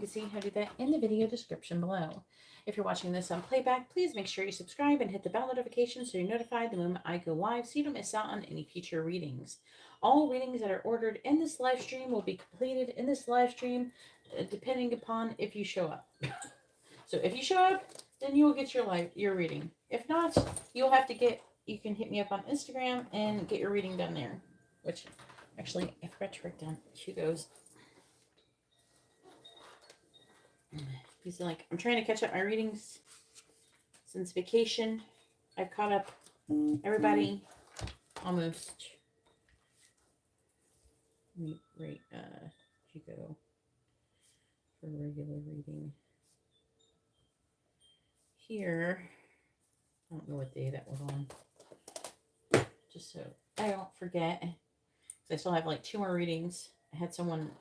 can see how to do that in the video description below. If you're watching this on playback, please make sure you subscribe and hit the bell notification so you're notified the moment I go live so you don't miss out on any future readings. All readings that are ordered in this live stream will be completed in this live stream, depending upon if you show up. So if you show up, then you will get your reading. If not, you can hit me up on Instagram and get your reading done there. Which, actually, I forgot to write down Hugo's. He's like, I'm trying to catch up my readings since vacation. I've caught up everybody almost. Let me rate Hugo for regular reading. Here, I don't know what day that was on. Just so I don't forget. Because I still have like 2 more readings. I had someone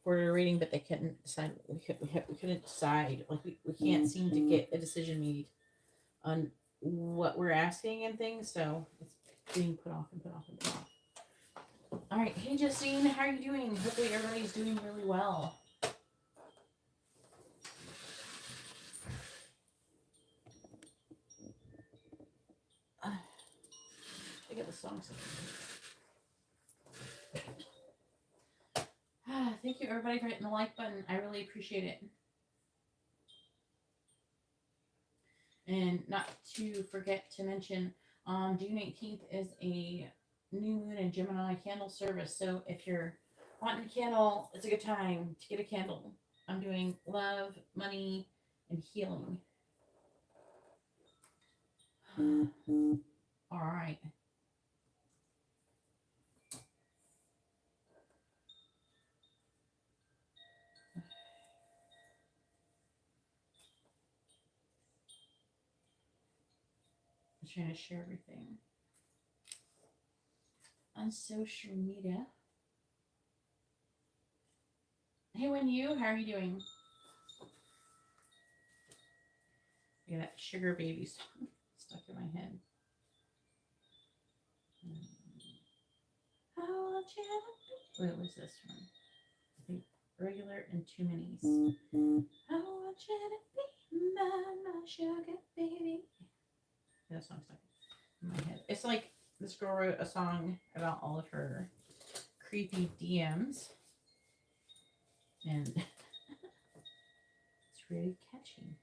order a reading, but they couldn't decide. We couldn't decide. Like we can't seem to get a decision made on what we're asking and things. So it's being put off and put off and put off. All right, hey Justine, how are you doing? Hopefully everybody's doing really well. I get the songs. Thank you everybody for hitting the like button. I really appreciate it. And not to forget to mention, on June 18th is a new moon and Gemini candle service. So if you're wanting a candle, it's a good time to get a candle. I'm doing love, money, and healing. All right. I'm trying to share everything on social media. Hey, when how are you doing? I got that sugar baby stuck in my head. What was this one? I think regular and 2 minis. I want you to be my sugar baby. That song's stuck in my head. It's like this girl wrote a song about all of her creepy DMs. And it's really catchy.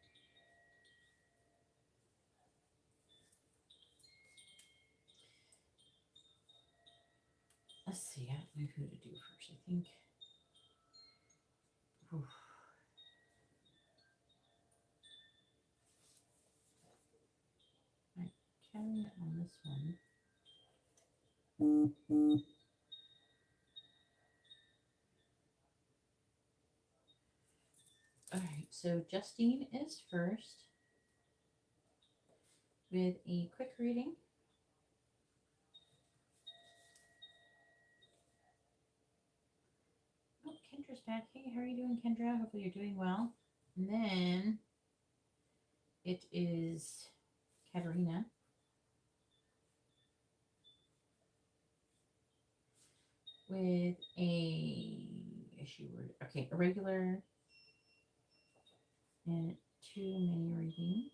Let's see, I don't know who to do first. I think. Oof. I carry on this one. All right, so Justine is first with a quick reading. Oh, Kendra's back. Hey, how are you doing, Kendra? Hopefully you're doing well. And then it is Katarina. With a regular and 2 mini readings.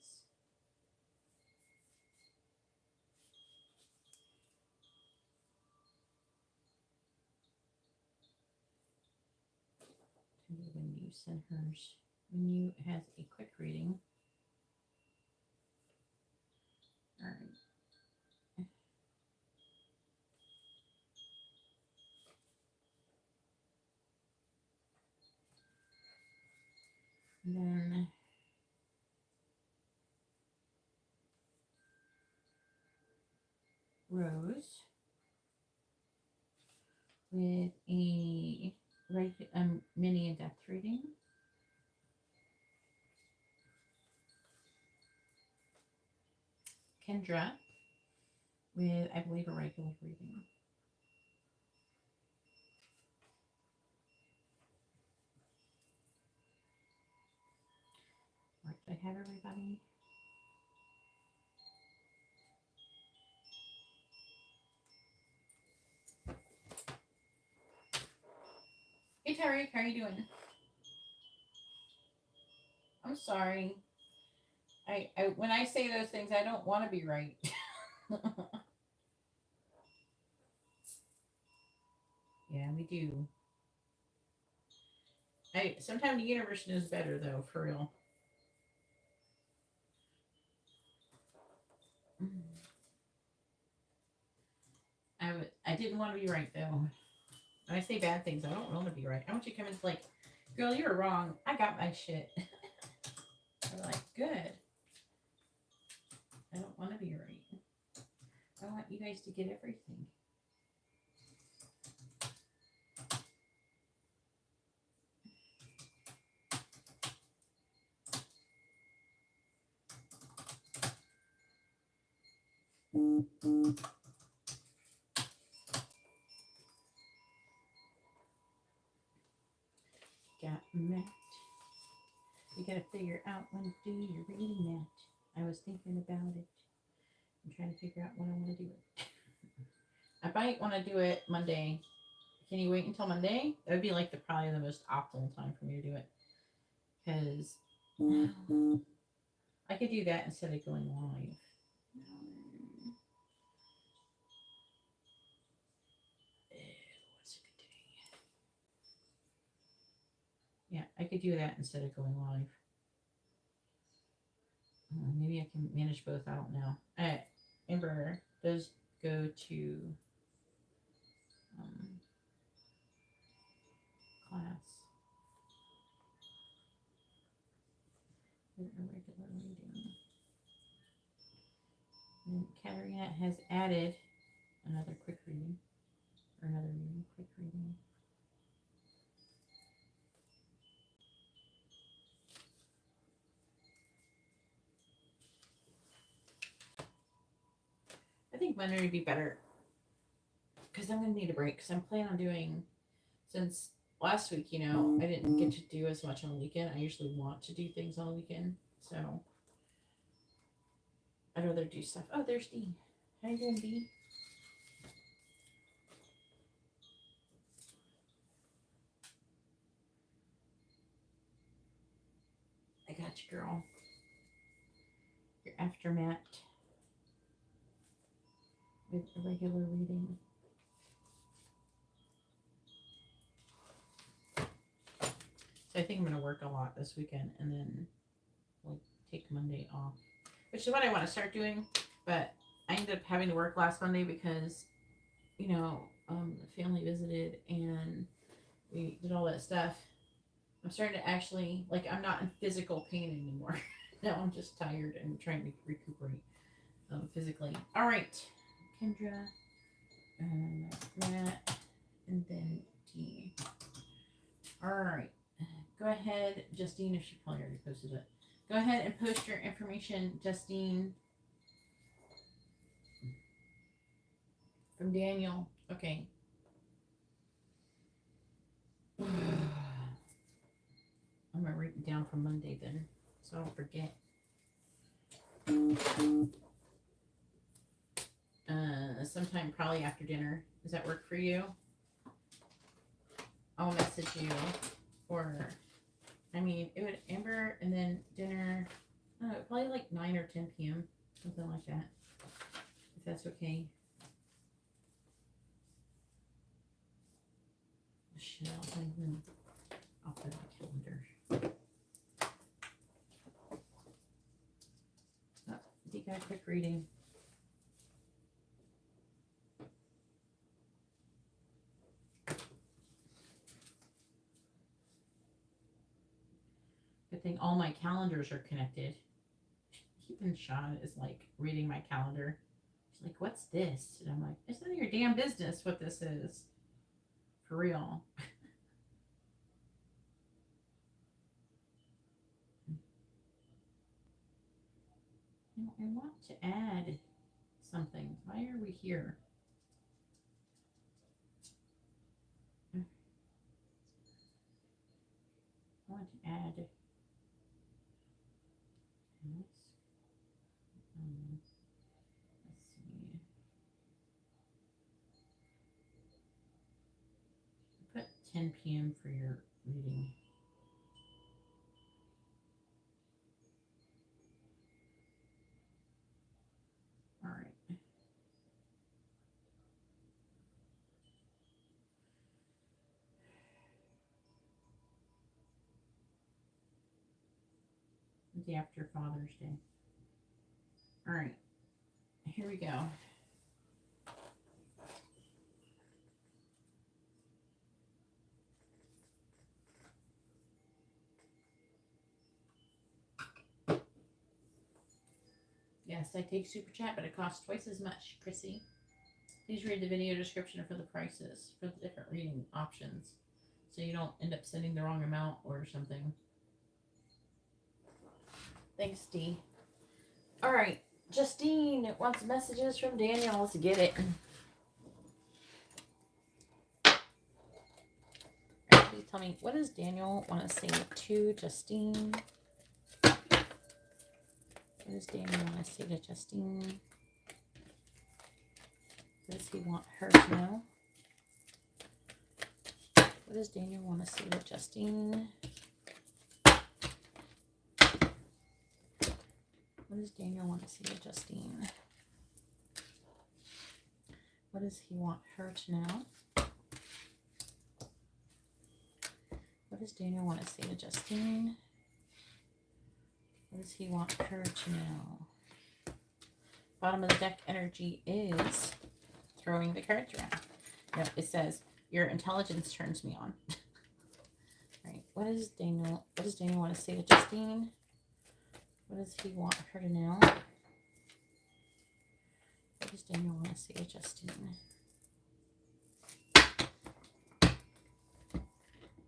When you send hers, when you has a quick reading. All right. And then Rose with a mini in-depth reading. Kendra with, I believe, a regular reading. Right, do I have everybody? Hey, Terry, how are you doing? I'm sorry. I when I say those things, I don't want to be right. Yeah, we do. I sometimes the universe knows better though, for real. I didn't want to be right though. When I say bad things, I don't want to be right. I want you to come in like, girl, you were wrong. I got my shit. I'm like, good. I don't want to be right. I want you guys to get everything. Got Matt. You gotta figure out when to do your reading, Matt. I was thinking about it. I'm trying to figure out when I want to do it. I might want to do it Monday. Can you wait until Monday? That would be like probably the most optimal time for me to do it. Because I could do that instead of going live. What's a good day? Yeah, I could do that instead of going live. Maybe I can manage both. I don't know. Amber does go to class. A regular reading. And Katarina has added another quick reading. Or another reading, quick reading. I think Monday would be better. Because I'm going to need a break. Because I'm planning on doing, since last week, you know, I didn't get to do as much on the weekend. I usually want to do things on the weekend. So I'd rather do stuff. Oh, there's Dee. How you doing, Dee? I got you, girl. Your aftermath with a regular reading. So I think I'm going to work a lot this weekend and then we'll take Monday off, which is what I want to start doing. But I ended up having to work last Monday because, you know, family visited and we did all that stuff. I'm starting to actually, like, I'm not in physical pain anymore. Now I'm just tired and trying to recuperate physically. All right, Kendra, Matt, and then T. All right. Go ahead, Justine, if she probably already posted it. Go ahead and post your information, Justine. From Daniel. Okay. I'm going to write it down for Monday then, so I don't forget. Sometime probably after dinner. Does that work for you? I'll message you. Or, I mean, it would Amber and then dinner. I don't know, probably like 9 or 10 p.m. Something like that. If that's okay. Shit, I'll put my calendar. Oh, you got a quick reading. Good thing all my calendars are connected. Even Sean is like reading my calendar. She's like, "What's this?" And I'm like, "It's none of your damn business what this is." For real. I want to add something. Why are we here? I want to add this. Let's see. Put 10 p.m. for your reading. The day after Father's Day. All right. Here we go. Yes, I take Super Chat, but it costs twice as much, Chrissy. Please read the video description for the prices for the different reading options so you don't end up sending the wrong amount or something. Thanks, Dee. All right. Justine wants messages from Daniel. Let's get it. Please tell me, what does Daniel want to say to Justine? What does Daniel want to say to Justine? What does he want her to know? What does Daniel want to say to Justine? What does Daniel want to say to Justine? What does he want her to know? What does Daniel want to say to Justine? What does he want her to know? Bottom of the deck energy is throwing the cards around. Yep, it says, your intelligence turns me on. Right. What does Daniel want to say to Justine? What does he want her to know? What does Daniel want to say to Justine?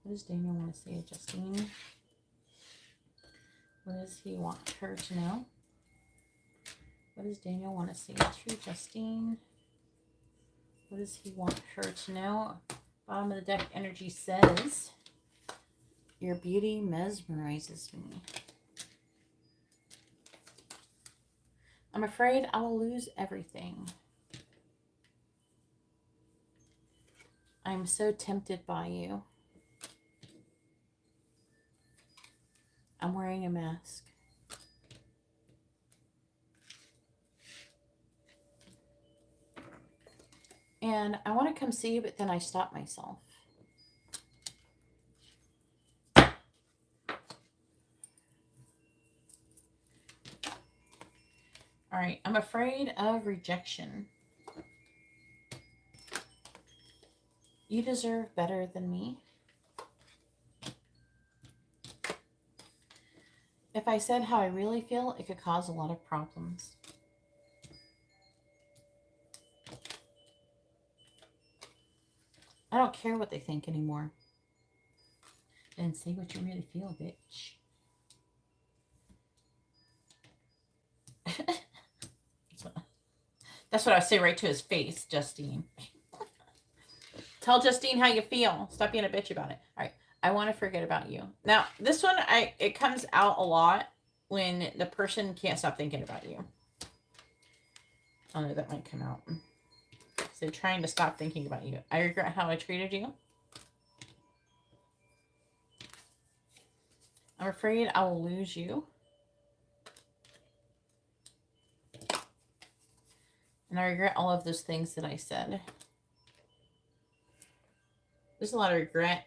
What does Daniel want to say to Justine? What does he want her to know? What does Daniel want to say to Justine? What does he want her to know? Bottom of the deck energy says, your beauty mesmerizes me. I'm afraid I will lose everything. I'm so tempted by you. I'm wearing a mask. And I want to come see you, but then I stop myself. All right, I'm afraid of rejection. You deserve better than me. If I said how I really feel, it could cause a lot of problems. I don't care what they think anymore. Then say what you really feel, bitch. That's what I say right to his face, Justine. Tell Justine how you feel. Stop being a bitch about it. All right. I want to forget about you. Now, this one, it comes out a lot when the person can't stop thinking about you. I don't know, that might come out. So trying to stop thinking about you. I regret how I treated you. I'm afraid I will lose you. And I regret all of those things that I said. There's a lot of regret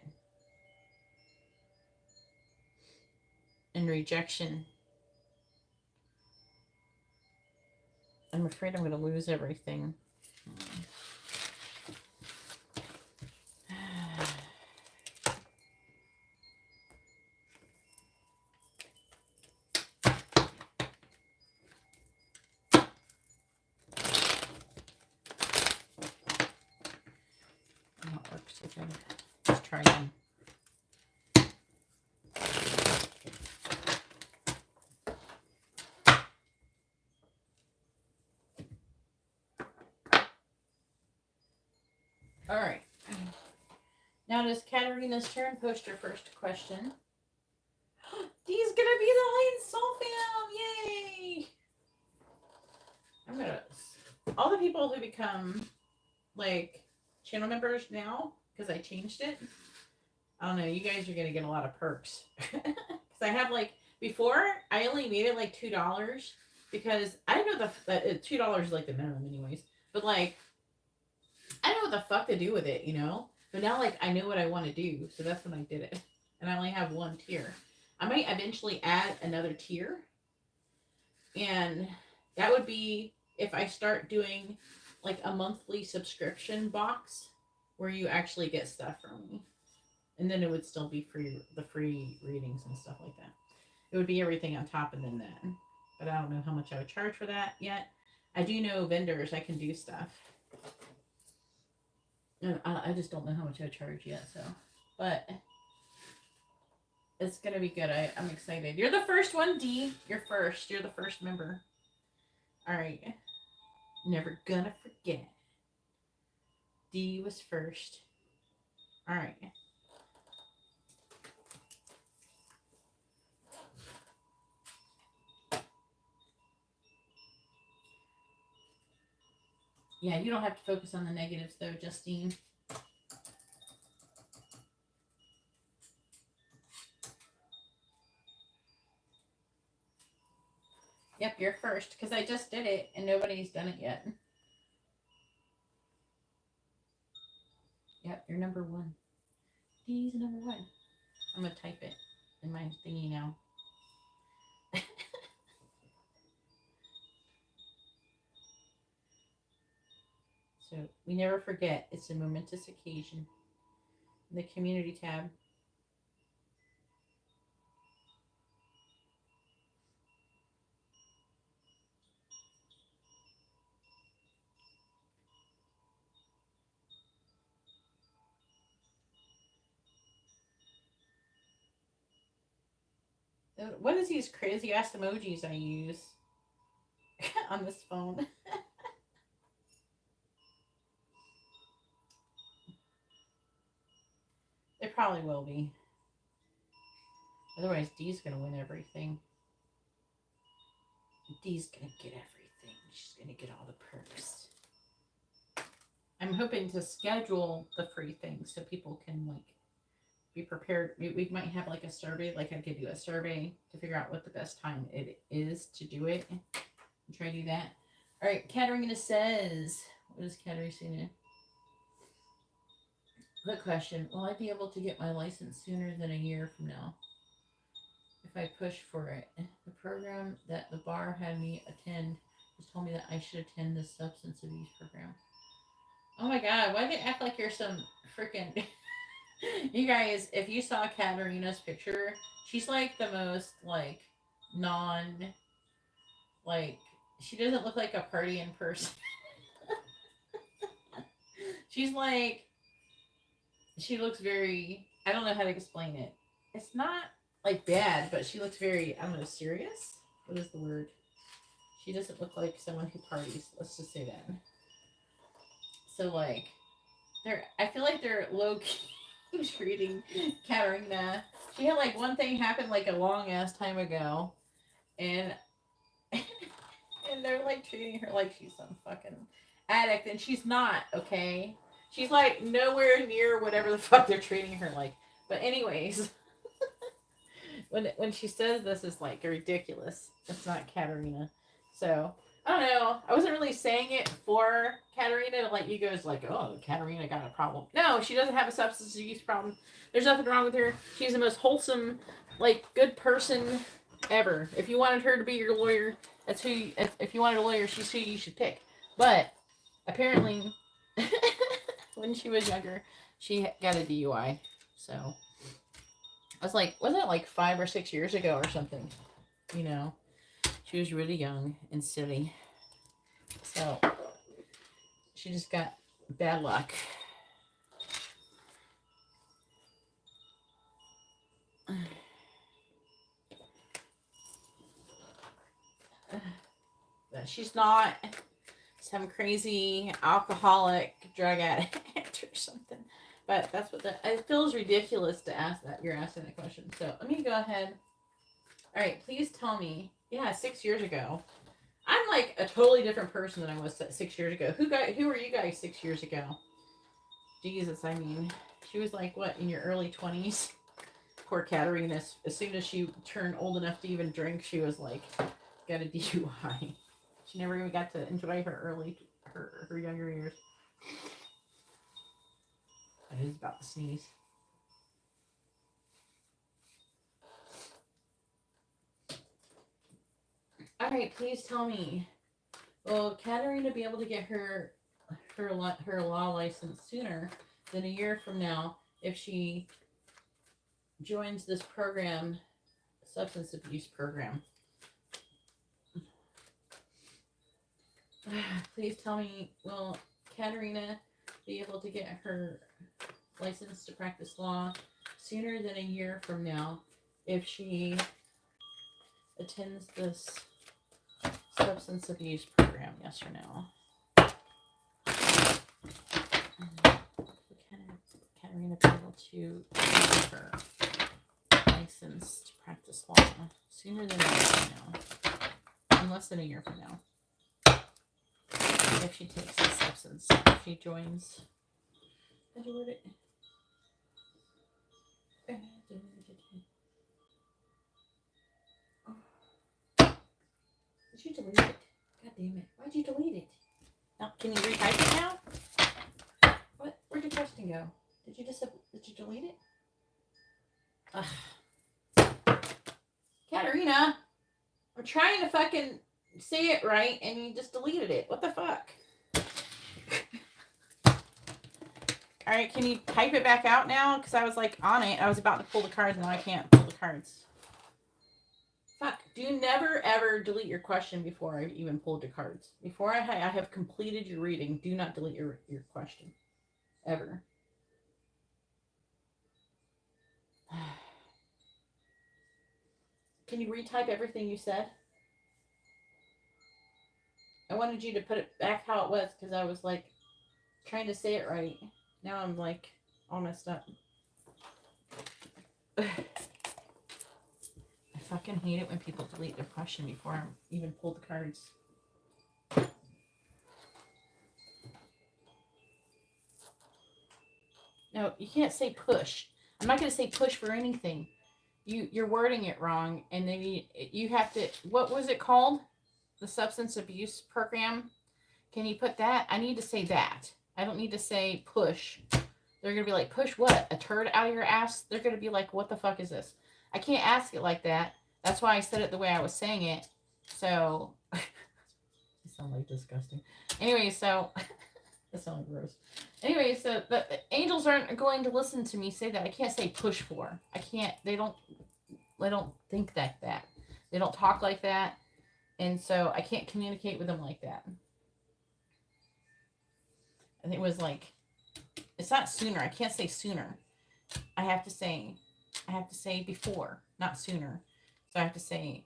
and rejection. I'm afraid I'm going to lose everything. That works again. Let's try again. All right. Now it is Katarina's turn. Post your first question. Dee's gonna be the light sulfam! Yay! I'm gonna. All the people who become like channel members now, because I changed it. I don't know. You guys are gonna get a lot of perks. Because I have like before, I only made it like $2 because I didn't know that $2 is like the minimum, anyways. But like, I don't know what the fuck to do with it, you know. But now, like, I know what I want to do, so that's when I did it. And I only have one tier. I might eventually add another tier, and that would be if I start doing like a monthly subscription box where you actually get stuff from me. And then it would still be free, the free readings and stuff like that. It would be everything on top and then that. But I don't know how much I would charge for that yet. I do know vendors I can do stuff. And I just don't know how much I would charge yet. So, but it's gonna be good. I'm excited. You're the first one, D. You're first. You're the first member. All right. Never gonna forget. D was first. All right. Yeah, you don't have to focus on the negatives though, Justine. Yep, you're first because I just did it and nobody's done it yet. Yep, you're number one. D's number one. I'm gonna type it in my thingy now. So we never forget, it's a momentous occasion. The community tab. What is these crazy ass emojis I use on this phone? It probably will be. Otherwise, D's gonna win everything. D's gonna get everything. She's gonna get all the perks. I'm hoping to schedule the free things so people can like be prepared. We might have like a survey, like I could do a survey to figure out what the best time it is to do it. And try to do that. All right, Katarina says, what is Katarina saying? Good question. Will I be able to get my license sooner than a year from now if I push for it? The program that the bar had me attend just told me that I should attend the substance abuse program. Oh my god, why do they act like you're some freaking... You guys, if you saw Katarina's picture, she's like the most like like she doesn't look like a party in person. She's like, she looks very, I don't know how to explain it. It's not like bad, but she looks very, I don't know, serious? What is the word? She doesn't look like someone who parties. Let's just say that. So like, I feel like they're low key treating Katarina. She had like one thing happen like a long ass time ago, and and they're like treating her like she's some fucking addict, and she's not. Okay, she's like nowhere near whatever the fuck they're treating her like. But anyways, when she says this is like ridiculous. It's not Katarina. So I don't know. I wasn't really saying it for Katarina to let you guys like, oh, Katarina got a problem. No, she doesn't have a substance abuse problem. There's nothing wrong with her. She's the most wholesome, like, good person ever. If you wanted her to be your lawyer, that's who. If you wanted a lawyer, she's who you should pick. But apparently, when she was younger, she got a DUI. So I was like, wasn't it like 5 or 6 years ago or something? You know, she was really young and silly. So she just got bad luck. But she's not some crazy alcoholic drug addict or something. But that's what it feels ridiculous to ask that. You're asking that question. So let me go ahead. All right, please tell me. Yeah, 6 years ago. I'm like a totally different person than I was 6 years ago. Who were you guys 6 years ago? Jesus, I mean, she was like what, in your early 20s? Poor Katarina. As soon as she turned old enough to even drink, she was like, got a DUI. She never even got to enjoy her younger years. I was about to sneeze. All right, please tell me, will Katarina be able to get her law license sooner than a year from now if she joins this program, substance abuse program? Please tell me, will Katarina be able to get her license to practice law sooner than a year from now if she attends this substance abuse program? Yes or no? Katarina be able to get her license to practice law sooner than a year from now, in less than a year from now, if she takes this substance, if she joins. How do you word it? Did you delete it? God damn it. Why'd you delete it? Now, can you retype it now? What? Where'd your question go? Did you delete it? Ugh. Katarina, I'm trying to fucking say it right and you just deleted it. What the fuck? Alright, can you type it back out now? Because I was like on it. I was about to pull the cards and now I can't pull the cards. Fuck. Do never ever delete your question before I've even pulled your cards. Before I have completed your reading, do not delete your question. Ever. Can you retype everything you said? I wanted you to put it back how it was because I was like trying to say it right. Now I'm like all messed up. I fucking hate it when people delete their question before I even pulled the cards. No, you can't say push. I'm not going to say push for anything. You're wording it wrong, and then you have to. What was it called? The substance abuse program. Can you put that? I need to say that. I don't need to say push. They're going to be like, push what? A turd out of your ass? They're going to be like, what the fuck is this? I can't ask it like that. That's why I said it the way I was saying it. So, it sounds like disgusting. Anyway, so, that sounds gross. Anyway, so the angels aren't going to listen to me say that. I can't say push for. I can't, they don't think like that. They don't talk like that. And so I can't communicate with them like that. I think it was like, it's not sooner. I can't say sooner. I have to say before, not sooner. So I have to say,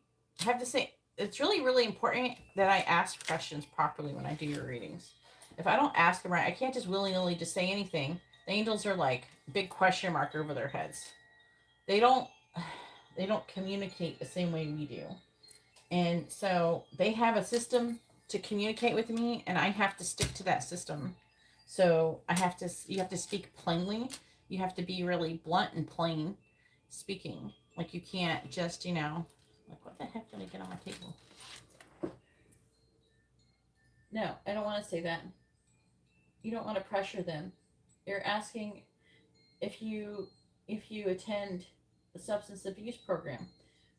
it's really, really important that I ask questions properly when I do your readings. If I don't ask them right, I can't just willy-nilly just say anything. The angels are like big question mark over their heads. They don't communicate the same way we do. And so they have a system to communicate with me, and I have to stick to that system. So you have to speak plainly. You have to be really blunt and plain speaking. Like you can't just, like what the heck did I get on my table? No, I don't want to say that. You don't want to pressure them. You're asking if you attend the substance abuse program,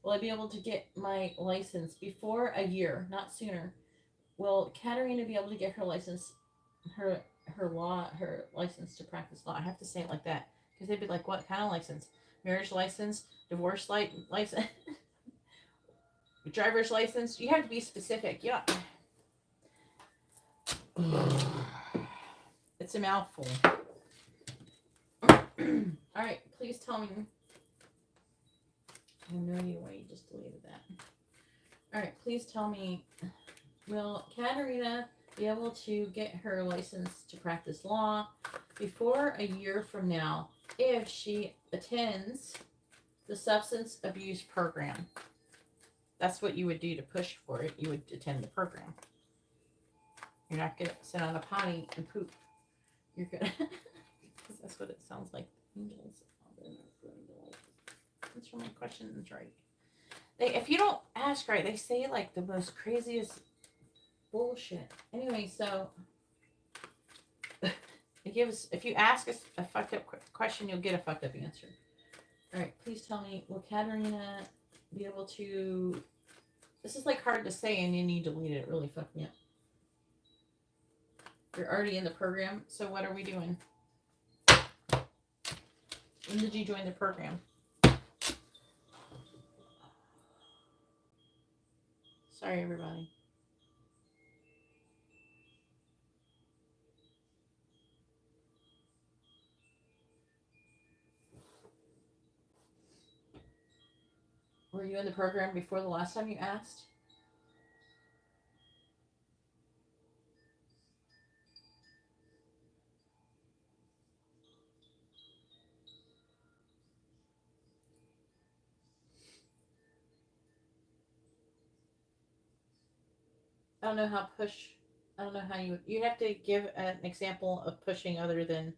will I be able to get my license before a year, not sooner? Will Katarina be able to get her license, her license to practice law? I have to say it like that because they'd be like, what kind of license? Marriage license, divorce license, driver's license. You have to be specific. Yeah. It's a mouthful. All right, please tell me. I have no idea why you just deleted that. All right, please tell me, will Katarina be able to get her license to practice law before a year from now if she attends the substance abuse program? That's what you would do to push for it. You would attend the program. You're not going to sit on a potty and poop. You're going to, because that's what it sounds like. Angels. That's for my questions right. If you don't ask right, they say like the most craziest bullshit. Anyway, so it gives, if you ask a fucked up question, you'll get a fucked up answer. All right, please tell me, will Katarina be able to This is like hard to say and then you delete it. It really fucked me up. You're already in the program, so what are we doing? When did you join the program? Sorry, everybody. Were you in the program before the last time you asked? I don't know how push. I don't know how you have to give an example of pushing other than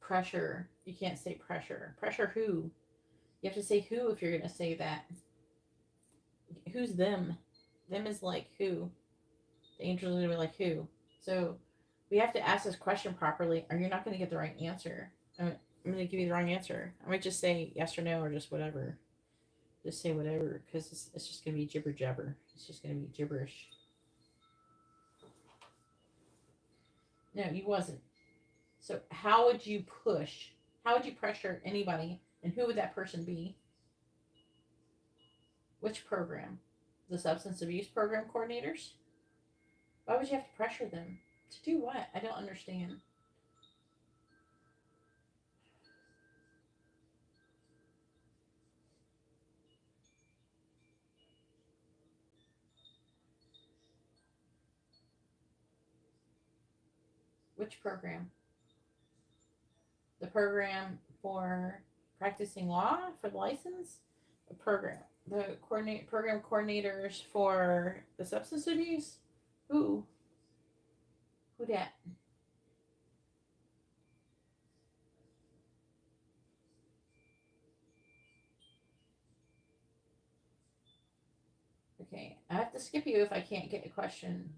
pressure. You can't say pressure. Pressure who? You have to say who if you're going to say that. Who's them? Them is like who. The angels are going to be like who. So we have to ask this question properly, or you're not going to get the right answer. I'm going to give you the wrong answer. I might just say yes or no or just whatever. Just say whatever because it's just going to be jibber jabber. It's just going to be gibberish. No, you wasn't. So how would you push? How would you pressure anybody? And who would that person be? Which program? The substance abuse program coordinators? Why would you have to pressure them? To do what? I don't understand. Which program? The program for practicing law for the license? The program. The program coordinators for the substance abuse? Who? Who that? Okay, I have to skip you if I can't get a question.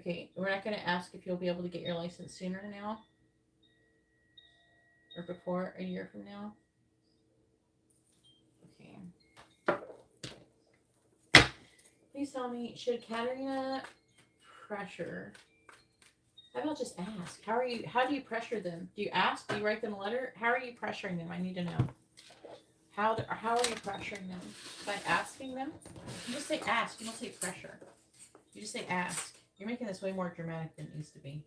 Okay, we're not going to ask if you'll be able to get your license sooner now or before a year from now. Okay. Please tell me, should Katarina pressure? How about just ask? How do you pressure them? Do you ask? Do you write them a letter? How are you pressuring them? I need to know. How are you pressuring them? By asking them? You just say ask. You don't say pressure. You just say ask. You're making this way more dramatic than it needs to be.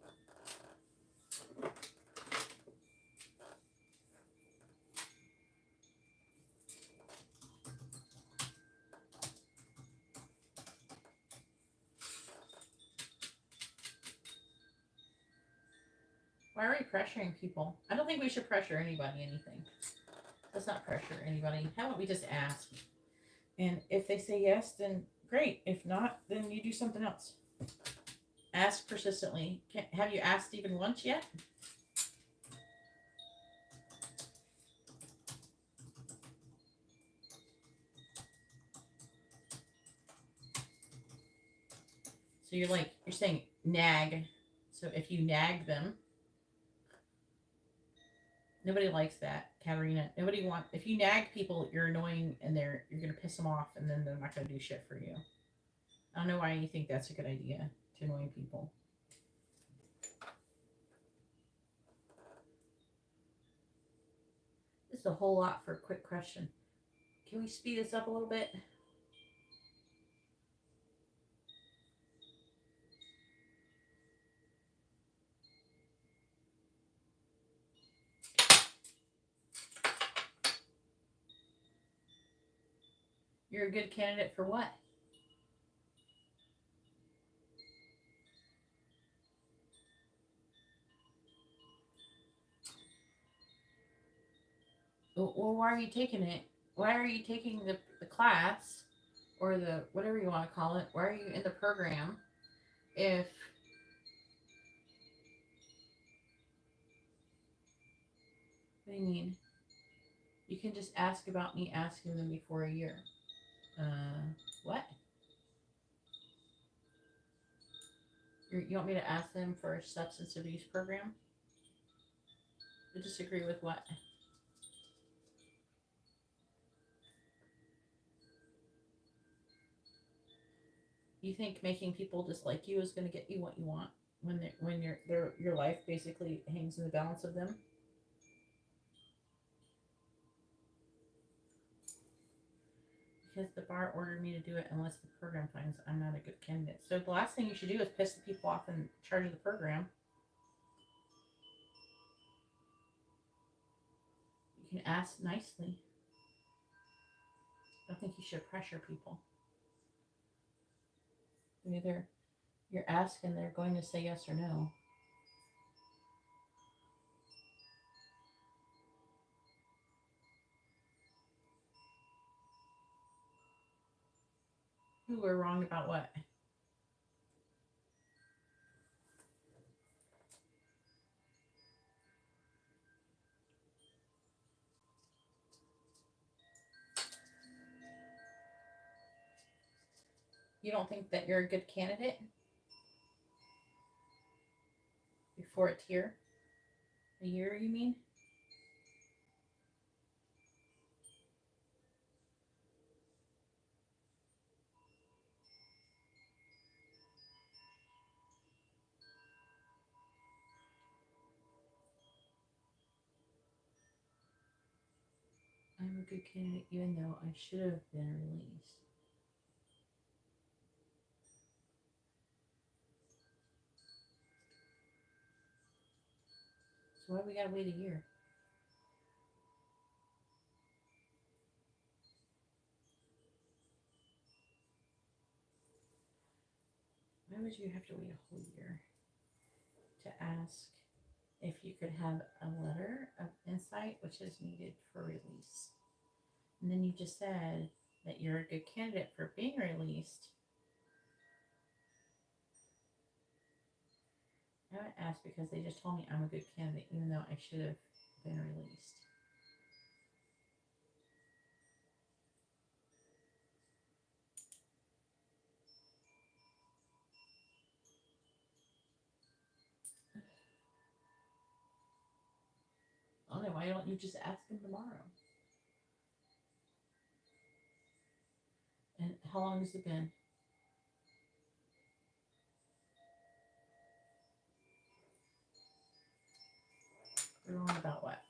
Why are we pressuring people? I don't think we should pressure anybody anything. Let's not pressure anybody. How about we just ask? And if they say yes, then great. If not, then you do something else. Ask persistently. Have you asked even once yet? So you're saying nag. So if you nag them, nobody likes that, Katarina. Nobody wants. If you nag people, you're annoying, and you're gonna piss them off, and then they're not gonna do shit for you. I don't know why you think that's a good idea to annoy people. This is a whole lot for a quick question. Can we speed this up a little bit? You're a good candidate for what? Well, why are you taking it? Why are you taking the class or the whatever you want to call it? Why are you in the program if what do you mean? You can just ask about me asking them before a year. What? You want me to ask them for a substance abuse program? You disagree with what? You think making people dislike you is going to get you what you want when your life basically hangs in the balance of them? Because the bar ordered me to do it unless the program finds I'm not a good candidate. So the last thing you should do is piss the people off in charge of the program. You can ask nicely. I don't think you should pressure people. Either you're asking, they're going to say yes or no. Who were wrong about what? You don't think that you're a good candidate before it's here? A year, you mean? I'm a good candidate even though I should have been released. So why we gotta wait a year? Why would you have to wait a whole year to ask if you could have a letter of insight which is needed for release? And then you just said that you're a good candidate for being released. I would ask because they just told me I'm a good candidate even though I should have been released. Okay, why don't you just ask him tomorrow? And how long has it been? We're wrong about what?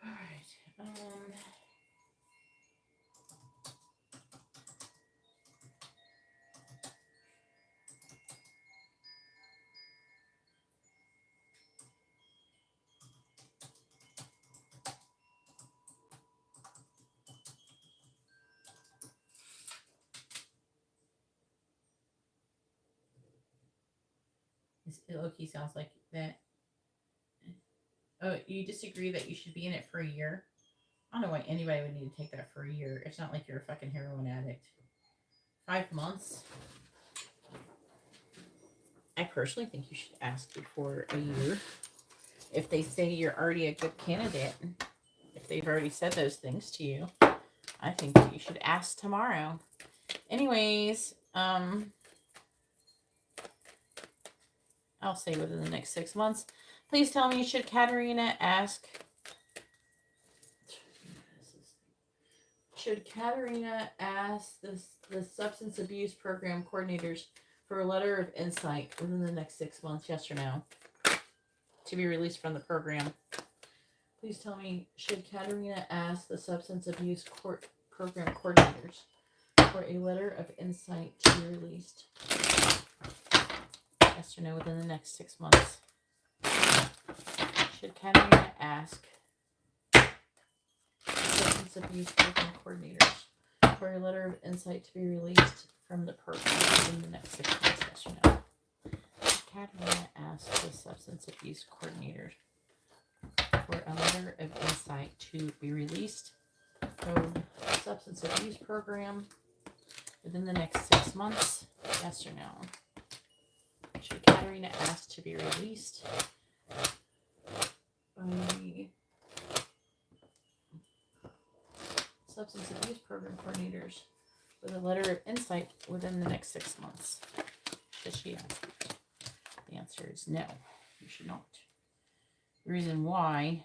All right. Loki sounds like that. Oh, you disagree that you should be in it for a year? I don't know why anybody would need to take that for a year. It's not like you're a fucking heroin addict. 5 months? I personally think you should ask before a year. If they say you're already a good candidate, if they've already said those things to you, I think you should ask tomorrow. Anyways, I'll say within the next 6 months. Please tell me, should Katarina ask... Should Katarina ask the substance abuse program coordinators for a letter of insight within the next 6 months, yes or no, to be released from the program? Please tell me, should Katarina ask the substance abuse program coordinators for a letter of insight to be released? Yes or no within the next 6 months? Should Katarina ask substance abuse program coordinators for a letter of insight to be released from the program within the next 6 months? Yes or no? Should Katarina ask the substance abuse coordinators for a letter of insight to be released from the substance abuse program within the next 6 months? Yes or no? Should Katarina ask to be released by the substance abuse program coordinators with a letter of insight within the next 6 months? Does she ask? The answer is no, you should not. The reason why,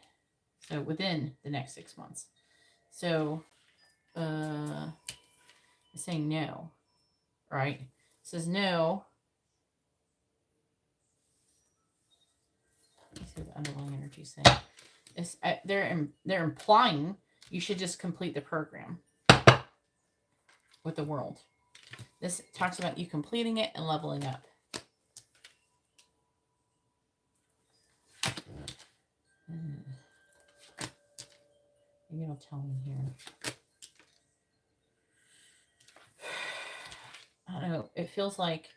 so within the next 6 months. So, it's saying no, right? It says no. Let's see what the underlying energy is saying. It's, they're implying you should just complete the program with the world. This talks about you completing it and leveling up. Maybe it'll tell me here. I don't know. It feels like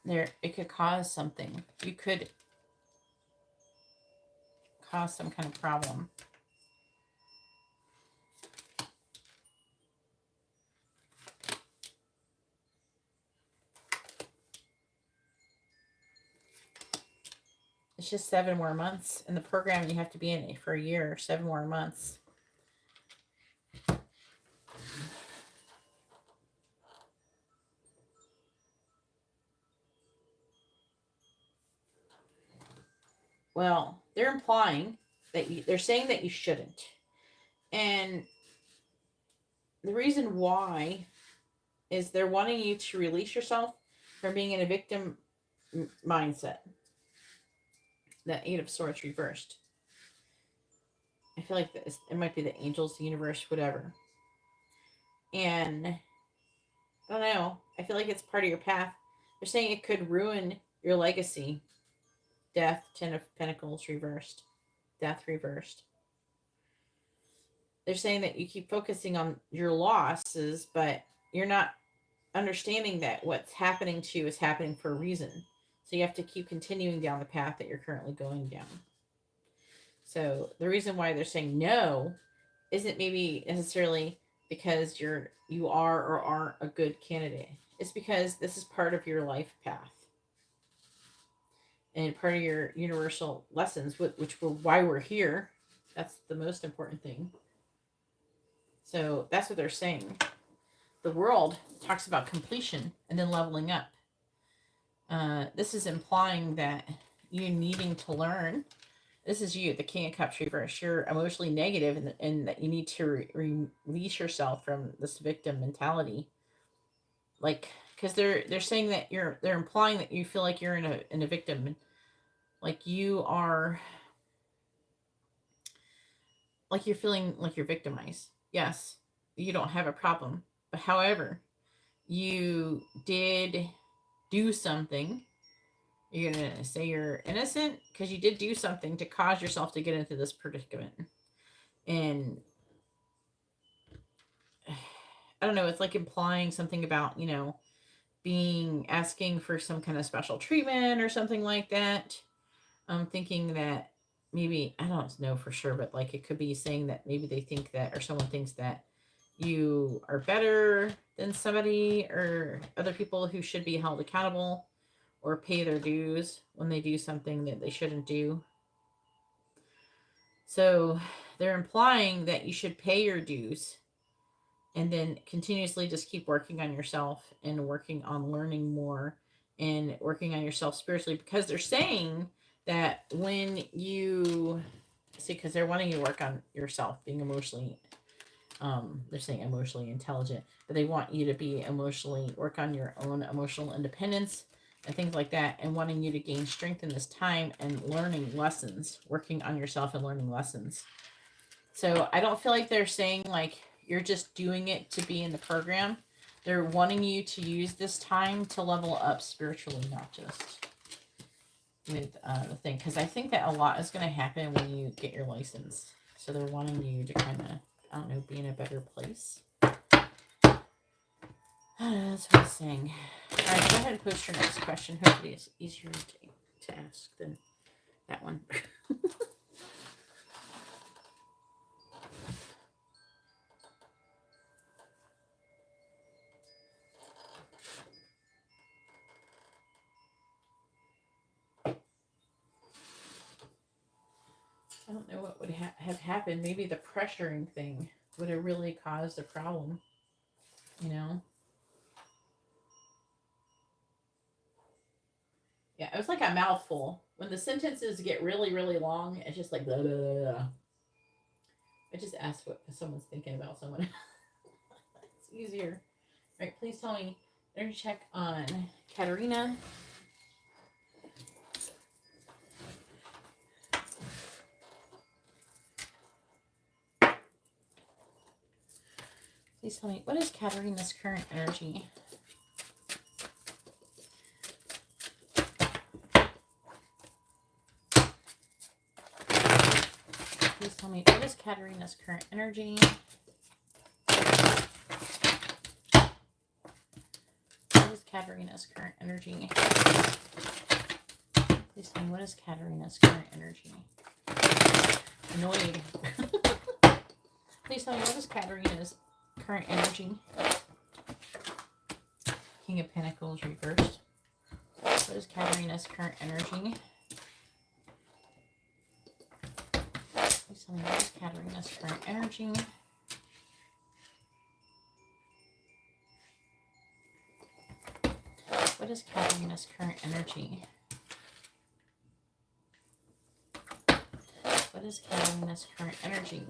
it could cause something. You could cause some kind of problem. It's just 7 more months in the program. You have to be in it for a year, 7 more months. Well, they're implying that they're saying that you shouldn't. And the reason why is they're wanting you to release yourself from being in a victim mindset. That 8 of Swords reversed. I feel like it might be the angels, the universe, whatever. And I don't know. I feel like it's part of your path. They're saying it could ruin your legacy. Death, 10 of Pentacles reversed. Death reversed. They're saying that you keep focusing on your losses, but you're not understanding that what's happening to you is happening for a reason. So you have to keep continuing down the path that you're currently going down. So the reason why they're saying no isn't maybe necessarily because you are or aren't a good candidate. It's because this is part of your life path. And part of your universal lessons, which were why we're here. That's the most important thing. So that's what they're saying. The world talks about completion and then leveling up. This is implying that you needing to learn. This is you, the King of Cups reverse. You're emotionally negative and that you need to release yourself from this victim mentality. Like, because they're saying that they're implying that you feel like you're in a victim. Like you are, like you're feeling like you're victimized. Yes, you don't have a problem. But however, you did do something. You're going to say you're innocent because you did do something to cause yourself to get into this predicament. And I don't know, it's like implying something about, asking for some kind of special treatment or something like that. I'm thinking that maybe, I don't know for sure, but like it could be saying that maybe they think that, or someone thinks that you are better than somebody or other people who should be held accountable or pay their dues when they do something that they shouldn't do. So they're implying that you should pay your dues and then continuously just keep working on yourself and working on learning more and working on yourself spiritually, because they're saying that when you see, because they're wanting you to work on yourself, being emotionally, they're saying emotionally intelligent, but they want you to be work on your own emotional independence and things like that, and wanting you to gain strength in this time and learning lessons, working on yourself and learning lessons. So I don't feel like they're saying like you're just doing it to be in the program. They're wanting you to use this time to level up spiritually, not just with the thing. Because I think that a lot is going to happen when you get your license. So they're wanting you to kind of, I don't know, be in a better place. That's what I'm saying. All right, go ahead and post your next question. Hopefully it's easier to ask than that one. I don't know what would have happened. Maybe the pressuring thing would have really caused a problem, you know? Yeah, it was like a mouthful. When the sentences get really, really long, it's just like blah, blah, blah, blah. I just asked what someone's thinking about someone. It's easier. All right, please tell me. Energy check on Katarina. Please tell me, what is Katarina's current energy? Please tell me, what is Katarina's current energy? What is Katarina's current energy? Please tell me, what is Katarina's current energy? Annoyed. Please tell me, what is Katarina's current energy? King of Pentacles reversed. What is Katarina's current energy? Please tell me, what is Katarina's current energy? What is Katarina's current energy? What is Katarina's current energy?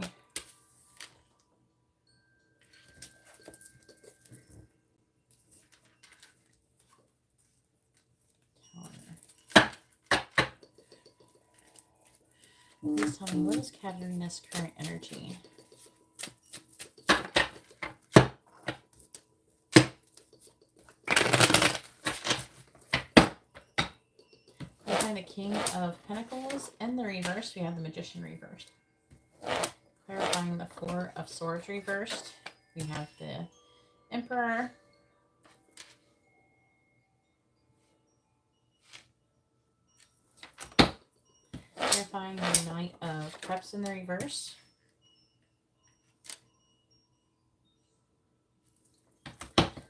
Please tell me, what is Katarina's current energy? We find the King of Pentacles in the reverse. We have the Magician reversed. Clarifying the Four of Swords reversed. We have the Emperor. Clarifying the Knight of Cups in the reverse.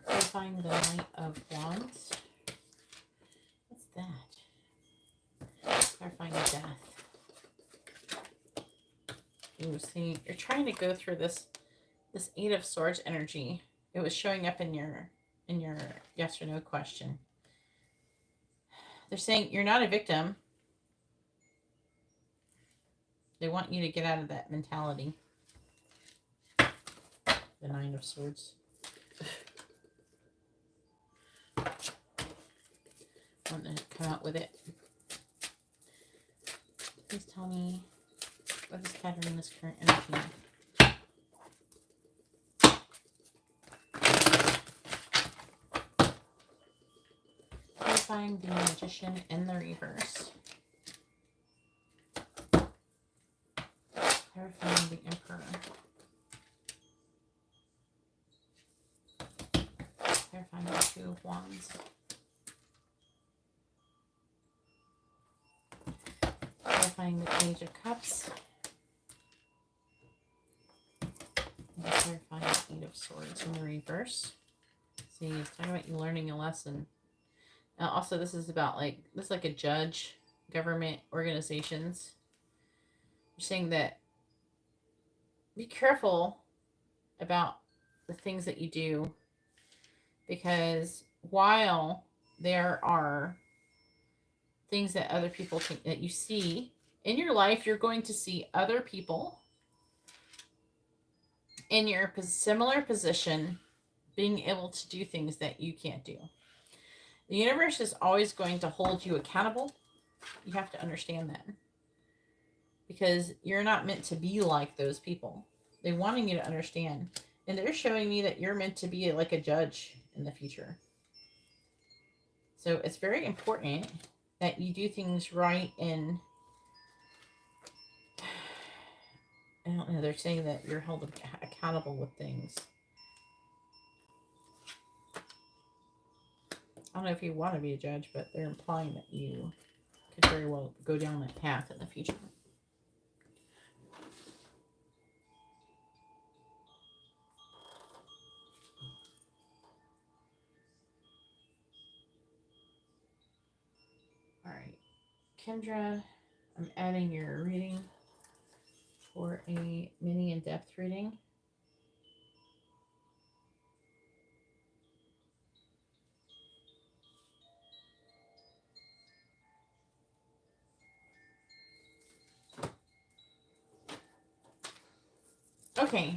Clarifying the Knight of Wands. What's that? Clarifying Death. Ooh, see, you're trying to go through this Eight of Swords energy. It was showing up in your yes or no question. They're saying you're not a victim. They want you to get out of that mentality. The Nine of Swords. Want to come out with it. Please tell me, what is Katarina's current energy? Clarifying the Magician in the reverse. Clarifying the Emperor. Clarifying the Two of Wands. Clarifying the Page of Cups. And clarifying the Eight of Swords in the reverse. See, it's talking about you learning a lesson. Now, also, this is about this is like a judge, government, organizations. You're saying that be careful about the things that you do, because while there are things that other people think that you see in your life, you're going to see other people in your similar position being able to do things that you can't do. The universe is always going to hold you accountable. You have to understand that. Because you're not meant to be like those people. They're wanting you to understand. And they're showing me that you're meant to be like a judge in the future. So it's very important that you do things right. And I don't know, they're saying that you're held accountable with things. I don't know if you want to be a judge, but they're implying that you could very well go down that path in the future. All right, Kendra, I'm adding your reading for a mini in-depth reading. Okay.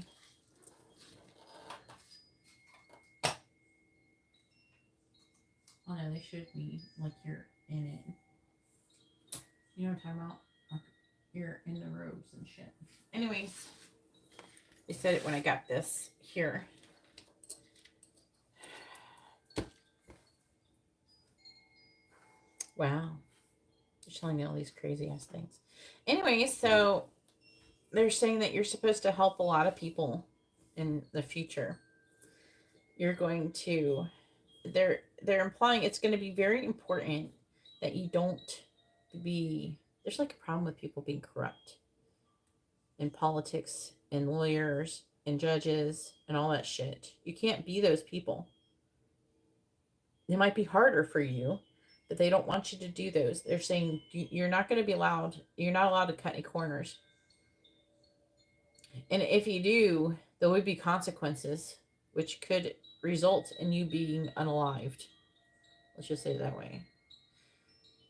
Oh no, they showed me like you're in it. You know what I'm talking about? Like you're in the robes and shit. Anyways, they said it when I got this here. Wow. They're telling me all these crazy ass things. Anyways, so they're saying that you're supposed to help a lot of people in the future. You're going to they're implying it's going to be very important that you don't be there's like a problem with people being corrupt in politics and lawyers and judges and all that shit. You can't be those people. It might be harder for you, but they don't want you to do those. They're saying you're not going to be allowed, you're not allowed to cut any corners. And if you do, there would be consequences, which could result in you being unalived. Let's just say it that way.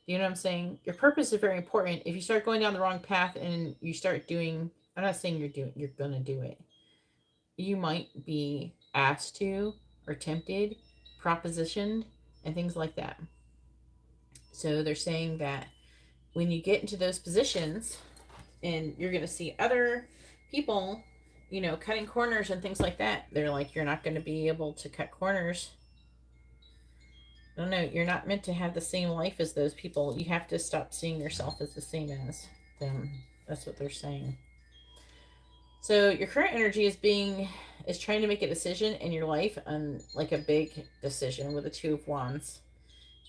You know what I'm saying? Your purpose is very important. If you start going down the wrong path and you start doing, I'm not saying you're gonna do it. You might be asked to or tempted, propositioned, and things like that. So they're saying that when you get into those positions and you're gonna see other people, you know, cutting corners and things like that, they're like, you're not gonna be able to cut corners. I don't know, you're not meant to have the same life as those people. You have to stop seeing yourself as the same as them. That's what they're saying. So your current energy is trying to make a decision in your life on like a big decision with the Two of Wands.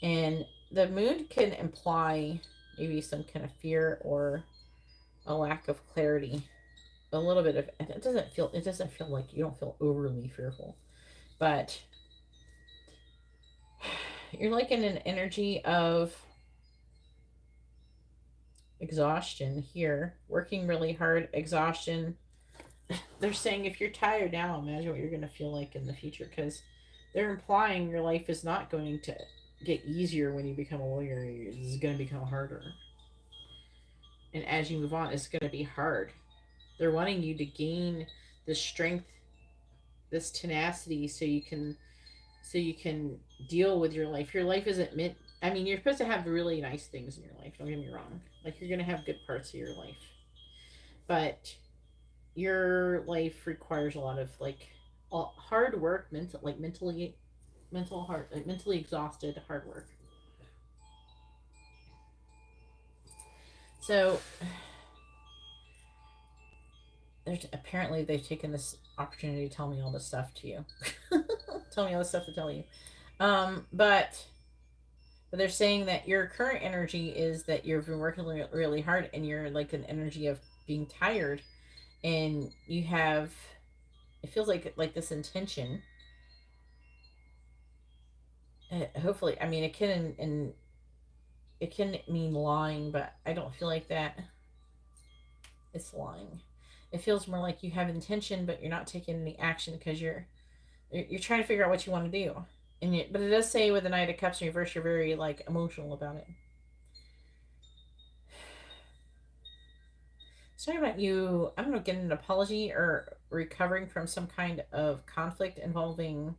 And the moon can imply maybe some kind of fear or a lack of clarity. A little bit of it doesn't feel like you don't feel overly fearful. But you're like in an energy of exhaustion here, working really hard, exhaustion. They're saying if you're tired now, imagine what you're going to feel like in the future, because they're implying your life is not going to get easier when you become a lawyer. It's going to become harder. And as you move on, it's going to be hard. They're wanting you to gain the strength, this tenacity, so you can deal with your life. Your life isn't meant. I mean, you're supposed to have really nice things in your life. Don't get me wrong. Like you're gonna have good parts of your life, but your life requires a lot of like hard work, mentally exhausted hard work. So apparently they've taken this opportunity to tell me all this stuff to you. Tell me all this stuff to tell you. But they're saying that your current energy is that you've been working really, really hard and you're like an energy of being tired, and you have, it feels like this intention. Hopefully, I mean, it can, and it can mean lying, but I don't feel like that it's lying. It feels more like you have intention, but you're not taking any action because you're trying to figure out what you want to do. But it does say with the Knight of Cups in reverse, you're very like emotional about it. It's talking about you, I don't know, getting an apology or recovering from some kind of conflict involving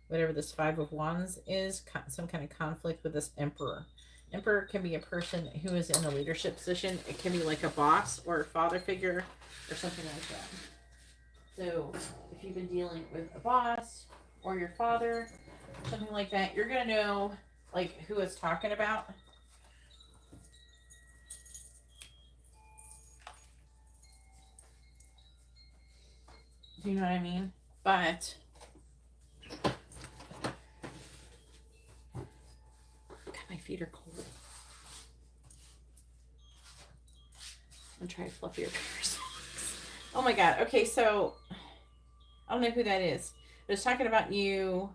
whatever this Five of Wands is, some kind of conflict with this Emperor. Emperor can be a person who is in a leadership position. It can be like a boss or a father figure or something like that. So if you've been dealing with a boss or your father, something like that, you're going to know like who it's talking about. Do you know what I mean? But God, my feet are cold. I'm trying to fluff your ears. Oh my God. Okay, so I don't know who that is. But it's talking about you.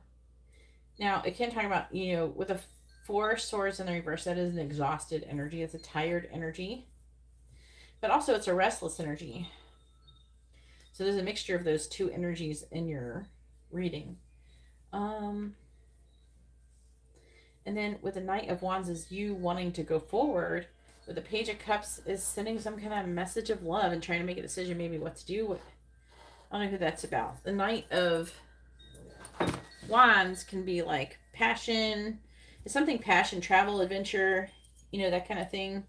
Now, it can talk about, you know, with the Four Swords in the reverse, that is an exhausted energy. It's a tired energy. But also it's a restless energy. So there's a mixture of those two energies in your reading. And then with the Knight of Wands is you wanting to go forward. With the Page of Cups is sending some kind of message of love and trying to make a decision maybe what to do with I don't know who that's about. The Knight of Wands can be like passion. It's something passion, travel, adventure, that kind of thing.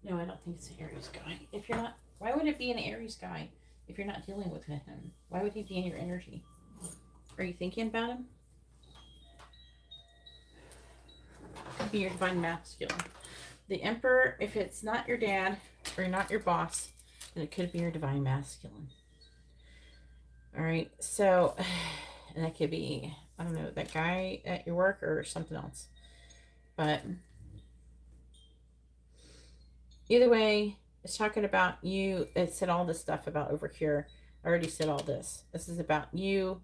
No, I don't think it's an Aries guy. If you're not, why would it be an Aries guy if you're not dealing with him? Why would he be in your energy? Are you thinking about him? Could be your divine masculine. The Emperor, if it's not your dad or not your boss, then it could be your divine masculine. All right, so, and that could be, I don't know, that guy at your work or something else. But either way, it's talking about you. It said all this stuff about over here. I already said all this. This is about you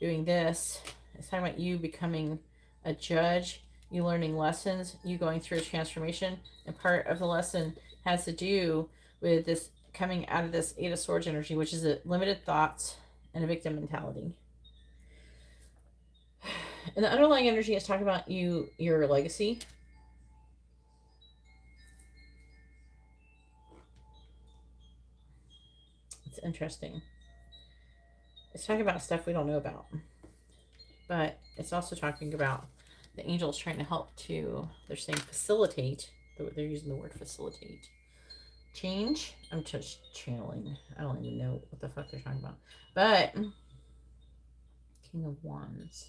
doing this. It's talking about you becoming a judge, you learning lessons, you going through a transformation. And part of the lesson has to do with this coming out of this Eight of Swords energy, which is a limited thoughts and a victim mentality. And the underlying energy is talking about your legacy. It's interesting. It's talking about stuff we don't know about. But it's also talking about the angels trying to help to, they're saying facilitate. They're using the word facilitate. Change. I'm just channeling. I don't even know what the fuck they're talking about. But King of Wands.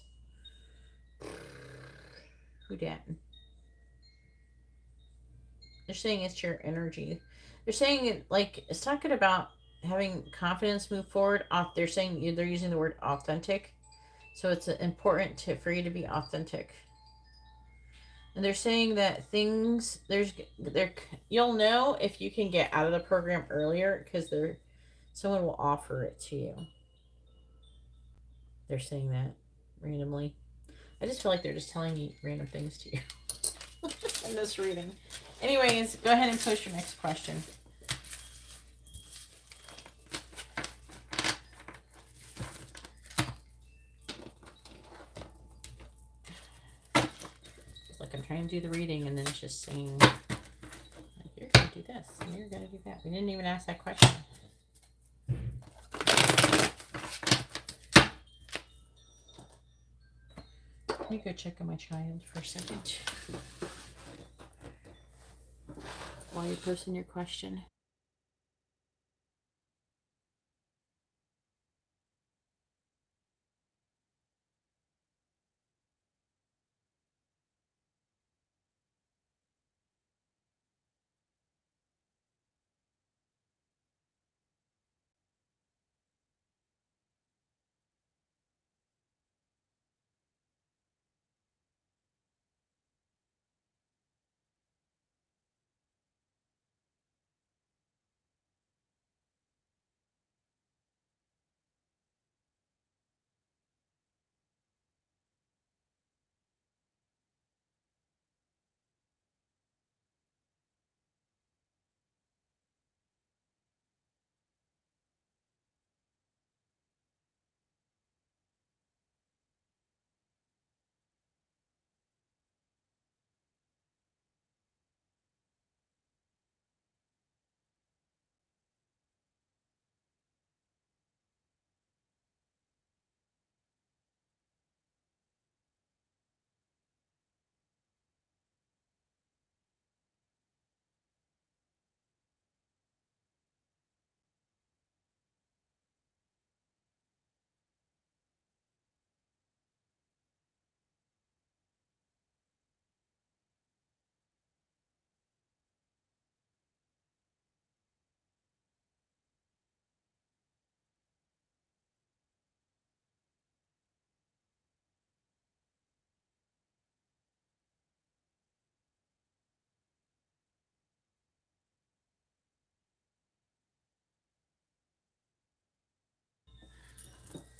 Who dat? They're saying it's your energy. They're saying it like it's talking about having confidence move forward. They're saying they're using the word authentic. So it's important for you to be authentic. And they're saying that you'll know if you can get out of the program earlier because someone will offer it to you. They're saying that randomly. I just feel like they're just telling me random things to you in this reading. Anyways, go ahead and post your next question. It's like I'm trying to do the reading and then it's just saying, like, you're going to do this and you're going to do that. We didn't even ask that question. Let me go check on my child for a second while you're posting your question.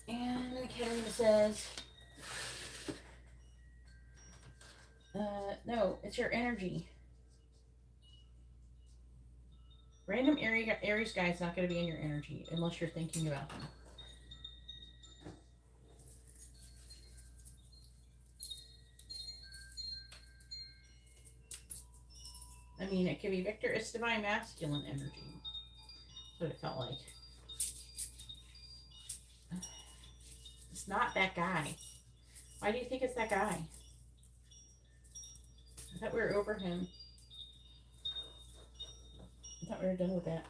And Katarina says, no, it's your energy. Random Aries guy is not going to be in your energy unless you're thinking about them. mean, it could be Victor. It's divine masculine energy. That's what it felt like. It's not that guy. Why do you think it's that guy? I thought we were over him. I thought we were done with that.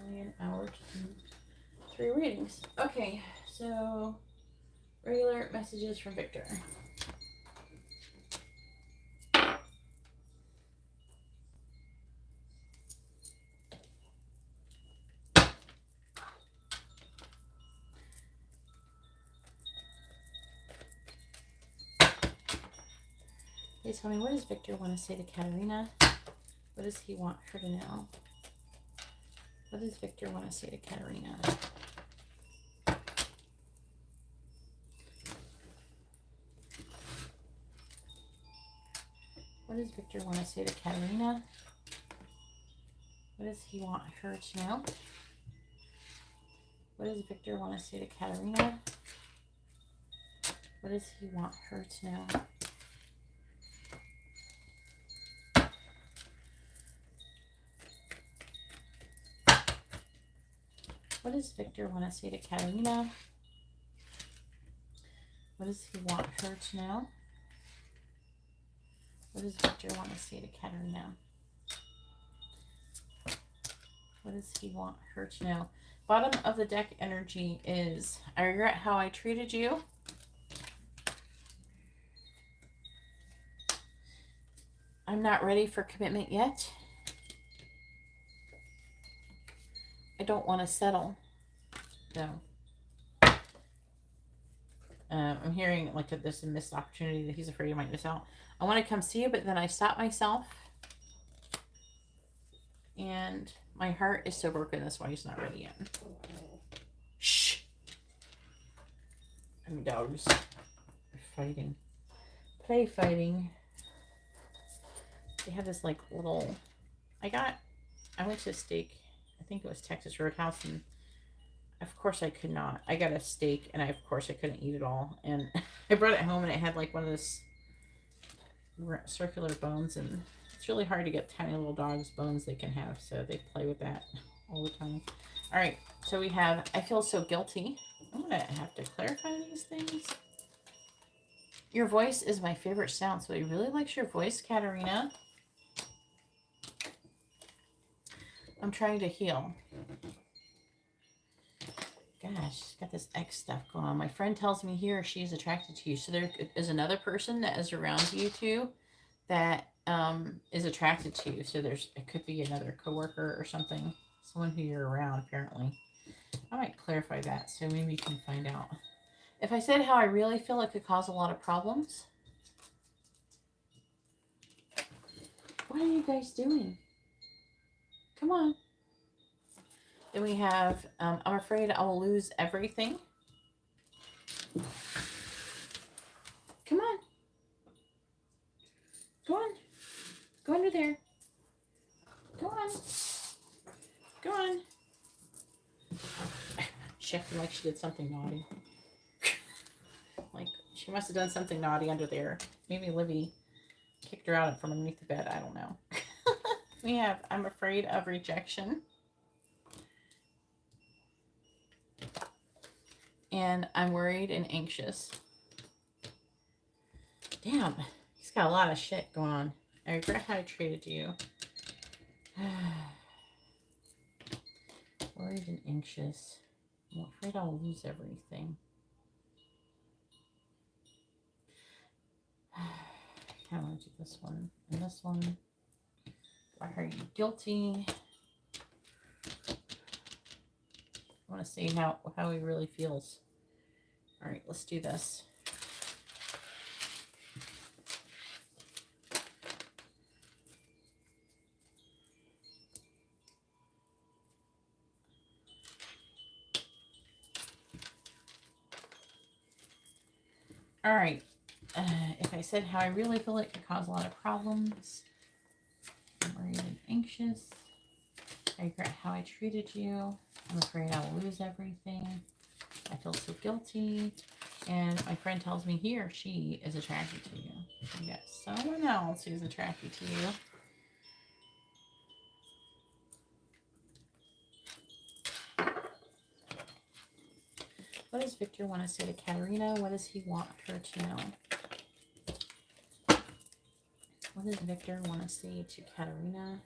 Only an hour to 3 readings. Okay, so regular messages from Victor. Please tell me, what does Victor want to say to Katarina? What does he want her to know? What does Victor want to say to Katarina? What does Victor want to say to Katarina? What does he want her to know? What does Victor want to say to Katarina? What does he want her to know? What does Victor want to say to Katarina? What does he want her to know? What does Victor want to say to Katarina? What does he want her to know? Bottom of the deck energy is, I regret how I treated you. I'm not ready for commitment yet. I don't want to settle. No. I'm hearing like this a missed opportunity that he's afraid he might miss out. I want to come see you, but then I stop myself. And my heart is so broken. That's why he's not ready yet. Shh. I mean, dogs are fighting. Play fighting. They have this like little... I went to a steak. I think it was Texas Roadhouse, and of course I could not. I got a steak, and of course I couldn't eat it all. And I brought it home, and it had like one of those circular bones, and it's really hard to get tiny little dogs' bones they can have, so they play with that all the time. All right, so we have, I feel so guilty. I'm going to have to clarify these things. Your voice is my favorite sound, so he really likes your voice, Katarina. I'm trying to heal. Gosh, got this X stuff going on. My friend tells me he or she is attracted to you. So there is another person that is around you two that is attracted to you. So it could be another coworker or something. Someone who you're around, apparently. I might clarify that so maybe you can find out. If I said how I really feel, it could cause a lot of problems. What are you guys doing? Come on. Then we have, I'm afraid I will lose everything. Come on. Go on. Go under there. Go on. Go on. She acted like she did something naughty. Like, she must have done something naughty under there. Maybe Livy kicked her out from underneath the bed. I don't know. We have, I'm afraid of rejection. And I'm worried and anxious. Damn, he's got a lot of shit going on. I regret how I treated you. Worried and anxious. I'm afraid I'll lose everything. I want to do this one and this one. Why are you guilty? I want to see how he really feels. All right, let's do this. All right. If I said how I really feel, it could cause a lot of problems. I'm worried and anxious. I regret how I treated you. I'm afraid I will lose everything. I feel so guilty. And my friend tells me he or she is attracted to you. You got someone else who's attracted to you. What does Victor want to say to Katarina? What does he want her to know? What does Victor want to say to Katarina?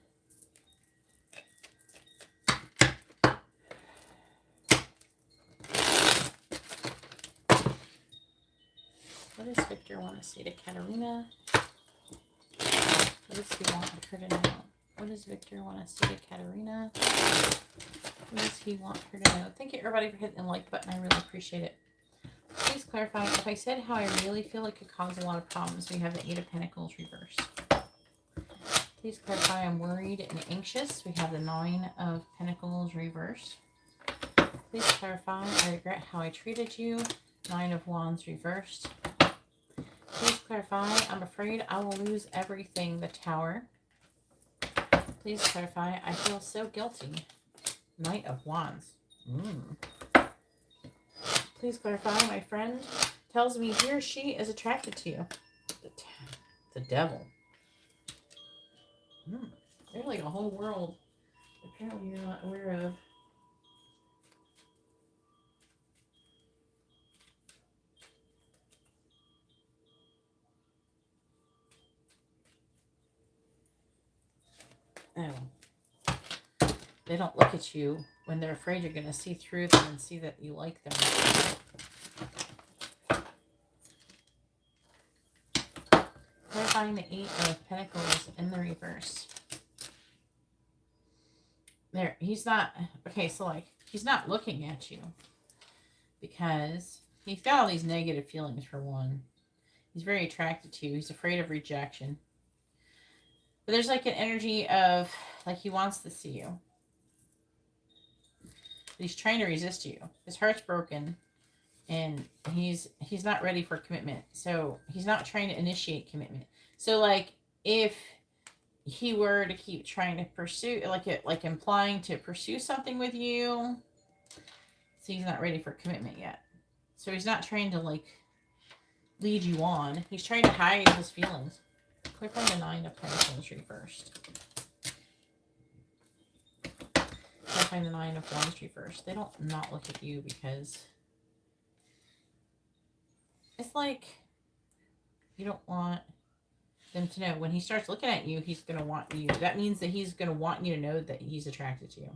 What does Victor want to say to Katarina? What does he want her to know? What does Victor want to say to Katarina? What does he want her to know? Thank you, everybody, for hitting the like button. I really appreciate it. Please clarify, if I said how I really feel it could cause a lot of problems, we have the Eight of Pentacles reversed. Please clarify, I'm worried and anxious. We have the Nine of Pentacles reversed. Please clarify, I regret how I treated you. Nine of Wands reversed. Please clarify, I'm afraid I will lose everything. The Tower. Please clarify, I feel so guilty. Knight of Wands. Please clarify, my friend tells me he or she is attracted to you. The Devil. There's like a whole world apparently you're not aware of. Oh. They don't look at you when they're afraid you're going to see through them and see that you like them. Clarifying the Eight of Pentacles in the reverse. There, he's not, okay, so like, he's not looking at you because he's got all these negative feelings for one. He's very attracted to you. He's afraid of rejection. But there's like an energy of, like, he wants to see you. But he's trying to resist you. His heart's broken. And he's not ready for commitment. So he's not trying to initiate commitment. So like if he were to keep trying to pursue, like implying to pursue something with you, so he's not ready for commitment yet. So he's not trying to like lead you on. He's trying to hide his feelings. Click on the Nine of Pentacles reversed. Click on the Nine of Wands reversed. They don't not look at you because it's like you don't want them to know. When he starts looking at you, he's going to want you. That means that he's going to want you to know that he's attracted to you.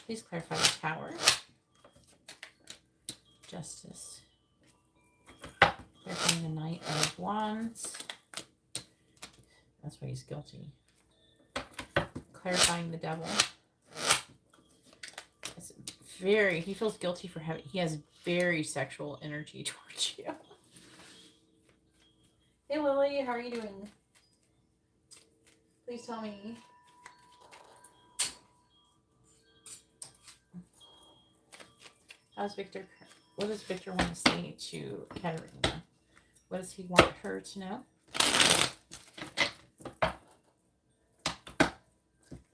Please clarify the Tower. Justice. Clarifying the Knight of Wands. That's why he's guilty. Clarifying the Devil. It's he feels guilty for having, he has very sexual energy towards you. Hey Lily, how are you doing? Please tell me. How's Victor? What does Victor want to say to Katarina? What does he want her to know?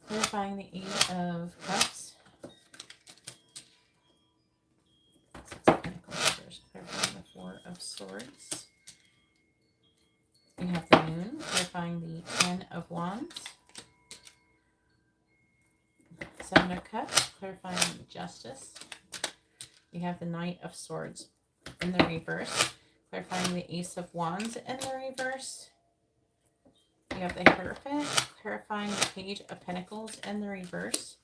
Clarifying the Eight of Cups. Six of Pentacles first. Clarifying the Four of Swords. You have the Moon. Clarifying the Ten of Wands. Seven of Cups. Clarifying Justice. You have the Knight of Swords in the reverse. Clarifying the Ace of Wands in the reverse. You have the Hierophant. Clarifying the Page of Pentacles in the reverse.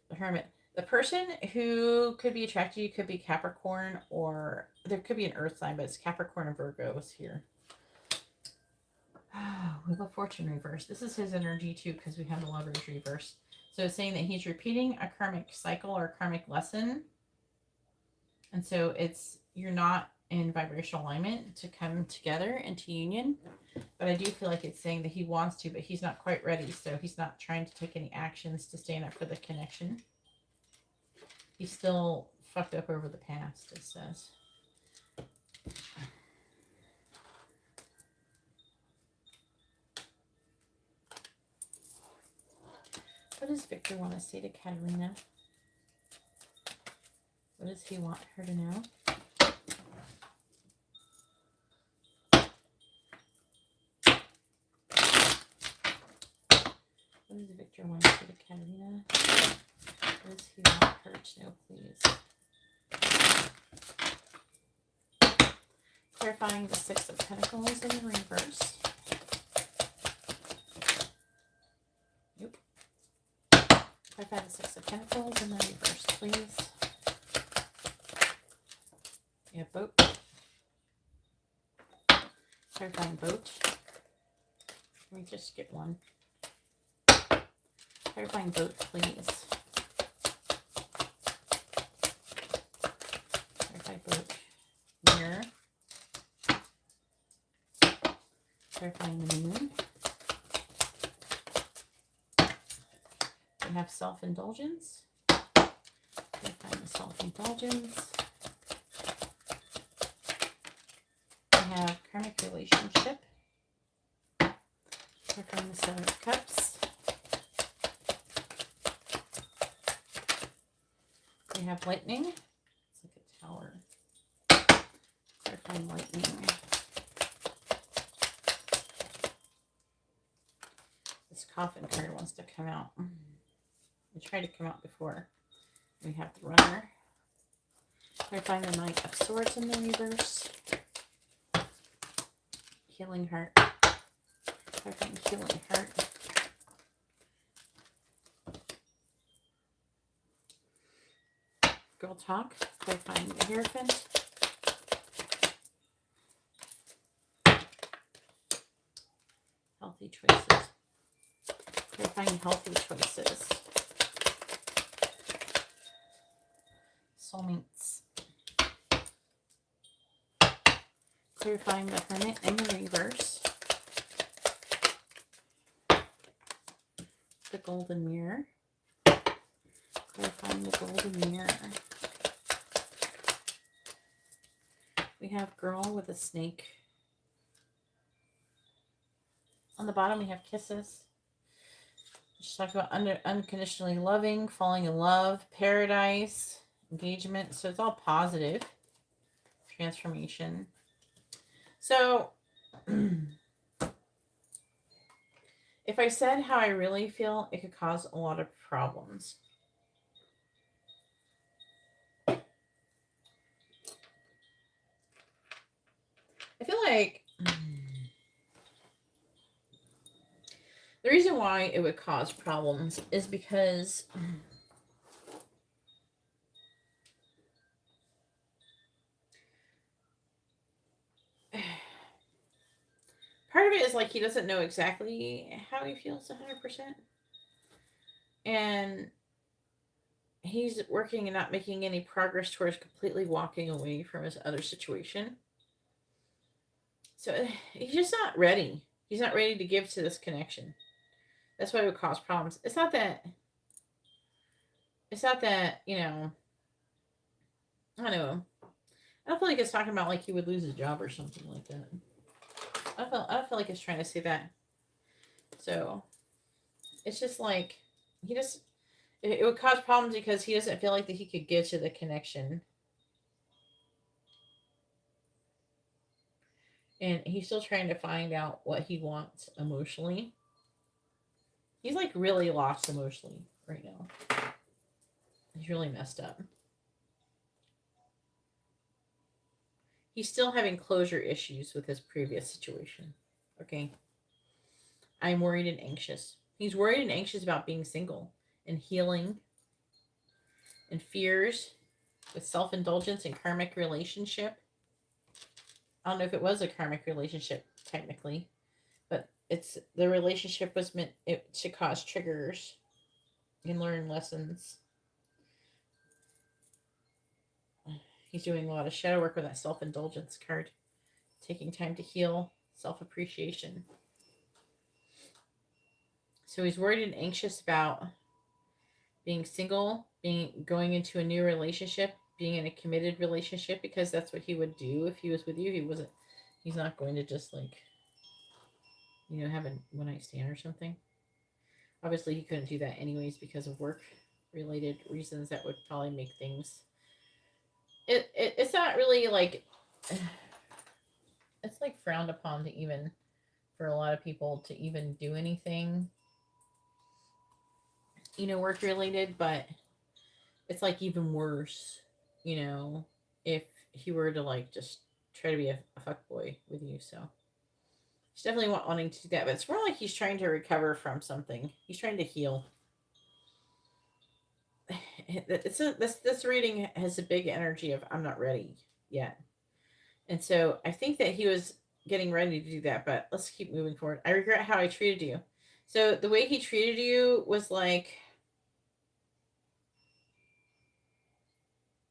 The Hermit. The person who could be attracted to you could be Capricorn, or there could be an earth sign, but it's Capricorn and Virgo is here. With the Fortune reverse. This is his energy too, because we have the Lovers reverse. So it's saying that he's repeating a karmic cycle or a karmic lesson. And so you're not in vibrational alignment to come together into union. But I do feel like it's saying that he wants to, but he's not quite ready. So he's not trying to take any actions to stand up for the connection. He's still fucked up over the past, it says. What does Victor want to say to Katarina? What does he want her to know? What does Victor want to say to Katarina? What does he want her to know, please? Clarifying the Six of Pentacles in reverse. Nope. Clarify the Six of Pentacles in the reverse, please. Yeah, boat. Clarifying boat. Let me just get one. Clarifying boat, please. Clarify boat. Mirror. Clarifying the moon. We have self-indulgence. Clarifying the self-indulgence. We have karmic relationship. Clarifying the Seven of Cups. We have lightning. It's like a tower. Clarifying lightning. This coffin card wants to come out. It tried to come out before. We have the Runner. Clarifying the Knight of Swords in the reverse. Healing Heart. Clarifying Healing Heart. Girl Talk. Clarifying the Hierophant. Healthy choices. Clarifying healthy choices. Soulmates. Clarifying the Hermit in the reverse. The Golden Mirror. Clarifying the Golden Mirror. We have Girl with a Snake. On the bottom we have Kisses. Just talk about unconditionally loving, falling in love, paradise, engagement. So it's all positive. Transformation. So if I said how I really feel, it could cause a lot of problems. I feel like the reason why it would cause problems is because part of it is like he doesn't know exactly how he feels 100%. And he's working and not making any progress towards completely walking away from his other situation. So he's just not ready. He's not ready to give to this connection. That's why it would cause problems. It's not that, you know, I don't know. I don't feel like it's talking about like he would lose his job or something like that. I don't feel like it's trying to say that. So it's just like it would cause problems because he doesn't feel like that he could give to the connection. And he's still trying to find out what he wants emotionally. He's like really lost emotionally right now. He's really messed up. He's still having closure issues with his previous situation. Okay. I'm worried and anxious. He's worried and anxious about being single and healing and fears with self-indulgence and karmic relationship. I don't know if it was a karmic relationship technically, but the relationship was meant to cause triggers and learn lessons. He's doing a lot of shadow work with that self-indulgence card. Taking time to heal, self-appreciation. So he's worried and anxious about being single, going into a new relationship, being in a committed relationship, because that's what he would do if he was with you. He's not going to just like, you know, have a one-night stand or something. Obviously, he couldn't do that anyways because of work-related reasons that would probably make things it's not really like it's like frowned upon to even for a lot of people to even do anything, work related, but it's like even worse, if he were to like just try to be a fuck boy with you. So he's definitely wanting to do that, but it's more like he's trying to recover from something. He's trying to heal. This reading has a big energy of I'm not ready yet, and so I think that he was getting ready to do that. But let's keep moving forward. I regret how I treated you. So the way he treated you was like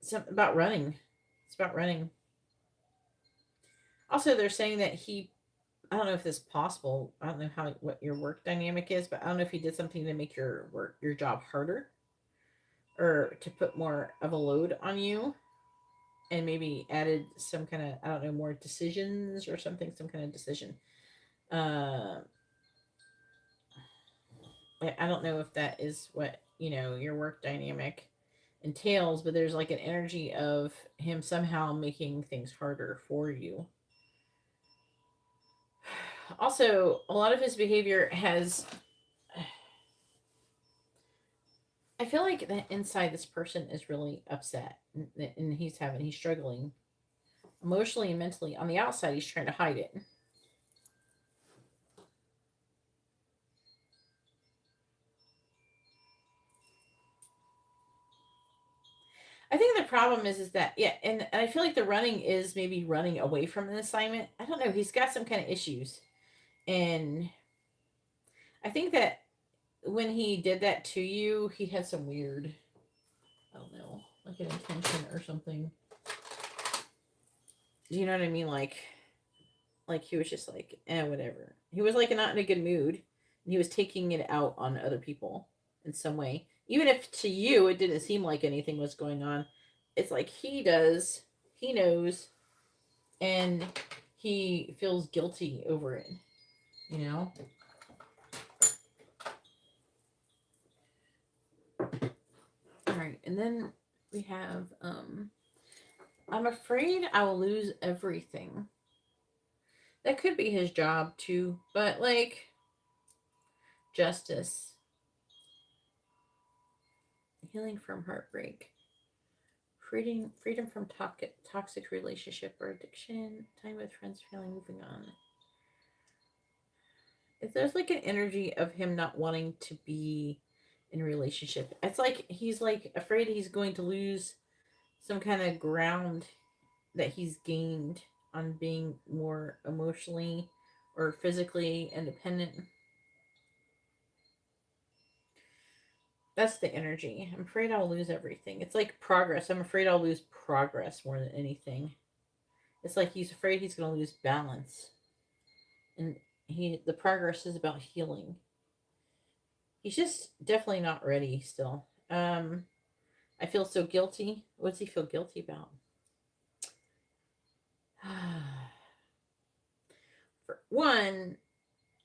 something about running. It's about running. Also, they're saying that I don't know if this is possible. I don't know what your work dynamic is, but I don't know if he did something to make your job harder or to put more of a load on you and maybe added some kind of, I don't know, more decisions or something, some kind of decision. Uh, I don't know if that is what, your work dynamic entails, but there's like an energy of him somehow making things harder for you. Also, a lot of his behavior has, I feel like that inside this person is really upset and he's struggling emotionally and mentally. On the outside, he's trying to hide it. I think the problem is that, yeah, and I feel like the running is maybe running away from an assignment. I don't know. He's got some kind of issues, and I think that when he did that to you, he had some weird, I don't know, like an intention or something. Do you know what I mean? Like he was just like, whatever. He was like not in a good mood, and he was taking it out on other people in some way. Even if to you it didn't seem like anything was going on, it's like he does. He knows, and he feels guilty over it. You know. All right, and then we have. I'm afraid I will lose everything. That could be his job too, but like justice, healing from heartbreak, freedom from toxic relationship or addiction, time with friends, feeling moving on. If there's like an energy of him not wanting to be in a relationship, it's like he's like afraid he's going to lose some kind of ground that he's gained on being more emotionally or physically independent. That's the energy. I'm afraid I'll lose everything. It's like progress. I'm afraid I'll lose progress more than anything. It's like he's afraid he's going to lose balance. And the progress is about healing. He's just definitely not ready still. I feel so guilty. What does he feel guilty about? For one,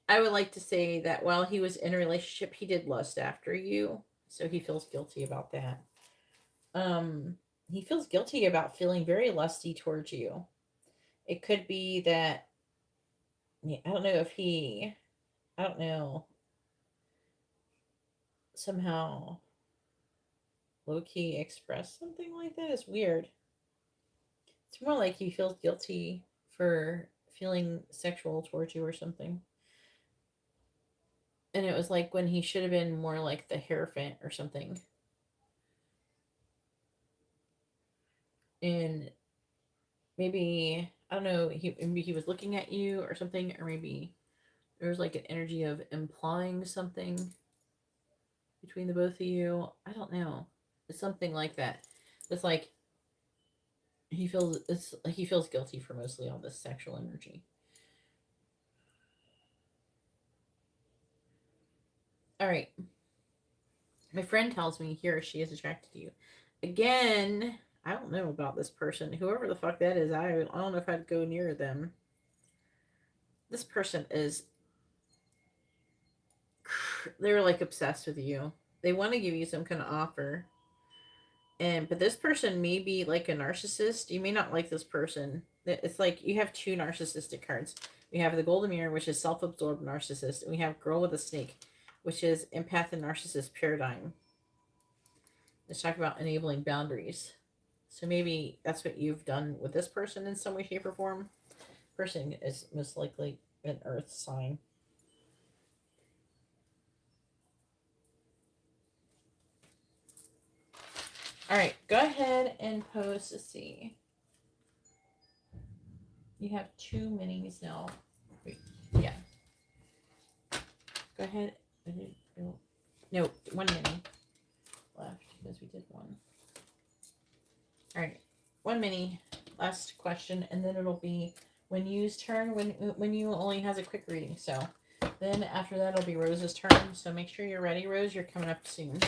I would like to say that while he was in a relationship, he did lust after you. So he feels guilty about that. Um, he feels guilty about feeling very lusty towards you. It could be that, yeah, I don't know if he, I don't know, somehow low key expressed something like that. Is weird. It's more like he feels guilty for feeling sexual towards you or something. And it was like when he should have been more like the Hierophant or something. And maybe, I don't know, maybe he was looking at you or something, or maybe there was like an energy of implying something between the both of you. I don't know. It's something like that. It's like he feels guilty for mostly all this sexual energy. All right. My friend tells me he or she is attracted to you. Again, I don't know about this person. Whoever the fuck that is, I don't know if I'd go near them. This person is, they're like obsessed with you. They want to give you some kind of offer. but this person may be like a narcissist. You may not like this person. It's like you have two narcissistic cards. We have the Golden Mirror, which is self-absorbed narcissist, and we have Girl with a Snake, which is empath and narcissist paradigm. Let's talk about enabling boundaries. So maybe that's what you've done with this person in some way, shape, or form. Person is most likely an Earth sign. All right, go ahead and post. Let's see. You have 2 minis now. Wait, yeah. Go ahead. No, 1 mini left because we did 1. All right, 1 mini. Last question, and then it'll be when you's turn. When you only has a quick reading. So then after that, it'll be Rose's turn. So make sure you're ready, Rose. You're coming up soon.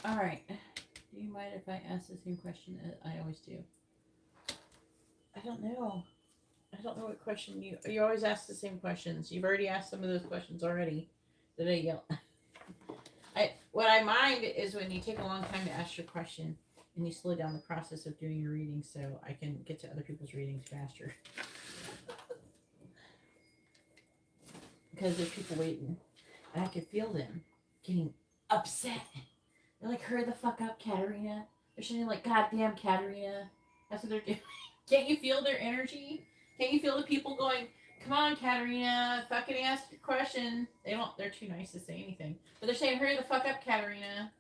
All right. Do you mind if I ask the same question that I always do? I don't know. I don't know what question you always ask the same questions. You've already asked some of those questions already. Did I yell? What I mind is when you take a long time to ask your question and you slow down the process of doing your reading so I can get to other people's readings faster. Because there's people waiting. And I can feel them getting upset. They're like, hurry the fuck up, Katarina. They're saying like, goddamn, Katarina. That's what they're doing. Can't you feel their energy? Can't you feel the people going, come on, Katarina, fucking ask your question. They're too nice to say anything. But they're saying, hurry the fuck up, Katarina.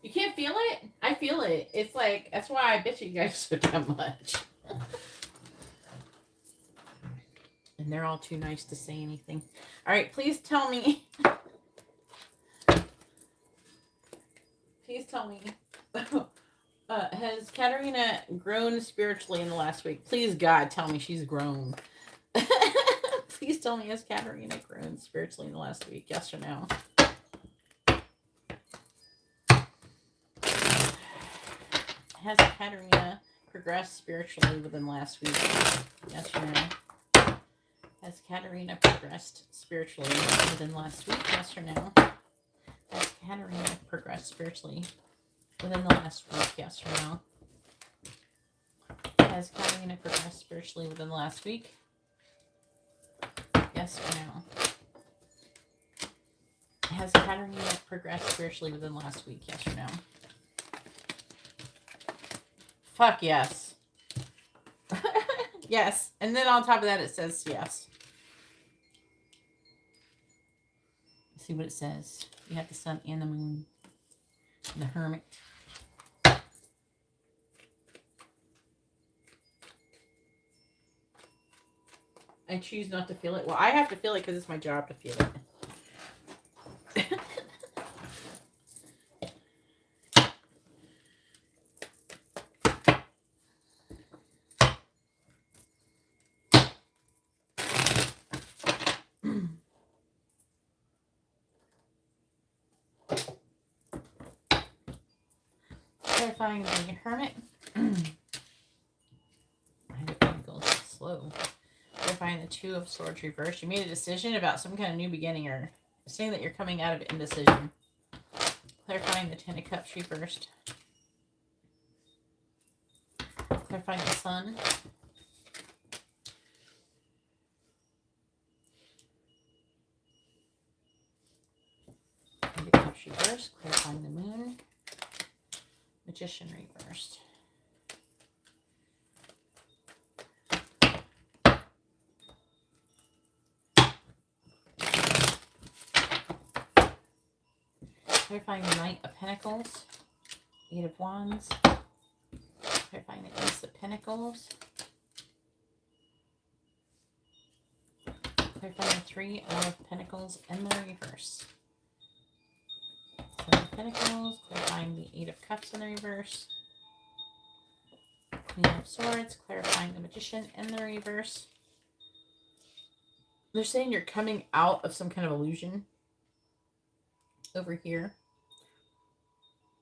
You can't feel it? I feel it. It's like, that's why I bitch at you guys so damn much. And they're all too nice to say anything. All right, please tell me. Please tell me. Has Katarina grown spiritually in the last week? Please, God, tell me she's grown. Please tell me, has Katarina grown spiritually in the last week? Yes or no? Has Katarina progressed spiritually within last week? Yes or no? Has Katarina progressed spiritually within last week? Yes or no? Has Katarina progressed spiritually within the last week? Yes or no? Has Katarina progressed spiritually within the last week? Yes or no? Has Katarina progressed spiritually within the last week? Yes or no? Fuck yes. Yes. And then on top of that, it says yes. Let's see what it says. You have the sun and the moon. And the hermit. I choose not to feel it. Well, I have to feel it because it's my job to feel it. Clarifying the hermit. I hope it goes slow. Clarifying the 2 of Swords reversed. You made a decision about some kind of new beginning or saying that you're coming out of indecision. Clarifying the Ten of Cups reversed. Clarifying the Sun. Ten of Cups reversed. Clarifying the Moon. Magician reversed. Clarifying the Knight of Pentacles. Eight of Wands. Clarifying the Ace of Pentacles. Clarifying the Three of Pentacles in the reverse. Seven of Pentacles. Clarifying the Eight of Cups in the reverse. Queen of Swords. Clarifying the Magician in the reverse. They're saying you're coming out of some kind of illusion over here.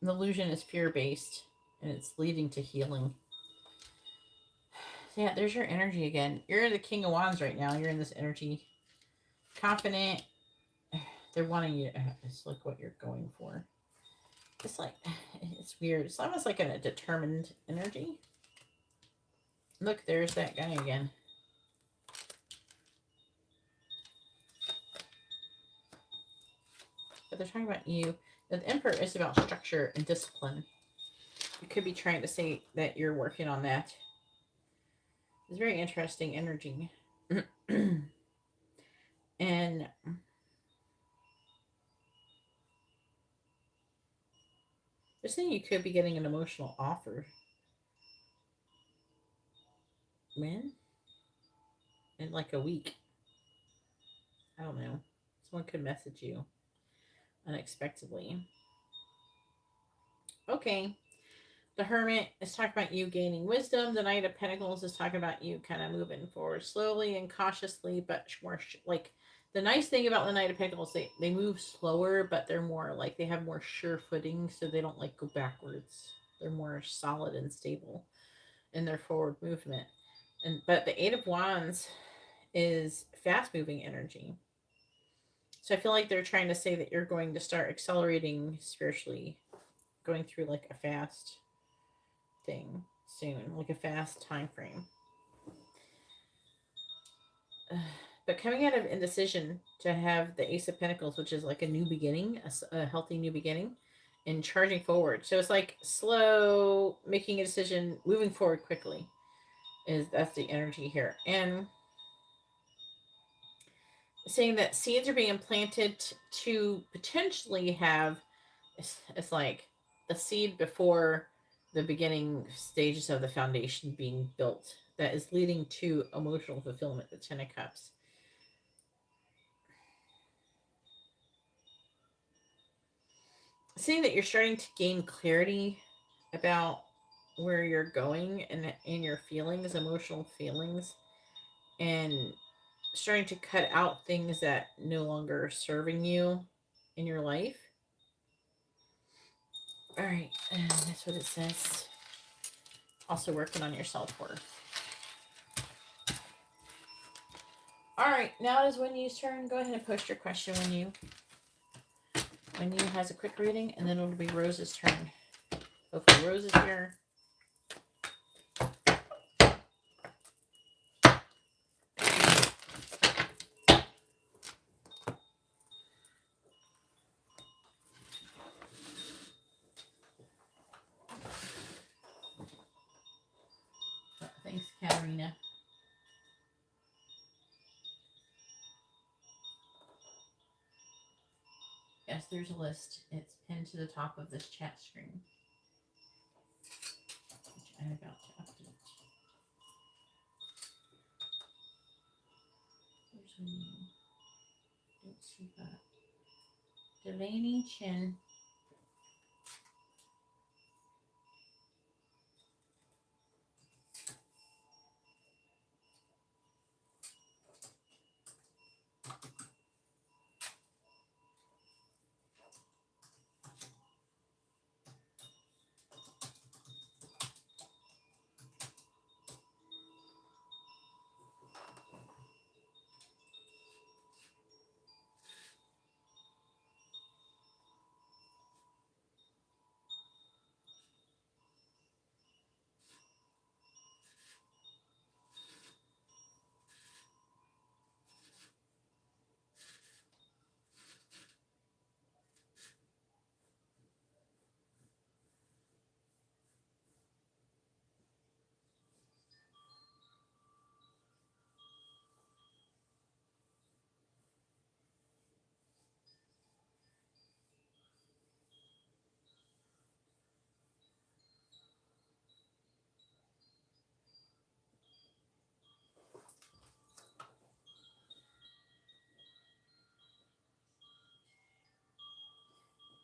The illusion is fear-based, and it's leading to healing. So yeah, there's your energy again. You're the King of Wands right now. You're in this energy. Confident. They're wanting you to... It's like what you're going for. It's like... It's weird. It's almost like a determined energy. Look, there's that guy again. But they're talking about you. The Emperor is about structure and discipline. You could be trying to say that you're working on that. It's very interesting energy. And they're saying you could be getting an emotional offer. When? In like a week. I don't know. Someone could message you unexpectedly. Okay. The Hermit is talking about you gaining wisdom. The Knight of Pentacles is talking about you kind of moving forward slowly and cautiously, but more like the nice thing about the Knight of Pentacles, they move slower, but they're more like they have more sure footing, so they don't like go backwards. They're more solid and stable in their forward movement. But the Eight of Wands is fast moving energy. So I feel like they're trying to say that you're going to start accelerating spiritually, going through like a fast thing soon, like a fast time frame. But coming out of indecision to have the Ace of Pentacles, which is like a new beginning, a healthy new beginning, and charging forward. So it's like slow, making a decision, moving forward quickly. That's the energy here. And saying that seeds are being planted to potentially have, it's like the seed before the beginning stages of the foundation being built that is leading to emotional fulfillment, the Ten of Cups. Seeing that you're starting to gain clarity about where you're going and in your feelings, emotional feelings, and starting to cut out things that no longer are serving you in your life. All right, and that's what it says. Also working on your self-worth. All right, now it is Wendy's turn. Go ahead and post your question when you has a quick reading, and then it'll be Rose's turn. Hopefully Rose is here. Thanks, Katarina. Yes, there's a list. It's pinned to the top of this chat screen, which I'm about to update. There's one name. Don't see that. Delaney Chin.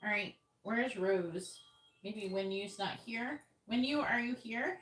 All right, where's Rose? Maybe when you's not here. When you, are you here?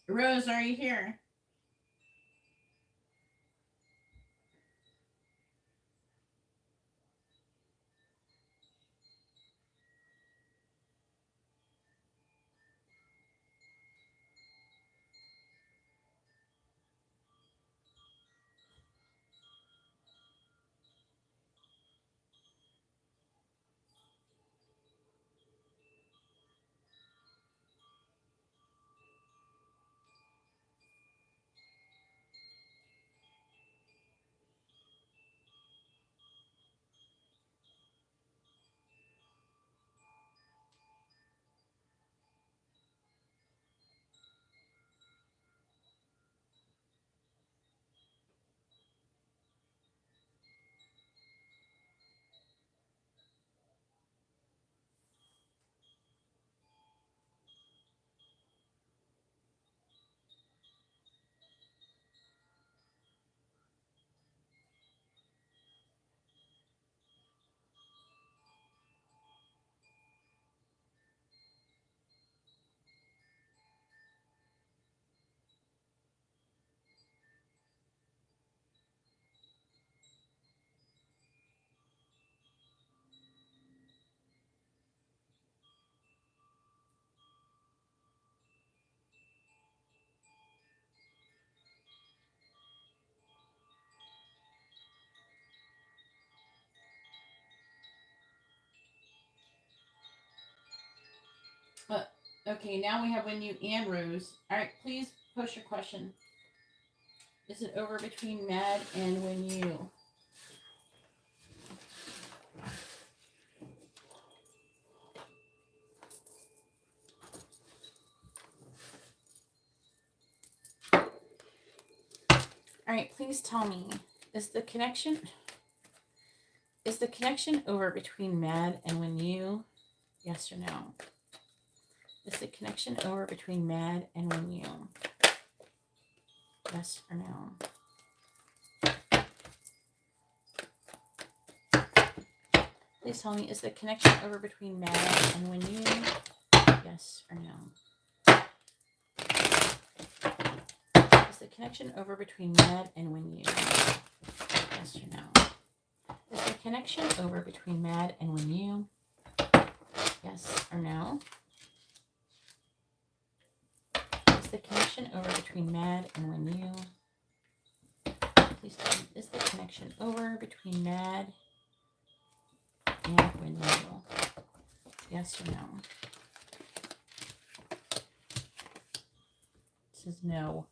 Rose, are you here? Uh, okay, now we have when you and Rose. All right, please post your question. Is it over between mad and when you? All right, please tell me, is the connection over between mad and when you? Yes or no? Is the connection over between mad and when you? Yes or no? Please tell me, is the connection over between mad and when you? Yes or no? Is the connection over between mad and when you? Yes or no? Is the connection over between mad and when you? Yes or no? Is the connection over between mad and when you? Please tell me, is the connection over between mad and when you? Yes or no? It says no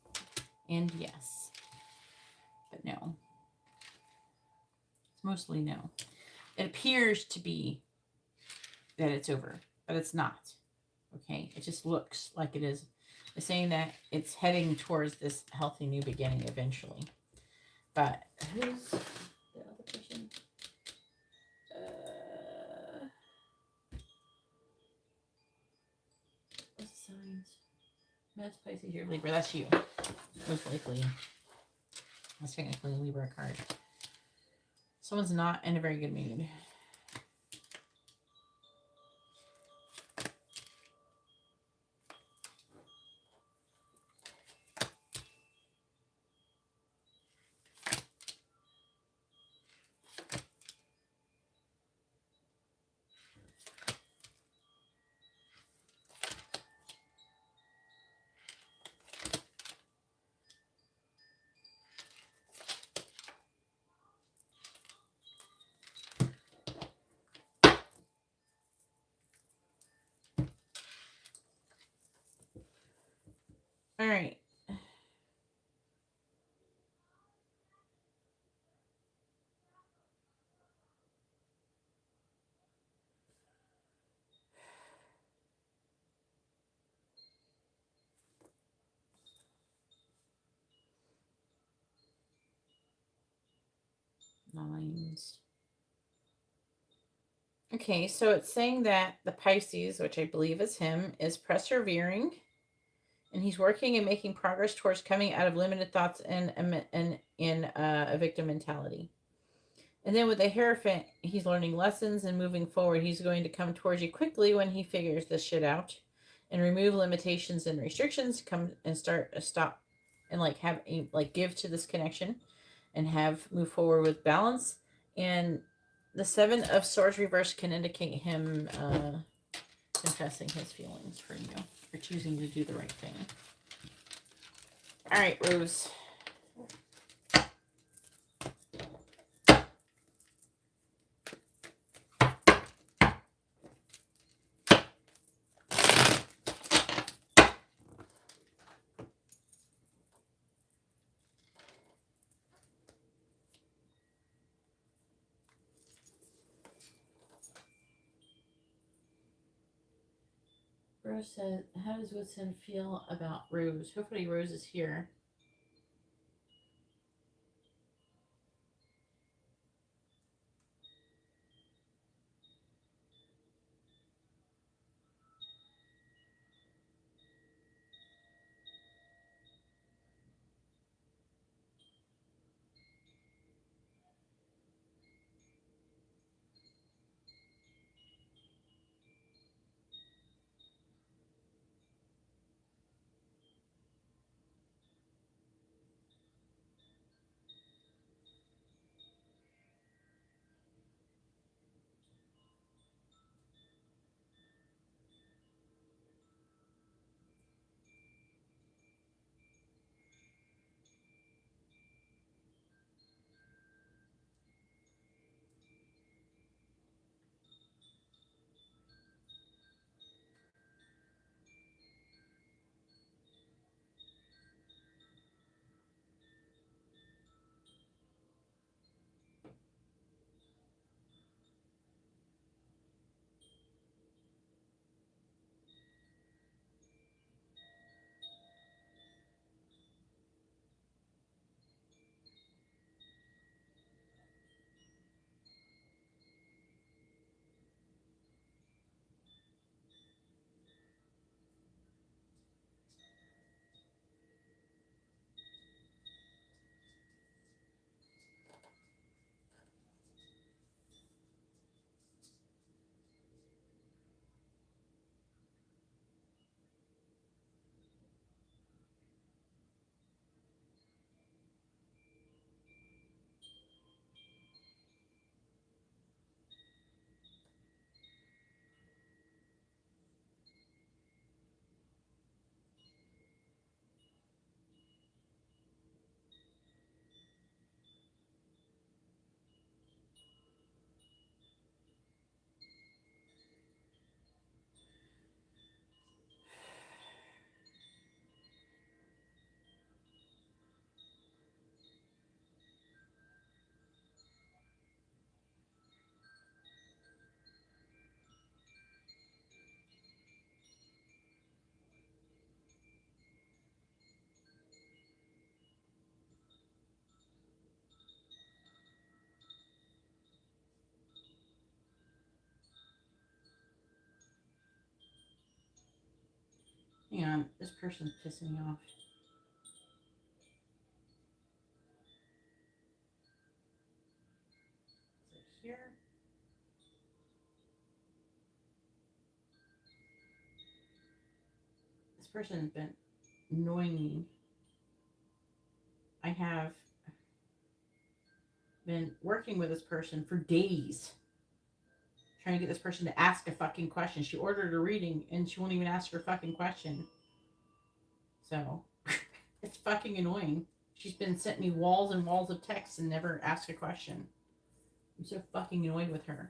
and yes, but no. It's mostly no. It appears to be that it's over, but it's not. Okay, it just looks like it is. It's saying that it's heading towards this healthy new beginning eventually. But who's the other person? What's the signs? That's Pisces, your Libra. That's you. Most likely. That's technically a Libra card. Someone's not in a very good mood. Minds. Okay, so it's saying that the Pisces, which I believe is him, is persevering, and he's working and making progress towards coming out of limited thoughts and in a victim mentality. And then with the Hierophant, he's learning lessons and moving forward. He's going to come towards you quickly when he figures this shit out and remove limitations and restrictions, come and start a stop and like have a like give to this connection and have move forward with balance. And the Seven of Swords reverse can indicate him confessing his feelings for you or choosing to do the right thing. All right, Rose. Rose said, how does Woodson feel about Rose? Hopefully Rose is here. Hang on, this person's pissing me off. Is it here? This person has been annoying me. I have been working with this person for days, trying to get this person to ask a fucking question. She ordered a reading and she won't even ask her fucking question. So it's fucking annoying. She's been sending me walls and walls of texts and never asked a question. I'm so fucking annoyed with her.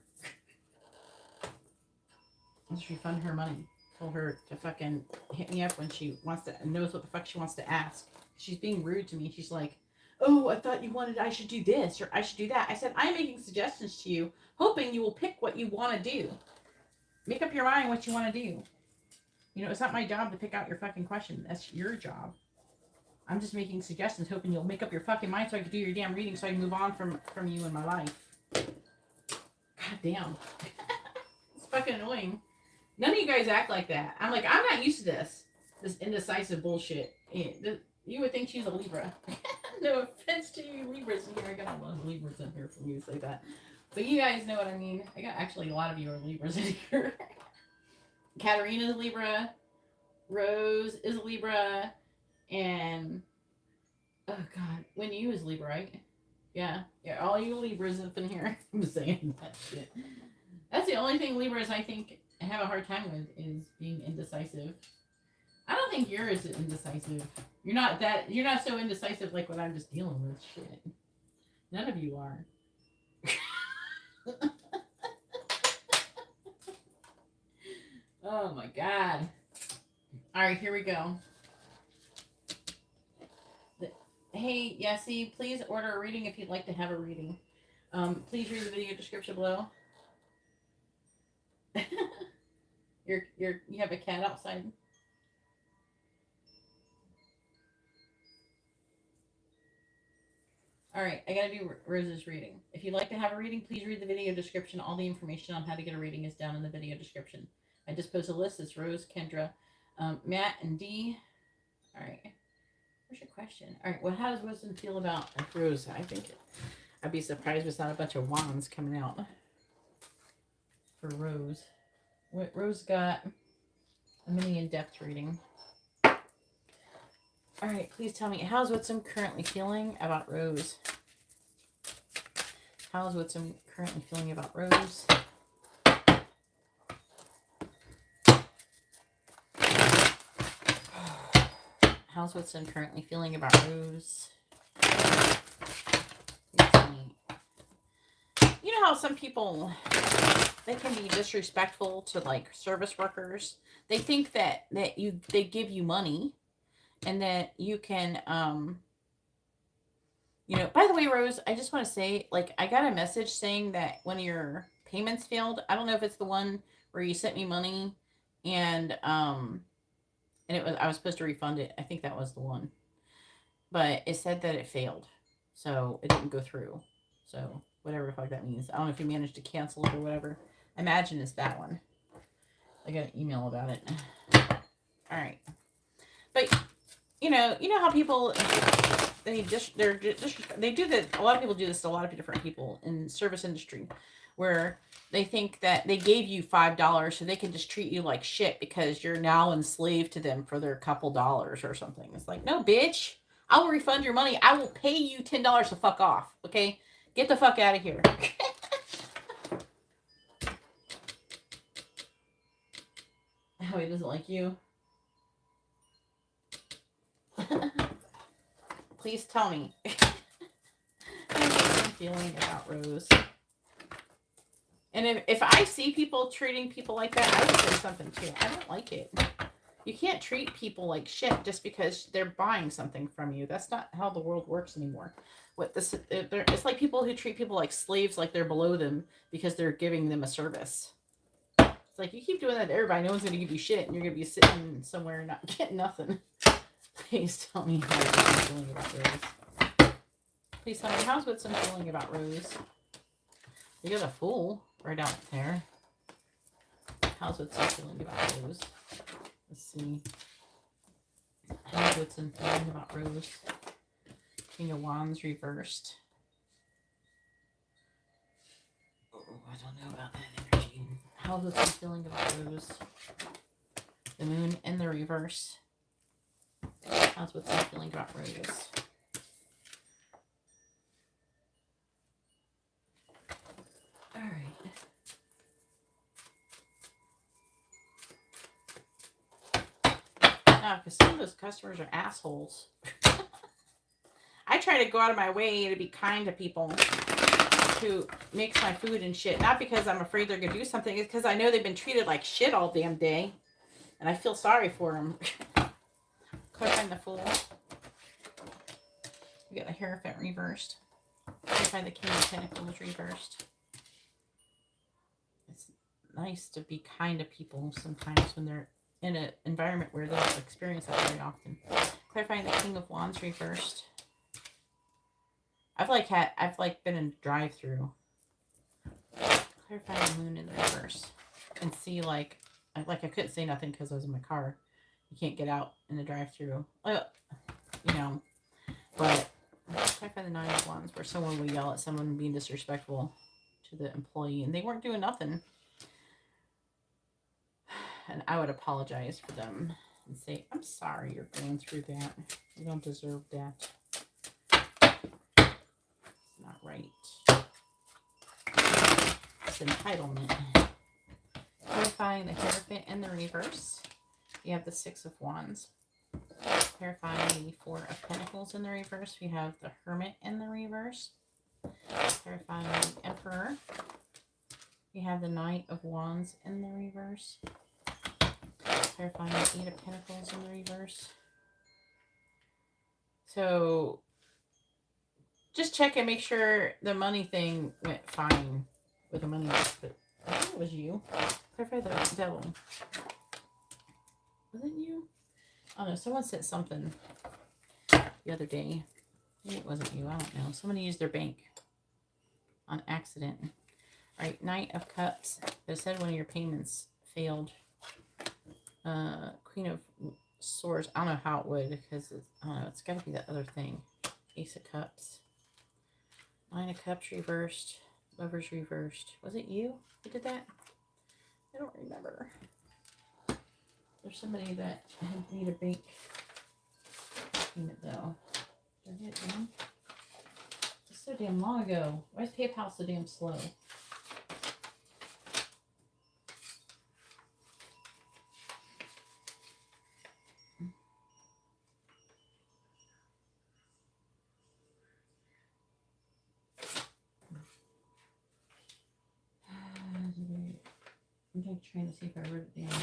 Let's refund her money. Tell her to fucking hit me up when she wants to, knows what the fuck she wants to ask. She's being rude to me. She's like, oh, I thought you wanted I should do this or I should do that. I said, I'm making suggestions to you, hoping you will pick what you want to do. Make up your mind what you want to do. You know, it's not my job to pick out your fucking question. That's your job. I'm just making suggestions, hoping you'll make up your fucking mind so I can do your damn reading so I can move on from you in my life. God damn. It's fucking annoying. None of you guys act like that. I'm like, I'm not used to this indecisive bullshit. You would think she's a Libra. No offense to you Libras in here. I got a lot of Libras in here for me to say that. But you guys know what I mean. I got actually a lot of you are Libras in here. Katarina is Libra. Rose is Libra. And, oh God, when you is Libra, right? Yeah, all you Libras up in here. I'm saying that shit. That's the only thing Libras I think I have a hard time with is being indecisive. I don't think you're as indecisive. You're not so indecisive like what I'm just dealing with. Shit. None of you are. Oh my God. Alright, here we go. Hey, Yessie, please order a reading if you'd like to have a reading. Please read the video description below. You have a cat outside. All right, I gotta do Rose's reading. If you'd like to have a reading, please read the video description. All the information on how to get a reading is down in the video description. I just posted a list. It's Rose, Kendra, Matt, and Dee. All right. What's your question? All right. Well, how does Wisdom feel about Rose? I think I'd be surprised if it's not a bunch of wands coming out for Rose. What Rose got a mini in-depth reading. All right, please tell me, how's Witsum currently feeling about Rose? How's Witsum currently feeling about Rose? How's Witsum currently feeling about Rose? You know how some people, they can be disrespectful to like service workers. They think that they give you money. And that you can, by the way, Rose, I just want to say, like, I got a message saying that one of your payments failed. I don't know if it's the one where you sent me money and I was supposed to refund it. I think that was the one. But it said that it failed. So it didn't go through. So whatever the fuck that means. I don't know if you managed to cancel it or whatever. I imagine it's that one. I got an email about it. All right. But you know how people they do that. A lot of people do this to a lot of different people in the service industry, where they think that they gave you $5 so they can just treat you like shit because you're now enslaved to them for their couple dollars or something. It's like, no, bitch, I will refund your money. I will pay you $10 to fuck off. Okay, get the fuck out of here. Oh, he doesn't like you. Please tell me. How I'm feeling about Rose. And if I see people treating people like that, I would say something too. I don't like it. You can't treat people like shit just because they're buying something from you. That's not how the world works anymore. It's like people who treat people like slaves, like they're below them because they're giving them a service. It's like, you keep doing that to everybody, no one's going to give you shit, and you're going to be sitting somewhere and not getting nothing. Please tell me how you're feeling about Rose. Please tell me, how's Witsum feeling about Rose? You got a Fool right out there. How's Witsum feeling about Rose? Let's see. How's Witsum feeling about Rose? King of Wands reversed. Oh, I don't know about that energy. How's Witsum feeling about Rose? The Moon in the reverse. How's Witsum feeling about Rose? All right. Now, because some of those customers are assholes. I try to go out of my way to be kind to people who makes my food and shit. Not because I'm afraid they're going to do something. It's because I know they've been treated like shit all damn day. And I feel sorry for them. Clarifying the Fool. We got the Hierophant reversed. Clarifying the King of Pentacles reversed. It's nice to be kind to people sometimes when they're in an environment where they don't experience that very often. Clarifying the King of Wands reversed. I've been in drive-through. Clarifying the Moon in the reverse. And see, I couldn't say nothing because I was in my car. You can't get out in the drive-through. But clarify the Nine of Wands, where someone would yell at someone being disrespectful to the employee, and they weren't doing nothing. And I would apologize for them and say, I'm sorry you're going through that. You don't deserve that. It's not right. It's entitlement. Clarifying the Hierophant in the reverse. You have the Six of Wands. Clarifying the Four of Pentacles in the reverse. We have the Hermit in the reverse. Clarifying the Emperor. We have the Knight of Wands in the reverse. Clarifying the Eight of Pentacles in the reverse. So just check and make sure the money thing went fine with the money. But I think it was you. Clarify the Devil. Was it you? Oh no, someone said something the other day. Maybe it wasn't you. I don't know. Somebody used their bank on accident. All right, Knight of Cups. It said one of your payments failed. Queen of Swords. I don't know how it would because I don't know. It's got to be that other thing. Ace of Cups. Nine of Cups reversed. Lovers reversed. Was it you who did that? I don't remember. There's somebody that need a bank payment though. Did I get it done? It's so damn long ago. Why is PayPal so damn slow? I'm trying to see if I wrote it down.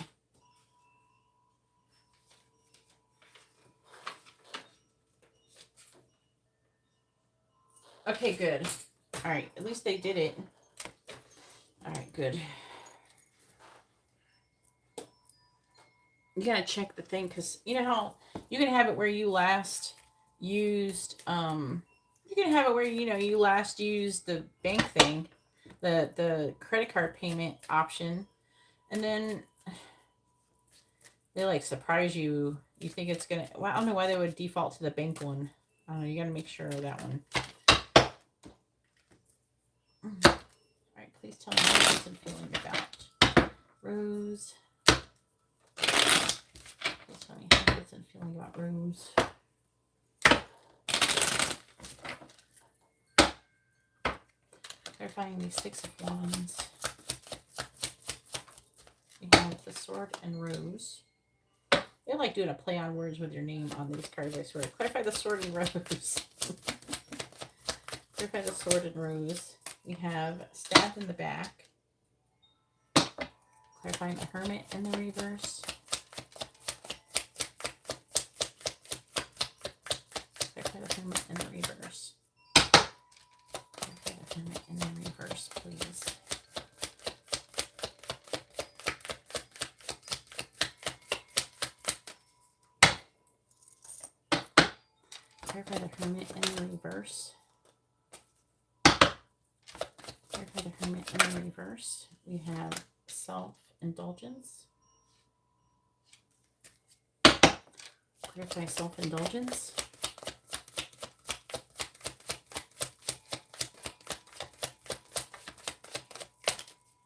Okay, good. All right, at least they did it. All right, good. You gotta check the thing because you know how you can have it where you last used. You can have it where you last used the bank thing, the credit card payment option, and then they surprise you. You think it's gonna. Well, I don't know why they would default to the bank one. I don't know. You gotta make sure of that one. All right, please tell me how I'm feeling about Rose. Please tell me how I'm feeling about Rose. Clarifying the Six of Wands. We have the Sword and Rose. They're like doing a play on words with your name on these cards, I swear. Clarify the Sword and Rose. Clarify the Sword and Rose. We have Stabbed in the back. Clarifying the Hermit in the reverse. Clarify the Hermit in the reverse. Clarify the Hermit in the reverse, please. Clarify the Hermit in the reverse. Clarify the Hermit in the reverse. We have self-indulgence. Clarify self-indulgence.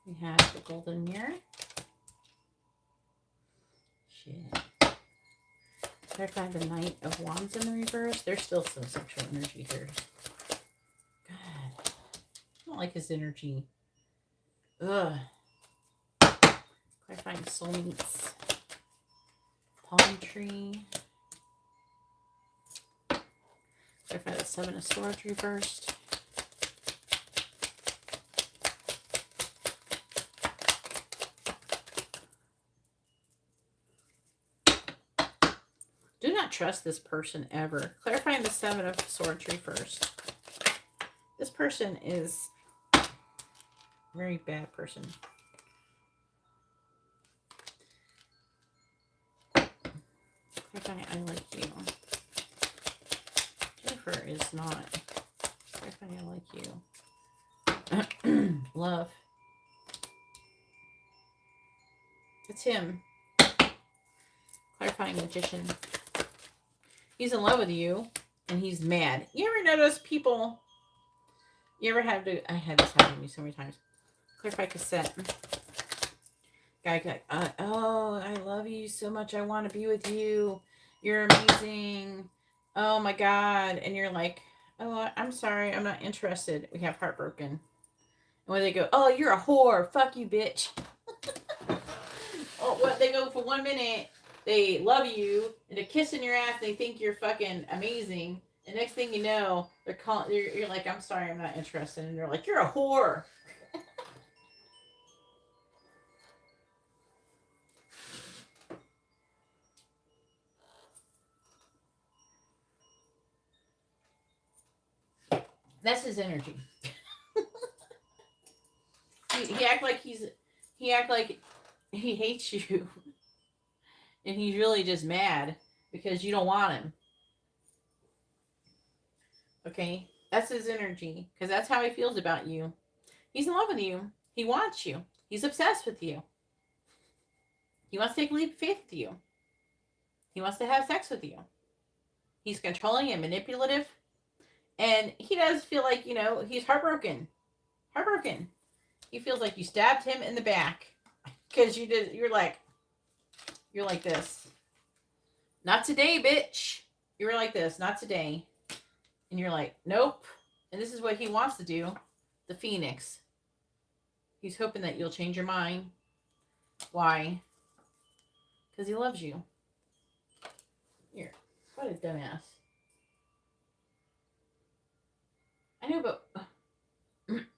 We have the Golden Mirror. Shit. Clarify the Knight of Wands in the reverse. There's still some sexual energy here. God. I don't like his energy. Ugh. Clarifying soulmates. Palm tree. Clarify the Seven of Swords reversed. Do not trust this person ever. Clarifying the Seven of Swords reversed. This person is a very bad person. Clarifying I like you. Emperor is not. Clarifying I like you. Love. It's him. Clarifying Magician. He's in love with you, and he's mad. You ever notice people... You ever have to... I had this happen to me so many times. Clarify Cassette. Guy like, oh, I love you so much. I want to be with you. You're amazing. Oh, my God. And you're like, oh, I'm sorry. I'm not interested. We have heartbroken. And when they go, oh, you're a whore. Fuck you, bitch. Oh, what? They go for 1 minute. They love you, and they're kissing your ass. They think you're fucking amazing. And next thing you know, they're calling. You're like, I'm sorry, I'm not interested. And they're like, you're a whore. That's his energy. he act like he hates you, and he's really just mad because you don't want him. Okay, that's his energy, because that's how he feels about you. He's in love with you. He wants you. He's obsessed with you. He wants to take a leap of faith with you. He wants to have sex with you. He's controlling and manipulative. And he does feel like, he's heartbroken. Heartbroken. He feels like you stabbed him in the back. Because you're like this. Not today, bitch. You were like this. Not today. And you're like, nope. And this is what he wants to do. The Phoenix. He's hoping that you'll change your mind. Why? Because he loves you. Here. What a dumbass. I know, but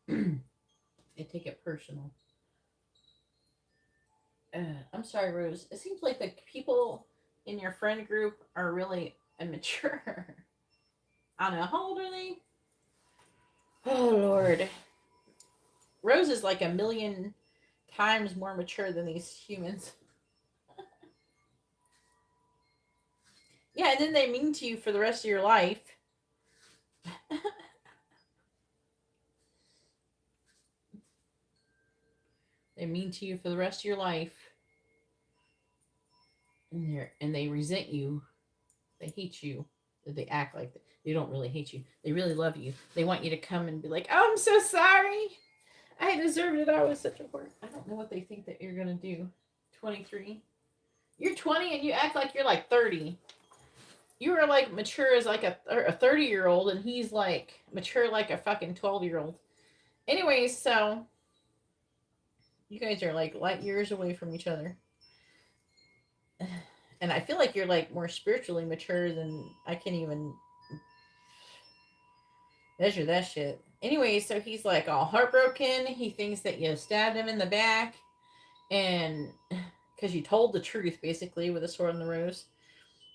I take it personal. I'm sorry, Rose. It seems like the people in your friend group are really immature. I don't know. How old are they? Oh, Lord. Rose is like 1,000,000 times more mature than these humans. Yeah, and then they mean to you for the rest of your life. They mean to you for the rest of your life. And they resent you. They hate you. They act like they don't really hate you. They really love you. They want you to come and be like, oh, I'm so sorry. I deserved it. I was such a whore. I don't know what they think that you're going to do. 23. You're 20 and you act like you're like 30. You are like mature as like a 30-year-old, and he's like mature like a fucking 12-year-old. Anyways, so you guys are like light years away from each other. And I feel like you're like more spiritually mature than I can even measure that shit. Anyway, so he's like all heartbroken. He thinks that you stabbed him in the back. And because you told the truth, basically, with a sword in the rose.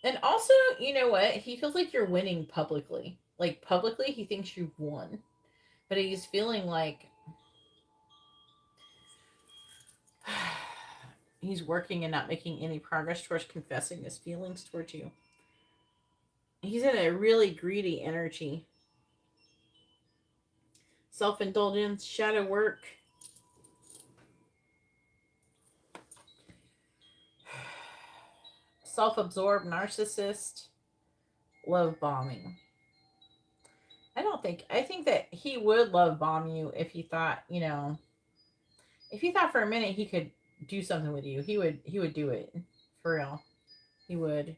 And also, you know what? He feels like you're winning publicly. Like, publicly, he thinks you've won. But he's feeling like he's working and not making any progress towards confessing his feelings towards you. He's in a really greedy energy. Self-indulgence, shadow work. Self-absorbed narcissist. Love bombing. I think that he would love bomb you if he thought, if he thought for a minute he could do something with you, he would do it. For real. He would.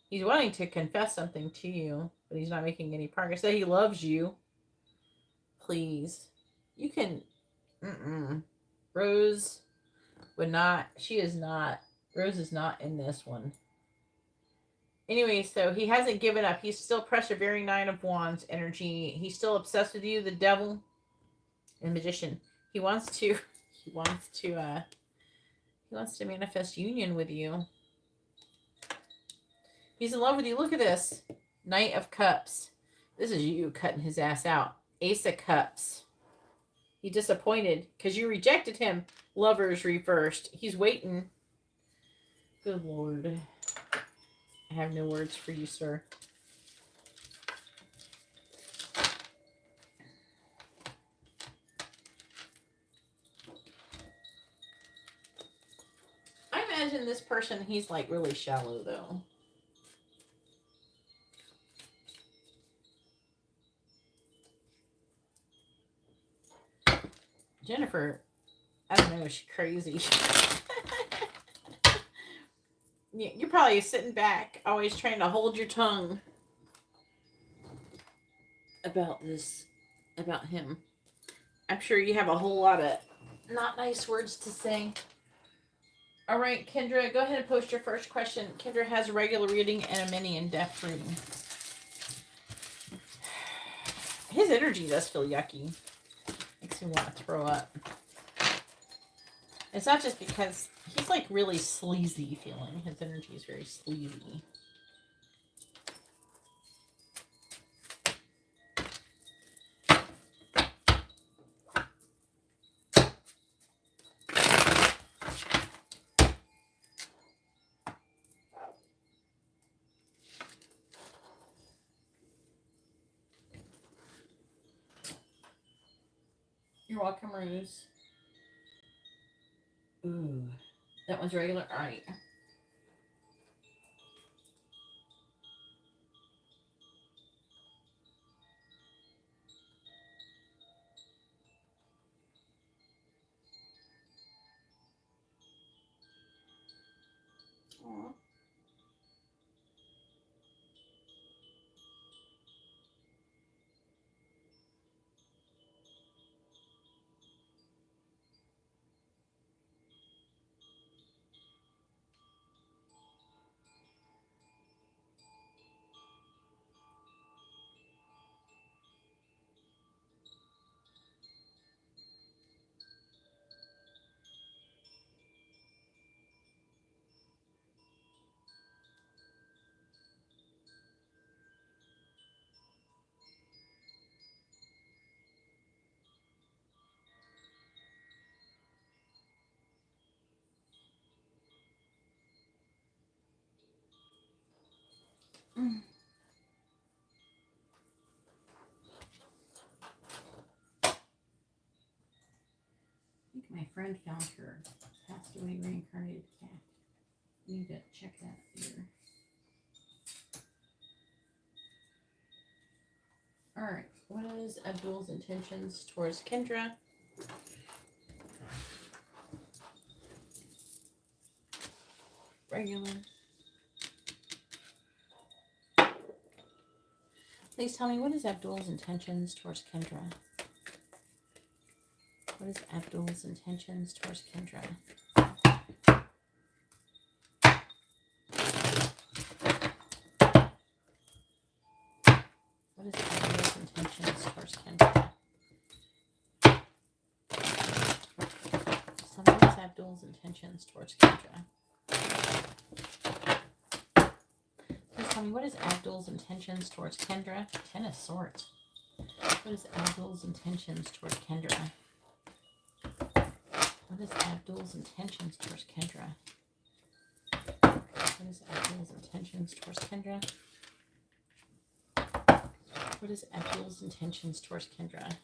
He's wanting to confess something to you, but he's not making any progress. That he loves you. Please. You can... Rose would not... Rose is not in this one. Anyway, so he hasn't given up. He's still persevering 9 of Wands energy. He's still obsessed with you, the devil and magician. He wants to manifest union with you. He's in love with you. Look at this. Knight of Cups. This is you cutting his ass out. Ace of Cups. He's disappointed because you rejected him. Lovers reversed. He's waiting. Good Lord. I have no words for you, sir. imagine this person, he's like really shallow though. Jennifer, I don't know, she's crazy. You're probably sitting back, always trying to hold your tongue about this, about him. I'm sure you have a whole lot of not nice words to say. All right, Kendra, go ahead and post your first question. Kendra has a regular reading and a mini in-depth reading. His energy does feel yucky. Makes me want to throw up. It's not just because he's like really sleazy feeling. His energy is very sleazy. You're welcome, Ruse. Ooh, that one's regular. All right. Aww. Mm. I think my friend found her passed away reincarnated cat. I need to check that here. Alright, what is Abdul's intentions towards Kendra? Regular. Please tell me, what is Abdul's intentions towards Kendra? What is Abdul's intentions towards Kendra? What is Abdul's intentions towards Kendra? So what is Abdul's intentions towards Kendra? Please tell me, what is Abdul's intentions towards Kendra? Ten of Swords. What is Abdul's intentions towards Kendra? What is Abdul's intentions towards Kendra? What is Abdul's intentions towards Kendra? What is Abdul's intentions towards Kendra?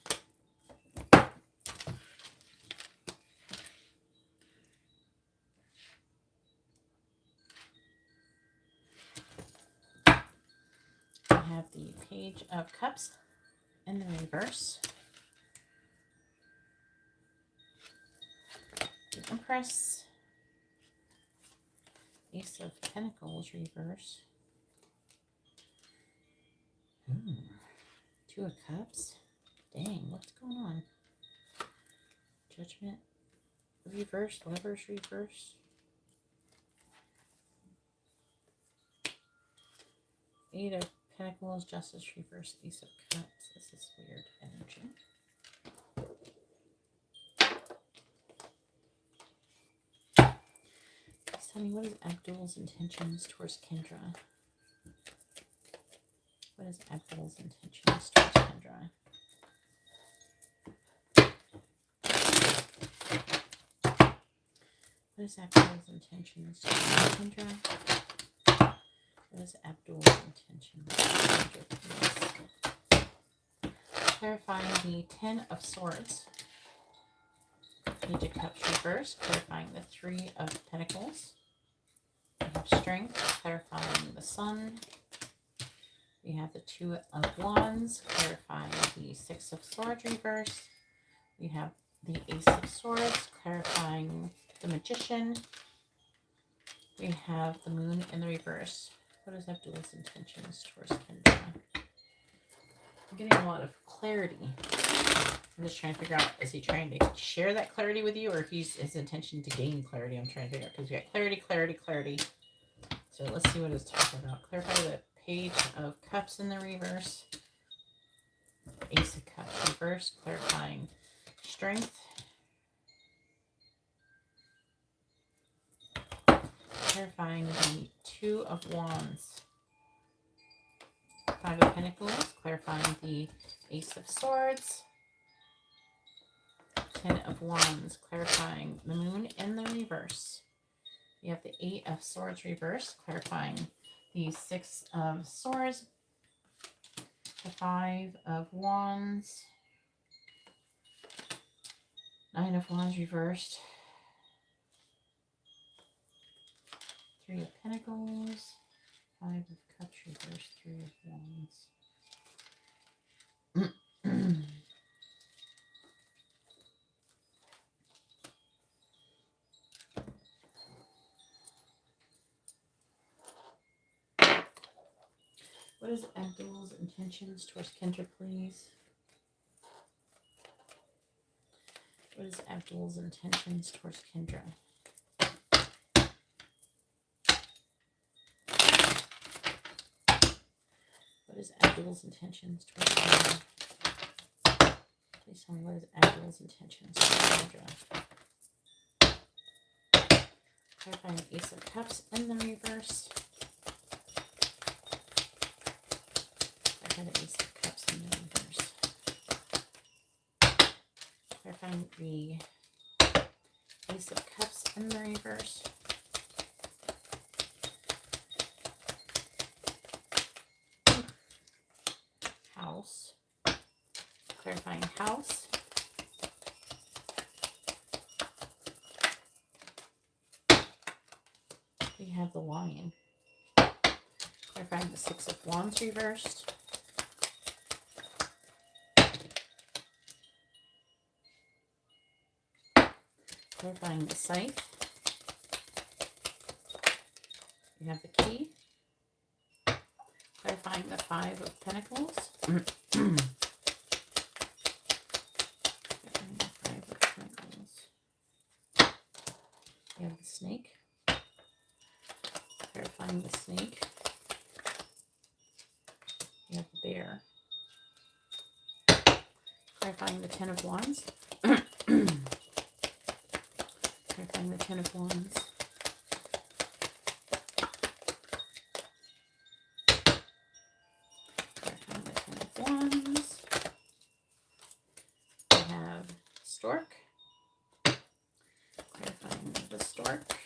I have the Page of Cups in the reverse. The Empress. Ace of Pentacles reverse. Two of Cups. Dang, what's going on? Judgment reverse. Lovers reverse. Eight of Pentacles. Justice reverse. Ace of Cups. This is weird energy. Please tell me, what is Abdul's intentions towards Kendra? What is Abdul's intentions towards Kendra? What is Abdul's intentions towards Kendra? What is Abdul's intentions towards Kendra? Clarifying the Ten of Swords. Page of Cups reverse. Clarifying the Three of Pentacles. have strength, clarifying the sun. We have the Two of Wands, clarifying the Six of Swords reverse. We have the Ace of Swords, clarifying the Magician. We have the Moon in the reverse. What is Abdul's intentions towards Kendra? I'm getting a lot of clarity. I'm just trying to figure out, is he trying to share that clarity with you, or if he's his intention to gain clarity? I'm trying to figure out, because we got clarity, clarity, clarity. So let's see what it's talking about. Clarify the Page of Cups in the reverse. Ace of Cups reverse, clarifying strength. Clarifying the Two of Wands. Five of Pentacles, clarifying the Ace of Swords. Ten of Wands, clarifying the Moon in the reverse. We have the Eight of Swords reverse, clarifying the Six of Swords. The Five of Wands. Nine of Wands reversed. Three of Pentacles. Five of Cups reversed. Three of Wands. What is Abdul's intentions towards Kendra, please? What is Abdul's intentions towards Kendra? What is Abdul's intentions towards Kendra? Please tell me, what is Abdul's intentions towards Kendra? Clarifying Ace of Cups in the reverse. I had an Ace of Cups in the reverse. Clarifying the Ace of Cups in the reverse. House. Clarifying House. We have the Lion. Clarifying the Six of Wands reversed. Clarifying the Scythe. We have the Key. Clarifying the Five of Pentacles. Clarifying the Five of Pentacles. We have the Snake. Clarifying the Snake. We have the Bear. Clarifying the Ten of Wands. Clarifying the Ten of Wands. Clarifying the Ten of Wands. We have Stork. Clarifying the Stork.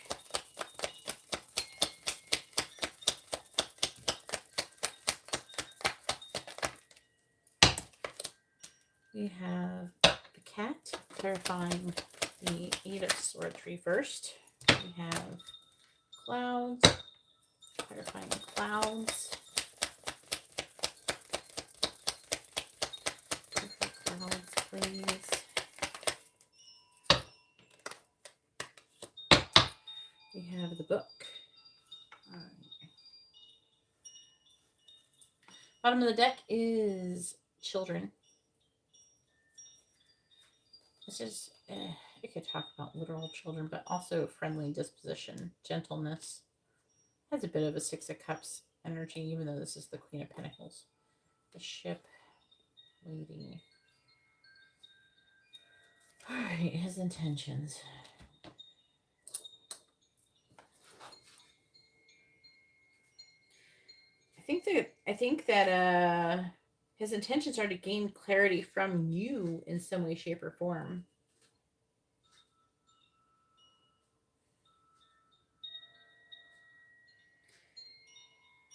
We have the Cat. Clarifying the Eight of Swords reversed. We have Clouds. Clarifying Clouds. Clarify Clouds, please. We have the Book. All right. Bottom of the deck is Children. This is, it could talk about literal children, but also friendly disposition, gentleness. Has a bit of a Six of Cups energy, even though this is the Queen of Pentacles. The Ship, Lady. All right, his intentions. I think that his intentions are to gain clarity from you in some way, shape, or form.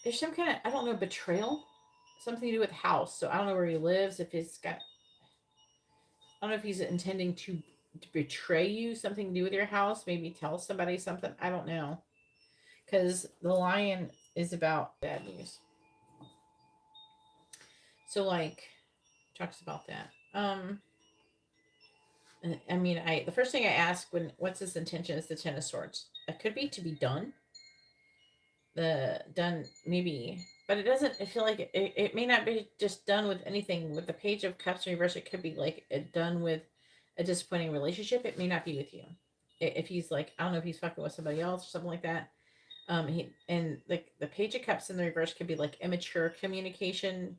There's some kind of, I don't know, betrayal. Something to do with house. So I don't know where he lives. If he's got, I don't know if he's intending to betray you. Something to do with your house. Maybe tell somebody something. I don't know. because the lion is about bad news. So like talks about that. I mean, the first thing I ask when what's his intention is the Ten of Swords. It could be to be done. The done maybe, but it doesn't. I feel like it may not be just done with anything. With the Page of Cups in reverse, it could be like done with a disappointing relationship. It may not be with you. If he's like, I don't know if he's fucking with somebody else or something like that. And the Page of Cups in the reverse could be like immature communication,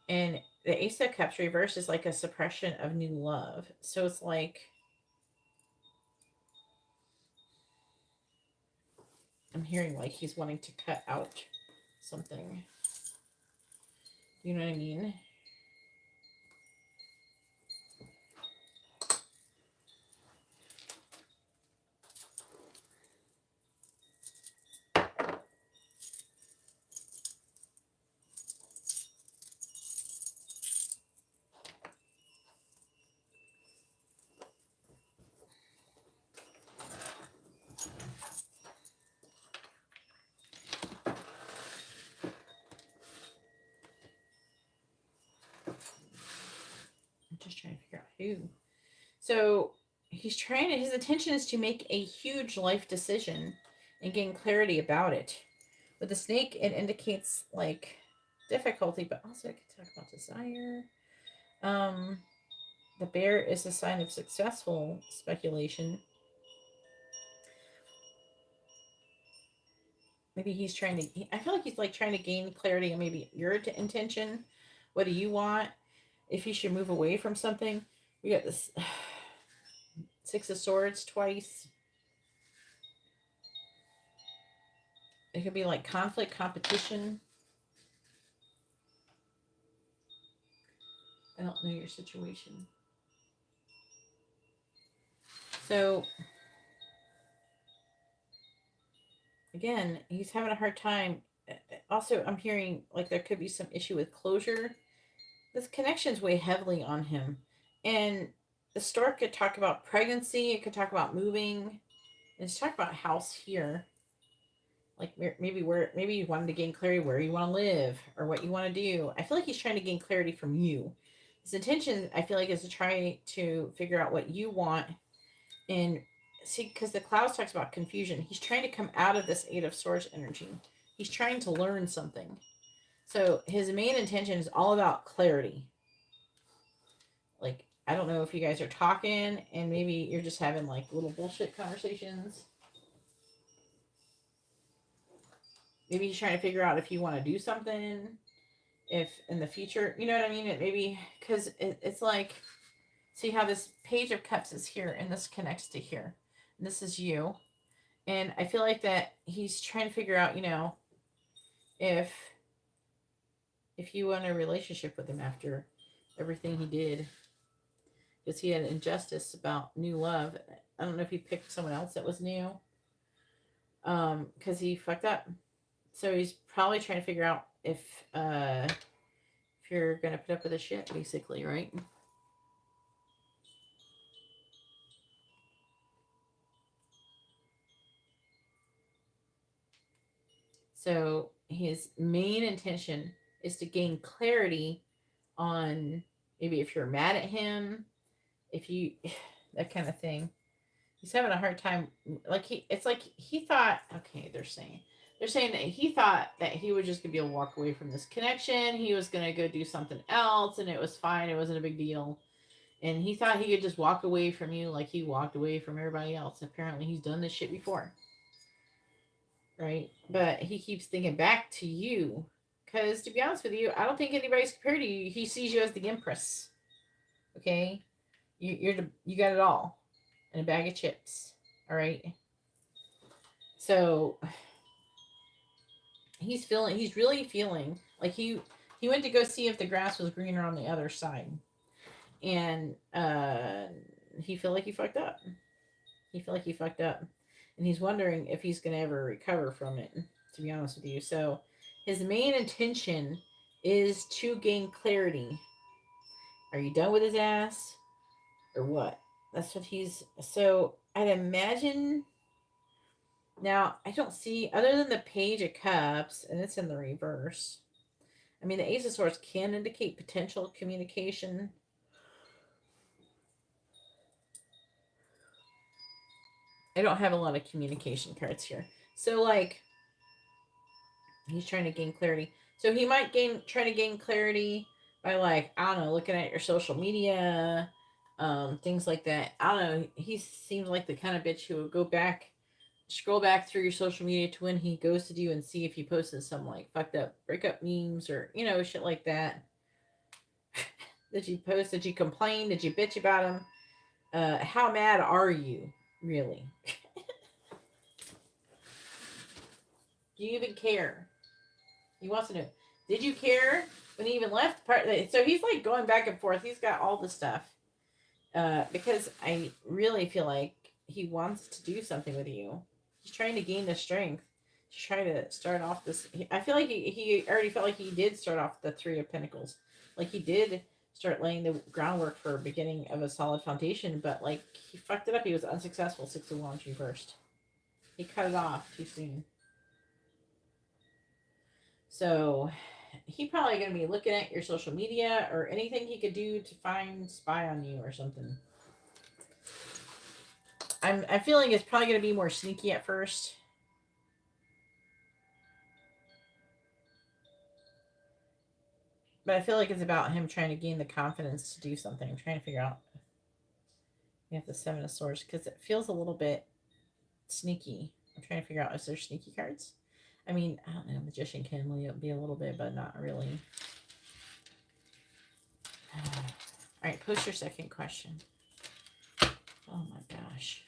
and the Ace of Cups reverse is like a suppression of new love. So it's like I'm hearing like he's wanting to cut out something. You know what I mean? I'm just trying to figure out who. So he's trying to, his intention is to make a huge life decision and gain clarity about it. With the snake, it indicates like difficulty, but also I could talk about desire. Um, the bear is a sign of successful speculation. Maybe he's trying to, I feel like he's like trying to gain clarity on maybe your intention. What do you want? If you should move away from something. We got this Six of Swords twice. It could be like conflict, competition. I don't know your situation. So, again, he's having a hard time. Also, I'm hearing like there could be some issue with closure. This connection's way heavily on him. And the story could talk about pregnancy, it could talk about moving, and it's talk about house here. Like maybe you wanted to gain clarity where you want to live or what you want to do. I feel like he's trying to gain clarity from you. His intention, I feel like, is to try to figure out what you want and see, because the clouds talks about confusion. He's trying to come out of this Eight of Swords energy. He's trying to learn something. So his main intention is all about clarity. Like, I don't know if you guys are talking and maybe you're just having like little bullshit conversations. Maybe he's trying to figure out if you want to do something, if in the future, you know what I mean? It maybe, because it's like, see how this Page of Cups is here and this connects to here. And this is you. And I feel like that he's trying to figure out, if you want a relationship with him after everything he did. Because he had injustice about new love. I don't know if he picked someone else that was new. Because he fucked up. So he's probably trying to figure out if you're gonna put up with the shit, basically, right? So his main intention is to gain clarity on maybe if you're mad at him, if you that kind of thing. He's having a hard time. Like it's like he thought. Okay, they're saying that he thought that he was just gonna be able to walk away from this connection. He was gonna go do something else, and it was fine. It wasn't a big deal. And he thought he could just walk away from you like he walked away from everybody else. Apparently, he's done this shit before, right? But he keeps thinking back to you. Because to be honest with you, I don't think anybody's compared to you. He sees you as the empress. Okay, you got it all in a bag of chips. All right. So he's really feeling like he went to go see if the grass was greener on the other side, and he feel like he fucked up. He feel like he fucked up, and he's wondering if he's gonna ever recover from it. To be honest with you, so his main intention is to gain clarity. Are you done with his ass, or what? That's what he's. So I'd imagine Now, I don't see, other than the Page of Cups, and it's in the reverse. I mean, the Ace of Swords can indicate potential communication. I don't have a lot of communication cards here. So, like, he's trying to gain clarity. So he might try to gain clarity by, like, I don't know, looking at your social media, things like that. I don't know. He seems like the kind of bitch who would go back, scroll back through your social media to when he ghosted you and see if you posted some like fucked up breakup memes or shit like that. Did you post? Did you complain? Did you bitch about him? How mad are you, really? Do you even care? He wants to know. Did you care when he even left? So he's like going back and forth. He's got all the stuff. Because I really feel like he wants to do something with you. He's trying to gain the strength to try to start off this. I feel like he already felt like he did start off the Three of Pentacles. Like he did start laying the groundwork for a beginning of a solid foundation, but like he fucked it up. He was unsuccessful. Six of Wands reversed. He cut it off too soon. So he probably going to be looking at your social media or anything he could do to spy on you or something. I'm feeling it's probably going to be more sneaky at first. But I feel like it's about him trying to gain the confidence to do something. I'm trying to figure out. We have the Seven of Swords because it feels a little bit sneaky. I'm trying to figure out, is there sneaky cards? I mean, I don't know. Magician can be a little bit, but not really. All right, post your second question. Oh my gosh.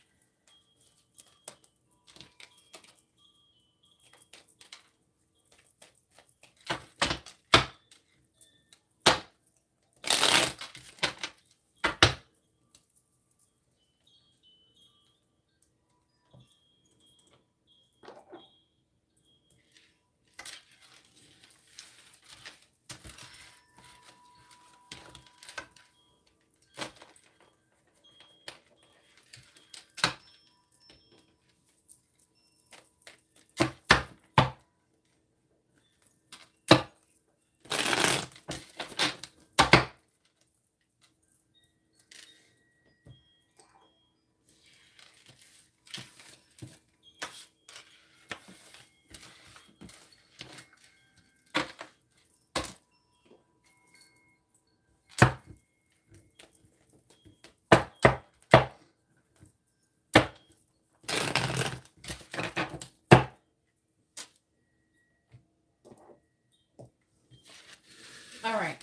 All right.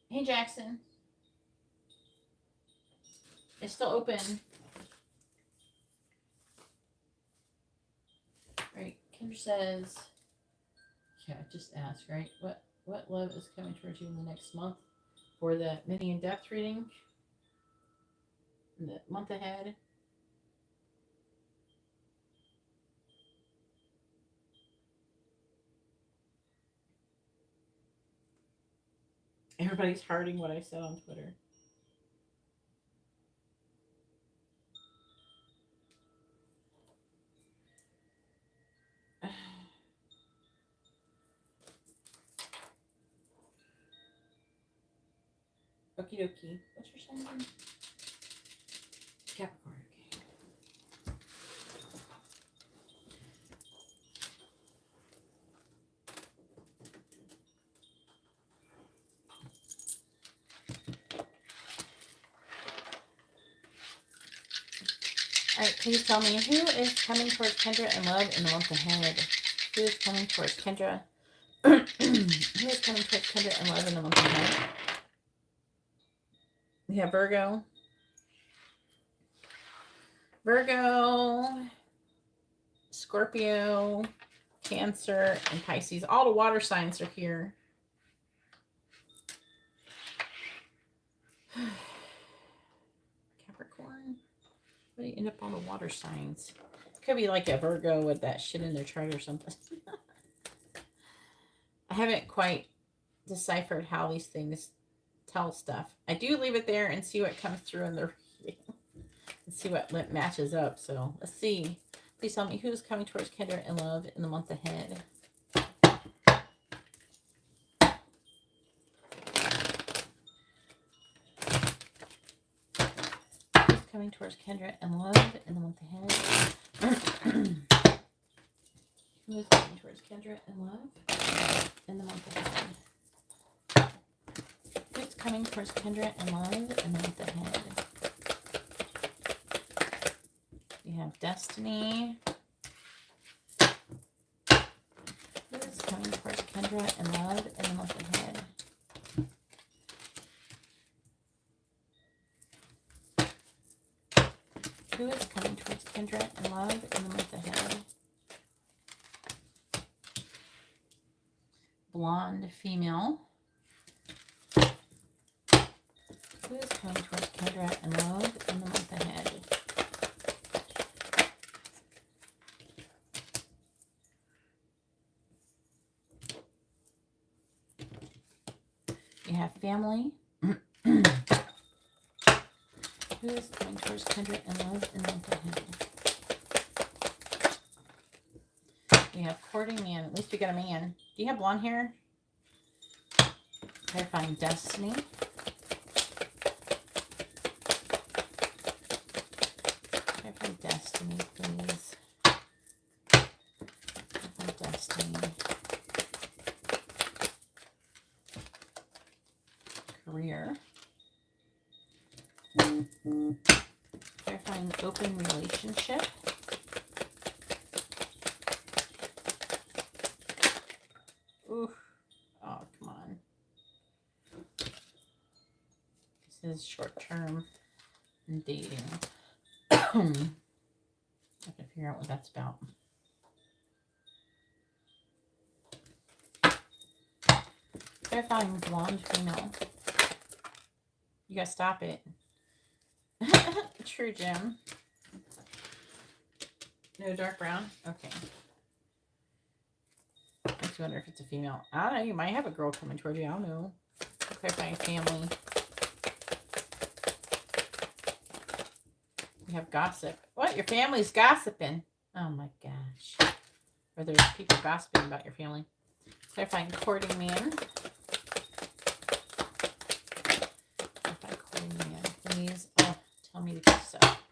Hey, Jackson. It's still open. Right. Kendra says, yeah, just ask, right? What love is coming towards you in the next month for the mini in-depth reading? In the month ahead? Everybody's hearting what I said on Twitter. Okie dokie. What's your sign again? Capricorn. All right, please tell me, who is coming towards Kendra in love in the month ahead? Who is coming towards Kendra? Who is coming towards Kendra in love in the month ahead? We have Virgo. Virgo, Scorpio, Cancer, and Pisces. All the water signs are here. Capricorn. But you end up on the water signs. Could be like a Virgo with that shit in their chart or something. I haven't quite deciphered how these things tell stuff. I do leave it there and see what comes through in the reading. Let's see what matches up. So let's see. Please tell me who's coming towards Kendra in love in the month ahead. Who's coming towards Kendra in love in the month ahead? Who's coming towards Kendra in love in the month ahead? Who's coming towards Kendra in love in the month ahead? We have Destiny. Who is coming towards Kendra in love in the month ahead? Who is coming towards Kendra in love in the month ahead? Blonde female. Who is coming towards Kendra in love in the month ahead? You have family. Who is coming towards Kendra in love in the month ahead? We have courting man. At least we got a man. Do you have blonde hair? Clarifying Destiny. Clarifying Destiny, please. Clarifying Destiny. Career. Clarifying open relationship. Ooh. Oh, come on. This is short term dating. I have to figure out what that's about. Clarifying blonde female. You gotta stop it. True gem. No dark brown? Okay. I just wonder if it's a female. I don't know. You might have a girl coming towards you. I don't know. Clarifying family. We have gossip. What? Your family's gossiping? Oh my gosh. Or there's people gossiping about your family. Clarifying courting man. Clarify courting man, please. Oh, tell me the good stuff.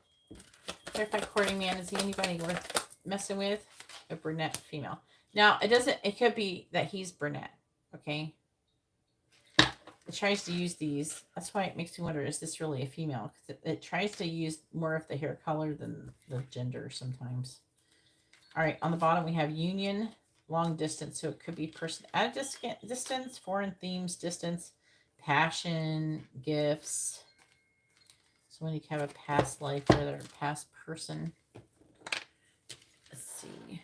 Clarify courting man. Is he anybody worth messing with? A brunette female. Now, it could be that he's brunette. Okay. It tries to use these. That's why it makes me wonder, is this really a female? Because it tries to use more of the hair color than the gender sometimes. All right. On the bottom, we have union, long distance. So it could be person at a distance, foreign themes, distance, passion, gifts. So when you have a past life or a past person. Let's see.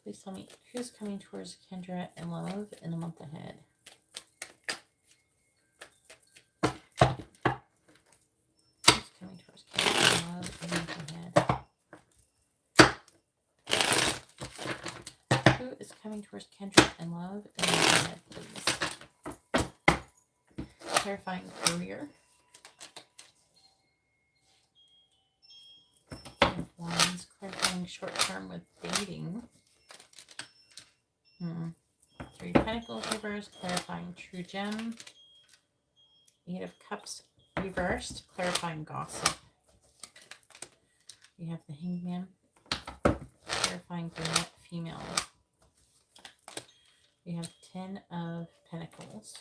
Please tell me who's coming towards Kendra in love in the month ahead. Who's coming towards Kendra in love in the month ahead? Who is coming towards Kendra in love in the month ahead, please? Clarifying career. Wands, clarifying short term with dating. Three Pentacles reversed, clarifying true gem. Eight of Cups reversed, clarifying gossip. We have the Hangman, clarifying brunette female. We have 10 of Pentacles.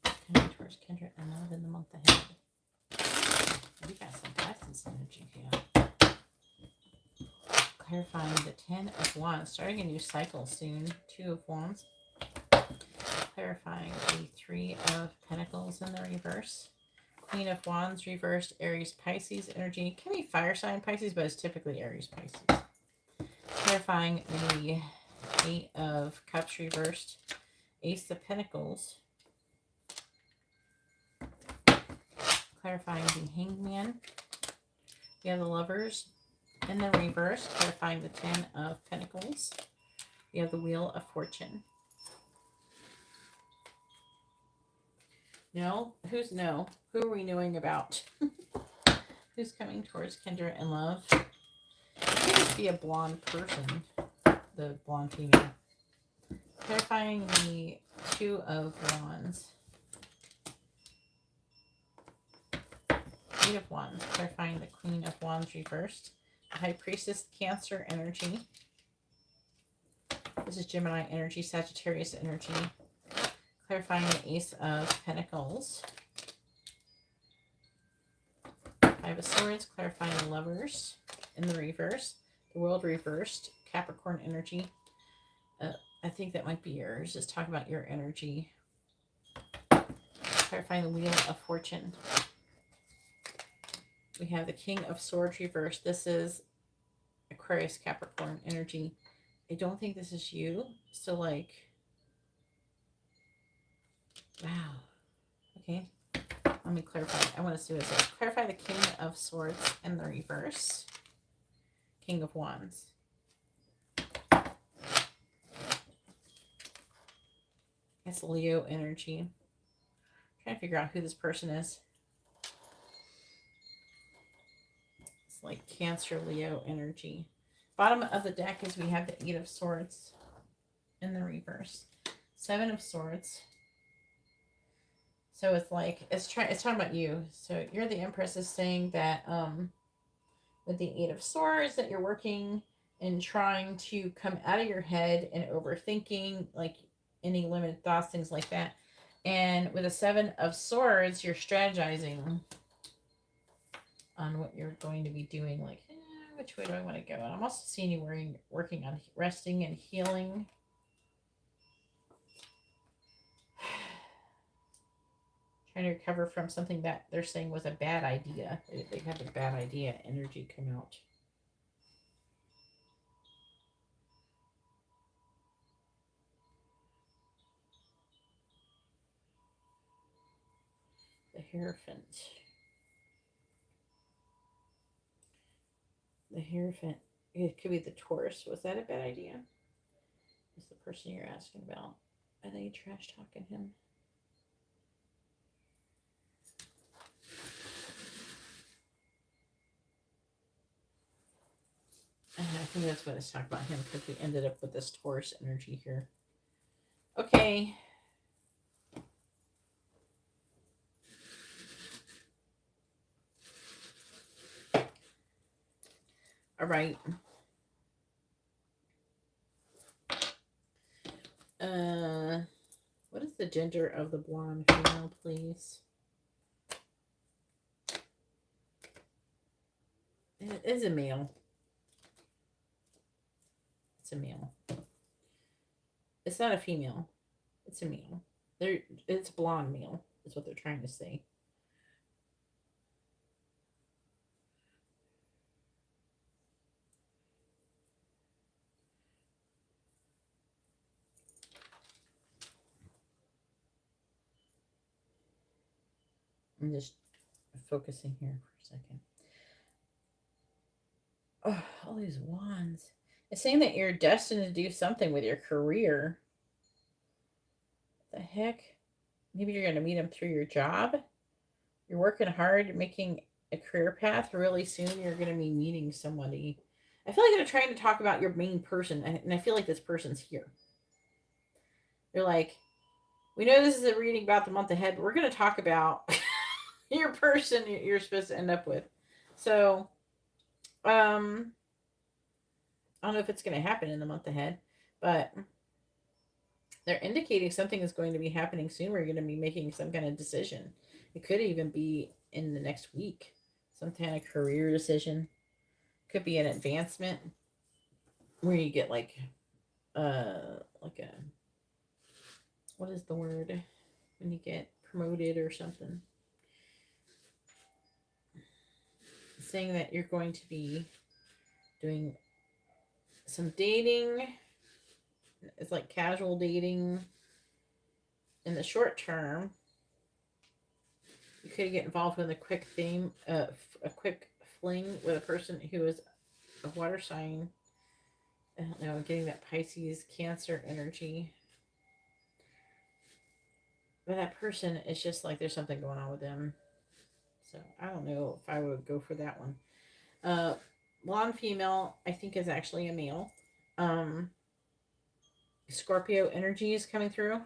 Coming towards Kendra and love in the month ahead. We got some Pisces energy here. Clarifying the 10 of Wands, starting a new cycle soon. 2 of Wands. Clarifying the 3 of Pentacles in the reverse. Queen of Wands reversed, Aries Pisces energy. Can be fire sign Pisces, but it's typically Aries Pisces. Clarifying the 8 of Cups reversed, Ace of Pentacles. Clarifying the Hangman. We have the Lovers in the reverse, clarifying the 10 of Pentacles. We have the Wheel of Fortune. No? Who's no? Who are we knowing about? Who's coming towards Kendra in love? It could just be a blonde person. The blonde female. Clarifying the Two of Wands. Eight of Wands. Clarifying the Queen of Wands reversed. High Priestess, Cancer energy. This is Gemini energy, Sagittarius energy. Clarifying the Ace of Pentacles. Five of Swords, clarifying the Lovers in the reverse. The World reversed, Capricorn energy. I think that might be yours. Just talk about your energy. Clarifying the Wheel of Fortune. We have the King of Swords reversed. This is Aquarius, Capricorn energy. I don't think this is you. So like, wow. Okay. Let me clarify. I want to see what it says. Clarify the King of Swords in the reverse. King of Wands. It's Leo energy. I'm trying to figure out who this person is. It's like Cancer, Leo energy. Bottom of the deck is we have the Eight of Swords in the reverse. Seven of Swords. So it's like, it's talking about you. So you're the Empress is saying that with the Eight of Swords that you're working and trying to come out of your head and overthinking like any limited thoughts, things like that. And with a Seven of Swords, you're strategizing on what you're going to be doing. Like, which way do I want to go? And I'm also seeing you working on resting and healing. Trying to recover from something that they're saying was a bad idea. They have a bad idea energy come out. The Hierophant. The Hierophant. It could be the Taurus. Was that a bad idea? Is the person you're asking about? Are they trash talking him? I think that's what it's talking about him because we ended up with this Taurus energy here. Okay. All right. What is the gender of the blonde female, please? It is a male. It's a male. It's not a female. It's a male. It's blonde male, is what they're trying to say. I'm just focusing here for a second. Oh, all these wands. It's saying that you're destined to do something with your career. What the heck? Maybe you're going to meet him through your job. You're working hard, making a career path. Really soon, you're going to be meeting somebody. I feel like they're trying to talk about your main person, and I feel like this person's here. They're like, we know this is a reading about the month ahead, but we're going to talk about your person you're supposed to end up with. So, I don't know if it's going to happen in the month ahead, but they're indicating something is going to be happening soon. We're going to be making some kind of decision. It could even be in the next week. Some kind of career decision. Could be an advancement where you get like a, what is the word when you get promoted or something? Saying that you're going to be doing some dating. It's like casual dating in the short term. You could get involved with a quick quick fling with a person who is a water sign. I don't know, getting that Pisces Cancer energy. But that person is just like there's something going on with them. So I don't know if I would go for that one. Uh, blonde female, I think is actually a male. Um, Scorpio energy is coming through.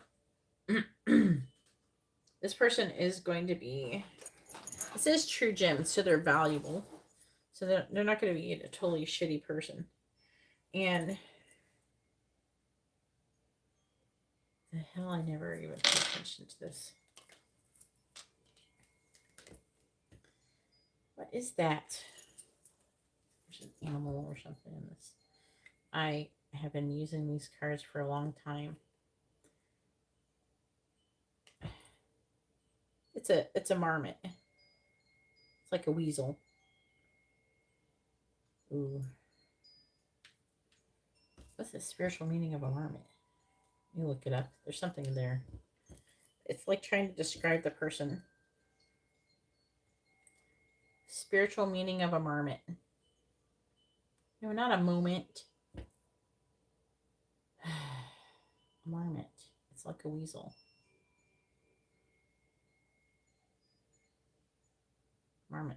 This person is going to be. This is true gems, so they're valuable. So they're not going to be a totally shitty person. And the hell, I never even paid attention to this. What is that? There's an animal or something in this. I have been using these cards for a long time. It's a marmot. It's like a weasel. Ooh. What's the spiritual meaning of a marmot? You look it up. There's something there. It's like trying to describe the person. Spiritual meaning of a marmot. No, not a moment. A marmot. It's like a weasel. Marmot.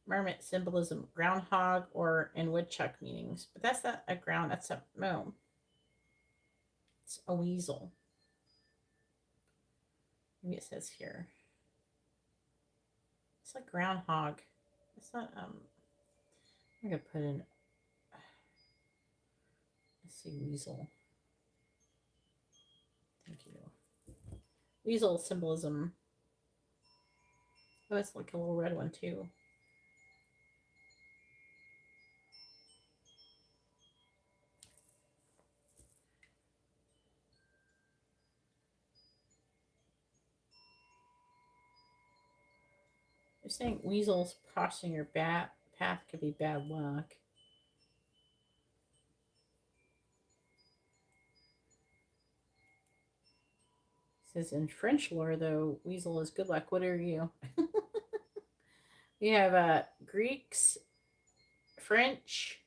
Marmot symbolism. Groundhog or in woodchuck meanings. But that's not a ground. That's a... No. It's a weasel. Maybe it says here. It's like groundhog. It's not... I'm going to put in... Let's see. Weasel. Thank you. Weasel symbolism. Oh, it's like a little red one too. They're saying weasels crossing your path could be bad luck. It says in French lore, though, weasel is good luck. What are you? We have Greeks, French.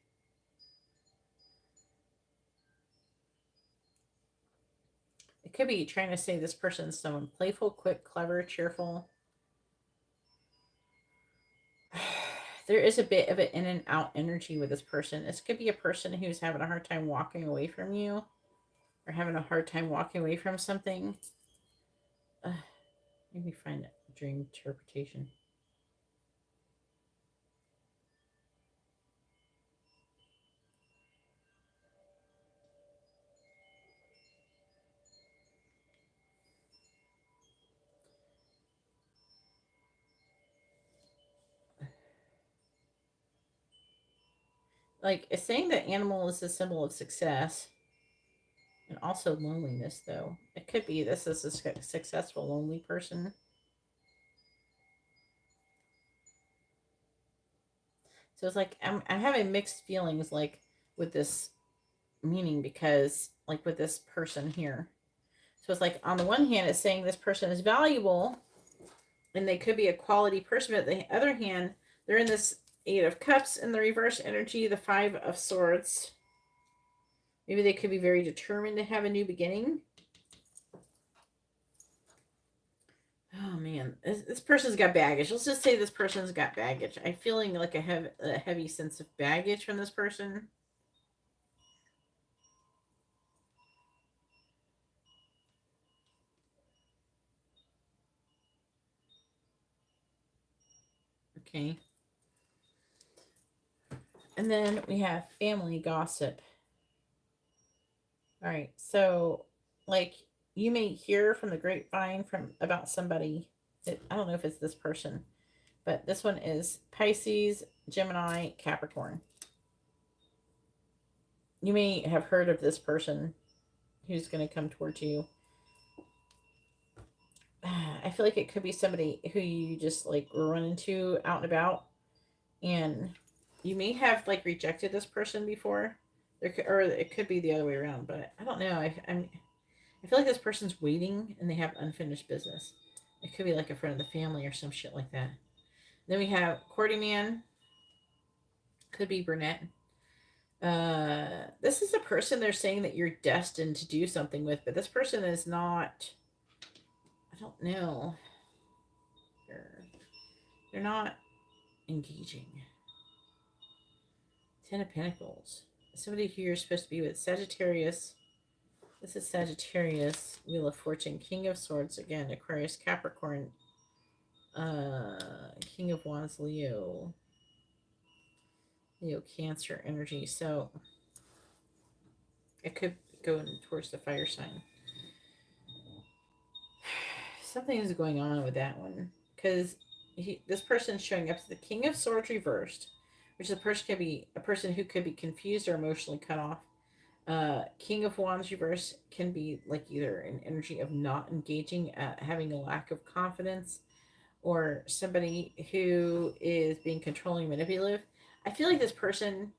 It could be trying to say this person's someone playful, quick, clever, cheerful. There is a bit of an in and out energy with this person. This could be a person who's having a hard time walking away from you or having a hard time walking away from something. Let me find a dream interpretation. Like, it's saying that animal is a symbol of success and also loneliness, though. It could be this is a successful, lonely person. So it's like I'm having mixed feelings, like, with this meaning because, like, with this person here. So it's like, on the one hand, it's saying this person is valuable and they could be a quality person, but on the other hand, they're in this Eight of Cups in the reverse energy, the Five of Swords. Maybe they could be very determined to have a new beginning. Oh man, this person's got baggage. Let's just say this person's got baggage. I'm feeling like a heavy sense of baggage from this person. Okay. And then we have family gossip. All right. So, like, you may hear from the grapevine from about somebody. I don't know if it's this person, but this one is Pisces, Gemini, Capricorn. You may have heard of this person who's going to come towards you. I feel like it could be somebody who you just like run into out and about, and you may have like rejected this person before, or it could be the other way around. But I don't know. I feel like this person's waiting and they have unfinished business. It could be like a friend of the family or some shit like that. Then we have courting man. Could be brunette. This is a person they're saying that you're destined to do something with, but this person is not. I don't know. They're not engaging. Ten of Pentacles. Somebody who you're supposed to be with. Sagittarius. This is Sagittarius. Wheel of Fortune. King of Swords again. Aquarius, Capricorn. King of Wands, Leo. Leo, Cancer energy. So it could go towards the fire sign. Something is going on with that one because this person's showing up as the King of Swords reversed, which the person could be a person who could be confused or emotionally cut off. King of Wands reverse can be like either an energy of not engaging, having a lack of confidence, or somebody who is being controlling, manipulative. I feel like this person,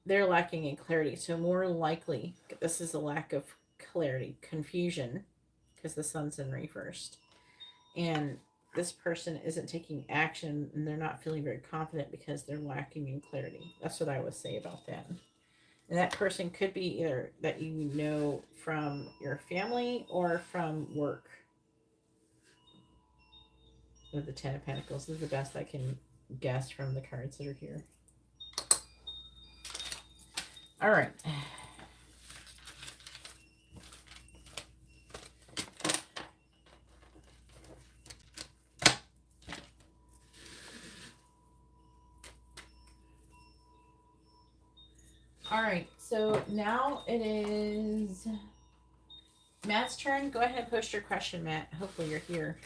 they're lacking in clarity. So more likely, this is a lack of clarity, confusion, because the sun's in reversed. And this person isn't taking action and they're not feeling very confident because they're lacking in clarity. That's what I would say about that. And that person could be either that you know from your family or from work. With the Ten of Pentacles, this is the best I can guess from the cards that are here. All right. All right, so now it is Matt's turn. Go ahead and post your question, Matt. Hopefully you're here.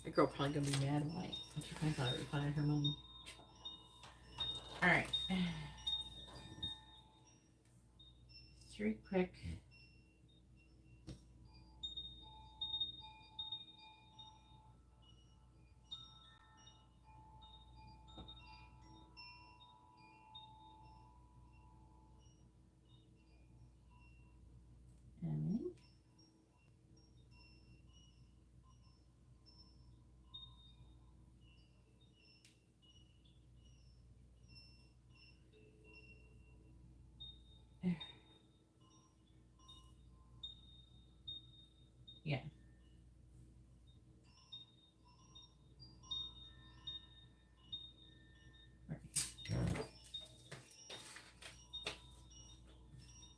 The girl probably gonna be mad when she finds out I refunded her money. All right. 3 quick. And yeah.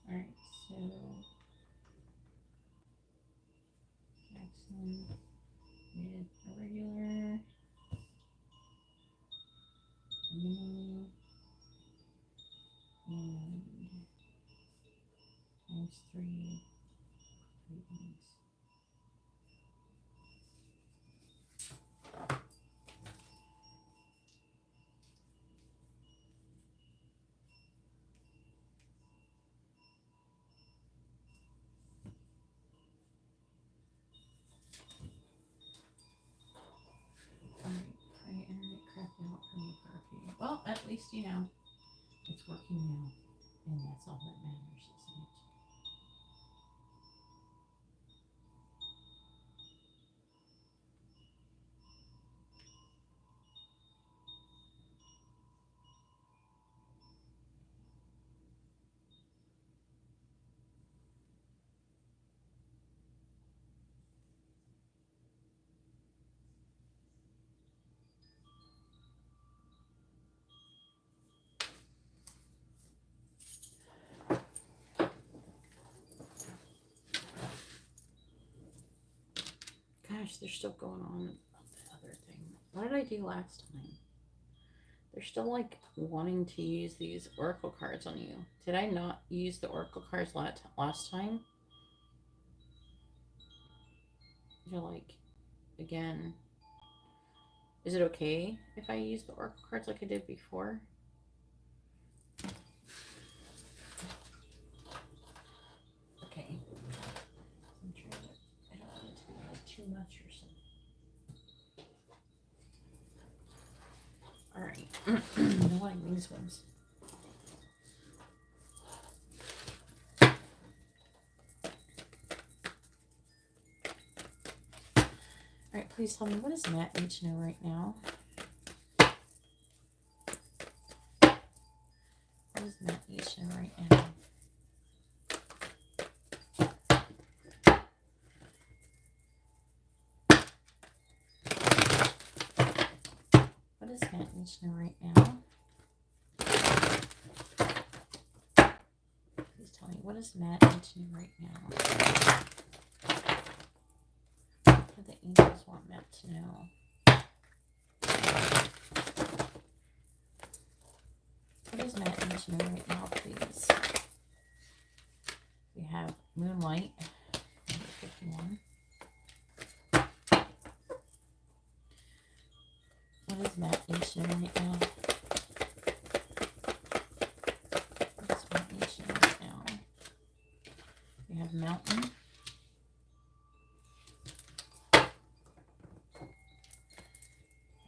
All right, so Jackson made a regular, mini, and times 3 readings. Internet crapped out for me for a few. Well, at least you know it's working now, and that's all that matters, isn't it? Gosh, they're still going on about the other thing. What did I do last time? They're still like wanting to use these oracle cards on you. Did I not use the oracle cards last time? They're like, again, Is it okay if I use the oracle cards like I did before? Okay. I'm trying to, I don't want it to be like too much or something. Alright. I like these ones. Alright, please tell me, what does Matt need to know right now? What does Matt need to know right now? What does Matt need to know right now? Please tell me, what does Matt need to know right now? What do the angels want Matt to know? What does Matt need to know right now, please? We have Moonlight, number 51. What does Matt need to know right now? What does Matt need to know right now? We have Mountain.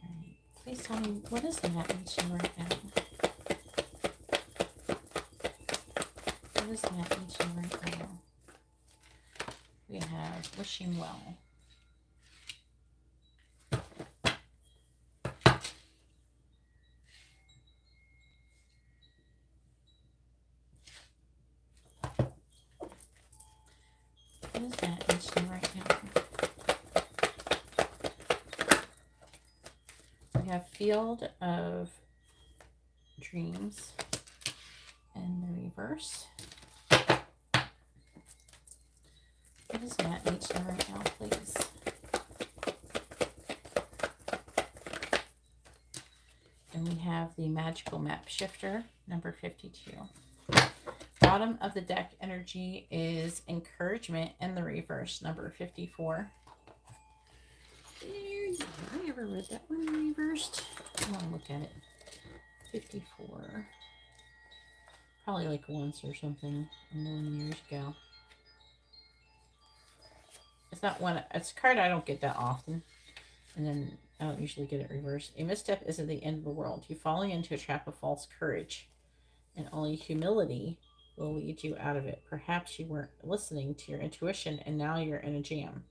Alright, please tell me, what does Matt need to know right now? What does Matt need to know right now? We have Wishing Well. What does Matt need to know right now? We have Field of Dreams in the reverse. What does Matt need to know right now, please? And we have the Magical Map Shifter, number 52. Bottom of the deck energy is Encouragement in the reverse, number 54. There you go. I never read that one reversed. I want to look at it. 54. Probably like once or something a million years ago. It's not one. It's a card I don't get that often. And then I don't usually get it reversed. A misstep isn't the end of the world. You falling into a trap of false courage. And only humility will lead you out of it. Perhaps you weren't listening to your intuition and now you're in a jam.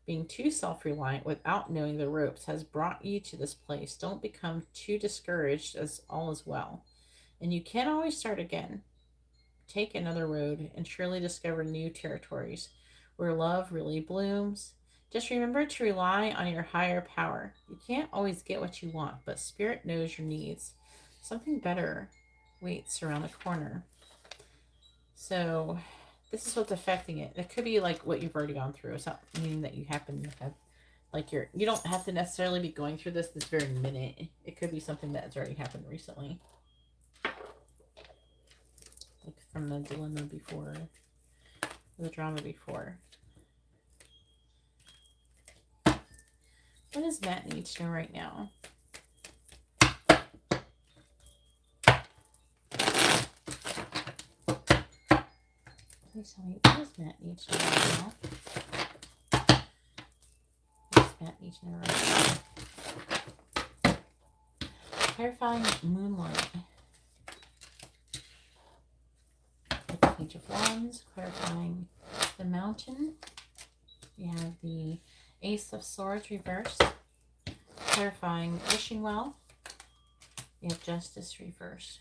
Being too self-reliant without knowing the ropes has brought you to this place. Don't become too discouraged, as all is well. And you can always start again. Take another road and surely discover new territories where love really blooms. Just remember to rely on your higher power. You can't always get what you want, but Spirit knows your needs. Something better waits around the corner. So this is what's affecting it. It could be like what you've already gone through. It's not meaning that you happen to have, like, you don't have to necessarily be going through this very minute. It could be something that's already happened recently. Like from the dilemma before, the drama before. What does Matt need to know right now? Please tell me, what does Matt need to know right now? What does Matt need to know right now? Clarifying Moonlight. The Page of Wands. Clarifying the Mountain. We have the Ace of Swords reversed. Clarifying Wishing Well. We have Justice reversed.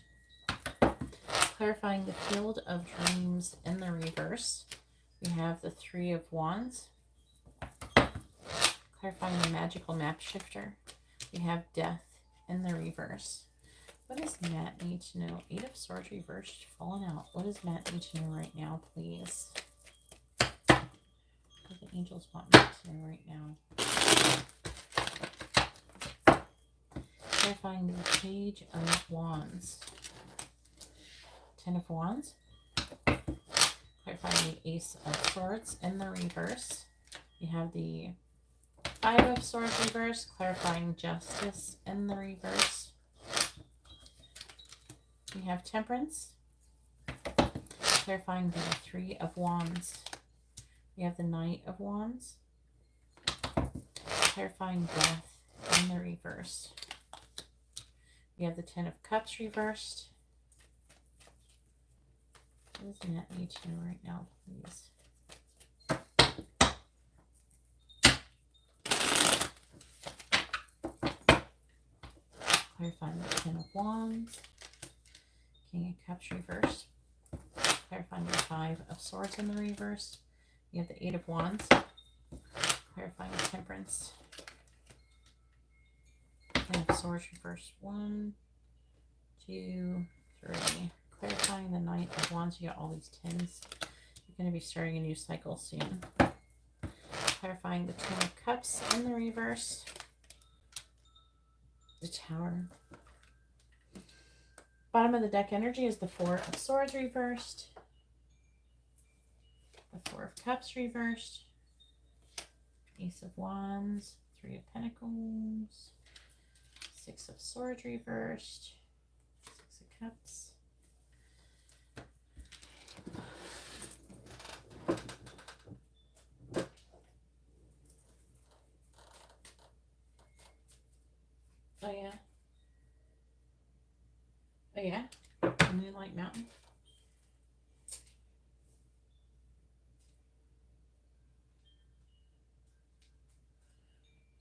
Clarifying the Field of Dreams in the reverse. We have the Three of Wands. Clarifying the Magical Map Shifter. We have Death in the reverse. What does Matt need to know? Eight of Swords reversed, fallen out. What does Matt need to know right now, please? What do the angels want Matt to know right now? Clarifying the Page of Wands. Ten of Wands. Clarifying the Ace of Swords in the reverse. We have the Five of Swords reverse, clarifying justice in the reverse. We have Temperance, clarifying the Three of Wands. We have the Knight of Wands, clarifying Death in the reverse. We have the Ten of Cups reversed. What does Matt need to know right now, please? Clarifying the Ten of Wands, King of Cups reversed. Clarifying the Five of Swords in the reverse. You have the Eight of Wands, clarifying Temperance. Ten of Swords reversed. 1, 2, 3. Clarifying the Knight of Wands. You got all these tens. You're going to be starting a new cycle soon. Clarifying the Ten of Cups in the reverse. The Tower. Bottom of the deck energy is the Four of Swords reversed. The Four of Cups reversed. Ace of Wands. Three of Pentacles. Six of Swords reversed. Six of Cups. Oh yeah. Oh yeah. Moonlight Mountain.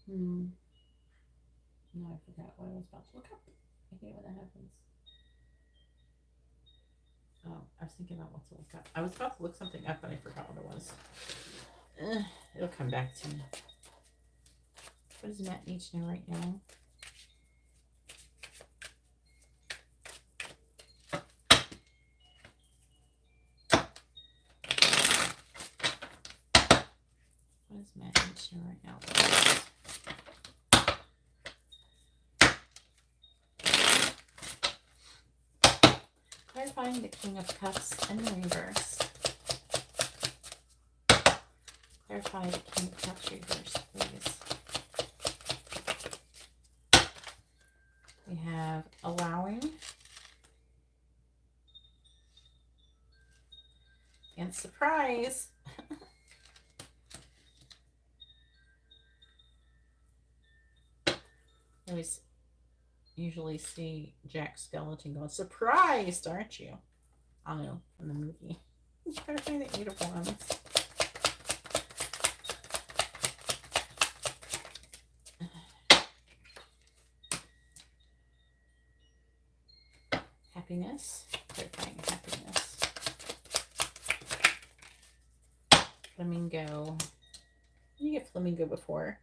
No, I forgot what I was about to look up. I hate when that happens. Oh, I was thinking about what to look up. I was about to look something up, but I forgot what it was. It'll come back to me. What does Matt need to know right now? What does Matt need to know right now? Clarifying the King of Cups in the reverse. Clarify the King of Cups reverse, please. We have allowing and surprise. I always usually see Jack Skellington going, surprised, aren't you? I don't know, from the movie. Clarify the Eight of Wands. Happiness. Clarifying happiness. Flamingo. You get flamingo before.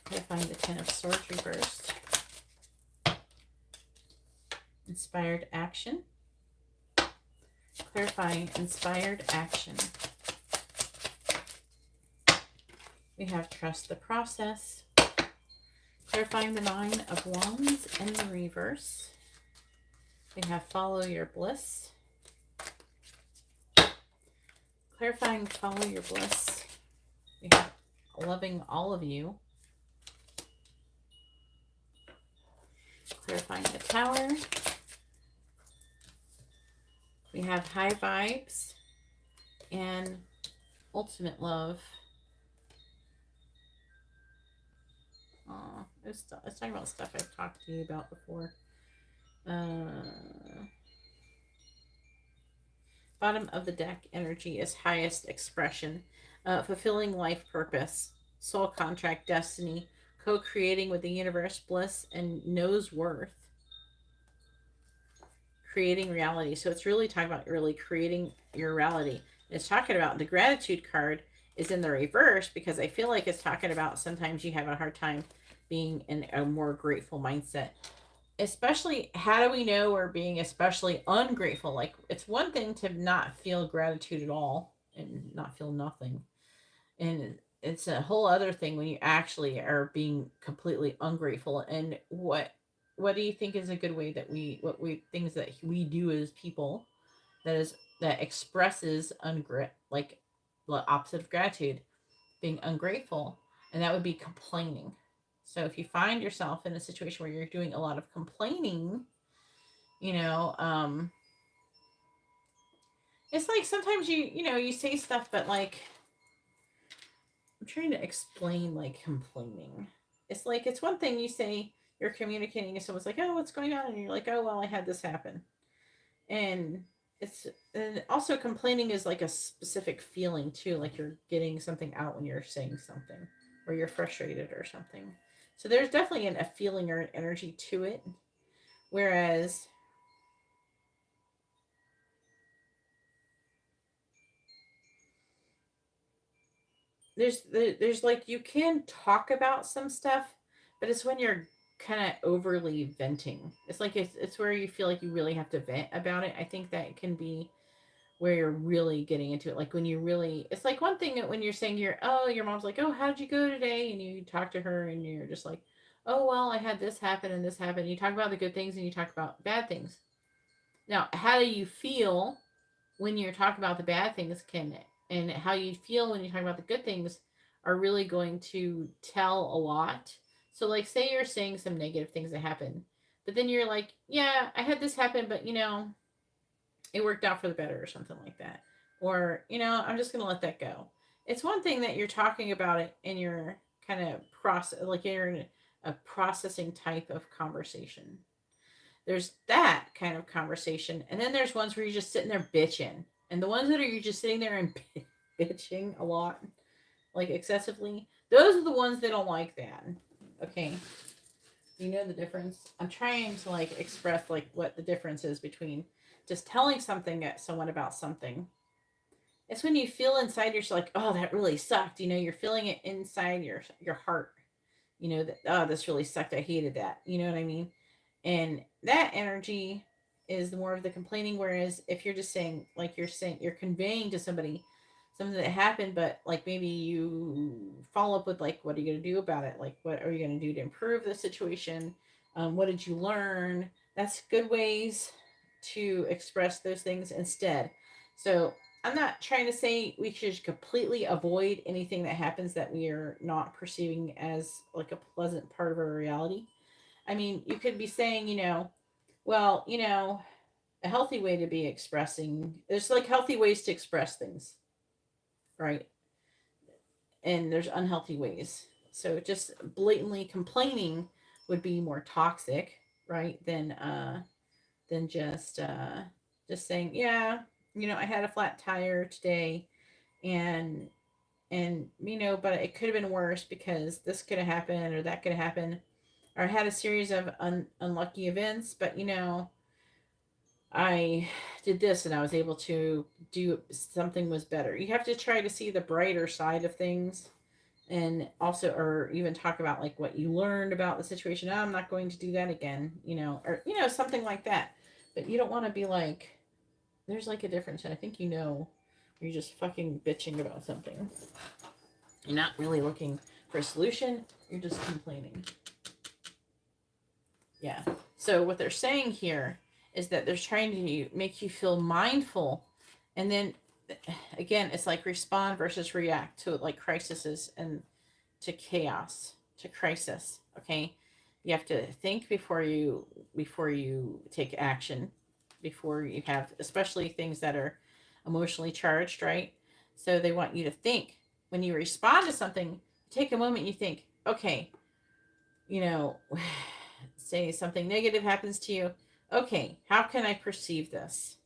Clarifying the Ten of Swords reversed. Inspired action. Clarifying inspired action. We have trust the process. Clarifying the Nine of Wands in the reverse. We have follow your bliss. Clarifying follow your bliss. We have loving all of you. Clarifying the Tower. We have high vibes and ultimate love. It's talking about stuff I've talked to you about before. Bottom of the deck energy is highest expression, fulfilling life purpose, soul contract, destiny, co-creating with the universe, bliss, and knows worth. Creating reality. So it's really talking about really creating your reality. It's talking about the gratitude card is in the reverse because I feel like it's talking about sometimes you have a hard time being in a more grateful mindset. Especially, how do we know we're being especially ungrateful? Like, it's one thing to not feel gratitude at all and not feel nothing. And it's a whole other thing when you actually are being completely ungrateful. And what do you think is a good way that things that we do as people that expresses ungrit, like the opposite of gratitude, being ungrateful, and that would be complaining. So if you find yourself in a situation where you're doing a lot of complaining, you know, it's like sometimes you say stuff, but like I'm trying to explain like complaining. It's like it's one thing you say you're communicating and someone's like, "Oh, what's going on?" and you're like, "Oh, well, I had this happen." And it's and also complaining is like a specific feeling too, like you're getting something out when you're saying something or you're frustrated or something. So there's definitely a feeling or an energy to it. Whereas there's like you can talk about some stuff, but it's when you're kind of overly venting. It's like it's where you feel like you really have to vent about it. I think that can be where you're really getting into it. Like when you really, it's like one thing when you're saying your mom's like, "Oh, how did you go today?" And you talk to her and you're just like, "Oh, well, I had this happen and this happened." You talk about the good things and you talk about bad things. Now, how do you feel when you're talking about the bad things can and how you feel when you talk about the good things are really going to tell a lot. So like say you're saying some negative things that happen, but then you're like, "Yeah, I had this happen, but it worked out for the better," or something like that. Or, "I'm just going to let that go." It's one thing that you're talking about it and you're kind of like you're in a processing type of conversation. There's that kind of conversation. And then there's ones where you're just sitting there bitching. And the ones that are you're just sitting there and bitching a lot, like excessively, those are the ones that don't like that. Okay. You know the difference? I'm trying to like express like what the difference is between just telling something at someone about something. It's when you feel inside yourself like, "Oh, that really sucked." You're feeling it inside your heart. That, "Oh, this really sucked. I hated that." You know what I mean? And that energy is more of the complaining. Whereas if you're just saying, like you're conveying to somebody something that happened, but like maybe you follow up with like, "What are you going to do about it? Like, what are you going to do to improve the situation? What did you learn?" That's good ways to express those things instead. So I'm not trying to say we should completely avoid anything that happens that we are not perceiving as like a pleasant part of our reality. I mean, you could be saying, well, a healthy way to be expressing, there's like healthy ways to express things, right? And there's unhealthy ways. So just blatantly complaining would be more toxic, right? Than just saying, "Yeah, I had a flat tire today and but it could have been worse because this could have happened or that could have happened, or I had a series of unlucky events, but I did this and I was able to do something was better." You have to try to see the brighter side of things, and also or even talk about like what you learned about the situation. "Oh, I'm not going to do that again," or something like that. But you don't want to be like, there's like a difference, and I think you're just fucking bitching about something. You're not really looking for a solution, you're just complaining. Yeah. So what they're saying here is that they're trying to make you feel mindful, and then again, it's like respond versus react to like crises and to chaos, to crisis. Okay, you have to think before you take action, before you have, especially things that are emotionally charged, right? So they want you to think when you respond to something. Take a moment, you think, okay, you know, say something negative happens to you. Okay, how can I perceive this?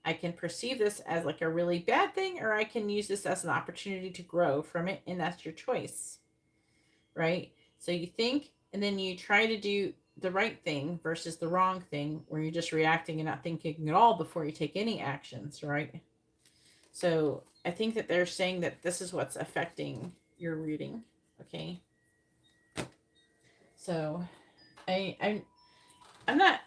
I can perceive this as like a really bad thing, or I can use this as an opportunity to grow from it, and that's your choice, right? So you think, and then you try to do the right thing versus the wrong thing, where you're just reacting and not thinking at all before you take any actions, right? So I think that they're saying that this is what's affecting your reading, okay? So I'm not,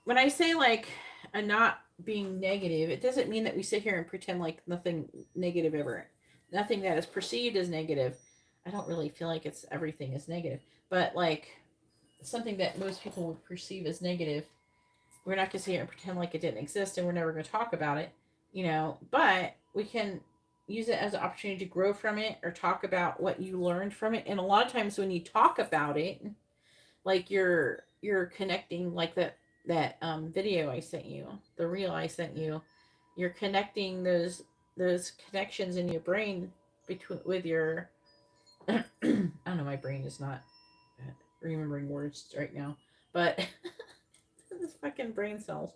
when I say like I'm not being negative, it doesn't mean that we sit here and pretend like nothing negative ever, nothing that is perceived as negative. I don't really feel like it's everything is negative, but like something that most people would perceive as negative, we're not going to sit here and pretend like it didn't exist and we're never going to talk about it, but we can use it as an opportunity to grow from it or talk about what you learned from it. And a lot of times when you talk about it, like you're connecting, like that video I sent you, the reel I sent you, you're connecting those connections in your brain between with your I don't know, my brain is not remembering words right now, but this fucking brain cells.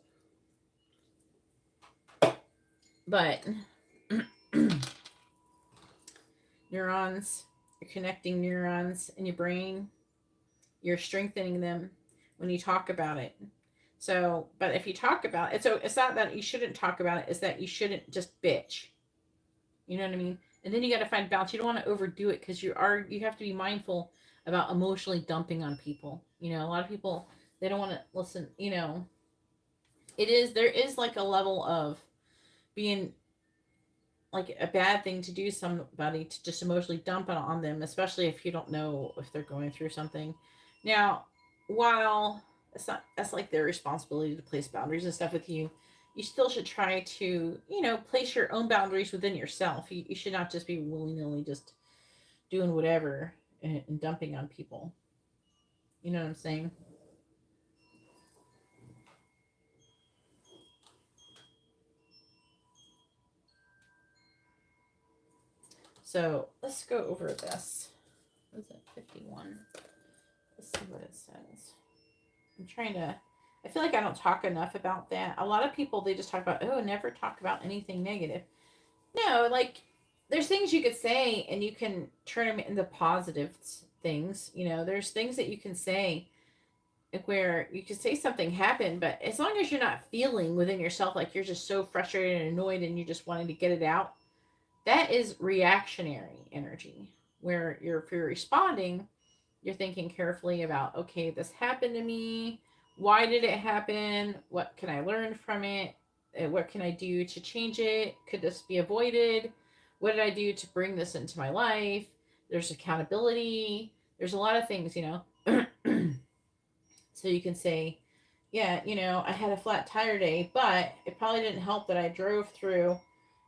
But neurons, you're connecting neurons in your brain, you're strengthening them when you talk about it. So, but if you talk about it, so it's not that you shouldn't talk about it, it's that you shouldn't just bitch. You know what I mean? And then you got to find balance. You don't want to overdo it because you have to be mindful about emotionally dumping on people. You know, a lot of people, they don't want to listen. You know, there is like a level of being like a bad thing to do somebody to just emotionally dump it on them, especially if you don't know if they're going through something. Now, while that's like their responsibility to place boundaries and stuff with you, you still should try to, you know, place your own boundaries within yourself. You should not just be willy-nilly just doing whatever and dumping on people. You know what I'm saying? So let's go over this. What is it? 51. Let's see what it says. I'm trying to. I feel like I don't talk enough about that. A lot of people, they just talk about, oh, never talk about anything negative. No, like there's things you could say and you can turn them into positive things. You know, there's things that you can say where you can say something happened, but as long as you're not feeling within yourself like you're just so frustrated and annoyed and you just wanting to get it out, that is reactionary energy. Where if you're responding, you're thinking carefully about, okay, this happened to me. Why did it happen? What can I learn from it? What can I do to change it? Could this be avoided? What did I do to bring this into my life? There's accountability. There's a lot of things, you know. So you can say, yeah, you know, I had a flat tire day, but it probably didn't help that I drove through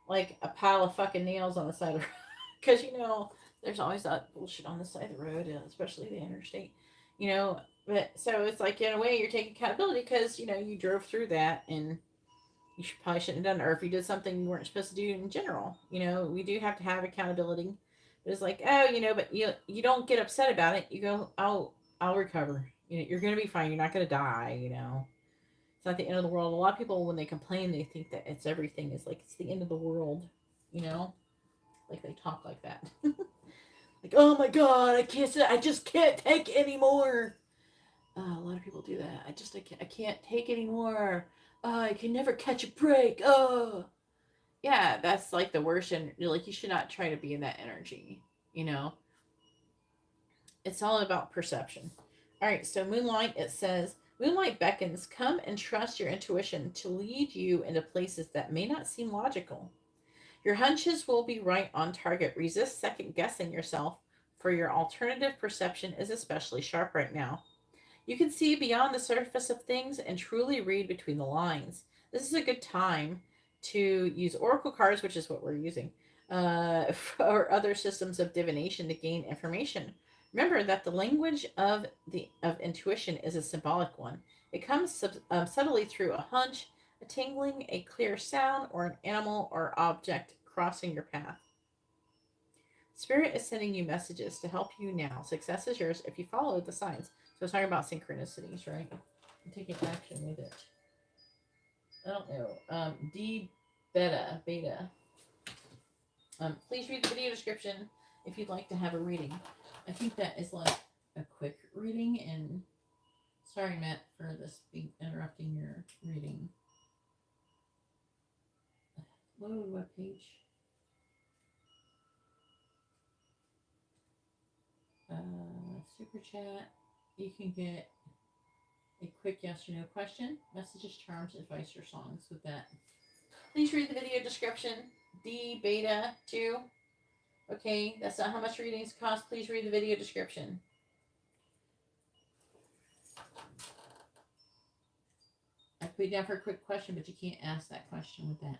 like a pile of fucking nails on the side of the road. Because, you know, there's always that bullshit on the side of the road, especially the interstate, you know. But so it's like, in a way, you're taking accountability because, you know, you drove through that and probably shouldn't have done it. Or if you did something you weren't supposed to do in general, you know, we do have to have accountability. But it's like, oh, you know, but you don't get upset about it. You go, I'll recover. You know, you're gonna be fine. You're not gonna die. You know, it's not the end of the world. A lot of people, when they complain, they think that it's everything is like it's the end of the world. You know, like they talk like that. Like, oh my god, I just can't take anymore. A lot of people do that. I can't take anymore. I can never catch a break. Oh, yeah, that's like the worst. And like, you should not try to be in that energy. You know, it's all about perception. All right, so Moonlight, it says, Moonlight beckons, come and trust your intuition to lead you into places that may not seem logical. Your hunches will be right on target. Resist second guessing yourself, for your alternative perception is especially sharp right now. You can see beyond the surface of things and truly read between the lines. This is a good time to use oracle cards, which is what we're using, or other systems of divination to gain information. Remember that the language of intuition is a symbolic one. It comes subtly through a hunch, a tingling, a clear sound, or an animal or object crossing your path. Spirit is sending you messages to help you now. Success is yours if you follow the signs. So it's talking about synchronicities, right? And taking action with it. I don't know. D beta. Please read the video description if you'd like to have a reading. I think that is like a quick reading, and sorry, Matt, for this being interrupting your reading. Load web page. Super chat. You can get a quick yes or no question, messages, charms, advice, or songs with that. Please read the video description. D beta 2. Okay, that's not how much readings cost. Please read the video description. I put you down for a quick question, but you can't ask that question with that.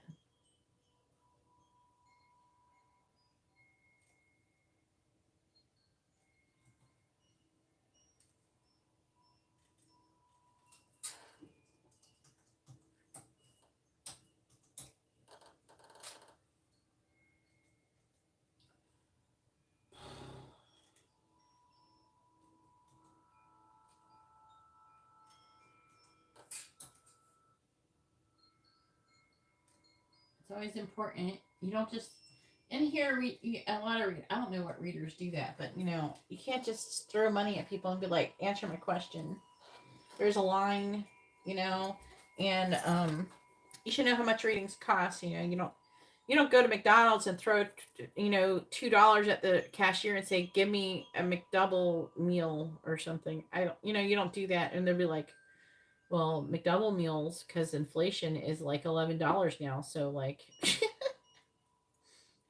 always important. You don't just in here. A lot of I don't know what readers do that, but you can't just throw money at people and be like, answer my question. There's a line, you know, and you should know how much readings cost. You don't go to McDonald's and throw $2 at the cashier and say, give me a McDouble meal or something. I don't you don't do that, and they'll be like, well, McDouble meals, because inflation is like $11 now, so like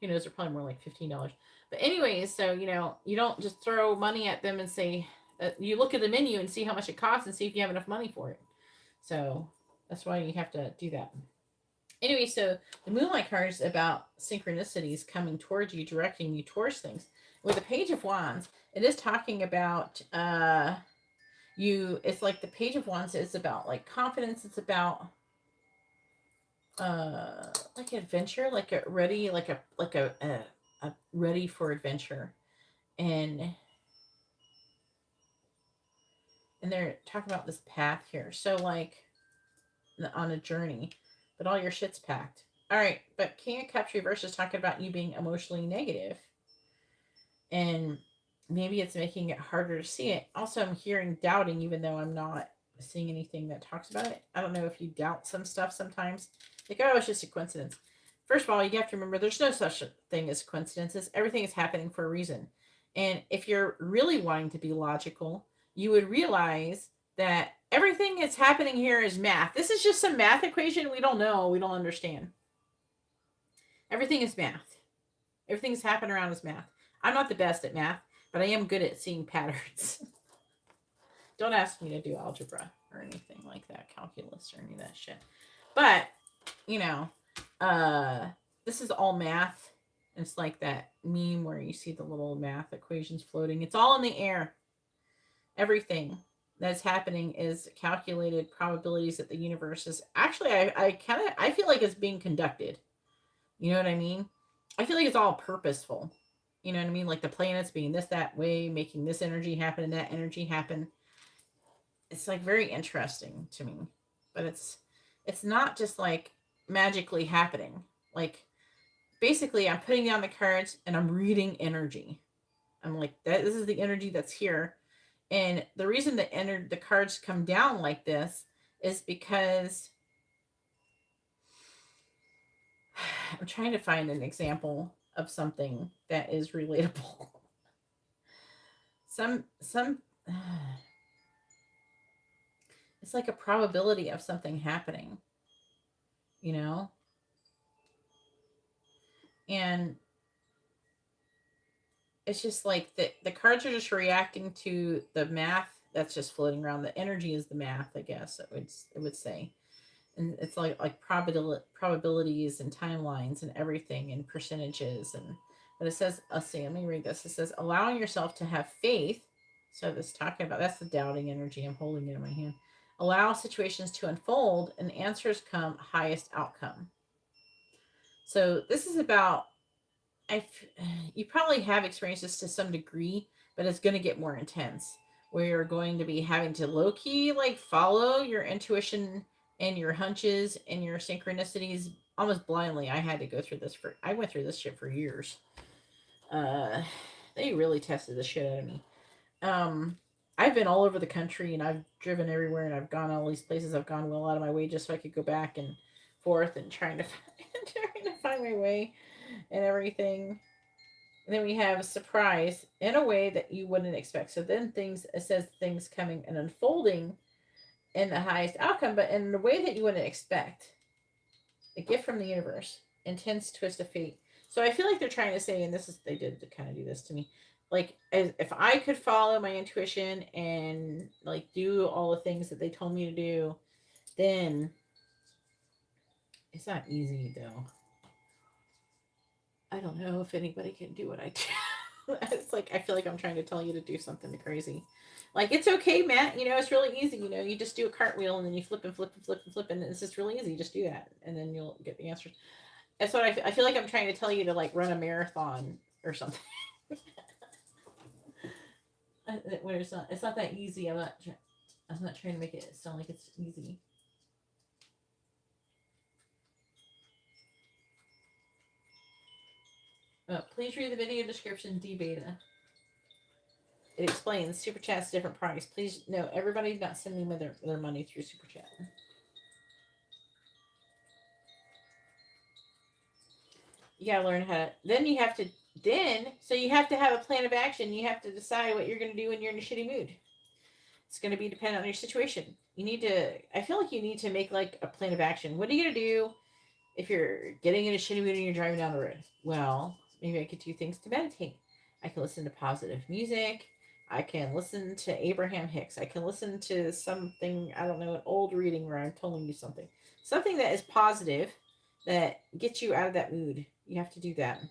they're probably more like $15. But anyways, so you don't just throw money at them and say, you look at the menu and see how much it costs and see if you have enough money for it. So that's why you have to do that. Anyway, so the Moonlight card is about synchronicities coming towards you, directing you towards things. With the Page of Wands, it is talking about it's like the Page of Wands is about like confidence. It's about like adventure, like a ready, like a ready for adventure. And they're talking about this path here. So like on a journey, but all your shit's packed. All right, but King of Cups reverse is talking about you being emotionally negative, and maybe it's making it harder to see it. Also, I'm hearing doubting, even though I'm not seeing anything that talks about it. I don't know if you doubt some stuff sometimes. Like, oh, it's just a coincidence. First of all, you have to remember there's no such thing as coincidences. Everything is happening for a reason. And if you're really wanting to be logical, you would realize that everything that's happening here is math. This is just some math equation we don't know, we don't understand. Everything is math. Everything's happening around is math. I'm not the best at math, but I am good at seeing patterns. Don't ask me to do algebra or anything like that, calculus or any of that shit. But, this is all math. It's like that meme where you see the little math equations floating. It's all in the air. Everything that's happening is calculated probabilities that the universe is actually, I feel like it's being conducted. You know what I mean? I feel like it's all purposeful. You know what I mean? Like the planets being this, that way, making this energy happen and that energy happen. It's like very interesting to me. But it's not just like magically happening. Like basically I'm putting down the cards and I'm reading energy. I'm like, this is the energy that's here. And the reason the cards come down like this is because I'm trying to find an example of something that is relatable. Some it's like a probability of something happening, and it's just like the cards are just reacting to the math that's just floating around. The energy is the math, I guess it would say. And it's like probabilities and timelines and everything and percentages. And but it says, let's see, let me read this. It says allowing yourself to have faith. So this talking about, that's the doubting energy. I'm holding it in my hand. Allow situations to unfold and answers come highest outcome. So this is about, you probably have experienced this to some degree, but it's going to get more intense, where you're going to be having to low-key like follow your intuition and your hunches and your synchronicities almost blindly. I went through this shit for years. They really tested the shit out of me. I've been all over the country and I've driven everywhere and I've gone all these places. I've gone well out of my way just so I could go back and forth and trying to find my way and everything. And then we have a surprise in a way that you wouldn't expect. So then it says things coming and unfolding in the highest outcome, but in the way that you wouldn't expect. A gift from the universe, intense twist of fate. So I feel like they're trying to say, and they did to kind of do this to me, like if I could follow my intuition and like do all the things that they told me to do, then it's not easy though. I don't know if anybody can do what I do. It's like I feel like I'm trying to tell you to do something crazy. Like, it's okay, Matt. It's really easy. You just do a cartwheel and then you flip and flip and flip and flip, and it's just really easy. Just do that, and then you'll get the answers. That's what I feel like I'm trying to tell you to like run a marathon or something. Where it's not that easy. I'm not trying to make it sound like it's easy. Please read the video description, D Beta. It explains Super Chat's different price. Please no, everybody's not sending me their money through Super Chat. You gotta learn how to. Then you have to. So you have to have a plan of action. You have to decide what you're gonna do when you're in a shitty mood. It's gonna be dependent on your situation. You need to. I feel like you need to make like a plan of action. What are you gonna do if you're getting in a shitty mood and you're driving down the road? Well, maybe I could do things to meditate. I can listen to positive music. I can listen to Abraham Hicks. I can listen to something, I don't know, an old reading where I'm telling you something. Something that is positive that gets you out of that mood. You have to do that.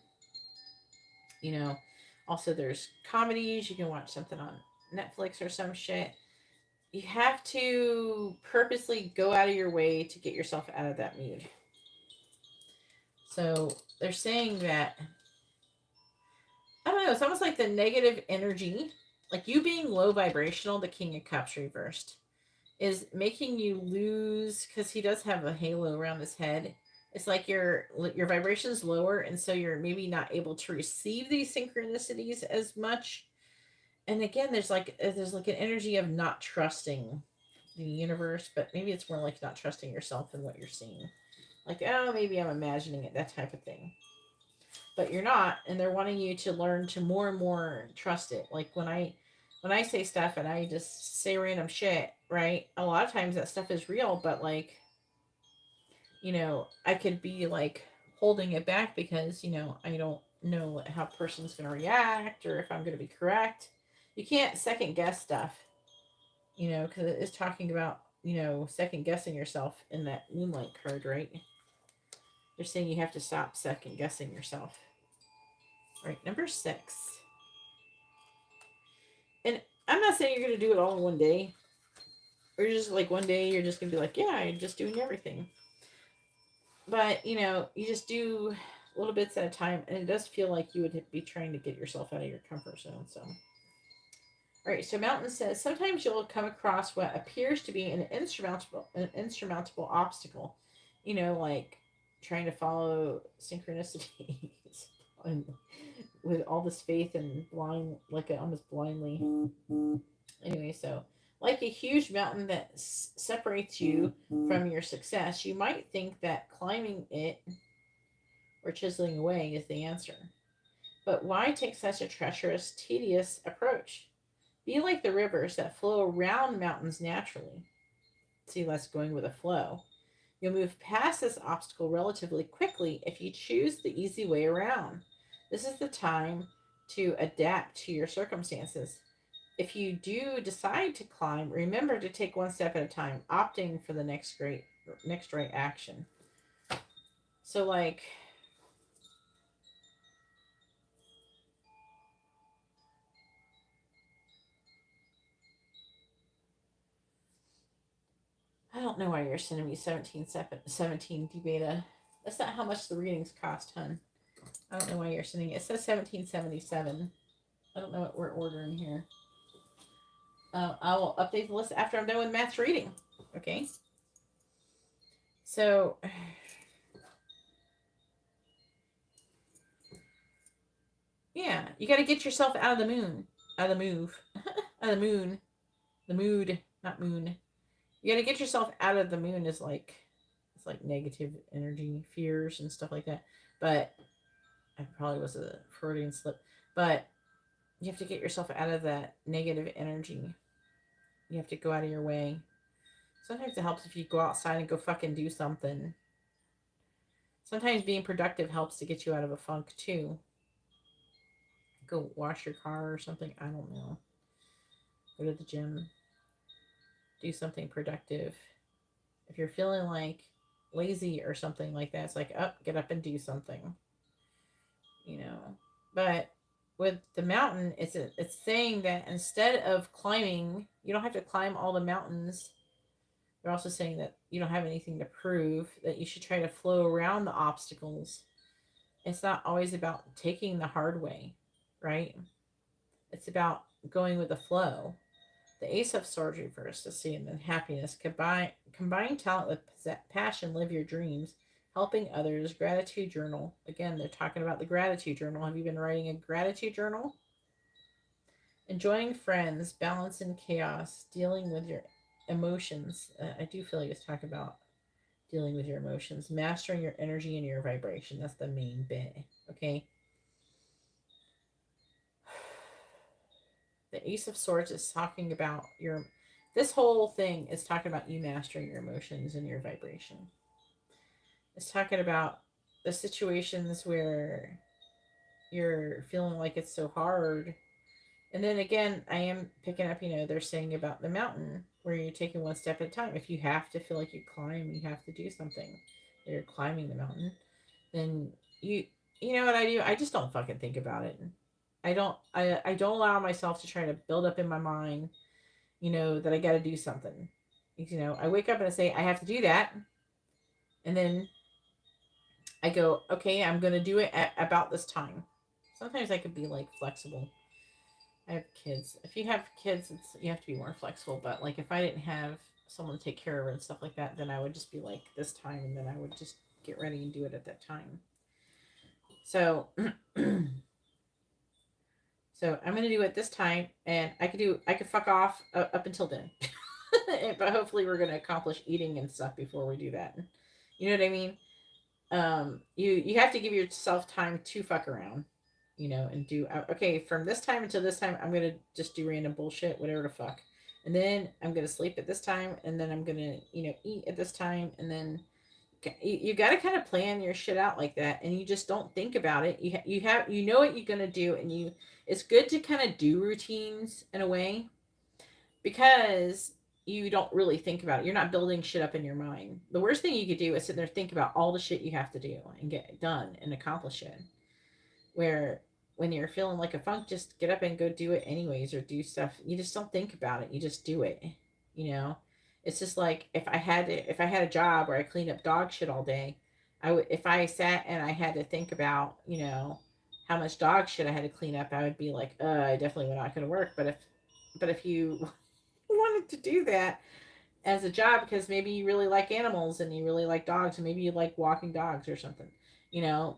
You know, also there's comedies. You can watch something on Netflix or some shit. You have to purposely go out of your way to get yourself out of that mood. So they're saying that, I don't know, it's almost like the negative energy, like you being low vibrational, the King of Cups reversed, is making you lose, because he does have a halo around his head. It's like your vibration's lower, and so you're maybe not able to receive these synchronicities as much. And again, there's like an energy of not trusting the universe, but maybe it's more like not trusting yourself and what you're seeing. Like, oh, maybe I'm imagining it, that type of thing. But you're not, and they're wanting you to learn to more and more trust it. Like when I say stuff and I just say random shit, right? A lot of times that stuff is real, but like, I could be like holding it back because, I don't know how a person's going to react or if I'm going to be correct. You can't second guess stuff, because it is talking about, second guessing yourself in that Moonlight card, right? They're saying you have to stop second guessing yourself. All right, number 6. And I'm not saying you're going to do it all in one day. Or just like one day you're just going to be like, yeah, I'm just doing everything. But, you just do little bits at a time. And it does feel like you would be trying to get yourself out of your comfort zone. So, all right. So Mountain says, sometimes you'll come across what appears to be an insurmountable obstacle. Like trying to follow synchronicities and with all this faith and blind, like almost blindly. Anyway, so like a huge mountain that separates you from your success, you might think that climbing it or chiseling away is the answer. But why take such a treacherous, tedious approach? Be like the rivers that flow around mountains naturally. See, less going with a flow. You'll move past this obstacle relatively quickly if you choose the easy way around. This is the time to adapt to your circumstances. If you do decide to climb, remember to take one step at a time, opting for the next right action. So like, I don't know why you're sending me 17 D beta. That's not how much the readings cost, hun. I don't know why you're sending it. It says 1777. I don't know what we're ordering here. I will update the list after I'm done with Matt's reading. Okay. So, yeah, you got to get yourself out of the moon, out of the move, out of the moon, the mood, not moon. You got to get yourself out of the moon. Is like, it's like negative energy, fears, and stuff like that. But I probably was a Freudian slip. But you have to get yourself out of that negative energy. You have to go out of your way. Sometimes it helps if you go outside and go fucking do something. Sometimes being productive helps to get you out of a funk too. Go wash your car or something. I don't know. Go to the gym. Do something productive. If you're feeling like lazy or something like that, it's like, oh, get up and do something. But with the mountain, it's saying that instead of climbing, you don't have to climb all the mountains. They're also saying that you don't have anything to prove, that you should try to flow around the obstacles. It's not always about taking the hard way, right? It's about going with the flow. The Ace of Swords reversed, to see, and then happiness. Combine talent with passion, live your dreams. Helping others, gratitude journal. Again, they're talking about the gratitude journal. Have you been writing a gratitude journal? Enjoying friends, balance in chaos, dealing with your emotions. I do feel like it's talking about dealing with your emotions, mastering your energy and your vibration. That's the main bit. Okay. The Ace of Swords is talking about your. This whole thing is talking about you mastering your emotions and your vibration. It's talking about the situations where you're feeling like it's so hard. And then again, I am picking up, they're saying about the mountain where you're taking one step at a time. If you have to feel like you climb, you have to do something. You're climbing the mountain, then you you know what I do? I just don't fucking think about it. I don't allow myself to try to build up in my mind, that I got to do something. I wake up and I say I have to do that, and then I go, okay, I'm gonna do it at about this time. Sometimes I could be like flexible. I have kids. If you have kids, you have to be more flexible. But like if I didn't have someone to take care of her and stuff like that, then I would just be like this time, and then I would just get ready and do it at that time. So, so I'm gonna do it this time, and I could fuck off up until then. But hopefully, we're gonna accomplish eating and stuff before we do that. You know what I mean? You have to give yourself time to fuck around, and do okay from this time until this time. I'm gonna just do random bullshit, whatever the fuck, and then I'm gonna sleep at this time, and then I'm gonna eat at this time, and then you got to kind of plan your shit out like that, and you just don't think about it. You know what you're gonna do, and it's good to kind of do routines in a way because you don't really think about it. You're not building shit up in your mind. The worst thing you could do is sit there and think about all the shit you have to do and get done and accomplish it. Where when you're feeling like a funk, just get up and go do it anyways, or do stuff. You just don't think about it. You just do it. You know, it's just like if I had a job where I cleaned up dog shit all day, I would if I sat and I had to think about how much dog shit I had to clean up, I would be like, I definitely would not going to work. But if you wanted to do that as a job because maybe you really like animals and you really like dogs and maybe you like walking dogs or something, you know,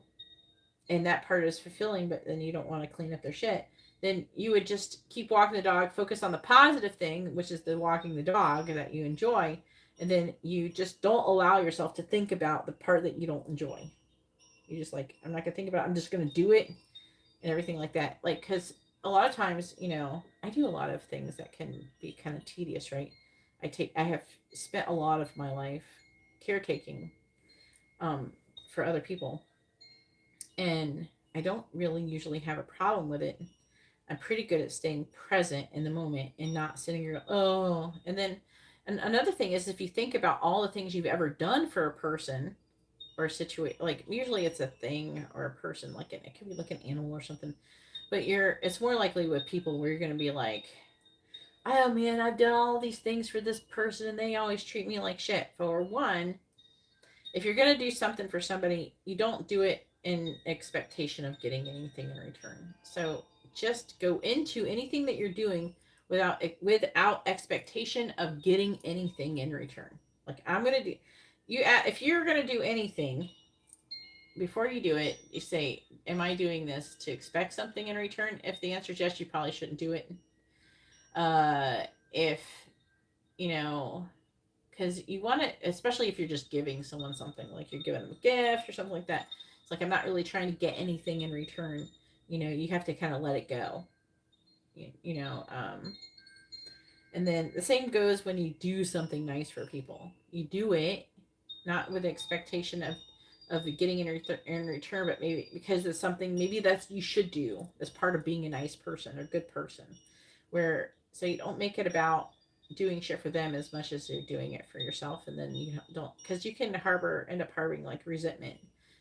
and that part is fulfilling, but then you don't want to clean up their shit, then you would just keep walking the dog, focus on the positive thing, which is the walking the dog that you enjoy, and then you just don't allow yourself to think about the part that you don't enjoy. You're just like, I'm not gonna think about it, I'm just gonna do it and everything like that. Like, because a lot of times, I do a lot of things that can be kind of tedious, right? I have spent a lot of my life caretaking um, for other people, and I don't really usually have a problem with it. I'm pretty good at staying present in the moment and not sitting here, oh, and then. And another thing is, if you think about all the things you've ever done for a person or a situation, like usually it's a thing or a person, like it could be like an animal or something, but it's more likely with people where you're going to be like, oh man, I've done all these things for this person and they always treat me like shit. For one, if you're going to do something for somebody, you don't do it in expectation of getting anything in return. So just go into anything that you're doing without expectation of getting anything in return. Like I'm going to do you if you're going to do anything, before you do it, you say, am I doing this to expect something in return? If the answer is yes, you probably shouldn't do it. If, you know, because you want to, especially if you're just giving someone something, like you're giving them a gift or something like that. It's like, I'm not really trying to get anything in return. You have to kind of let it go. You, you know, um, and then the same goes when you do something nice for people. You do it not with the expectation of getting in return, but maybe because it's something maybe that's you should do as part of being a nice person or good person. Where so you don't make it about doing shit for them as much as you're doing it for yourself, and then you don't because you can end up harboring like resentment.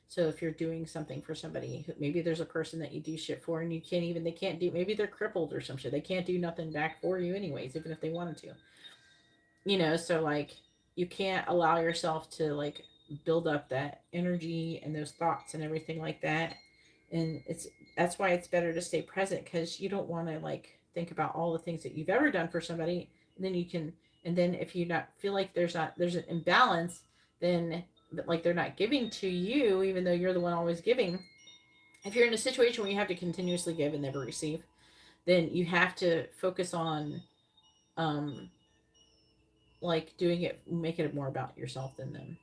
So if you're doing something for somebody, maybe there's a person that you do shit for, and they can't do, maybe they're crippled or some shit. They can't do nothing back for you anyways, even if they wanted to. So like you can't allow yourself to like build up that energy and those thoughts and everything like that. And that's why it's better to stay present, because you don't want to like think about all the things that you've ever done for somebody, and then if you not feel like there's an imbalance, then like they're not giving to you, even though you're the one always giving. If you're in a situation where you have to continuously give and never receive, then you have to focus on um like doing it, make it more about yourself than them.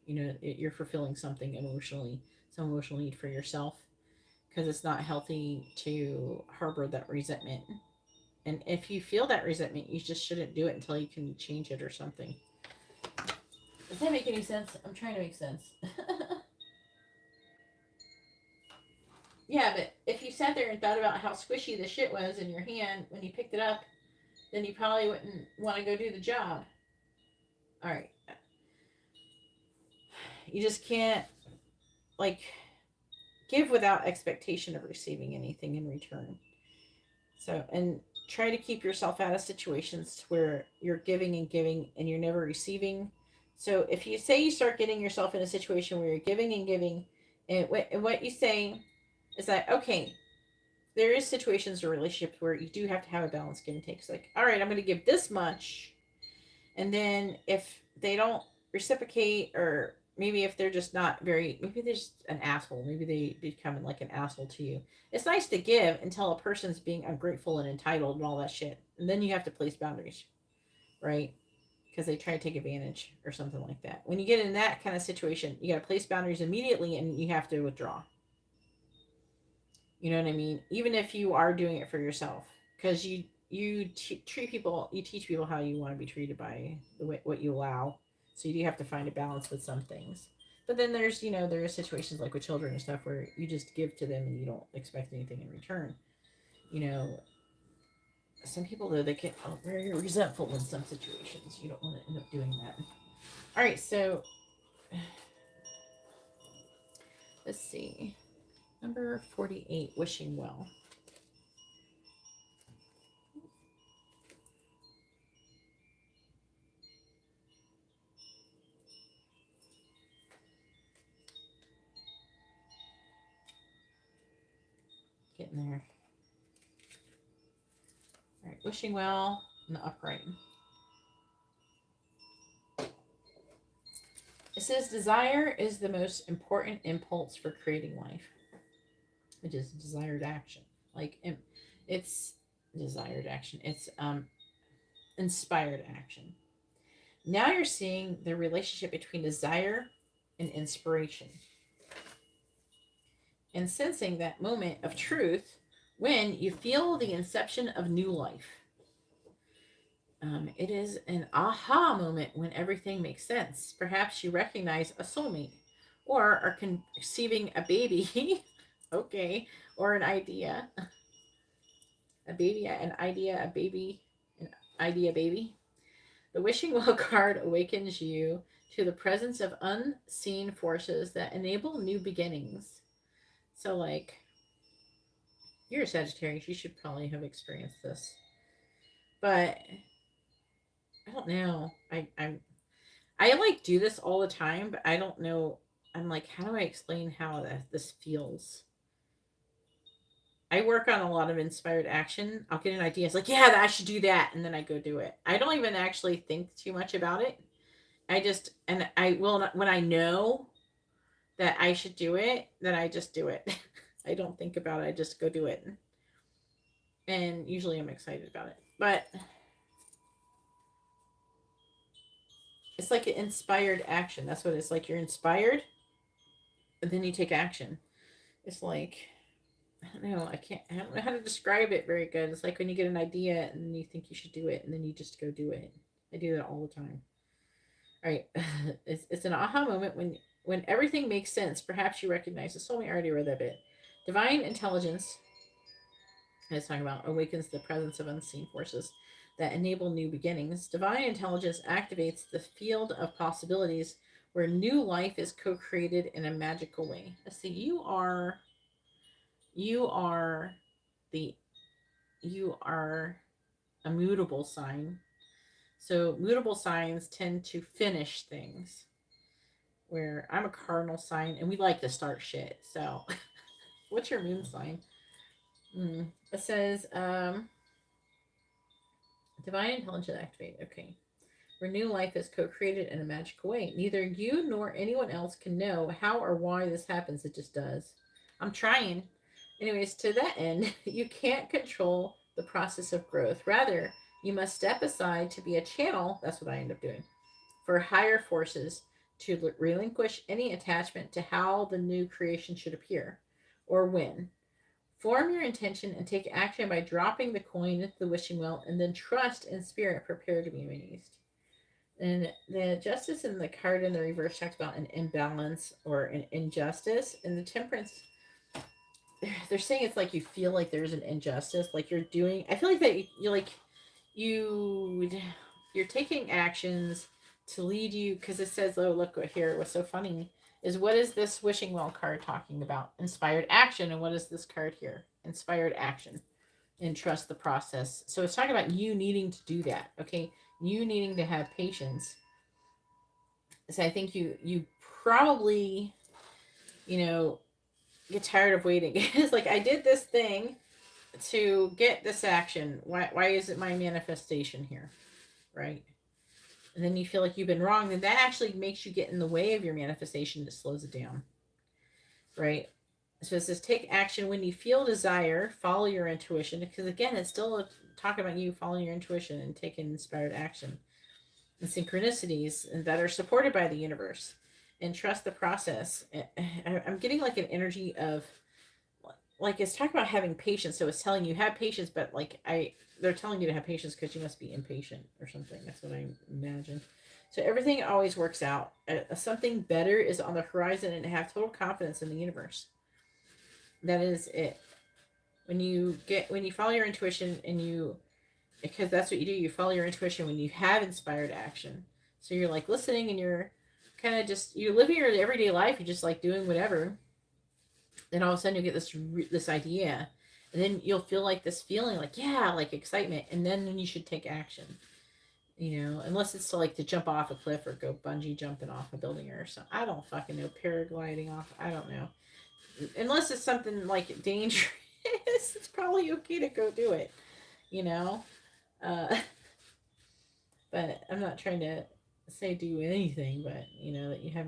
You're fulfilling something emotionally, some emotional need for yourself, because it's not healthy to harbor that resentment. And if you feel that resentment, you just shouldn't do it until you can change it or something. Does that make any sense? I'm trying to make sense. Yeah, but if you sat there and thought about how squishy the shit was in your hand when you picked it up, then you probably wouldn't want to go do the job. All right. You just can't, like, give without expectation of receiving anything in return. So, and try to keep yourself out of situations where you're giving and you're never receiving. So, if you say you start getting yourself in a situation where you're giving and giving, and what you say is that, okay, there is situations or relationships where you do have to have a balance, give and take. It's like, all right, I'm going to give this much, and then if they don't reciprocate, or maybe if they're just not very, maybe they're just an asshole, maybe they become like an asshole to you. It's nice to give until a person's being ungrateful and entitled and all that shit, and then you have to place boundaries, right? Because they try to take advantage or something like that. When you get in that kind of situation, you got to place boundaries immediately, and you have to withdraw. You know what I mean? Even if you are doing it for yourself, because treat people, you teach people how you want to be treated by the way what you allow. So you do have to find a balance with some things. But then there's, there are situations like with children and stuff where you just give to them and you don't expect anything in return. You know, some people though, they get very resentful in some situations. You don't want to end up doing that. All right, so let's see. Number 48, wishing well. Getting there. All right, wishing well in the upright. It says desire is the most important impulse for creating life, which is desired action. Like it's desired action. It's inspired action. Now you're seeing the relationship between desire and inspiration, and sensing that moment of truth when you feel the inception of new life. It is an aha moment when everything makes sense. Perhaps you recognize a soulmate or are conceiving a baby. Okay. Or an idea. A baby, an idea, a baby, an idea baby. The wishing well card awakens you to the presence of unseen forces that enable new beginnings. So, like, you're a Sagittarius. You should probably have experienced this. But I don't know. I like do this all the time, but I don't know. I'm like, how do I explain how this feels? I work on a lot of inspired action. I'll get an idea. It's like, yeah, I should do that. And then I go do it. I don't even actually think too much about it. And I will not, when I know that I should do it, then I just do it. I don't think about it. I just go do it. And usually I'm excited about it. But it's like an inspired action. That's what it's like. You're inspired, and then you take action. It's like, I don't know. I don't know how to describe it very good. It's like when you get an idea and you think you should do it, and then you just go do it. I do that all the time. All right. It's an aha moment when everything makes sense. Perhaps you recognize the soulmate. I already read that bit. Divine intelligence, it's talking about, awakens the presence of unseen forces that enable new beginnings. Divine intelligence activates the field of possibilities where new life is co-created in a magical way. Let's see. You are the you are a mutable sign. So mutable signs tend to finish things. Where I'm a cardinal sign and we like to start shit. So what's your moon sign? It says divine intelligence activate. Okay. where new life is co-created in a magical way. Neither you nor anyone else can know how or why this happens. It just does. I'm trying. Anyways, to that end, you can't control the process of growth. Rather, you must step aside to be a channel. That's what I end up doing for higher forces to relinquish any attachment to how the new creation should appear or when. Form your intention and take action by dropping the coin into the wishing well and then trust in spirit, prepare to be amazed. And the justice in the card in the reverse talks about an imbalance or an injustice. And the temperance, they're saying it's like you feel like there's an injustice, like you're doing. I feel like that you're like you you're taking actions to lead you because it says, oh look what here. What's so funny is what is this wishing well card talking about? Inspired action. And what is this card here? Inspired action and trust the process. So it's talking about you needing to do that. Okay, you needing to have patience. So I think you probably get tired of waiting. It's like I did this thing to get this action. Why is it my manifestation here? Right? And then you feel like you've been wrong, then that actually makes you get in the way of your manifestation. That slows it down. Right? So it says take action when you feel desire, follow your intuition. Because again, it's still talking about you following your intuition and taking inspired action. And synchronicities that are supported by the universe. And trust the process. I'm getting like an energy of like it's talking about having patience. So it's telling you have patience, but they're telling you to have patience because you must be impatient or something. That's what I imagine. So everything always works out. Something better is on the horizon, and have total confidence in the universe. That is it. When you follow your intuition because that's what you do. You follow your intuition when you have inspired action. So you're like listening, and you're kind of just you're living your everyday life. You're just like doing whatever. Then all of a sudden you get this idea, and then you'll feel like this feeling like like excitement, and then you should take action. Unless it's to jump off a cliff or go bungee jumping off a building or something. I don't fucking know. Paragliding off. I don't know. Unless it's something like dangerous, it's probably okay to go do it. You know. But I'm not trying to say do anything, but that you have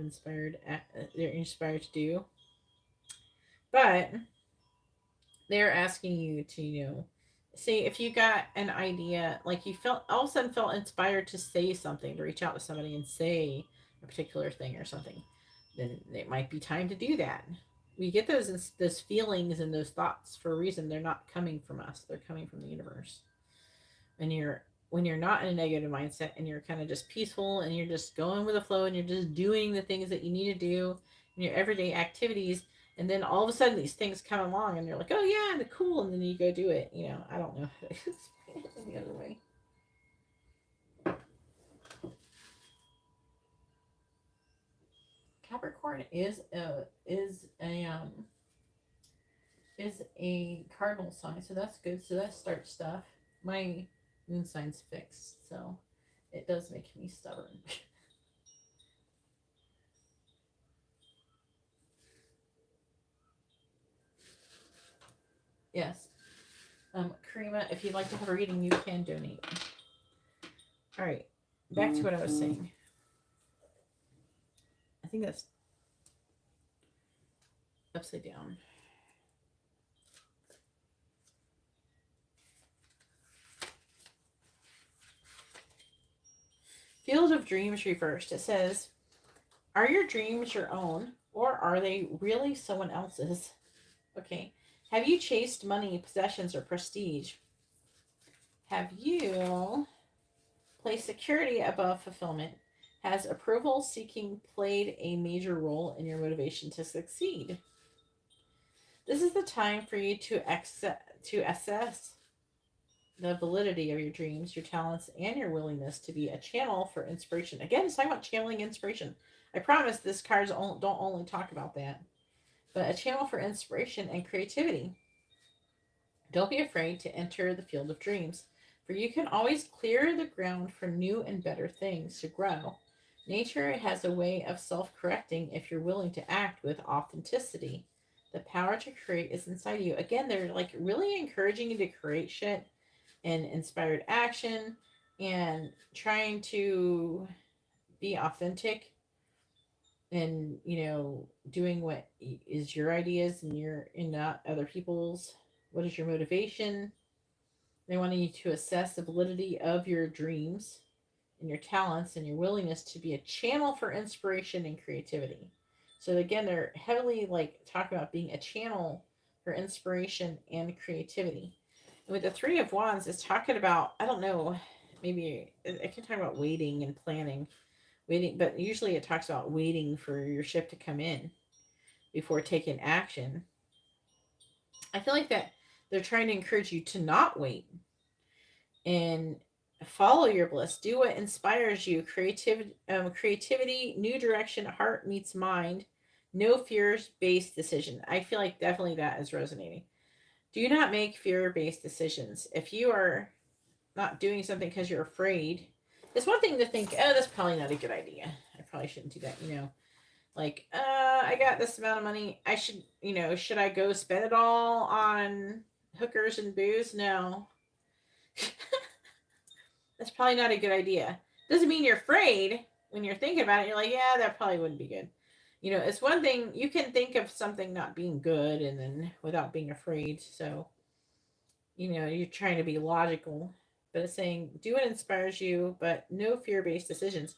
they're inspired to do. But they're asking you to see if you got an idea, like you felt all of a sudden felt inspired to say something, to reach out to somebody and say a particular thing or something, then it might be time to do that. We get those feelings and those thoughts for a reason. They're not coming from us, they're coming from the universe. And when you're not in a negative mindset and you're kind of just peaceful and you're just going with the flow and you're just doing the things that you need to do in your everyday activities, and then all of a sudden these things come along and you're like, oh yeah, they're cool, and then you go do it. I don't know how to explain it any other way. Capricorn is a cardinal sign, so that's good. So that starts stuff. My moon sign's fixed, so it does make me stubborn. Yes. Karima, if you'd like to have a reading, you can donate. All right. Back to what I was saying. I think that's upside down. Field of Dreams reversed. It says, are your dreams your own, or are they really someone else's? Okay. Have you chased money, possessions, or prestige? Have you placed security above fulfillment? Has approval seeking played a major role in your motivation to succeed? This is the time for you to assess the validity of your dreams, your talents, and your willingness to be a channel for inspiration. Again, it's talking about channeling inspiration. I promise this cards don't only talk about that, but a channel for inspiration and creativity. Don't be afraid to enter the field of dreams, for you can always clear the ground for new and better things to grow. Nature has a way of self-correcting if you're willing to act with authenticity. The power to create is inside you. Again, they're like really encouraging you to create shit and inspired action. and trying to be authentic and, doing what is your ideas and not other people's. What is your motivation? They want you to assess the validity of your dreams and your talents and your willingness to be a channel for inspiration and creativity. So again, they're heavily like talking about being a channel for inspiration and creativity. And with the Three of Wands, it's talking about, I don't know, maybe I can talk about waiting and planning, waiting, but usually it talks about waiting for your ship to come in before taking action. I feel like that they're trying to encourage you to not wait and follow your bliss. Do what inspires you. Creativity, new direction. Heart meets mind. No fears based decision. I feel like definitely that is resonating. Do not make fear based decisions. If you are not doing something because you're afraid, it's one thing to think, oh, that's probably not a good idea. I probably shouldn't do that. Like, I got this amount of money. I should, should I go spend it all on hookers and booze? No. That's probably not a good idea. Doesn't mean you're afraid when you're thinking about it. You're like, yeah, that probably wouldn't be good. It's one thing you can think of something not being good and then without being afraid. So, you're trying to be logical, but it's saying do what inspires you, but no fear based decisions.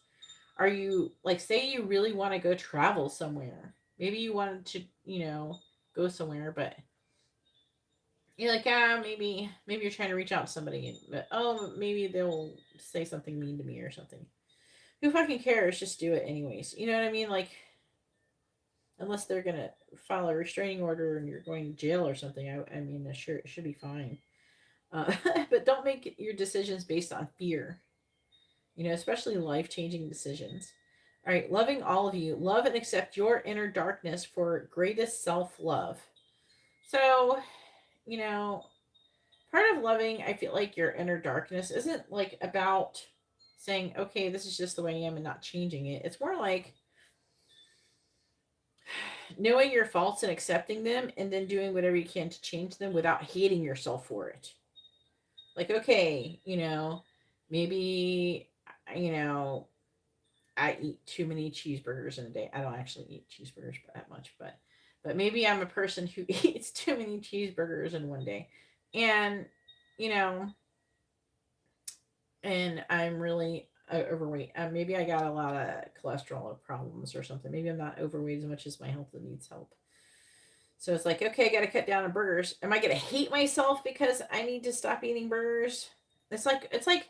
Are you like, say you really want to go travel somewhere? Maybe you wanted to, go somewhere, but you're like, maybe you're trying to reach out to somebody, but oh, maybe they'll say something mean to me or something. Who fucking cares? Just do it anyways. You know what I mean? Like, unless they're gonna file a restraining order and you're going to jail or something, I mean, sure, it should be fine. But don't make your decisions based on fear. Especially life changing decisions. All right, loving all of you. Love and accept your inner darkness for greatest self love. So, you know, part of loving, I feel like your inner darkness isn't like about saying, okay, this is just the way I am and not changing it. It's more like knowing your faults and accepting them and then doing whatever you can to change them without hating yourself for it. Like, okay, maybe, you know, I eat too many cheeseburgers in a day. I don't actually eat cheeseburgers that much, but maybe I'm a person who eats too many cheeseburgers in one day. And, you know, and I'm really overweight. Maybe I got a lot of cholesterol problems or something. Maybe I'm not overweight as much as my health that needs help. So it's like, okay, I got to cut down on burgers. Am I going to hate myself because I need to stop eating burgers? It's like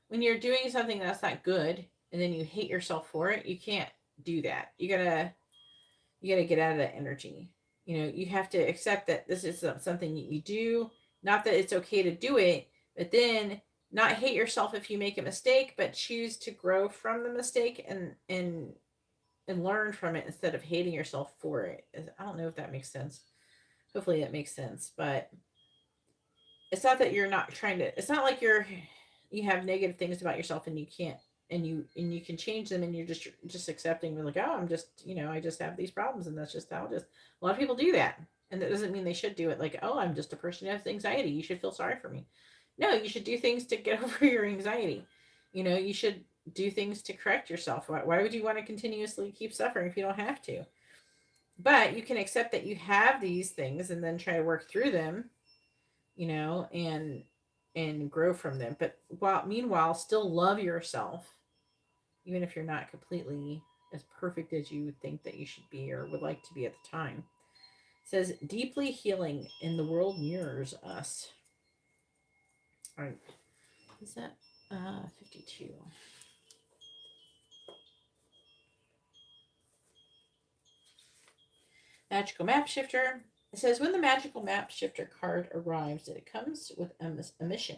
when you're doing something that's not good and then you hate yourself for it. You can't do that. You gotta get out of that energy. You have to accept that this is something you do. Not that it's okay to do it, but then not hate yourself if you make a mistake, but choose to grow from the mistake and learn from it instead of hating yourself for it. I don't know if that makes sense. Hopefully that makes sense, but it's not that you're not trying to. It's not like you have negative things about yourself and you can't and you can change them and you're just accepting. We're like, oh, I'm just I just have these problems and that's just how it is. A lot of people do that, and that doesn't mean they should do it. Like, oh, I'm just a person who has anxiety. You should feel sorry for me. No, you should do things to get over your anxiety. You should do things to correct yourself. Why would you want to continuously keep suffering if you don't have to? But you can accept that you have these things and then try to work through them, and grow from them. But meanwhile, still love yourself, even if you're not completely as perfect as you would think that you should be or would like to be at the time. It says deeply healing in the world mirrors us. All right, is that 52? Magical map shifter. It says when the magical map shifter card arrives, it comes with a mission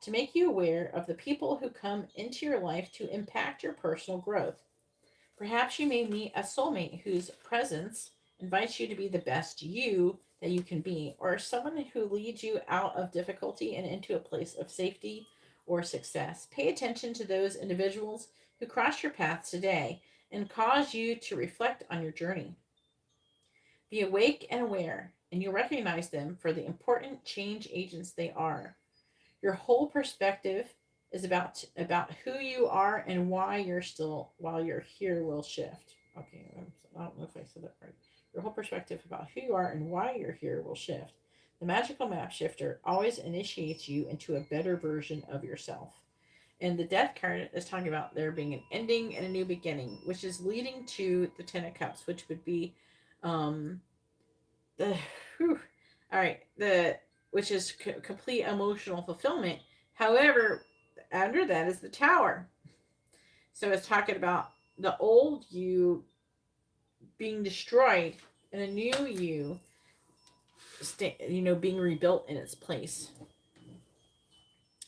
to make you aware of the people who come into your life to impact your personal growth. Perhaps you may meet a soulmate whose presence invites you to be the best you that you can be, or someone who leads you out of difficulty and into a place of safety or success. Pay attention to those individuals who cross your path today and cause you to reflect on your journey. Be awake and aware, and you'll recognize them for the important change agents they are. Your whole perspective is about who you are and why you're still while you're here will shift. Okay, I don't know if I said that right. Your whole perspective about who you are and why you're here will shift. The magical map shifter always initiates you into a better version of yourself. And the death card is talking about there being an ending and a new beginning, which is leading to the Ten of Cups, which would be um the whew, all right, the which is complete emotional fulfillment. However, under that is the Tower. So it's talking about the old you being destroyed and a new you, being rebuilt in its place.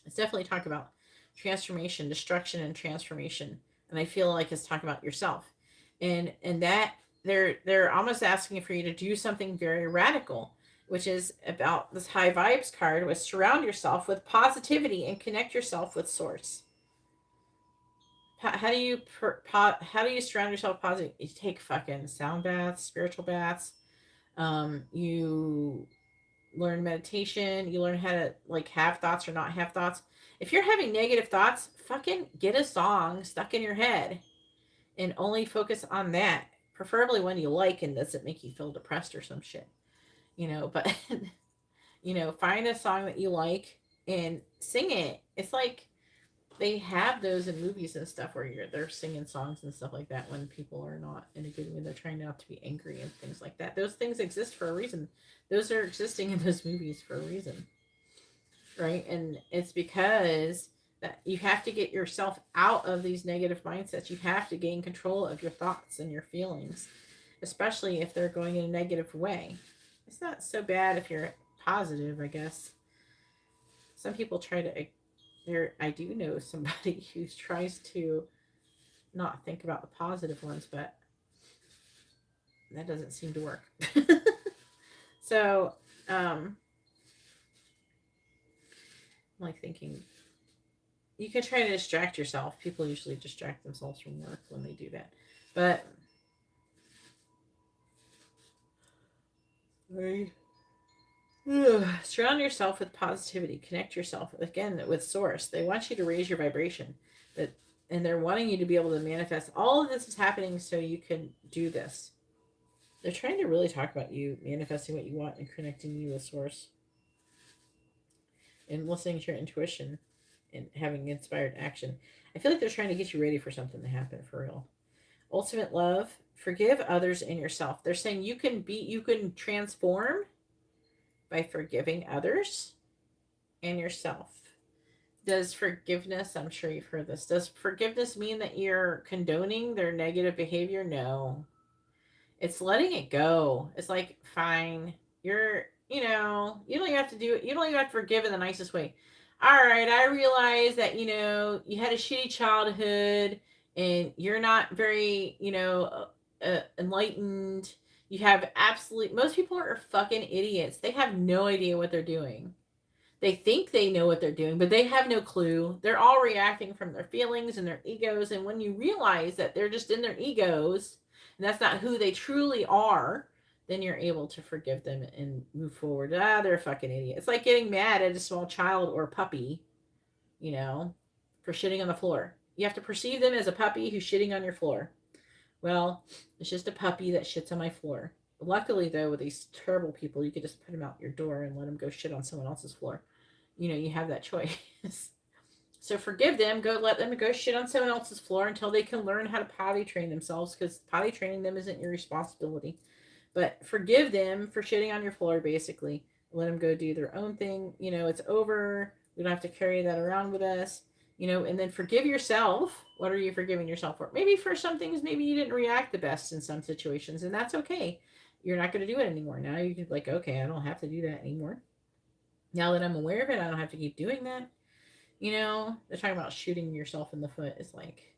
It's definitely talking about transformation, destruction, and transformation. And I feel like it's talking about yourself, and that they're almost asking for you to do something very radical, which is about this high vibes card, with surround yourself with positivity and connect yourself with source. How do you surround yourself with positive? You take fucking sound baths, spiritual baths. You learn meditation. You learn how to like have thoughts or not have thoughts. If you're having negative thoughts, fucking get a song stuck in your head and only focus on that. Preferably one you like and doesn't make you feel depressed or some shit. But find a song that you like and sing it. It's like they have those in movies and stuff where they're singing songs and stuff like that when people are not in a good mood. They're trying not to be angry and things like that. Those things exist for a reason. Those are existing in those movies for a reason, right? And it's because that you have to get yourself out of these negative mindsets. You have to gain control of your thoughts and your feelings, especially if they're going in a negative way. It's not so bad if you're positive, I guess. Some people try to I do know somebody who tries to not think about the positive ones, but that doesn't seem to work. So, I'm like thinking you can try to distract yourself. People usually distract themselves from work when they do that. But right. Surround yourself with positivity. Connect yourself again with source. They want you to raise your vibration. That and they're wanting you to be able to manifest. All of this is happening so you can do this. They're trying to really talk about you manifesting what you want and connecting you with source and listening to your intuition and having inspired action. I feel like they're trying to get you ready for something to happen for real. Ultimate love, forgive others and yourself. They're saying you can transform by forgiving others and yourself. Does forgiveness, I'm sure you've heard this, does forgiveness mean that you're condoning their negative behavior? No. It's letting it go. It's like, fine, you don't even have to do it. You don't even have to forgive in the nicest way. All right, I realize that, you had a shitty childhood and you're not very, enlightened. You have most people are fucking idiots. They have no idea what they're doing. They think they know what they're doing, but they have no clue. They're all reacting from their feelings and their egos. And when you realize that they're just in their egos and that's not who they truly are, then you're able to forgive them and move forward. They're a fucking idiot. It's like getting mad at a small child or a puppy, you know, for shitting on the floor. You have to perceive them as a puppy who's shitting on your floor. Well, it's just a puppy that shits on my floor. Luckily, though, with these terrible people, you could just put them out your door and let them go shit on someone else's floor. You have that choice. So forgive them. Let them go shit on someone else's floor until they can learn how to potty train themselves, because potty training them isn't your responsibility. But forgive them for shitting on your floor, basically. Let them go do their own thing. It's over. We don't have to carry that around with us. And then forgive yourself. What are you forgiving yourself for? Maybe for some things, maybe you didn't react the best in some situations, and that's okay. You're not going to do it anymore. Now you can be like, okay, I don't have to do that anymore. Now that I'm aware of it, I don't have to keep doing that. They're talking about shooting yourself in the foot. It's like,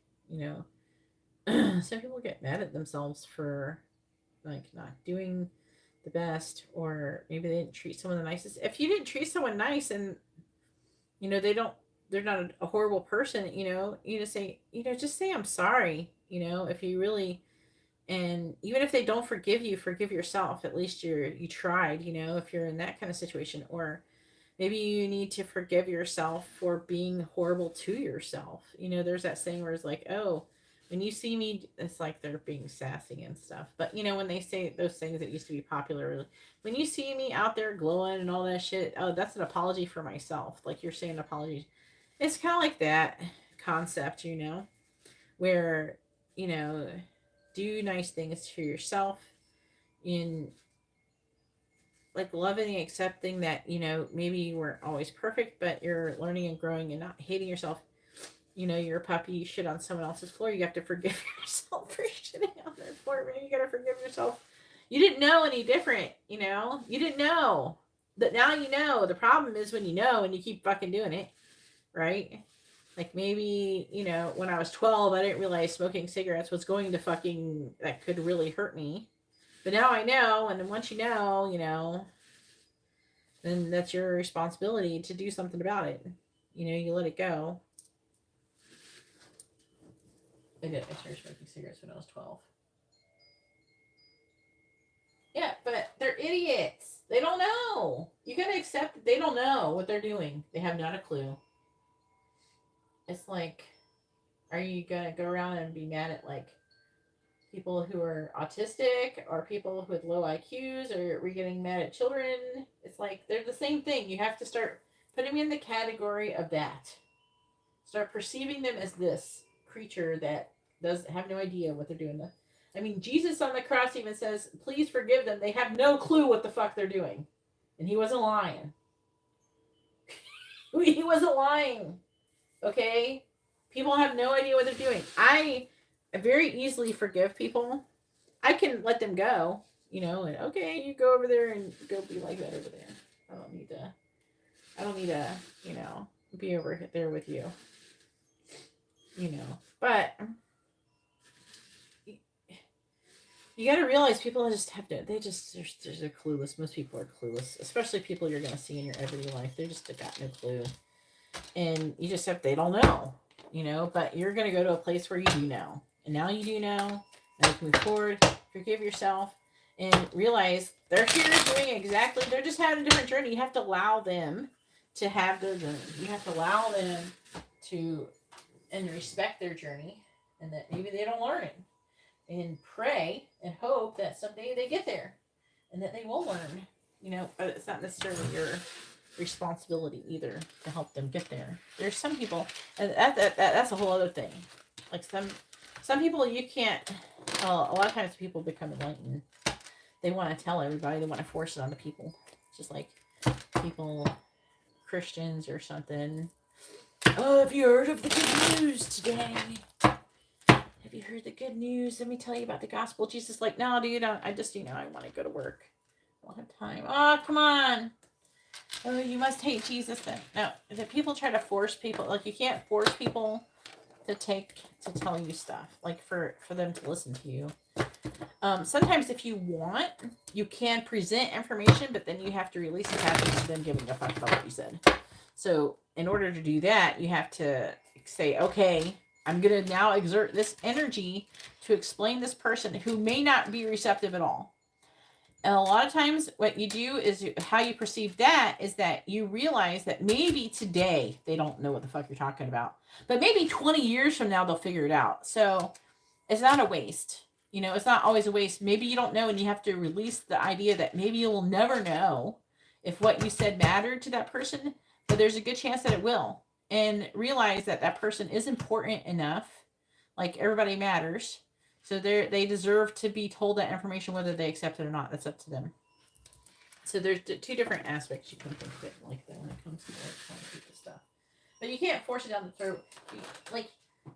some people get mad at themselves for like not doing the best, or maybe they didn't treat someone the nicest. If you didn't treat someone nice and they're not a horrible person, just say I'm sorry. If you really, and even if they don't forgive you, forgive yourself. At least you tried. If you're in that kind of situation, or Maybe you need to forgive yourself for being horrible to yourself. There's that saying where it's like, oh, when you see me, it's like they're being sassy and stuff. But when they say those things that used to be popular, when you see me out there glowing and all that shit, oh, that's an apology for myself. Like you're saying apologies. It's kind of like that concept, where, you know, do nice things to yourself in like loving and accepting that, maybe you weren't always perfect, but you're learning and growing and not hating yourself. You're a puppy, you shit on someone else's floor, you have to forgive yourself for shitting on their floor. You gotta forgive yourself. You didn't know any different, you didn't know. But now you know. The problem is when you know and you keep fucking doing it, right? Like maybe, when I was 12, I didn't realize smoking cigarettes was going to fucking, that could really hurt me. But now I know, and then once you know, then that's your responsibility to do something about it. You let it go. I did. I started smoking cigarettes when I was 12. Yeah, but they're idiots. They don't know. You gotta accept that they don't know what they're doing. They have not a clue. It's like, are you gonna go around and be mad at like people who are autistic or people with low IQs, or are we getting mad at children? It's like they're the same thing. You have to start putting them in the category of that. Start perceiving them as this creature that does have no idea what they're doing. I mean, Jesus on the cross even says, please forgive them. They have no clue what the fuck they're doing. And he wasn't lying. He wasn't lying. Okay? People have no idea what they're doing. I very easily forgive people. I can let them go, and okay, you go over there and go be like that over there. I don't need to, be over there with you. But you got to realize people just have to, they're clueless. Most people are clueless, especially people you're going to see in your everyday life. They just got no clue. And you just have, they don't know, but you're going to go to a place where you do know. And now you do know. Now you can move forward, forgive yourself, and realize they're here doing exactly, they're just having a different journey. You have to allow them to have their journey. You have to allow them to, and respect their journey, and that maybe they don't learn it. And pray and hope that someday they get there and that they will learn, but it's not necessarily your responsibility either to help them get there. There's some people, and that's a whole other thing. Like some people you can't, a lot of times people become enlightened. They want to tell everybody, they want to force it on the people. Just like people, Christians or something. Oh, have you heard of the good news today? Have you heard the good news? Let me tell you about the gospel. Jesus like, no, dude, I just, I want to go to work. I don't have time. Oh, come on. Oh, you must hate Jesus then. No, the people try to force people, like you can't force people to tell you stuff, like for them to listen to you. Sometimes if you want, you can present information, but then you have to release the passage to them giving a fuck about what you said. So in order to do that, you have to say, okay, I'm going to now exert this energy to explain this person who may not be receptive at all. And a lot of times what you do is how you perceive that is that you realize that maybe today they don't know what the fuck you're talking about, but maybe 20 years from now they'll figure it out. So it's not a waste. It's not always a waste. Maybe you don't know and you have to release the idea that maybe you will never know if what you said mattered to that person, but there's a good chance that it will. And realize that that person is important enough, like everybody matters, so they deserve to be told that information, whether they accept it or not. That's up to them. So there's two different aspects you can think of it like that when it comes to like telling people stuff. But you can't force it down the throat.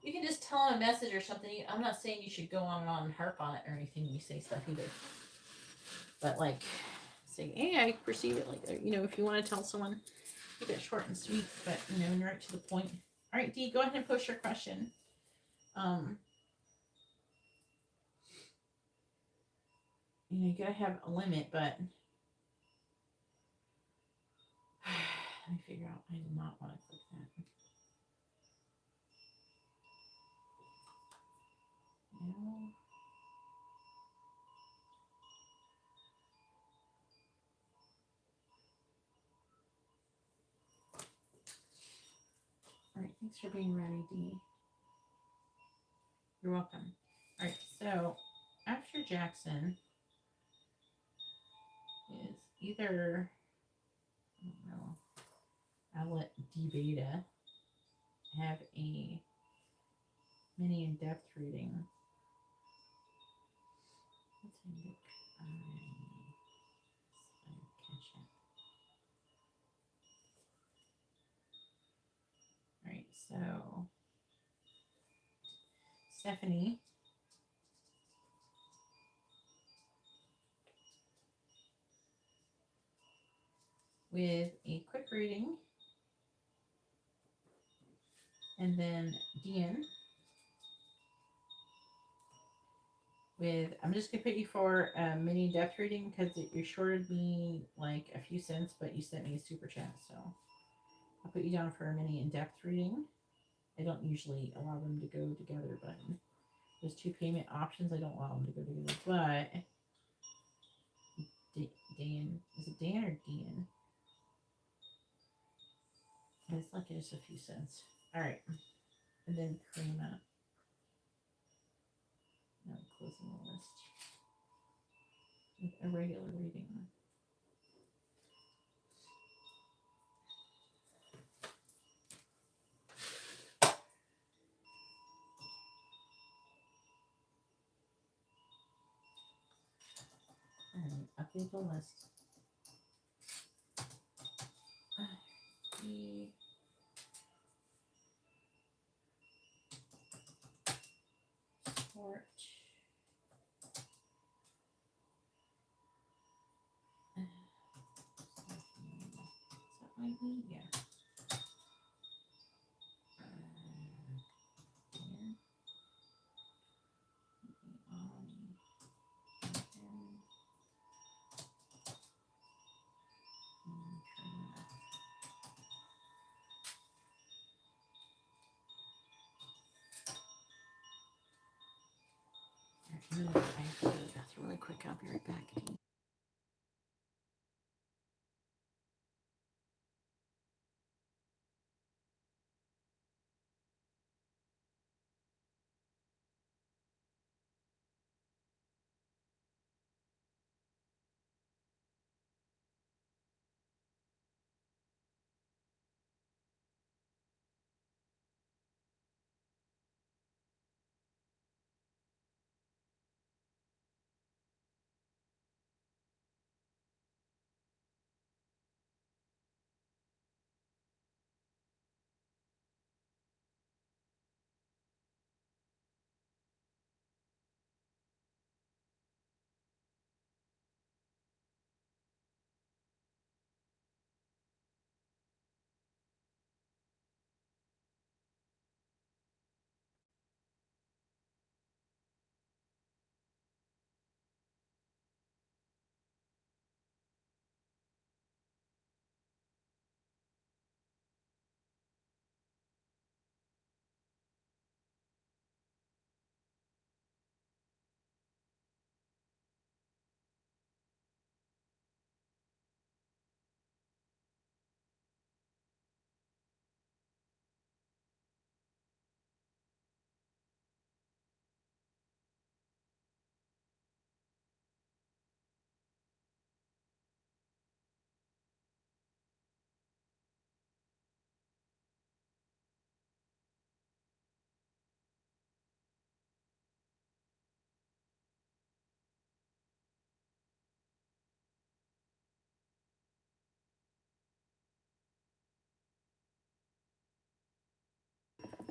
You can just tell them a message or something. I'm not saying you should go on and on and harp on it or anything when you say stuff either. But like, say, hey, I perceive it like that. If you want to tell someone, keep it short and sweet, but right to the point. All right, Dee, go ahead and post your question. You gotta have a limit, but let me figure out. I did not want to click that. No. Thanks for being ready, Dee. You're welcome. All right, so after Jackson is either, I don't know, I'll let D Beta have a mini in-depth reading. Let's look on CashApp. All right, so Stephanie with a quick reading, and then Dean with, I'm just gonna put you for a mini depth reading because you shorted me like a few cents, but you sent me a super chat, so I'll put you down for a mini in-depth reading. I don't usually allow them to go together, but there's two payment options. I don't allow them to go together, but Dan, is it Dan or Dean? It's like just a few cents. All right, and then Karima. Now closing the list with a regular reading. All right, update the list. The sport. Is that my knee? Yeah. Here. I have to go to the bathroom really quick. I'll be right back.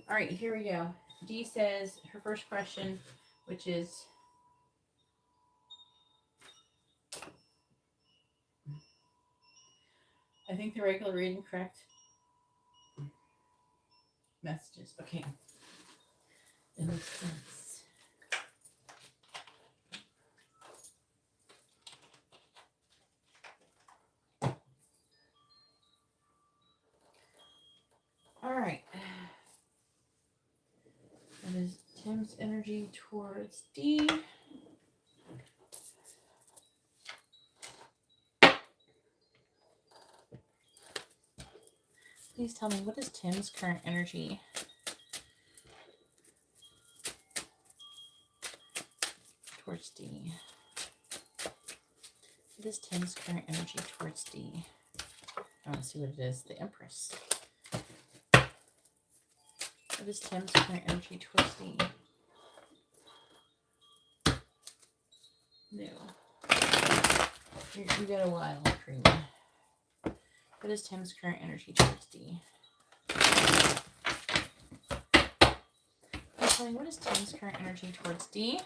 All right, here we go. Dee says her first question, which is, I think the regular reading correct messages. Okay. It makes sense. All right. That is Tim's energy towards D. Please tell me, what is Tim's current energy towards D? What is Tim's current energy towards D? I want to see what it is. The Empress. What is Tim's current energy towards D? No. You got a while, Karima. What is Tim's current energy towards D? What is Tim's current energy towards D?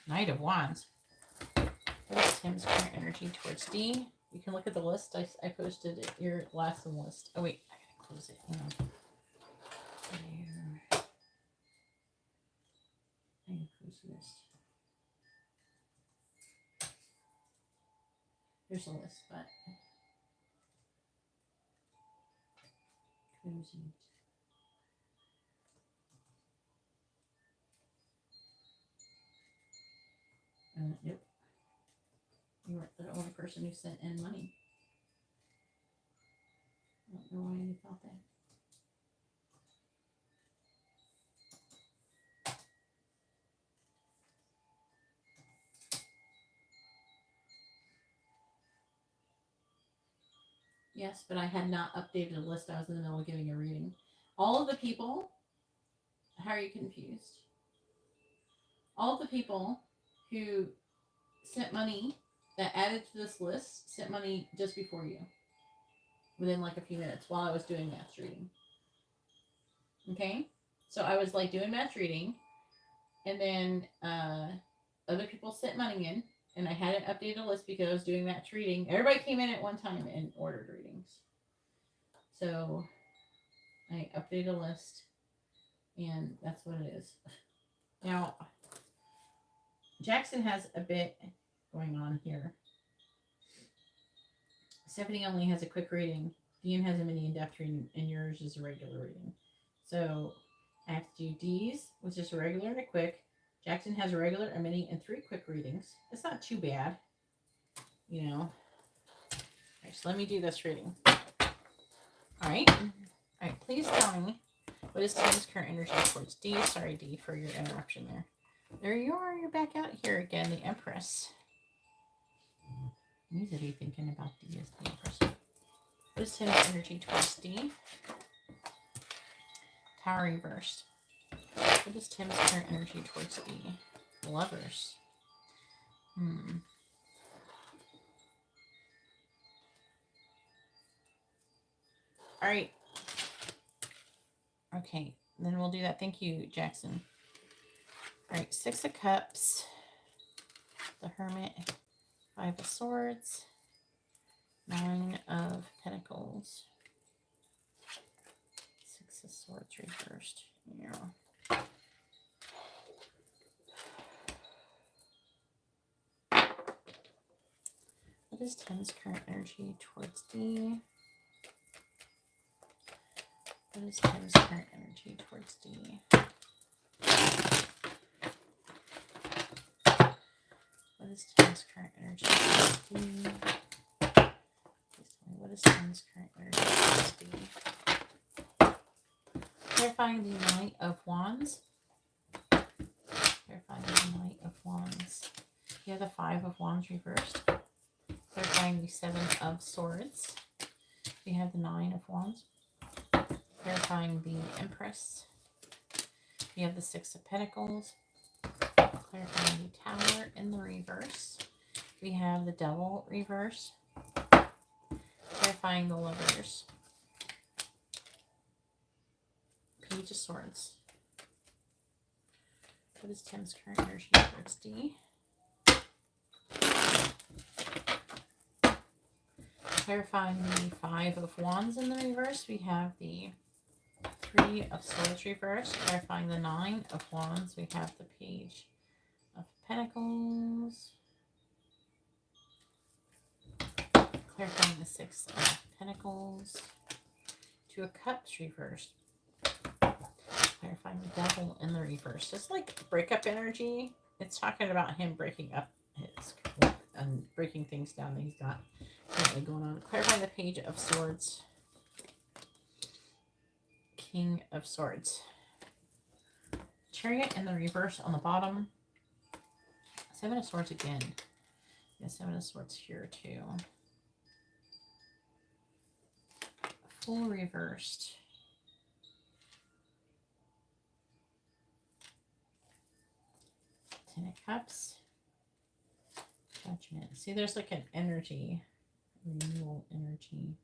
Knight of Wands. What is Tim's current energy towards D? You can look at the list. I posted your last list. Oh, wait. I gotta close it. Hang on. There. I gotta close the list. There's a list, but closing. Nope. You weren't the only person who sent in money. I don't know why you thought that. Yes, but I had not updated the list. I was in the middle of giving a reading. All of the people, how are you confused? All of the people who sent money that added to this list sent money just before you. Within like a few minutes while I was doing match reading. Okay? So I was like doing match reading, and then other people sent money in, and I hadn't updated the list because I was doing match reading. Everybody came in at one time and ordered readings. So I updated the list, and that's what it is. Now, Jackson has a bit going on here. Stephanie only has a quick reading. Dean has a mini in-depth reading, and yours is a regular reading. So I have to do D's, which is a regular and a quick. Jackson has a regular, a mini, and 3 quick readings. It's not too bad, you know. All right, so let me do this reading. All right. Please tell me, what is Tim's current energy towards D? Sorry, D, for your interruption there. There you are. You're back out here again, the Empress. I need to be thinking about D as the Empress. What is Tim's energy towards D? Tower reversed. What is Tim's current energy towards D? Lovers. All right. Okay, then we'll do that. Thank you, Jackson. All right, 6 of Cups, the Hermit, 5 of Swords, 9 of Pentacles, 6 of Swords reversed. Yeah. What is Tim's current energy towards D? What is Tim's current energy towards D? What is Tim's current energy towards D? Please tell me, what is Tim's current energy towards D? Clarifying the Knight of Wands. Clarifying the Knight of Wands. You have the 5 of Wands reversed. Clarifying the 7 of Swords. We have the 9 of Wands. Clarifying the Empress. We have the 6 of Pentacles. Clarifying the Tower in the reverse. We have the Devil reverse. Clarifying the Lovers. Page of Swords. What is Tim's current energy towards D? Clarifying the 5 of Wands in the reverse. We have the 3 of Swords reversed. Clarifying the 9 of Wands. We have the Page of Pentacles. Clarifying the 6 of Pentacles. 2 of Cups reversed. Clarifying the Devil in the reverse. It's like breakup energy. It's talking about him breaking up his and breaking things down that he's got currently going on. Clarifying the Page of Swords. King of Swords. Chariot in the reverse on the bottom. Seven of Swords again. Yeah, Seven of Swords here too. Full reversed. Ten of Cups. Judgment. See, there's like an energy. Renewal energy.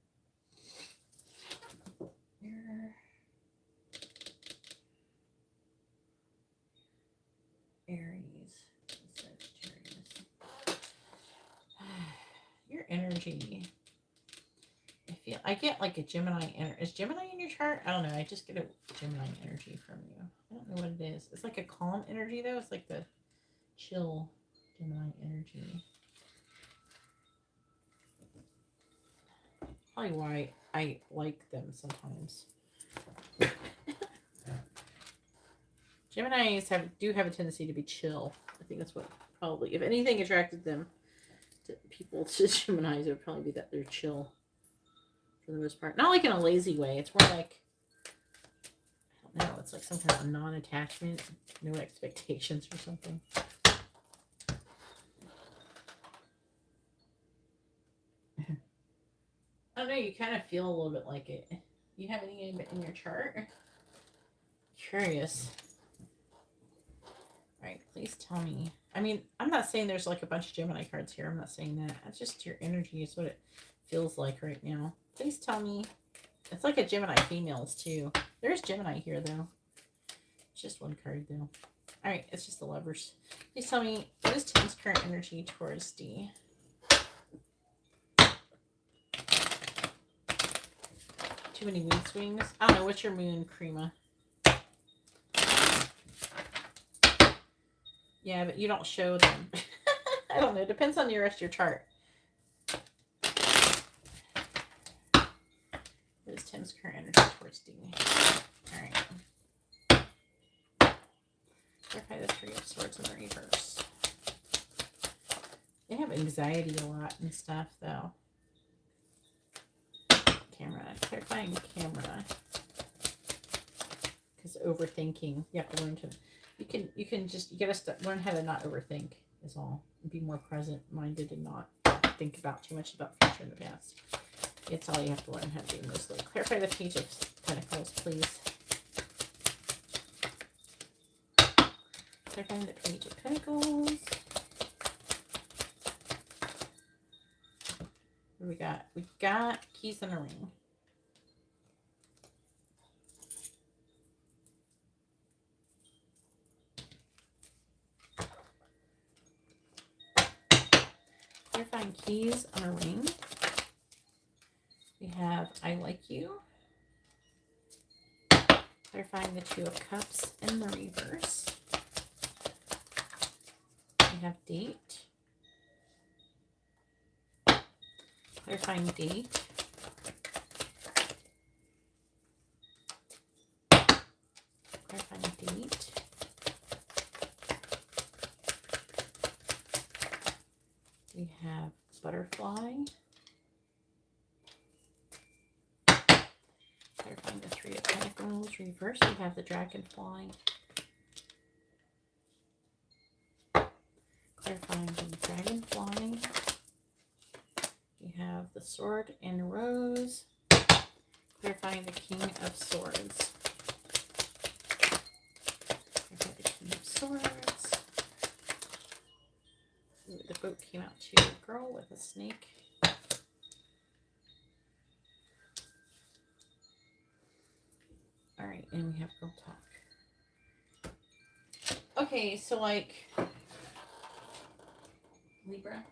Here. Aries. Sagittarius. Your energy. I get like a Gemini energy. Is Gemini in your chart? I don't know. I just get a Gemini energy from you. I don't know what it is. It's like a calm energy though. It's like the chill Gemini energy. Probably why I like them sometimes. Geminis do have a tendency to be chill. I think that's what probably, if anything attracted them to people to Geminis, it would probably be that they're chill for the most part. Not like in a lazy way. It's more like, I don't know, it's like some kind of non-attachment, no expectations or something. I don't know, you kind of feel a little bit like it. You have any in your chart? Curious. All right, please tell me. I mean, I'm not saying there's like a bunch of Gemini cards here. I'm not saying that. It's just your energy is what it feels like right now. Please tell me. It's like a Gemini females too. There's Gemini here though. It's just one card though. All right, it's just the Lovers. Please tell me, what is Tim's current energy towards D? Too many mood swings. I don't know. What's your moon, Karima? Yeah, but you don't show them. I don't know. It depends on the rest of your chart. What is Tim's current energy towards D? All right. Clarify the Three of Swords in the reverse. They have anxiety a lot and stuff, though. Camera. Clarifying camera. Because overthinking. You have to learn to... You can just... You gotta learn how to not overthink, is all. And be more present-minded and not think about too much about the future and the past. It's all you have to learn how to do mostly. Clarify the Page of Pentacles, please. Clarifying the Page of Pentacles. What do we got? We got Keys and a Ring. Clarifying Keys on a Ring. We have I Like You. Clarifying the Two of Cups in the reverse. We have Date. Clarifying Date. Clarifying Date. We have Butterfly. Clarifying the Three of Pentacles. Reverse, we have the Dragonfly. Clarifying the Dragonfly. We have the Sword and Rose. Clarifying the King of Swords. Clarifying the King of Swords. Ooh, the boat came out too. Girl with a snake. All right, and we have Girl Talk. Okay, so like Libra.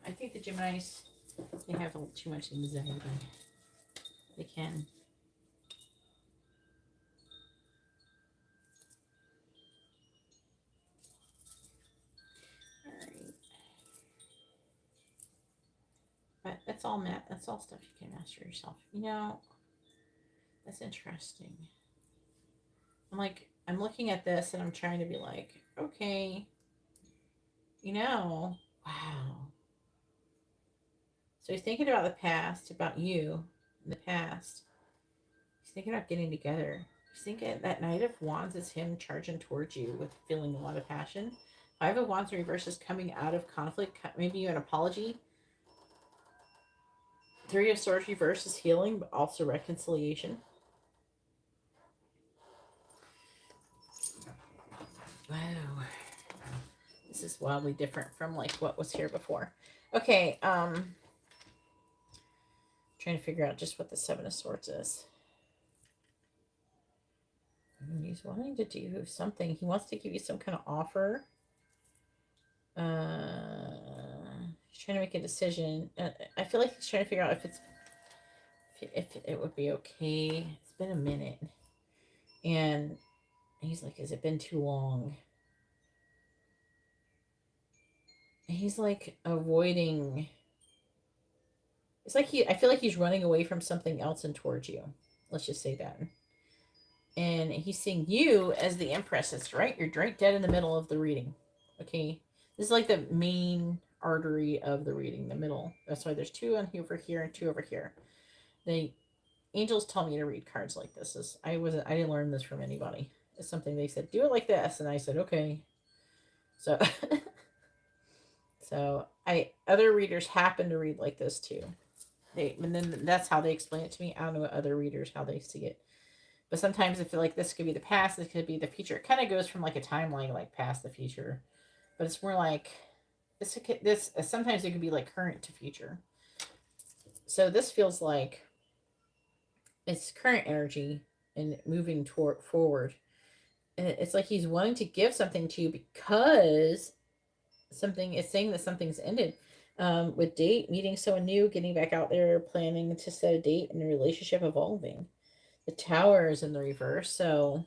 I think the Geminis, they have a little too much anxiety. They can. All right. But that's all that's all stuff you can master yourself. You know, that's interesting. I'm looking at this and I'm trying to be like, okay, you know, wow. So he's thinking about the past, about you in the past. He's thinking about getting together. He's thinking that Knight of Wands is him charging towards you with feeling a lot of passion. Five of Wands in reverse is coming out of conflict. Maybe an apology. Three of Swords reverse is healing, but also reconciliation. Wow. This is wildly different from like what was here before. Okay, trying to figure out just what the Seven of Swords is. He's wanting to do something. He wants to give you some kind of offer. He's trying to make a decision. I feel like he's trying to figure out if it would be okay. It's been a minute. And he's like, has it been too long? And he's like avoiding. It's like I feel like he's running away from something else and towards you. Let's just say that. And he's seeing you as the Empress. That's right. You're right dead in the middle of the reading. Okay. This is like the main artery of the reading, the middle. That's why there's two over here and two over here. The angels tell me to read cards like this. I didn't learn this from anybody. It's something they said, do it like this. And I said, okay. So, other readers happen to read like this too. And then that's how they explain it to me. I don't know what other readers, how they see it. But sometimes I feel like this could be the past, this could be the future. It kind of goes from like a timeline, like past the future. But it's more like, this sometimes it could be like current to future. So this feels like it's current energy and moving forward. And it's like he's wanting to give something to you because something is saying that something's ended. With date, meeting someone new, getting back out there, planning to set a date, and the relationship evolving. The Tower is in the reverse, so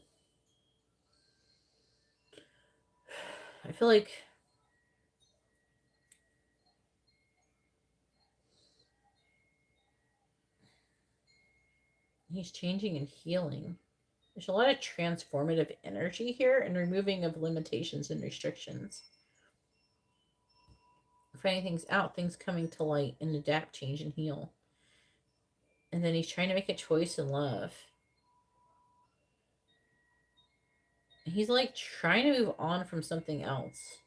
I feel like he's changing and healing. There's a lot of transformative energy here and removing of limitations and restrictions. Finding things out, things coming to light and adapt, change, and heal. And then he's trying to make a choice in love. He's like trying to move on from something else.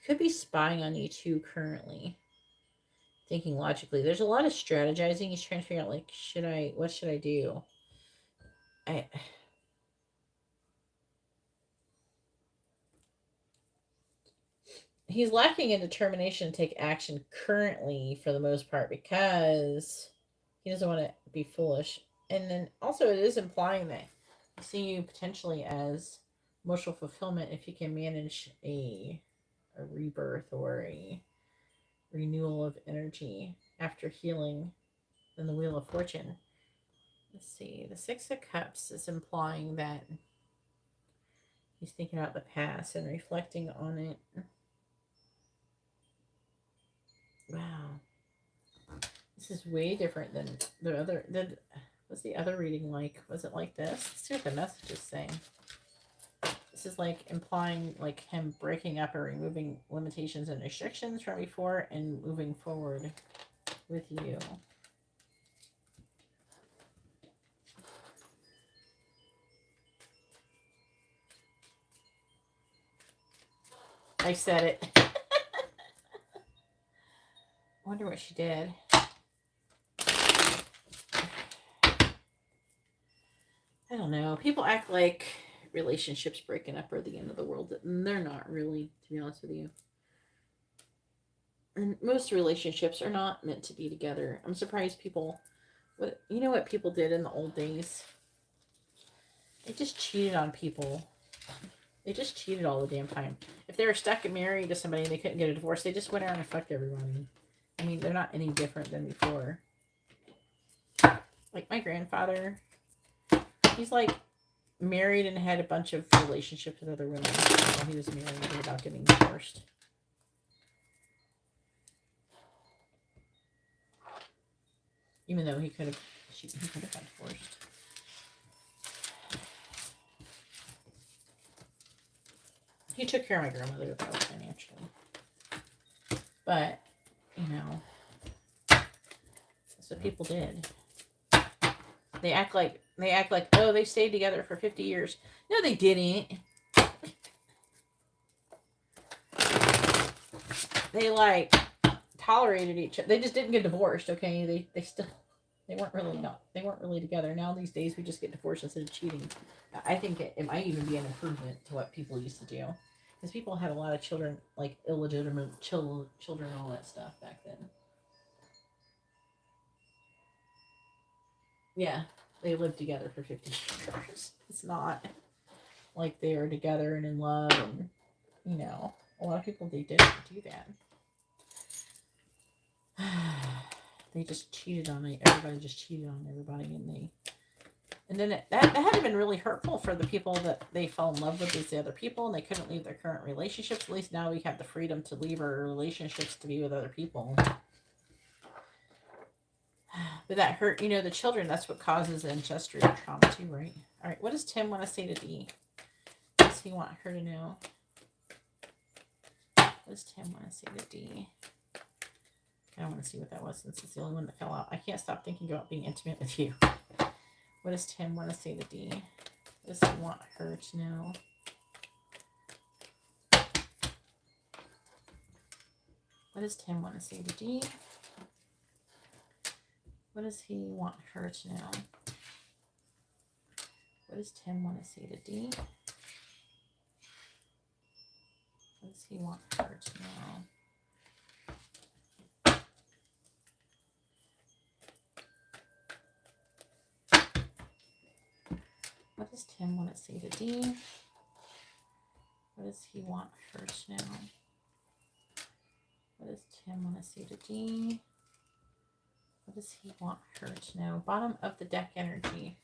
He could be spying on you too currently. Thinking logically. There's a lot of strategizing. He's trying to figure out like, what should I do? He's lacking in determination to take action currently for the most part because he doesn't want to be foolish. And then also it is implying that I see you potentially as emotional fulfillment if you can manage a rebirth or a renewal of energy after healing in the Wheel of Fortune. Let's see. The Six of Cups is implying that he's thinking about the past and reflecting on it. Wow. This is way different than the other. What's the other reading like? Was it like this? Let's see what the message is saying. This is like implying like him breaking up or removing limitations and restrictions from before and moving forward with you. I said it. Wonder what she did. I don't know. People act like relationships breaking up are the end of the world. And they're not really, to be honest with you. And most relationships are not meant to be together. I'm surprised people, you know what people did in the old days? They just cheated on people. They just cheated all the damn time. If they were stuck and married to somebody and they couldn't get a divorce, they just went around and fucked everybody. I mean, they're not any different than before. Like my grandfather, he's like married and had a bunch of relationships with other women while he was married without getting divorced. Even though he could have got divorced. He took care of my grandmother though, financially. But, you know, that's what people did. They act like, oh, they stayed together for 50 years. No, they didn't. they like tolerated each other. They just didn't get divorced, okay? They weren't really together. Now these days we just get divorced instead of cheating. I think it might even be an improvement to what people used to do. Because people had a lot of children, like illegitimate children and all that stuff back then. Yeah, they lived together for 50 years. It's not like they are together and in love, and a lot of people, they didn't do that. They just cheated on it. Everybody just cheated on everybody, and then that had to have been really hurtful for the people that they fell in love with as the other people, and they couldn't leave their current relationships. At least now we have the freedom to leave our relationships to be with other people. But that hurt, the children. That's what causes ancestral trauma too, right? All right, what does Tim want to say to Dee? What does he want her to know? What does Tim want to say to Dee? I want to see what that was, since it's the only one that fell out. I can't stop thinking about being intimate with you. What does Tim want to say to Dee? What does he want her to know? What does Tim want to say to Dee? What does he want her to know? What does Tim want to say to Dee? What does he want her to know? What does Tim want to say to Dee? What does he want her to know? What does Tim want to say to Dee? What does he want her to know? Bottom of the deck energy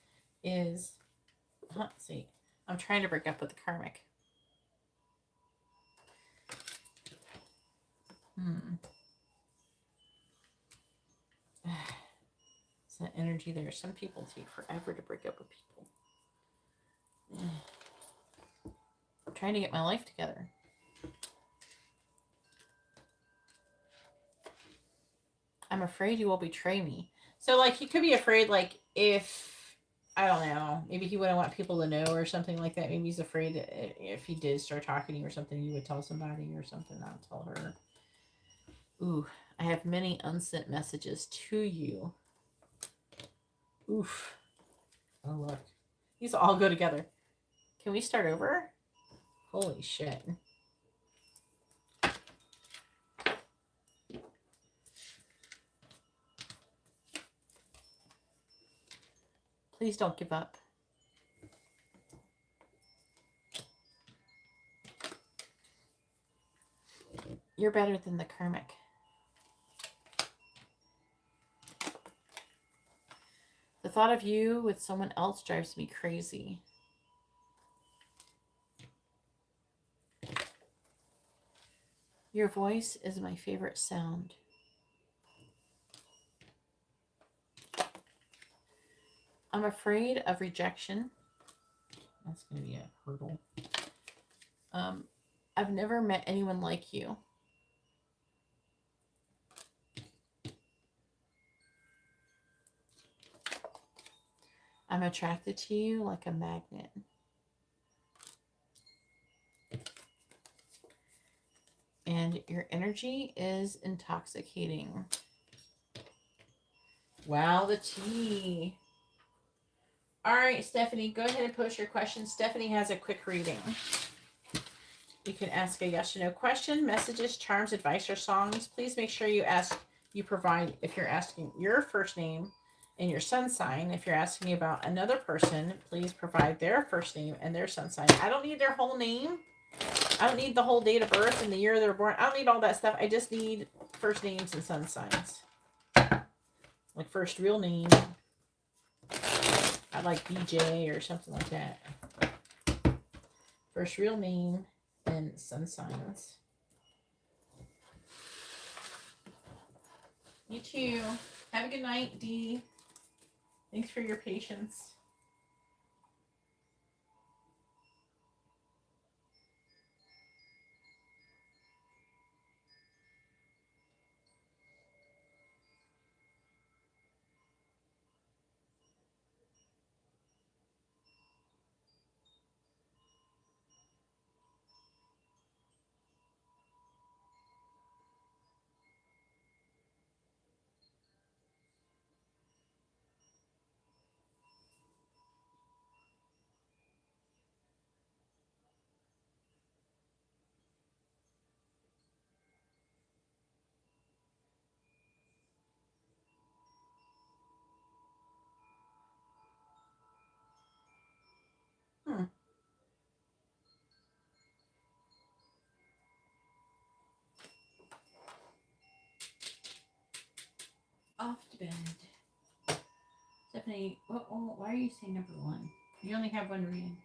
is, let's see, I'm trying to break up with the karmic. It's that energy there. Some people take forever to break up with people. I'm trying to get my life together. I'm afraid you will betray me. So, like, he could be afraid, like, if, I don't know, maybe he wouldn't want people to know or something like that. Maybe he's afraid that if he did start talking to you or something, you would tell somebody or something, not tell her. Ooh, I have many unsent messages to you. Oof. Oh, look. These all go together. Can we start over? Holy shit. Please don't give up. You're better than the karmic. The thought of you with someone else drives me crazy. Your voice is my favorite sound. I'm afraid of rejection. That's going to be a hurdle. I've never met anyone like you. I'm attracted to you like a magnet. And your energy is intoxicating. Wow, the tea. All right, Stephanie, go ahead and post your questions. Stephanie has a quick reading. You can ask a yes or no question, messages, charms, advice, or songs. Please make sure you provide, if you're asking your first name and your sun sign. If you're asking about another person, please provide their first name and their sun sign. I don't need their whole name. I don't need the whole date of birth and the year they were born. I don't need all that stuff. I just need first names and sun signs. Like first real name. I'd like BJ or something like that. First real name and sun signs. You too. Have a good night, Dee. Thanks for your patience. Stephanie, why are you saying number one? You only have one reading.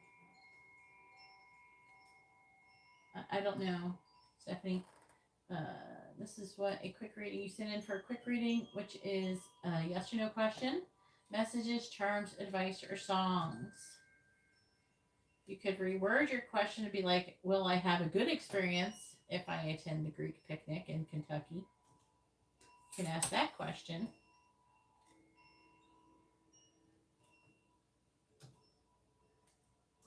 I don't know, Stephanie. This is what a quick reading. You sent in for a quick reading, which is a yes or no question, messages, charms, advice, or songs. You could reword your question to be like, will I have a good experience if I attend the Greek picnic in Kentucky? You can ask that question.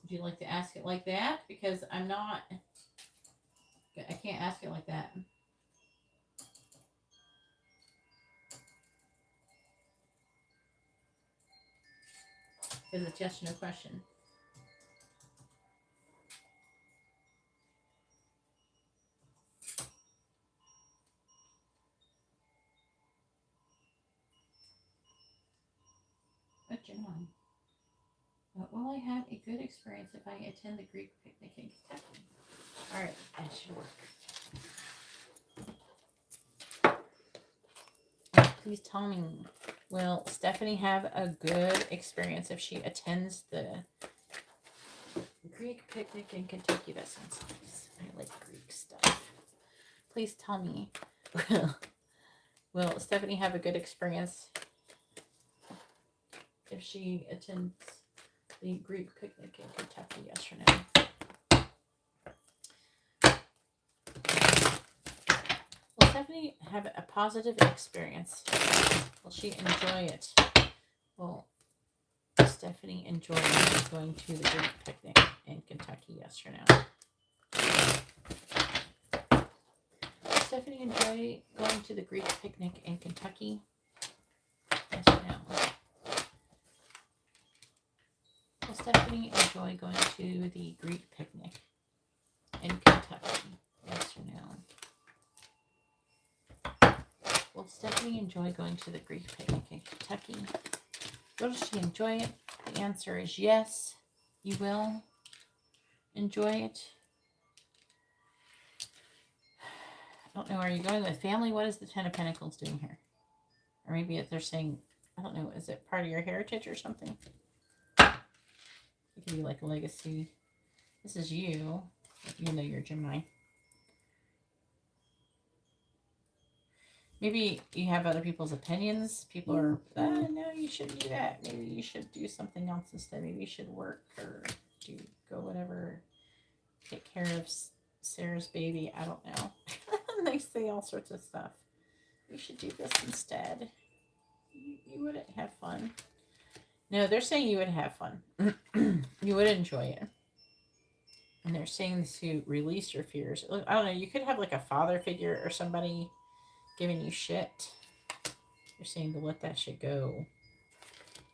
Would you like to ask it like that? Because I can't ask it like that. Because it's yes or no question. What's your mind? Will I have a good experience if I attend the Greek picnic in Kentucky? All right, that should work. Please tell me, will Stephanie have a good experience if she attends the Greek picnic in Kentucky? That sounds nice. I like Greek stuff. Please tell me, will Stephanie have a good experience if she attends the Greek picnic in Kentucky? Yes or no? Will Stephanie have a positive experience? Will she enjoy it? Will Stephanie enjoy going to the Greek picnic in Kentucky? Yes or no? Will Stephanie enjoy going to the Greek picnic in Kentucky? Yes or no? Will Stephanie enjoy going to the Greek picnic in Kentucky? Yes or no? Will Stephanie enjoy going to the Greek picnic in Kentucky? Will she enjoy it? The answer is yes, you will enjoy it. I don't know, are you going with family? What is the Ten of Pentacles doing here? Or maybe if they're saying, I don't know, is it part of your heritage or something? It could be like a legacy. This is you, even though you're Gemini. Maybe you have other people's opinions. People are, no, you shouldn't do that. Maybe you should do something else instead. Maybe you should work or go whatever. Take care of Sarah's baby. I don't know. They say all sorts of stuff. You should do this instead. You wouldn't have fun. No, they're saying you would have fun. You would enjoy it. And they're saying to release your fears. I don't know. You could have like a father figure or somebody giving you shit. You're saying to let that shit go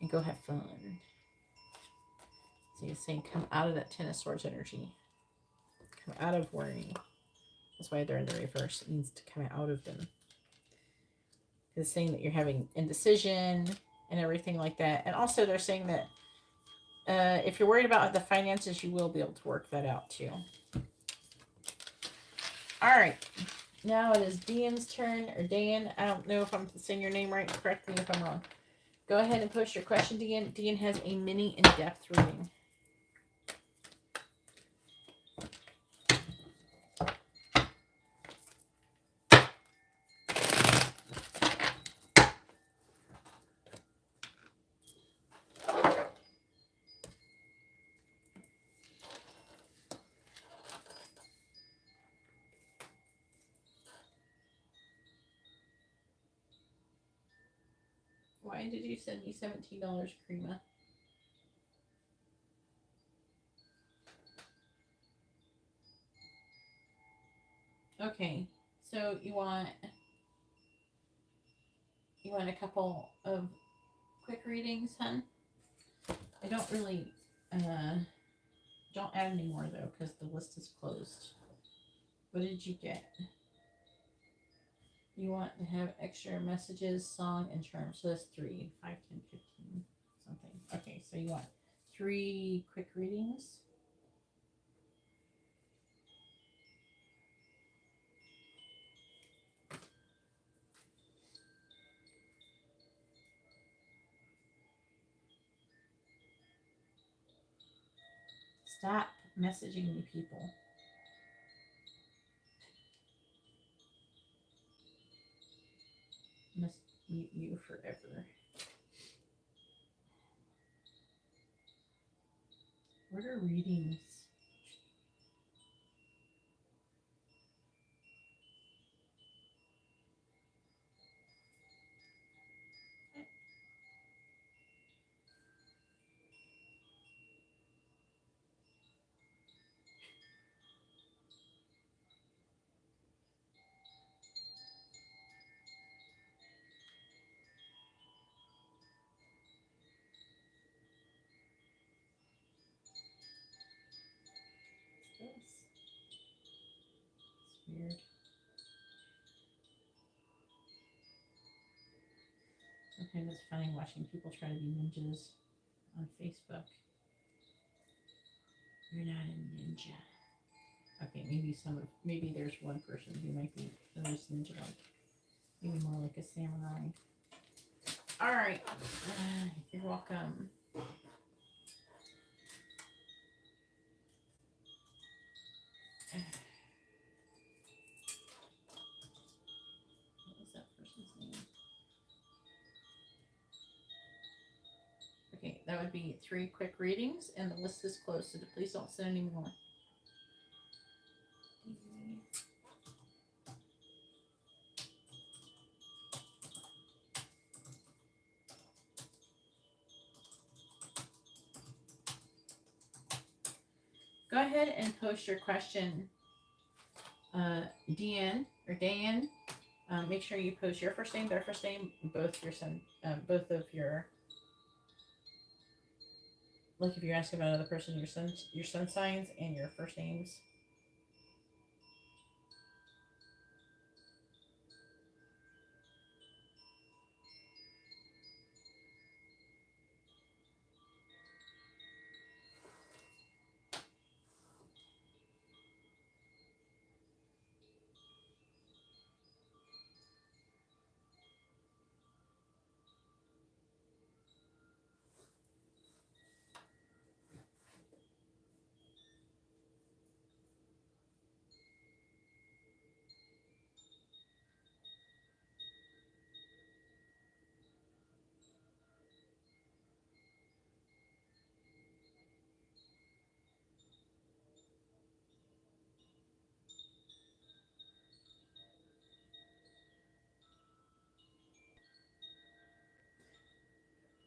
and go have fun. So you're saying come out of that Ten of Swords energy. Come out of worry. That's why they're in the reverse. It means to come out of them. It's saying that you're having indecision and everything like that. And also they're saying that if you're worried about the finances, you will be able to work that out too. All right. Now it is Dan's turn, or Dan. I don't know if I'm saying your name right. Correct me if I'm wrong. Go ahead and post your question, Dan. Dan has a mini in-depth reading. Why did you send me $17, Karima? Okay, so you want a couple of quick readings, hun? I don't really don't add any more though, because the list is closed. What did you get? You want to have extra messages, song, and charm. So that's 3, 5, 10, 15, something. Okay, so you want 3 quick readings. Stop messaging me, people. Must mute you forever. What are readings? What's this? It's weird. Sometimes it's funny watching people try to be ninjas on Facebook. You're not a ninja. Okay, maybe there's one person who might be the most ninja-like. Maybe more like a samurai. All right. You're welcome. What was that person's name? Okay, that would be 3 quick readings, and the list is closed, so please don't send any more. Go ahead and post your question, DN or Dan. Make sure you post your first name, their first name, both of your. Like if you're asking about another person, your sun signs and your first names.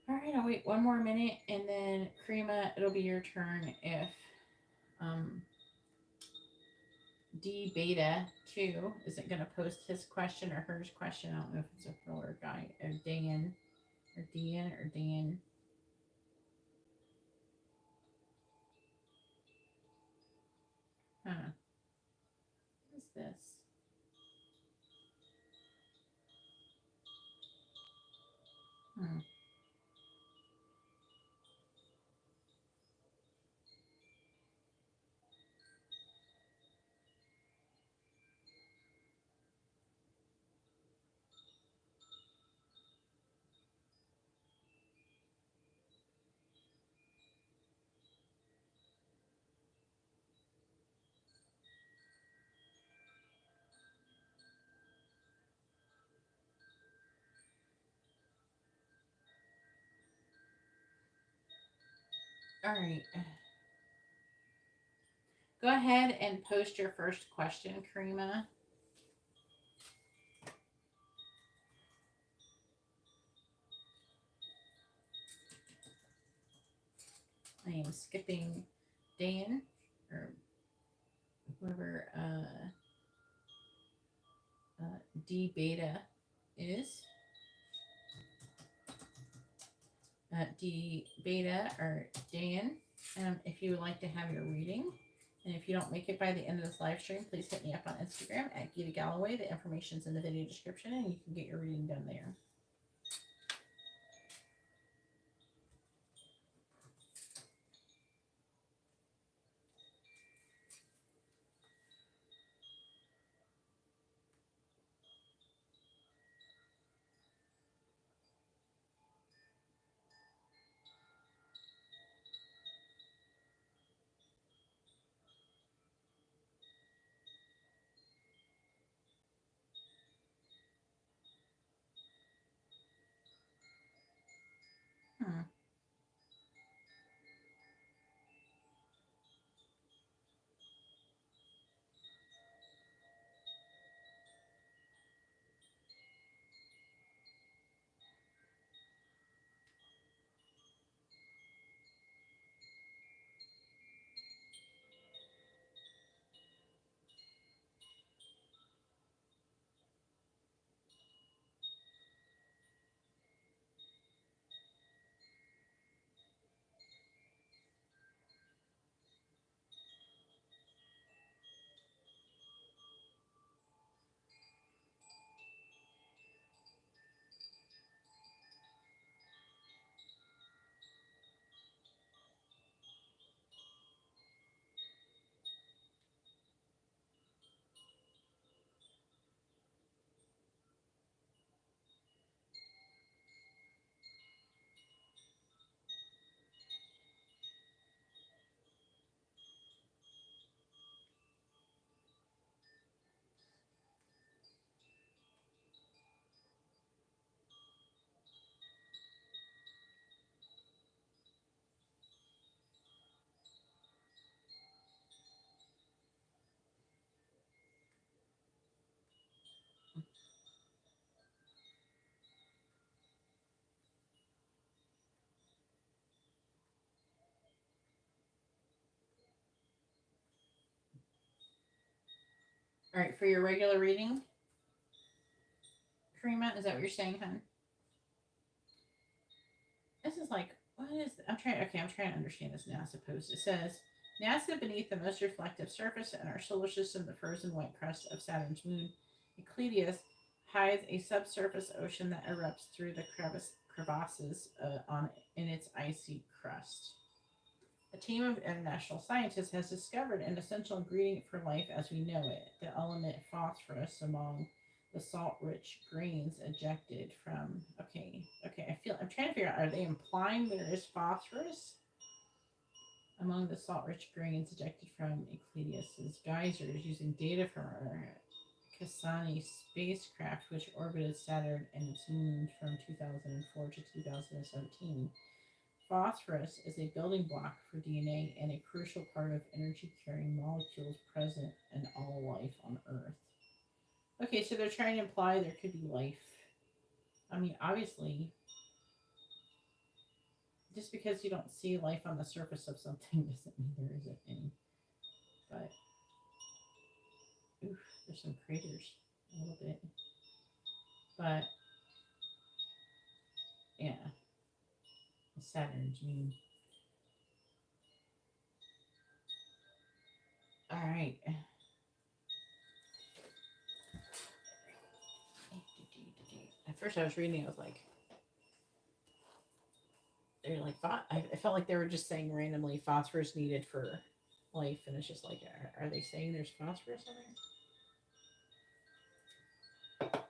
All right, I'll wait one more minute, and then Karima, it'll be your turn if D Beta 2 isn't going to post his question or hers question. I don't know if it's a girl or a guy, or Dan, or Dan, or Dan. Huh. What is this? Hmm. All right. Go ahead and post your first question, Karima. I am skipping Dan or whoever D Beta is. D Beta or Dan. If you would like to have your reading, and if you don't make it by the end of this live stream, please hit me up on Instagram at GeetaGalaway. The information's in the video description, and you can get your reading done there. All right, for your regular reading, Karima, is that what you're saying, hon? This is like, what is, I'm trying to understand this NASA post. It says, NASA beneath the most reflective surface in our solar system, the frozen white crust of Saturn's moon, Euclideus, hides a subsurface ocean that erupts through the crevasses in its icy crust. A team of international scientists has discovered an essential ingredient for life as we know it, the element phosphorus among the salt-rich grains ejected from. Okay. I'm trying to figure out. Are they implying there is phosphorus among the salt-rich grains ejected from Euclideus's geysers using data from our Cassini spacecraft, which orbited Saturn and its moons from 2004 to 2017? Phosphorus is a building block for DNA and a crucial part of energy-carrying molecules present in all life on Earth. Okay, so they're trying to imply there could be life. I mean, obviously, just because you don't see life on the surface of something doesn't mean there isn't any. But, oof, there's some craters a little bit. But, yeah, Saturn's moon. All right. At first I was reading, I was like, they're like, I felt like they were just saying randomly phosphorus needed for life, and it's just like, are they saying there's phosphorus in there?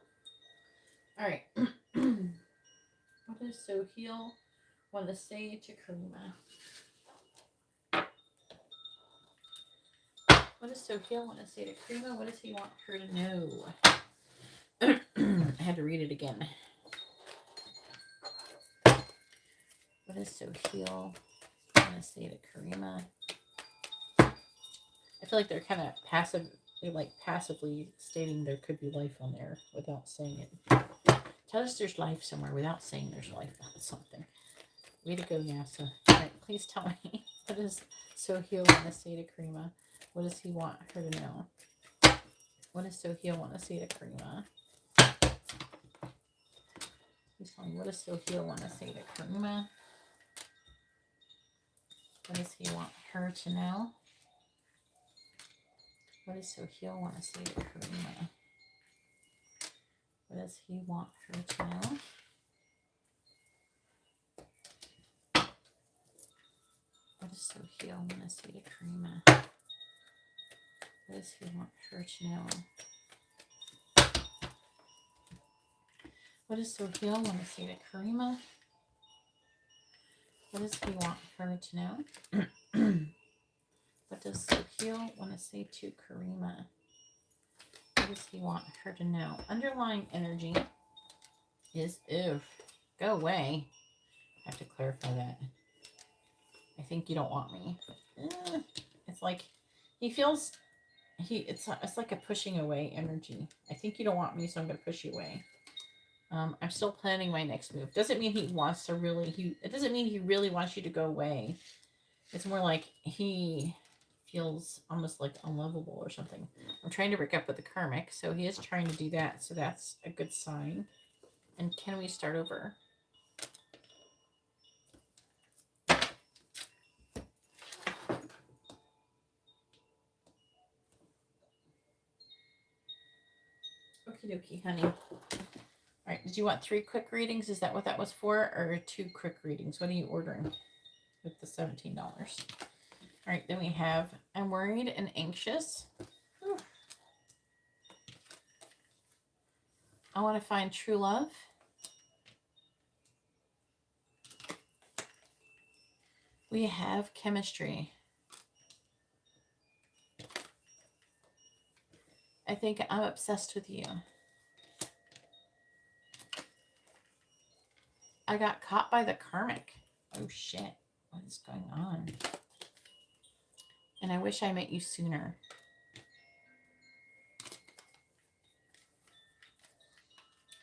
All right. What does Soheil want to say to Karima? What does Soheil want to say to Karima? What does he want her to know? I had to read it again. What does Soheil want to say to Karima? I feel like they're kind of passive. They're like passively stating there could be life on there without saying it. Tell us there's life somewhere without saying there's life on something. Way to go, NASA. All right, please tell me. What does Soheil want to say to Karima? What does he want her to know? What does Soheil want to say to Karima? Please tell me. What does Soheil want to say to Karima? What does he want her to know? What does Soheil want to say to Karima? What does he want her to know? What does Soheil want to say to Karima? What does he want her to know? What does Soheil want to say to Karima? What does he want her to know? What does Soheil want to say to Karima? What does he want her to know? Underlying energy is, go away. I have to clarify that. I think you don't want me. It's like he feels it's like a pushing away energy. I think you don't want me, so I'm going to push you away. I'm still planning my next move. Doesn't mean he wants to really. It doesn't mean he really wants you to go away. It's more like he feels almost like unlovable or something. I'm trying to break up with the karmic, so he is trying to do that. So that's a good sign. And can we start over? Okie dokie, honey. All right, did you want 3 quick readings? Is that what that was for? Or 2 quick readings? What are you ordering with the $17? All right, then we have, I'm worried and anxious. Whew. I want to find true love. We have chemistry. I think I'm obsessed with you. I got caught by the karmic. Oh shit. What is going on? And I wish I met you sooner.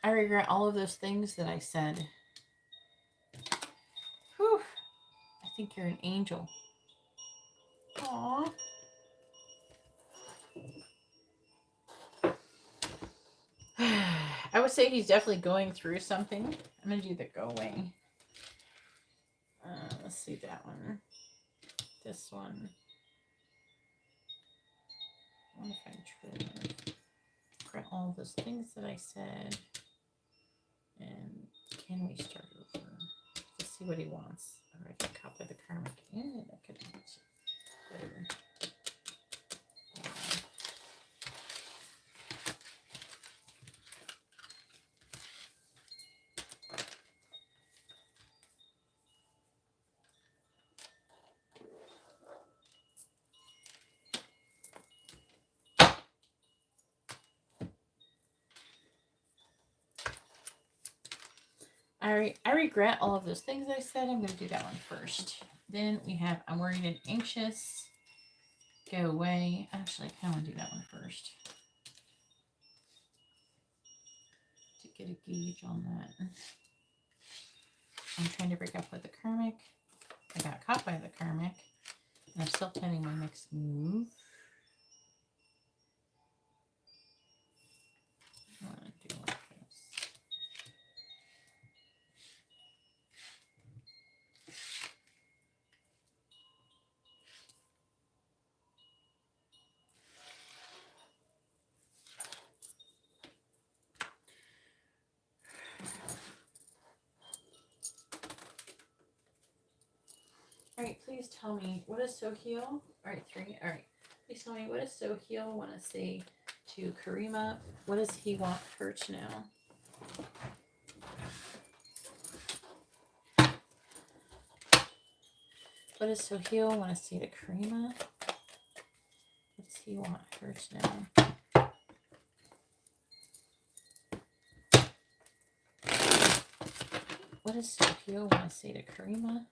I regret all of those things that I said. Whew. I think you're an angel. Aww. would say he's definitely going through something. I'm going to do the go away. Let's see that one. This one. I wonder if I truly regret all those things that I said. And can we start over to see what he wants? Or I can copy the karmic. Yeah, that could be better. I regret all of those things I said. I'm going to do that one first. Then we have I'm worried and anxious. Go away. Actually, I kind of want to do that one first. To get a gauge on that. I'm trying to break up with the karmic. I got caught by the karmic. And I'm still planning my next move. I want to do like this. All right, please tell me, what does Soheil, all right, 3, all right, please tell me, what does Soheil want to say to Karima? What does he want her to know? What does Soheil want to say to Karima? What does he want her to know? What does Soheil want to say to Karima?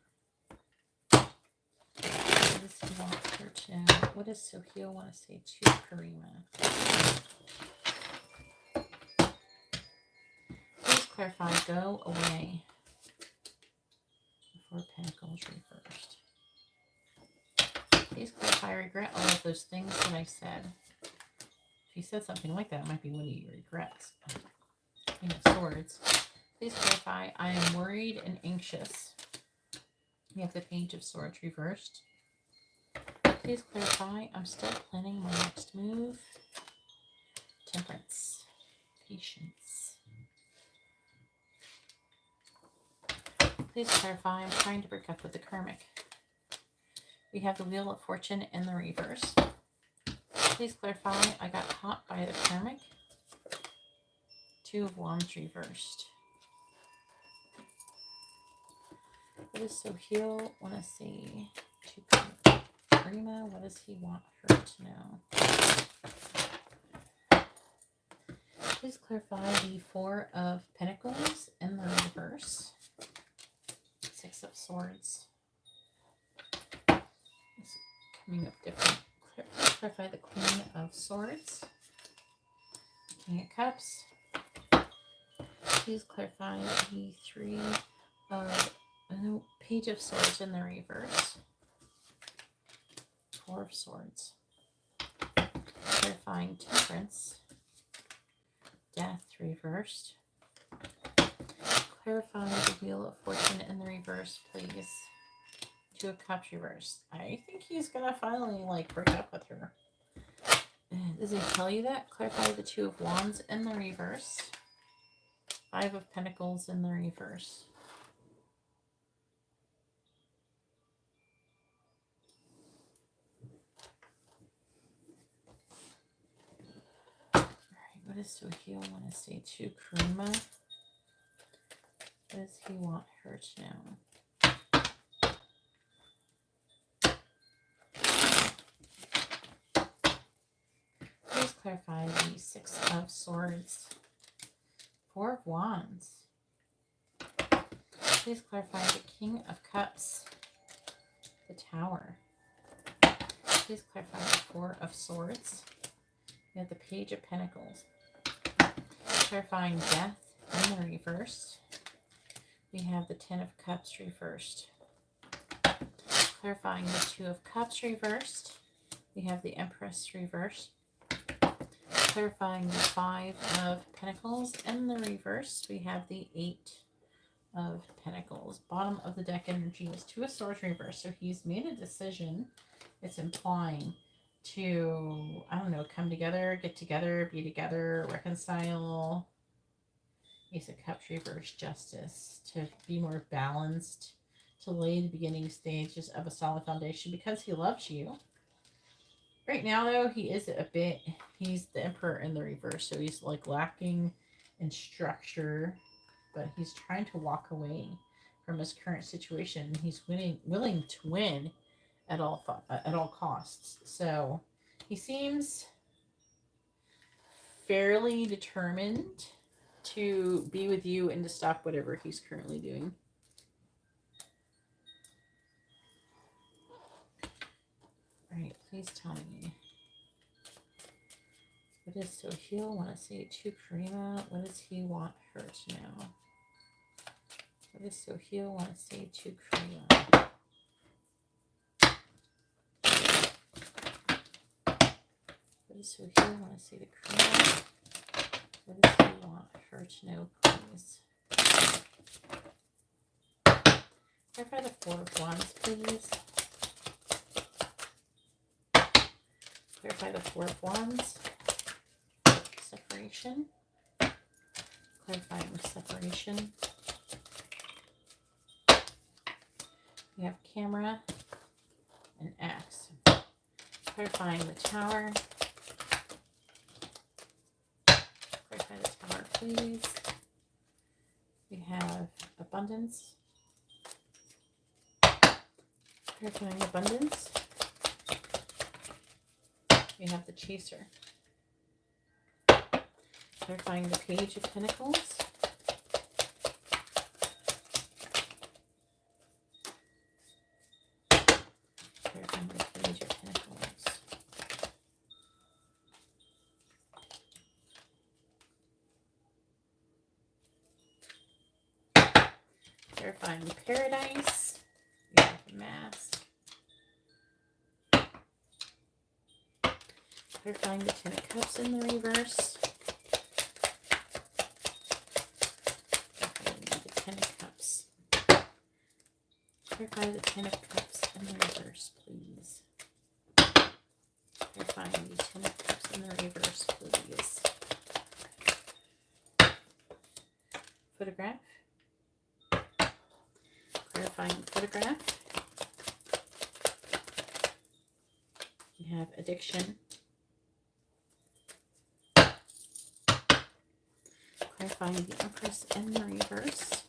What does he want her to know? What does Soheil want to say to Karima? Please clarify, go away. Four Pentacles reversed. Please clarify, I regret all of those things that I said. If he said something like that, it might be what he regrets. King of Swords. Please clarify, I am worried and anxious. We have the Page of Swords reversed. Please clarify, I'm still planning my next move. Temperance. Patience. Please clarify, I'm trying to break up with the karmic. We have the Wheel of Fortune in the reverse. Please clarify, I got caught by the karmic. 2 of Wands reversed. What does Soheil want to say to Karima? What does he want her to know? Please clarify the 4 of Pentacles in the reverse. 6 of Swords. It's coming up different. Please clarify the Queen of Swords. King of Cups. Please clarify the 3 of Page of Swords in the reverse. 4 of Swords. Clarifying Temperance. Death reversed. Clarify the Wheel of Fortune in the reverse, please. 2 of Cups reversed. I think he's gonna finally break up with her. Does he tell you that? Clarify the 2 of Wands in the reverse. 5 of Pentacles in the reverse. What does Soheil want to say to Karima? What does he want her to know? Please clarify the 6 of Swords. 4 of Wands. Please clarify the King of Cups. The Tower. Please clarify the 4 of Swords. We have the Page of Pentacles. Clarifying Death in the reverse. We have the 10 of Cups reversed. Clarifying the 2 of Cups reversed. We have the Empress reversed. Clarifying the 5 of Pentacles. In the reverse, we have the 8 of Pentacles. Bottom of the deck energy is 2 of Swords reverse. So he's made a decision. It's implying to, I don't know, come together, get together, be together, reconcile. Ace of Cups reverse, Justice. To be more balanced. To lay the beginning stages of a solid foundation because he loves you. Right now, though, he is a bit, he's the Emperor in the reverse, so he's like lacking in structure, but he's trying to walk away from his current situation. He's willing to win at all costs. So he seems fairly determined to be with you and to stop whatever he's currently doing. All right, please tell me. What does Soheil want to say to Karima? What does he want her to know? What does Soheil want to say to Karima? What does Soheil want to say to Karima? What does he want her to know, please? Clarify the 4 of Wands, please. Clarify the 4 of Wands. Separation. Clarifying the separation. We have camera and X. Clarifying the Tower. Clarify the Tower, please. We have abundance. Clarifying abundance. We have the Chaser. Clarifying the Page of Pentacles. Clarifying the Page of Pentacles. Clarifying Paradise. We have the Mask. Clarifying the 10 of Cups in the reverse. Clarify the 10 of Cups in the reverse, please. Clarifying the 10 of Cups in the reverse, please. Photograph. Clarifying photograph. We have addiction. Clarifying the Empress in the reverse.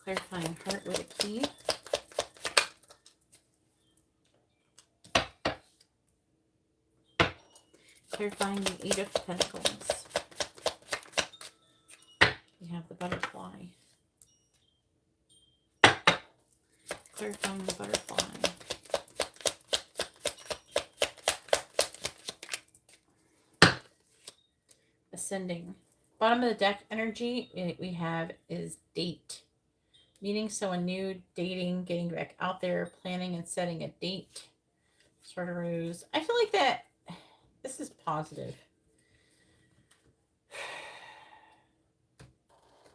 Clarifying heart with a key. Clarifying the 8 of Pentacles. We have the butterfly. Clarifying the butterfly. Ascending. Bottom of the deck energy we have is date. Meeting someone new, dating, getting back out there, planning and setting a date. Sort of ruse. I feel like that this is positive.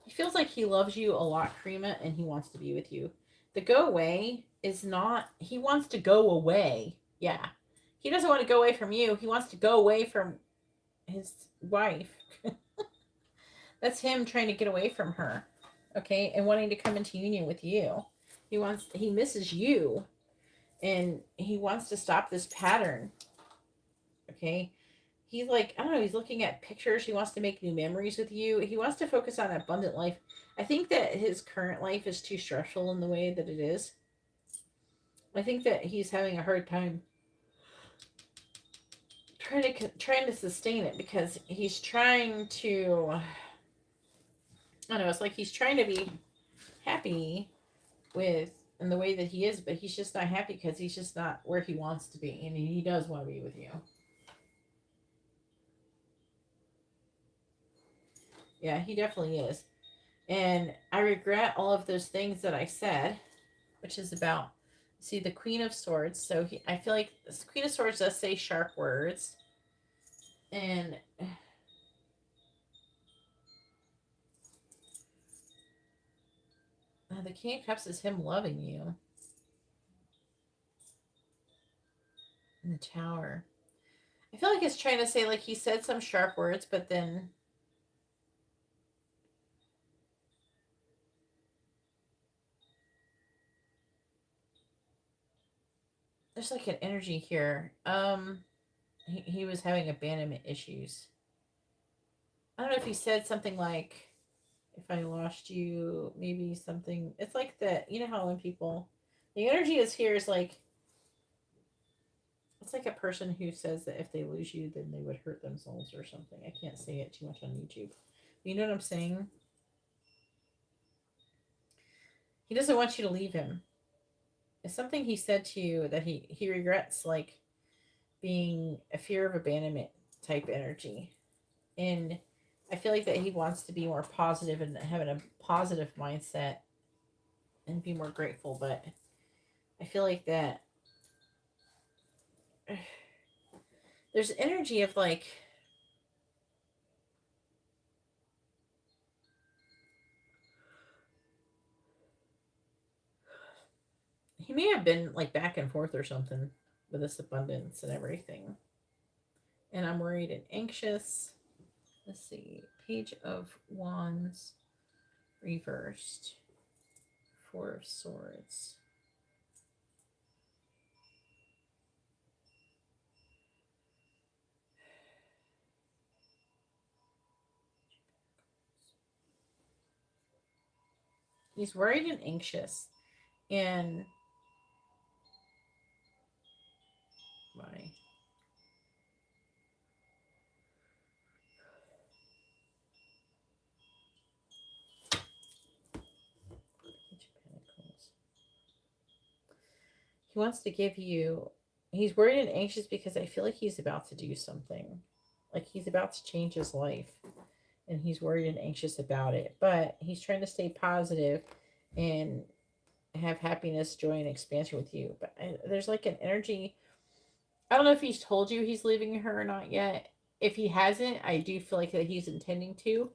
He feels like he loves you a lot, Karima, and he wants to be with you. The go away is not, he wants to go away. Yeah. He doesn't want to go away from you. He wants to go away from his wife. That's him trying to get away from her. Okay, and wanting to come into union with you. He misses you, and he wants to stop this pattern. Okay, he's like, I don't know, he's looking at pictures. He wants to make new memories with you. He wants to focus on an abundant life. I think that his current life is too stressful in the way that it is. I think that he's having a hard time trying to sustain it because he's trying to, I don't know, it's like he's trying to be happy with in the way that he is, but he's just not happy because he's just not where he wants to be, and he does want to be with you. Yeah, he definitely is. And I regret all of those things that I said, which is about See the Queen of Swords. So I feel like the Queen of Swords does say sharp words. And the King of Cups is him loving you. And the Tower. I feel like it's trying to say like he said some sharp words, but then there's like an energy here. He was having abandonment issues. I don't know if he said something like, if I lost you, maybe something. It's like that, you know how when people, the energy is here is like, it's like a person who says that if they lose you, then they would hurt themselves or something. I can't say it too much on YouTube. You know what I'm saying? He doesn't want you to leave him. It's something he said to you that he regrets, like being a fear of abandonment type energy. And I feel like that he wants to be more positive and having a positive mindset and be more grateful. But I feel like that there's energy of like, he may have been like back and forth or something with this abundance and everything. And I'm worried and anxious. Let's see. Page of Wands reversed. Four of Swords. He's worried and anxious. And why? He wants to give you, he's worried and anxious because I feel like he's about to do something. Like he's about to change his life. And he's worried and anxious about it. But he's trying to stay positive and have happiness, joy, and expansion with you. But there's like an energy. I don't know if he's told you he's leaving her or not yet. If he hasn't, I do feel like that he's intending to.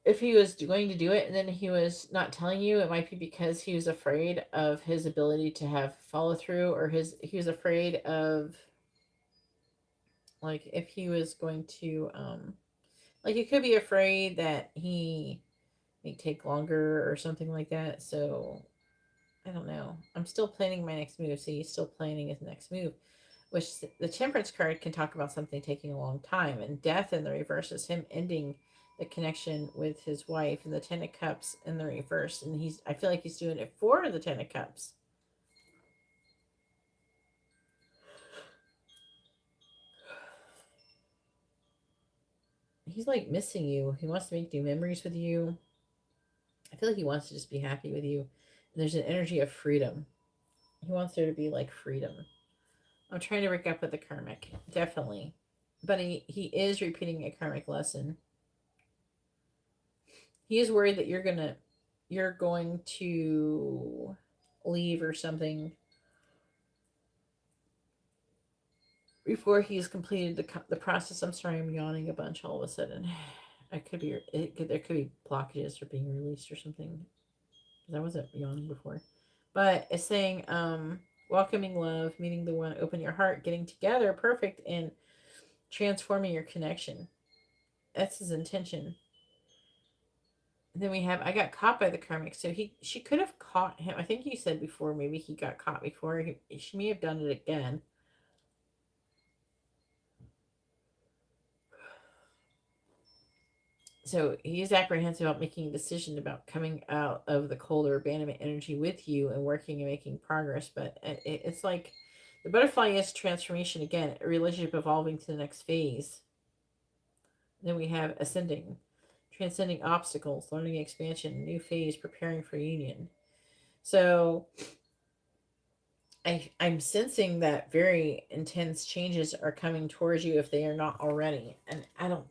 If he was going to do it and then he was not telling you, it might be because he was afraid of his ability to have follow through, or he was afraid of, like, if he was going to like, he could be afraid that he may take longer or something like that. So I don't know. I'm still planning my next move. So he's still planning his next move, which the Temperance card can talk about something taking a long time. And Death in the reverse is him ending the connection with his wife, and the Ten of Cups in the reverse. And I feel like he's doing it for the Ten of Cups. He's like missing you. He wants to make new memories with you. I feel like he wants to just be happy with you. And there's an energy of freedom. He wants there to be like freedom. I'm trying to break up with the karmic, definitely. But he is repeating a karmic lesson. He is worried that you're going to leave or something before he's completed the process. I'm sorry, I'm yawning a bunch all of a sudden. There could be blockages or being released or something, because I wasn't yawning before. But it's saying welcoming love, meeting the one, open your heart, getting together, perfect, and transforming your connection. That's his intention. And then we have, I got caught by the karmic. So she could have caught him. I think you said before maybe he got caught before. She may have done it again. So he is apprehensive about making a decision about coming out of the colder abandonment energy with you and working and making progress. But it's like the butterfly is transformation again, a relationship evolving to the next phase. Then we have ascending, transcending obstacles, learning expansion, new phase, preparing for union. So I'm sensing that very intense changes are coming towards you if they are not already. And I don't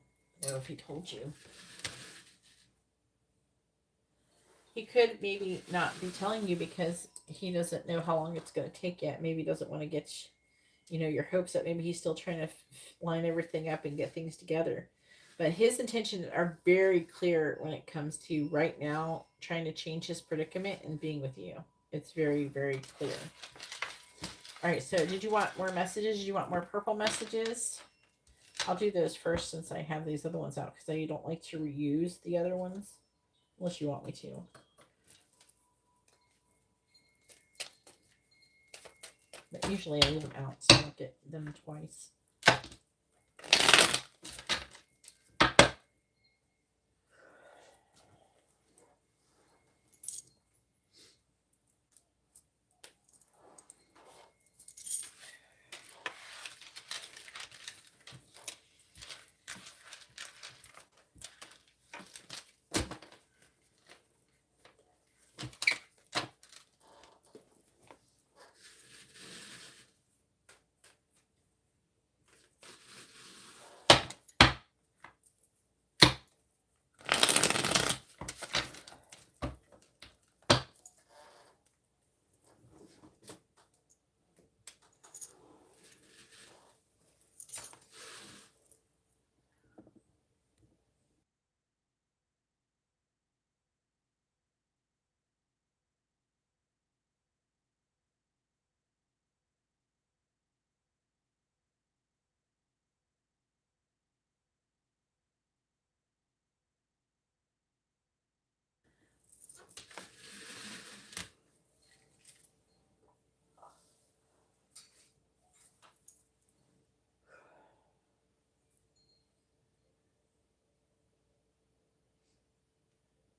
know if he told you. He could maybe not be telling you because he doesn't know how long it's going to take yet. Maybe he doesn't want to get, your hopes up. Maybe he's still trying to line everything up and get things together. But his intentions are very clear when it comes to right now trying to change his predicament and being with you. It's very, very clear. All right, so did you want more messages? Did you want more purple messages? I'll do those first since I have these other ones out because I don't like to reuse the other ones unless you want me to. But usually I leave them out so I don't get them twice.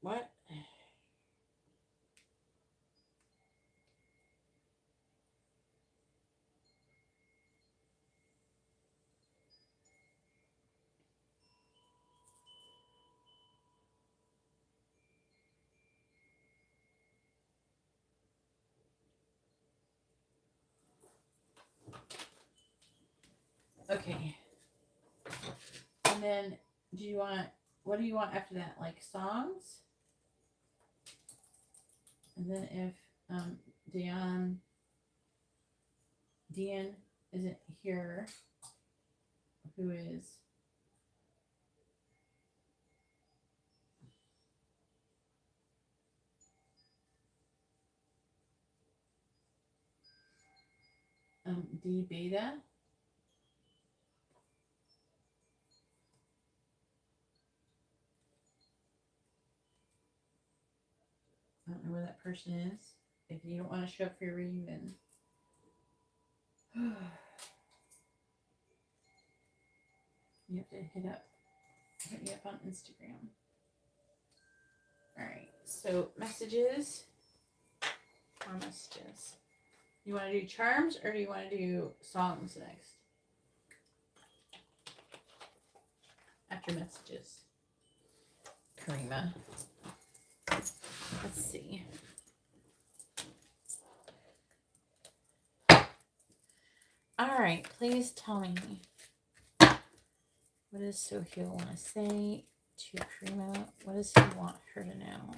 What? Okay. And then what do you want after that? Like songs? And then if Dion isn't here, who is D Beta? I don't know where that person is. If you don't want to show up for your reading, then you have to hit me up on Instagram. All right. So messages. More messages. You want to do charms or do you want to do songs next? After messages. Karima. Let's see. All right, please tell me, what does Sophia want to say to Karima? What does he want her to know?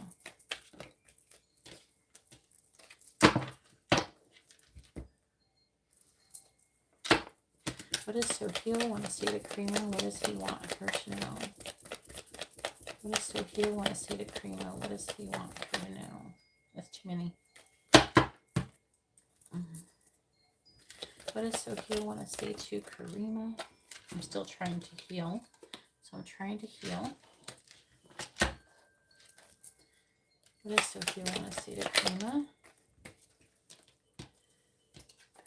What does Sophia want to say to Karima? What does he want her to know? What does Sophia want to say to Karima? What does he want her to know? That's too many. What does Sophia want to say to Karima? I'm still trying to heal. So I'm trying to heal. What does Sophia want to say to Karima?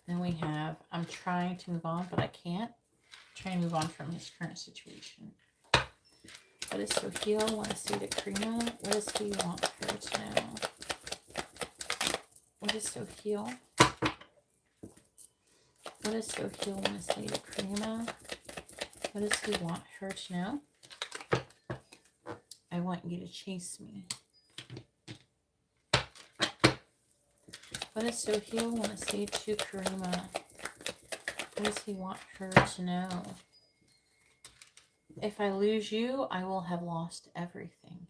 Then we have, I'm trying to move on, but I can't. I'm trying to move on from his current situation. What does Sophia want to say to Karima? What does he want her to know? What does Sophia? What does Sophia want to say to Karima? What does he want her to know? I want you to chase me. What does Sophia want to say to Karima? What does he want her to know? If I lose you, I will have lost everything.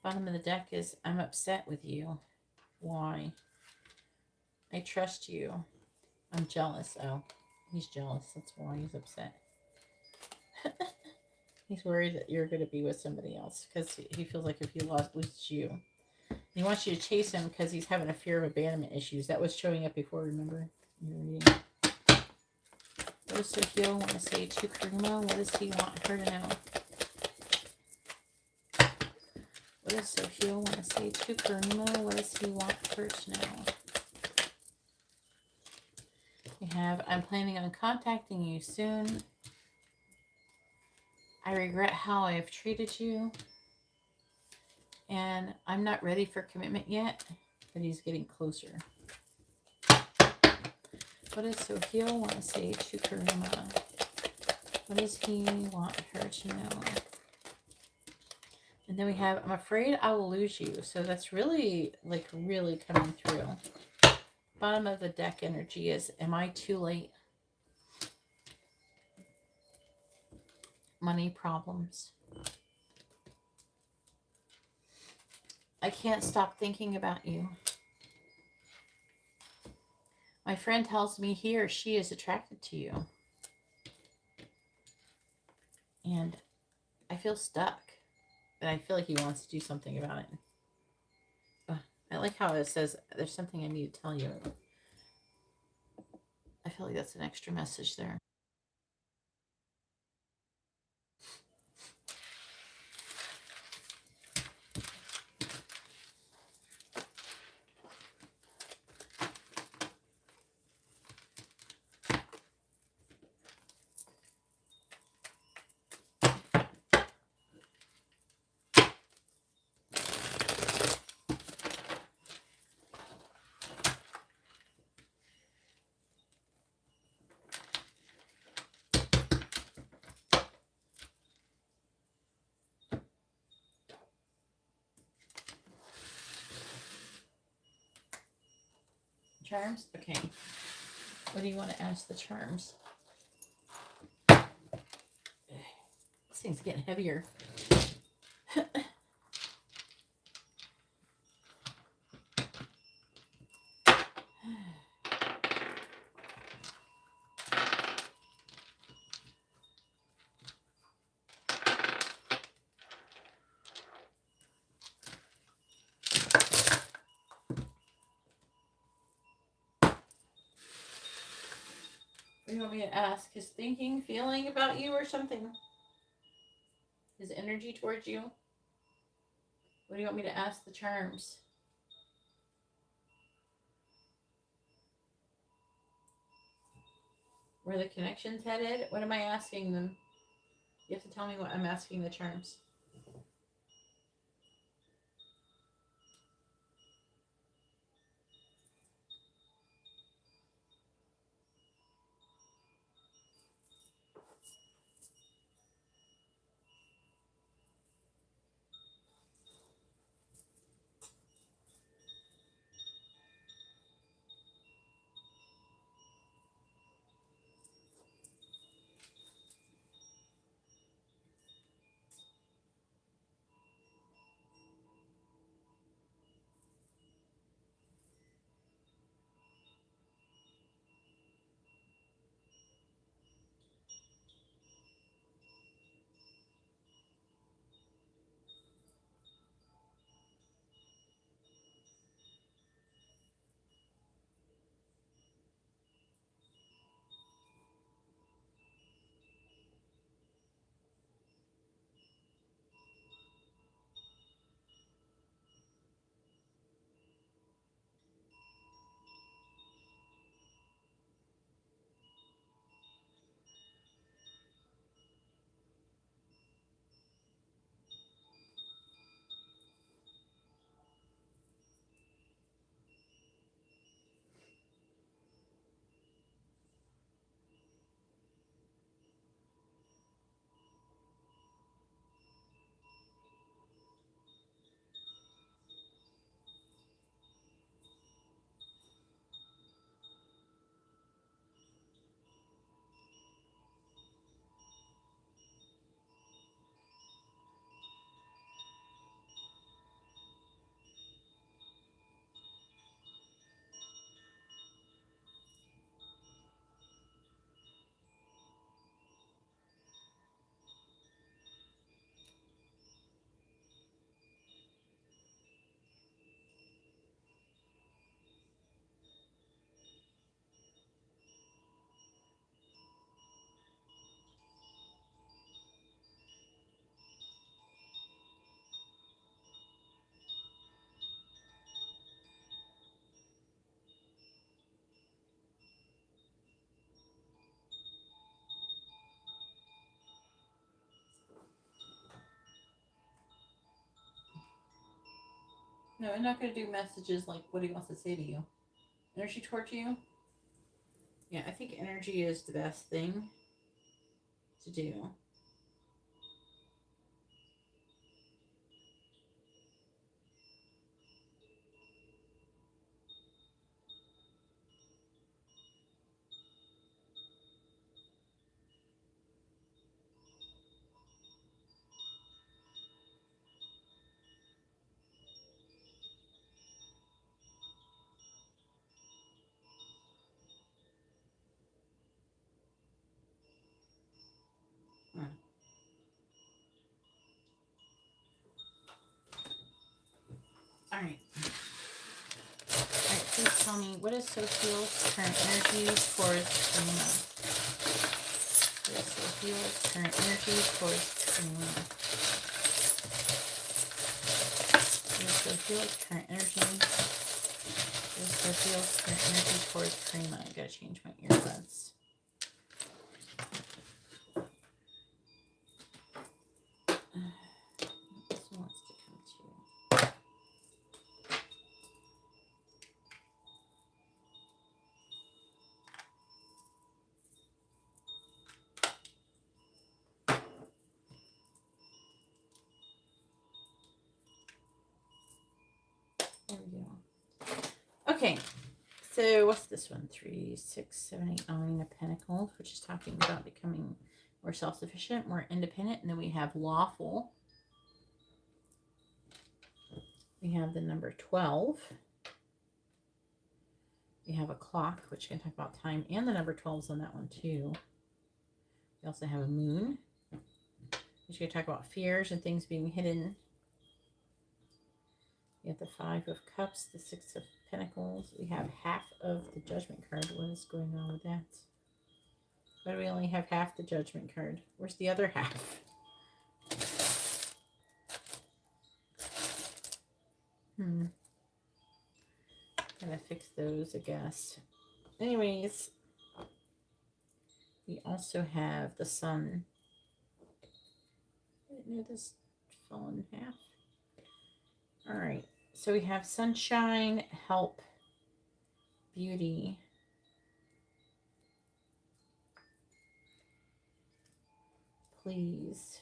Bottom of the deck is I'm upset with you. Why? I trust you. I'm jealous. Oh, he's jealous. That's why he's upset. He's worried that you're going to be with somebody else because he feels like if he loses you. He wants you to chase him because he's having a fear of abandonment issues. That was showing up before, remember? You were reading. What does Sophia want to say to Karima? What does he want her to know? What does Sophia want to say to Karima? What does he want her to know? We have, I'm planning on contacting you soon. I regret how I have treated you. And I'm not ready for commitment yet, but he's getting closer. What does Sophia want to say to Karima? What does he want her to know? And then we have, I'm afraid I will lose you. So that's really, like, really coming through. Bottom of the deck energy is, am I too late? Money problems. I can't stop thinking about you. My friend tells me he or she is attracted to you. And I feel stuck. But I feel like he wants to do something about it. I like how it says, there's something I need to tell you. I feel like that's an extra message there. Charms? Okay. What do you want to ask the charms? This thing's getting heavier. What do you want me to ask? His thinking, feeling about you or something? His energy towards you? What do you want me to ask the charms? Where the connection's headed? What am I asking them? You have to tell me what I'm asking the charms. No, I'm not going to do messages like what he wants to say to you. Energy towards you? Yeah, I think energy is the best thing to do. Hmm. All right. Alright, please tell me, what is Sophie's current energy towards Karina? What is Sophie's current energy towards Karina? What is Sophie's current energy? What is Sophie's current energy towards Karina? I gotta change my earbuds. This one wants to come to. There we go. Okay, so what's this one? 3, 6, 7, 8, 9 of Pentacles, which is talking about becoming more self-sufficient, more independent. And then we have lawful. We have the number 12. We have a clock, which can talk about time, and the number 12 is on that one too. We also have a moon, which can talk about fears and things being hidden. We have the 5 of Cups, the 6 of Pentacles. We have half of the Judgment card. What is going on with that? Why do we only have half the Judgment card? Where's the other half? Gotta fix those, I guess. Anyways, we also have the Sun. I didn't know this fell in half. All right, so we have sunshine, help, beauty, please,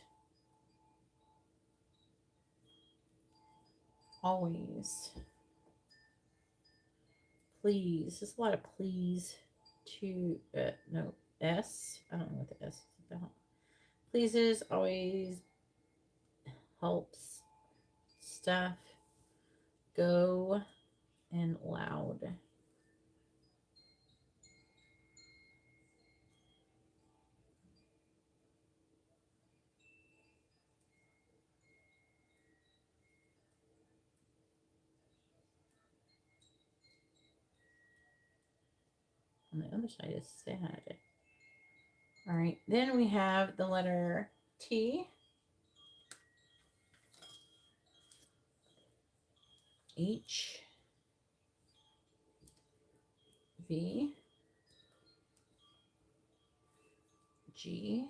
always, please. There's a lot of please to, no, S. I don't know what the S is about. Pleases, always, helps, stuff, go, and loud. On the other side is sad. All right, then we have the letter T, H, V, G,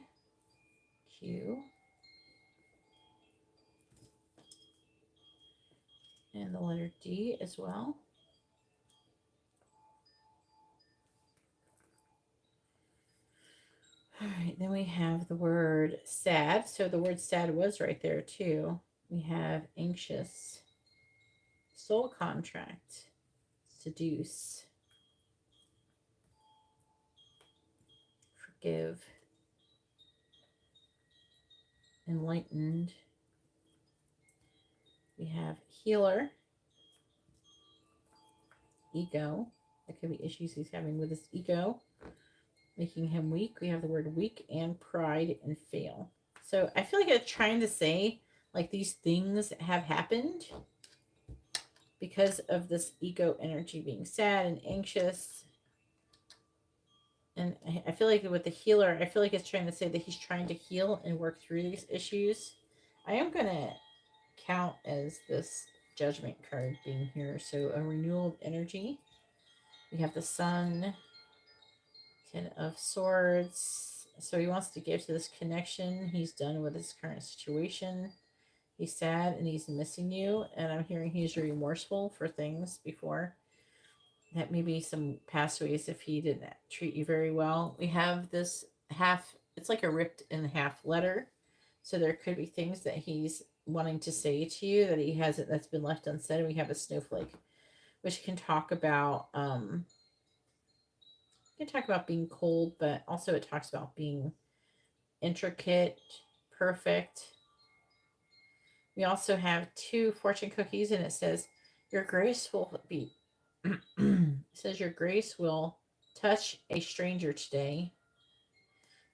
Q, and the letter D as well. All right, then we have the word sad. So the word sad was right there too. We have anxious, soul contract, seduce, forgive, enlightened. We have healer, ego. That could be issues he's having with his ego, making him weak. We have the word weak and pride and fail. So I feel like it's trying to say like these things have happened because of this ego energy being sad and anxious. And I feel like with the healer, I feel like it's trying to say that he's trying to heal and work through these issues. I am going to count as this Judgment card being here. So a renewal of energy. We have the Sun, 10 of Swords. So he wants to give to this connection. He's done with his current situation. He's sad and he's missing you. And I'm hearing he's remorseful for things before. That maybe some past ways if he didn't treat you very well. We have this half, it's like a ripped in half letter. So there could be things that he's wanting to say to you that he hasn't, that's been left unsaid. We have a snowflake, which can talk about, can talk about being cold, but also it talks about being intricate, perfect. We also have 2 fortune cookies, and it says, "Your grace will be." It says, "Your grace will touch a stranger today."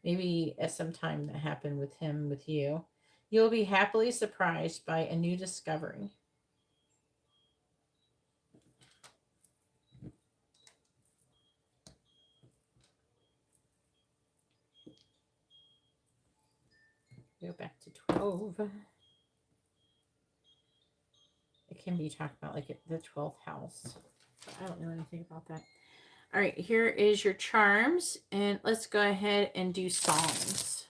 Maybe at some time that happened with him, with you. You'll be happily surprised by a new discovery. Go back to 12. It can be talked about like the 12th house. I don't know anything about that. All right, here is your charms, and let's go ahead and do songs.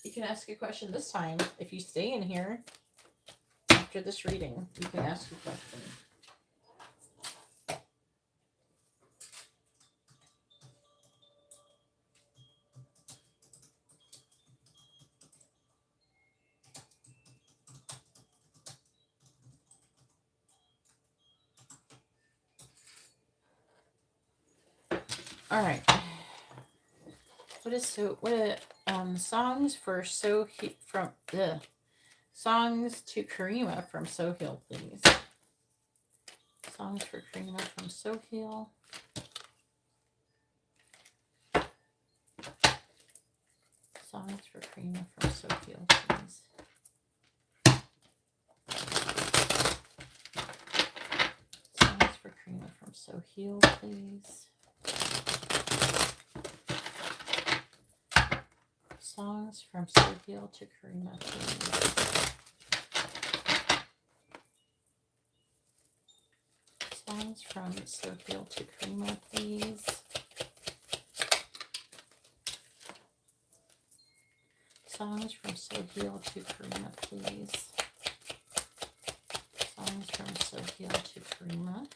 You can ask a question this time. If you stay in here after this reading, you can ask a question. All right. Songs for songs to Karima from Soheal, please. Songs for Karima from Soheal. Songs for Karima from Soheal, please. Songs for Karima from Soheal, please. Songs from Soheal to Karima, please. Songs from Soheal to Karima, please. Songs from Soheal to Karima, please. Songs from Soheal to Karima.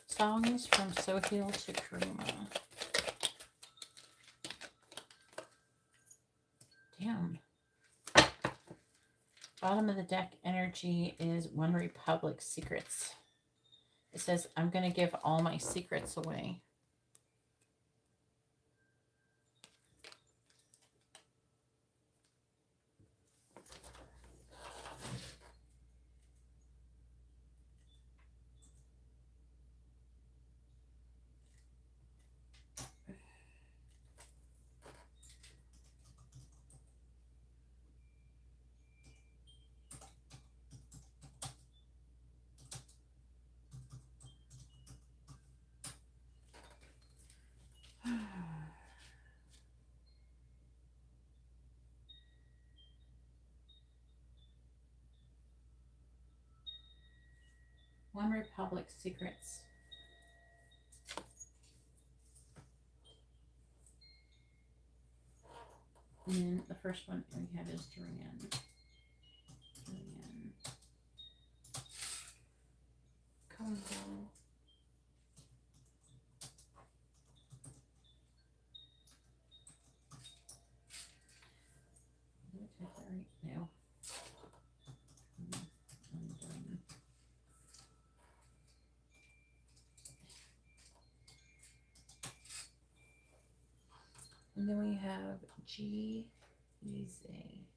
Songs from Soheal to Karima. Damn. Bottom of the deck energy is One Republic Secrets. It says, I'm going to give all my secrets away. One Republic Secrets. And then the first one we have is Duran. Congo. Did I type that right? No. And then we have G. Easy.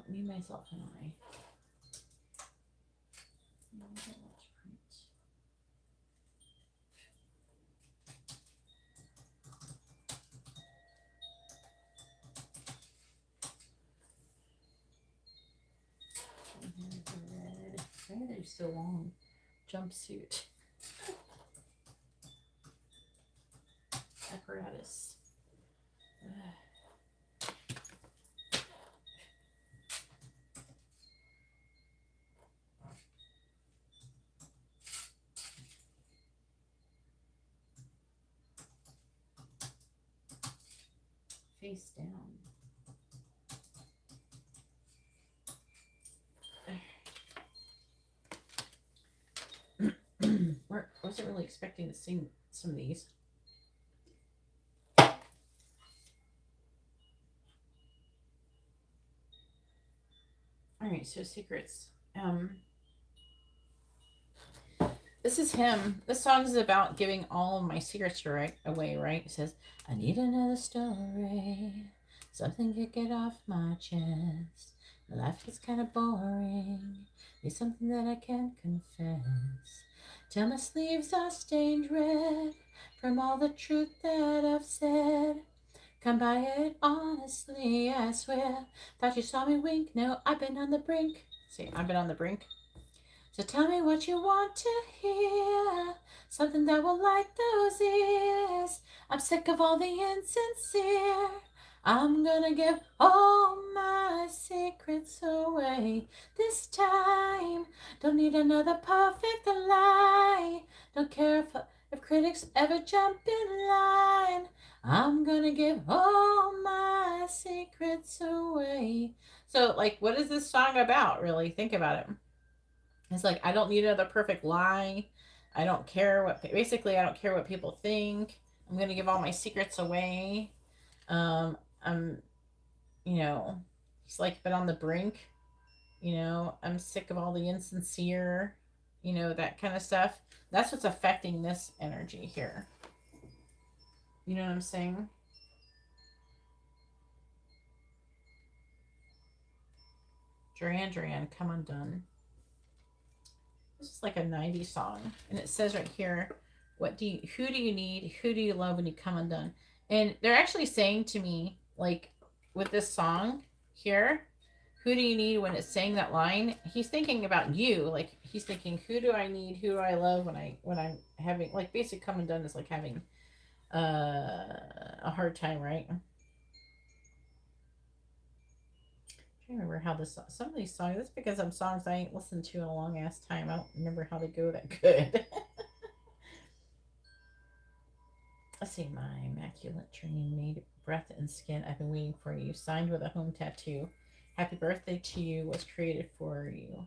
me, myself, and I. Why are they so long? Jumpsuit. Apparatus. Face down. Wasn't really expecting to sing some of these. All right, so secrets. This is him. This song is about giving all of my secrets away, right? It says, I need another story, something to get off my chest. Life is kind of boring, need something that I can confess. Till my sleeves are stained red from all the truth that I've said. Come by it honestly, I swear. Thought you saw me wink, no, I've been on the brink. See, I've been on the brink. So tell me what you want to hear, something that will light those ears. I'm sick of all the insincere. I'm gonna give all my secrets away this time. Don't need another perfect lie. Don't care if critics ever jump in line. I'm gonna give all my secrets away. So, like, what is this song about, really? Think about it. It's like, I don't need another perfect lie. I don't care basically, I don't care what people think. I'm going to give all my secrets away. I'm, he's like, been on the brink. I'm sick of all the insincere, that kind of stuff. That's what's affecting this energy here. You know what I'm saying? Duran, come undone. This is like a 90s song. And it says right here, who do you need? Who do you love when you come undone? And they're actually saying to me, like, with this song here, who do you need when it's saying that line? He's thinking about you. Like, he's thinking, who do I need? Who do I love when I'm having, like, basic come undone is like having a hard time, right? I remember how some of these songs. That's because some songs I ain't listened to in a long ass time. I don't remember how they go that good. Let's see, my immaculate dream made breath and skin. I've been waiting for you. Signed with a home tattoo. Happy birthday to you. Was created for you.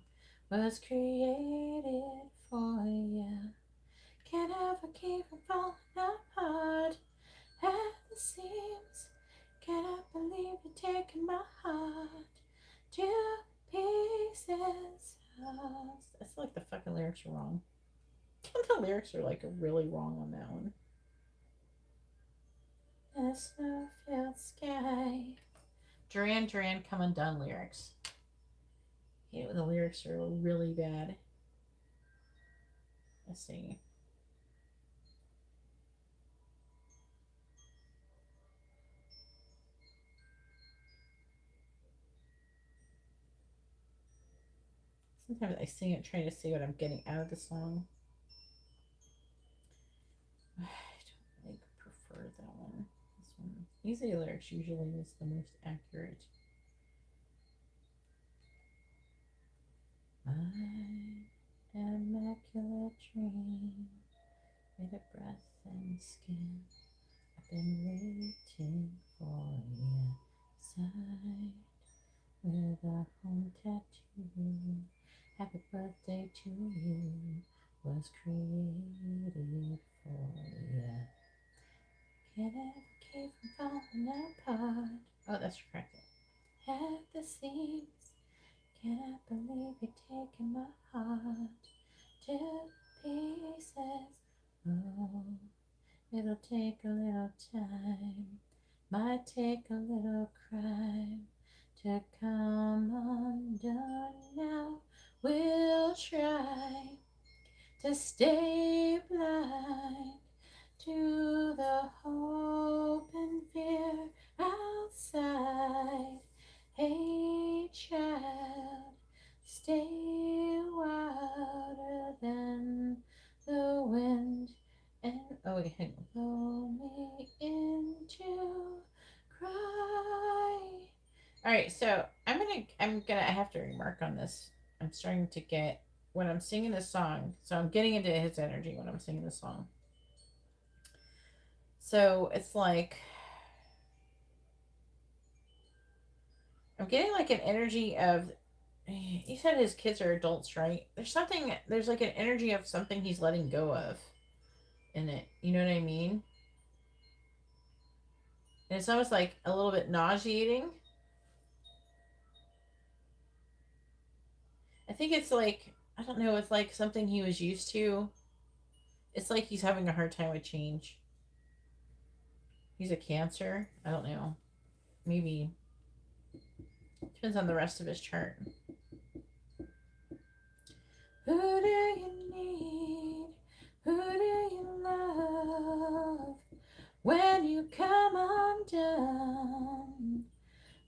Was created for you. Can't ever keep from falling apart at the seams. Cannot believe you're taking my heart to pieces. That's like the fucking lyrics are wrong. The lyrics are like really wrong on that one. A snow-filled sky. Duran, come undone lyrics. Yeah, the lyrics are really bad. Let's see. Sometimes I sing it trying to see what I'm getting out of the song. I don't like prefer that one. This one. Easy lyrics usually is the most accurate. My immaculate dream made of breath and skin. I've been waiting for you. Signed with a home tattoo. Happy birthday to you. Was created for you. Can't ever keep from falling apart. Oh, that's correct. At the seams. Can't believe you're taking my heart to pieces. Oh, it'll take a little time. Might take a little crime to come to stay blind to the hope and fear outside. Hey, child, stay wilder than the wind, and oh, we can blow me into cry. All right, so I have to remark on this. I'm starting to get when I'm singing this song. So I'm getting into his energy when I'm singing this song. So it's like I'm getting like an energy of. He said his kids are adults, right? There's like an energy of something he's letting go of in it. You know what I mean? And it's almost like a little bit nauseating. I think it's like, I don't know, it's like something he was used to. It's like he's having a hard time with change. He's a Cancer. I don't know. Maybe. Depends on the rest of his chart. Who do you need? Who do you love? When you come undone,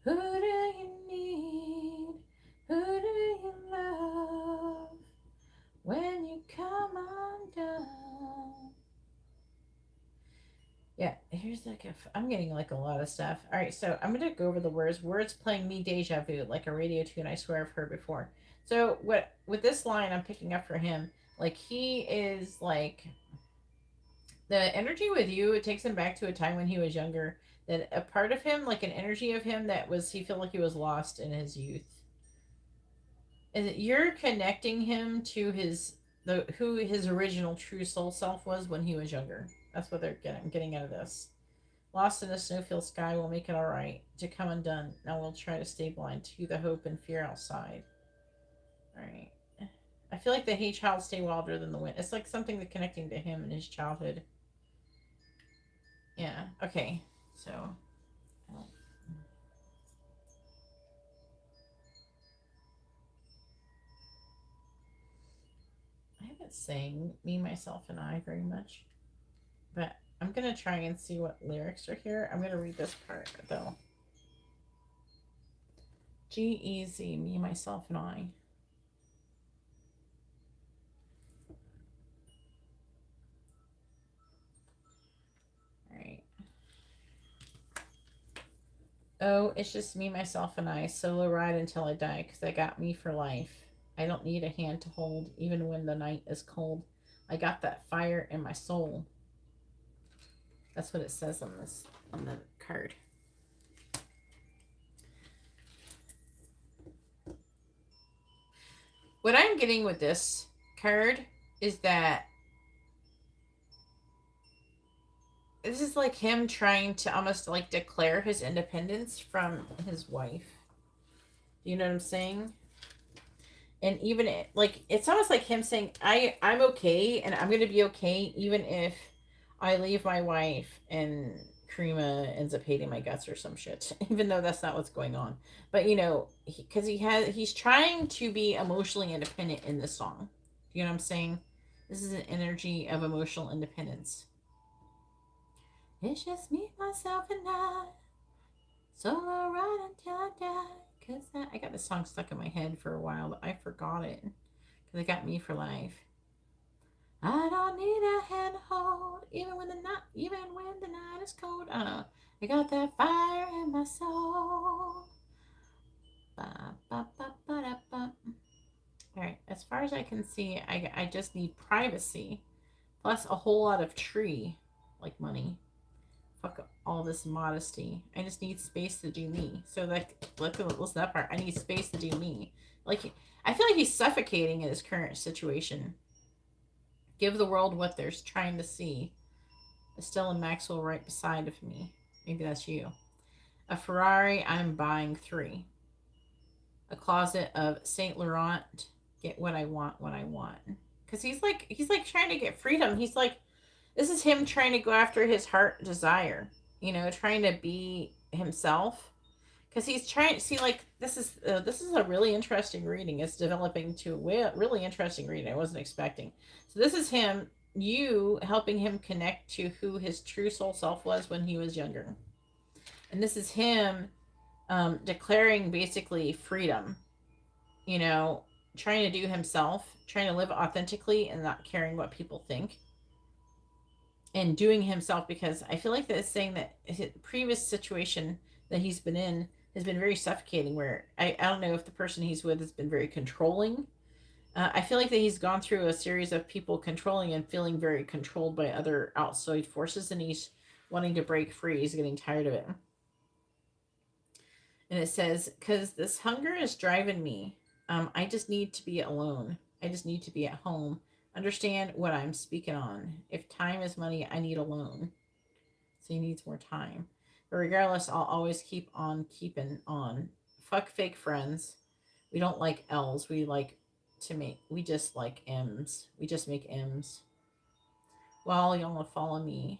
who do you need? Who do you love? When you come undone. Yeah, here's like I'm getting like a lot of stuff. All right, so I'm gonna go over the words. Words playing me deja vu, like a radio tune I swear I've heard before. So what with this line I'm picking up for him, like he is like the energy with you, it takes him back to a time when he was younger. That a part of him, like an energy of him that was he felt like he was lost in his youth. And that you're connecting him to the who his original true soul self was when he was younger. That's what I'm getting out of this. Lost in a snow-filled sky, we'll make it all right. To come undone, now we'll try to stay blind to the hope and fear outside. All right. I feel like the hey child stay wilder than the wind. It's like something that connecting to him in his childhood. Yeah. Okay. So. I haven't sang me, myself, and I very much, but I'm gonna try and see what lyrics are here. I'm gonna read this part though. G-E-Z, me, myself, and I. All right. Oh, it's just me, myself, and I. Solo ride until I die, because I got me for life. I don't need a hand to hold, even when the night is cold. I got that fire in my soul. That's what it says on the card. What I'm getting with this card is that this is like him trying to almost like declare his independence from his wife. Do you know what I'm saying? And even like it's almost like him saying, I'm okay and I'm gonna be okay even if I leave my wife and Karima ends up hating my guts or some shit, even though that's not what's going on. But you know, because he's trying to be emotionally independent in this song. You know what I'm saying? This is an energy of emotional independence. It's just me, myself, and I. Solo ride until I die. Cause I got this song stuck in my head for a while, but I forgot it. Cause it got me for life. I don't need a hand to hold, even when the night is cold. I don't know. I got that fire in my soul. Ba, ba, ba, ba, da, ba. All right. As far as I can see, I just need privacy, plus a whole lot of tree, like money. Fuck all this modesty. I just need space to do me. So like, listen to that part. I need space to do me. Like, I feel like he's suffocating in his current situation. Give the world what they're trying to see. Estella Maxwell right beside of me. Maybe that's you. A Ferrari, I'm buying 3. A closet of Saint Laurent. Get what I want when I want. Because he's like trying to get freedom. He's like, this is him trying to go after his heart desire. You know, trying to be himself. because he's trying to see, like, this is a really interesting reading. It's developing to a really interesting reading I wasn't expecting. So this is him, you helping him connect to who his true soul self was when he was younger, and this is him declaring basically freedom, you know, trying to do himself, trying to live authentically and not caring what people think, and doing himself, because I feel like that is saying that his previous situation that he's been in has been very suffocating, where I don't know if the person he's with has been very controlling. I feel like that he's gone through a series of people controlling and feeling very controlled by other outside forces, and he's wanting to break free. He's getting tired of it. And it says, because this hunger is driving me. I just need to be alone. I just need to be at home. Understand what I'm speaking on. If time is money, I need alone. So he needs more time. But regardless, I'll always keep on keeping on. Fuck fake friends. We don't like L's. We just like M's. We just make M's. Well, y'all want to follow me.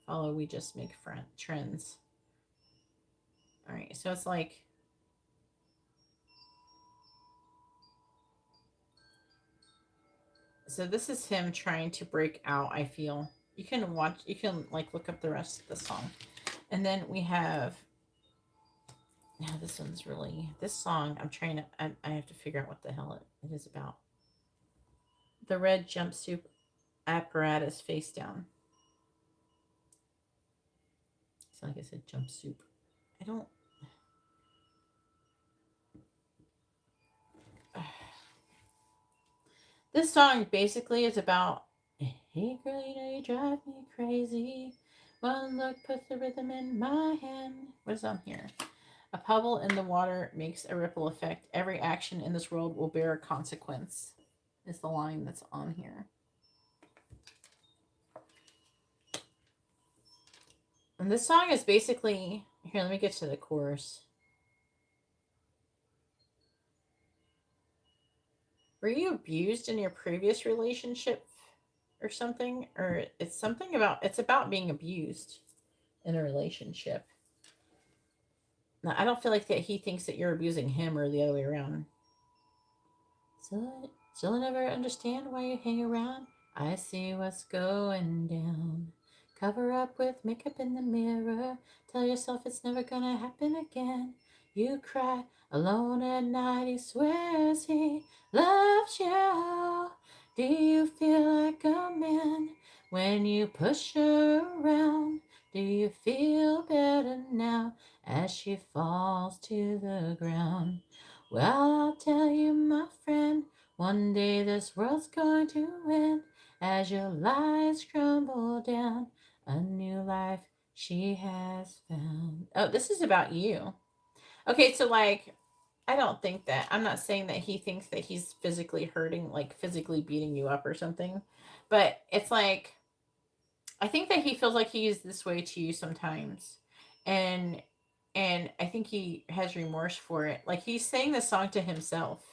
Follow, we just make trends. All right, so it's like, so this is him trying to break out, I feel. You can like look up the rest of the song. And then we have, now this one's really, this song, I have to figure out what the hell it is about. The red jumpsuit apparatus face down. It's like I said, jumpsuit. I don't, this song basically is about, hey girl, you know you drive me crazy. One look puts the rhythm in my hand. What is on here? A pebble in the water makes a ripple effect. Every action in this world will bear a consequence, is the line that's on here. And this song is basically, here, let me get to the chorus. Were you abused in your previous relationship or something? Or it's about being abused in a relationship. Now, I don't feel like that he thinks that you're abusing him or the other way around. Still never understand why you hang around. I see what's going down. Cover up with makeup in the mirror. Tell yourself it's never gonna happen again. You cry alone at night. He swears he loves you. Do you feel like a man when you push her around? Do you feel better now as she falls to the ground? Well, I'll tell you, my friend, one day this world's going to end as your lies crumble down. A new life she has found. Oh, this is about you. Okay, so like, I don't think that, I'm not saying that he thinks that he's physically hurting, like physically beating you up or something, but it's like, I think that he feels like he is this way to you sometimes. And I think he has remorse for it. Like, he's saying this song to himself.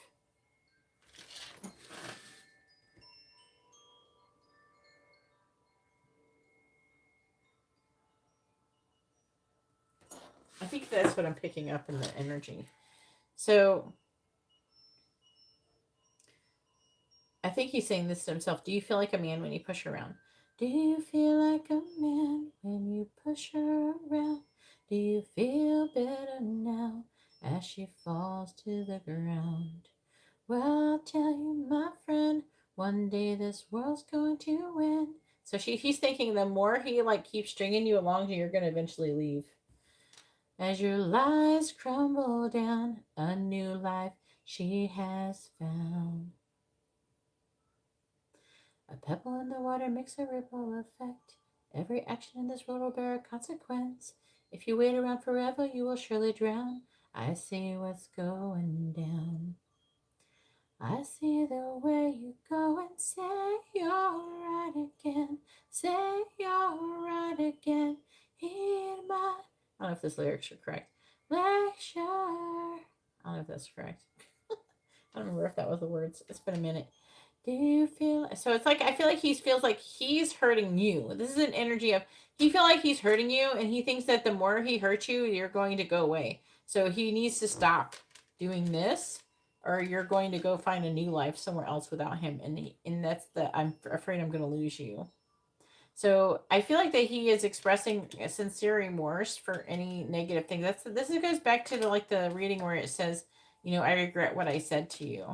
I think that's what I'm picking up in the energy. So I think he's saying this to himself. Do you feel like a man when you push her around? Do you feel like a man when you push her around? Do you feel better now as she falls to the ground? Well, I'll tell you, my friend, one day this world's going to end. So he's thinking the more he like keeps stringing you along, you're going to eventually leave. As your lies crumble down, a new life she has found. A pebble in the water makes a ripple effect. Every action in this world will bear a consequence. If you wait around forever, you will surely drown. I see what's going down. I see the way you go and say you're right again. Say you're right again. Heed my... I don't know if this lyrics are correct. Lecture. I don't know if that's correct. I don't remember if that was the words. It's been a minute. Do you feel... So it's like, I feel like he feels like he's hurting you. This is an energy of, he feel like he's hurting you, and he thinks that the more he hurts you, you're going to go away. So he needs to stop doing this, or you're going to go find a new life somewhere else without him. And that's I'm afraid I'm going to lose you. So I feel like that he is expressing a sincere remorse for any negative thing. This goes back to the reading where it says, I regret what I said to you.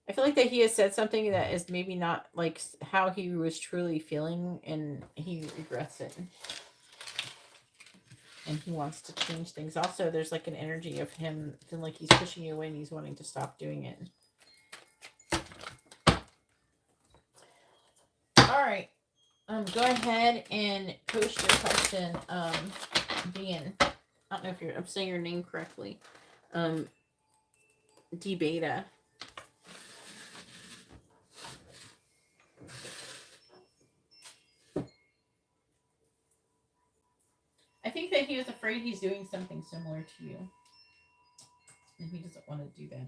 I feel like that he has said something that is maybe not like how he was truly feeling, and he regrets it. And he wants to change things. Also, there's like an energy of him feeling like he's pushing you away and he's wanting to stop doing it. All right. Go ahead and post your question. Dan. I don't know if I'm saying your name correctly. D Beta. I think that he was afraid he's doing something similar to you. And he doesn't want to do that.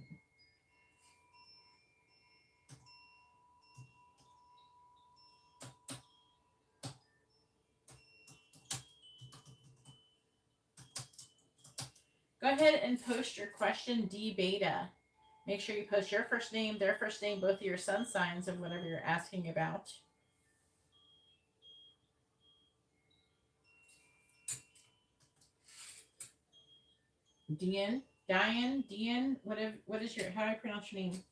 Go ahead and post your question, D Beta. Make sure you post your first name, their first name, both of your sun signs, of whatever you're asking about. Diane, what is how do I pronounce your name?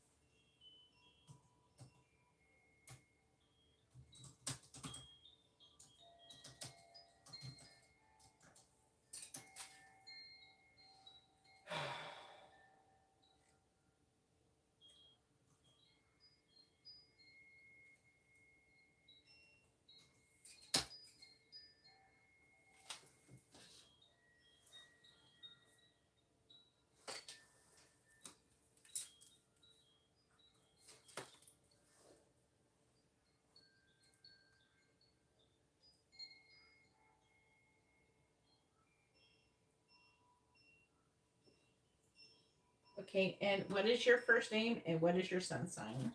Okay, and what is your first name and what is your sun sign?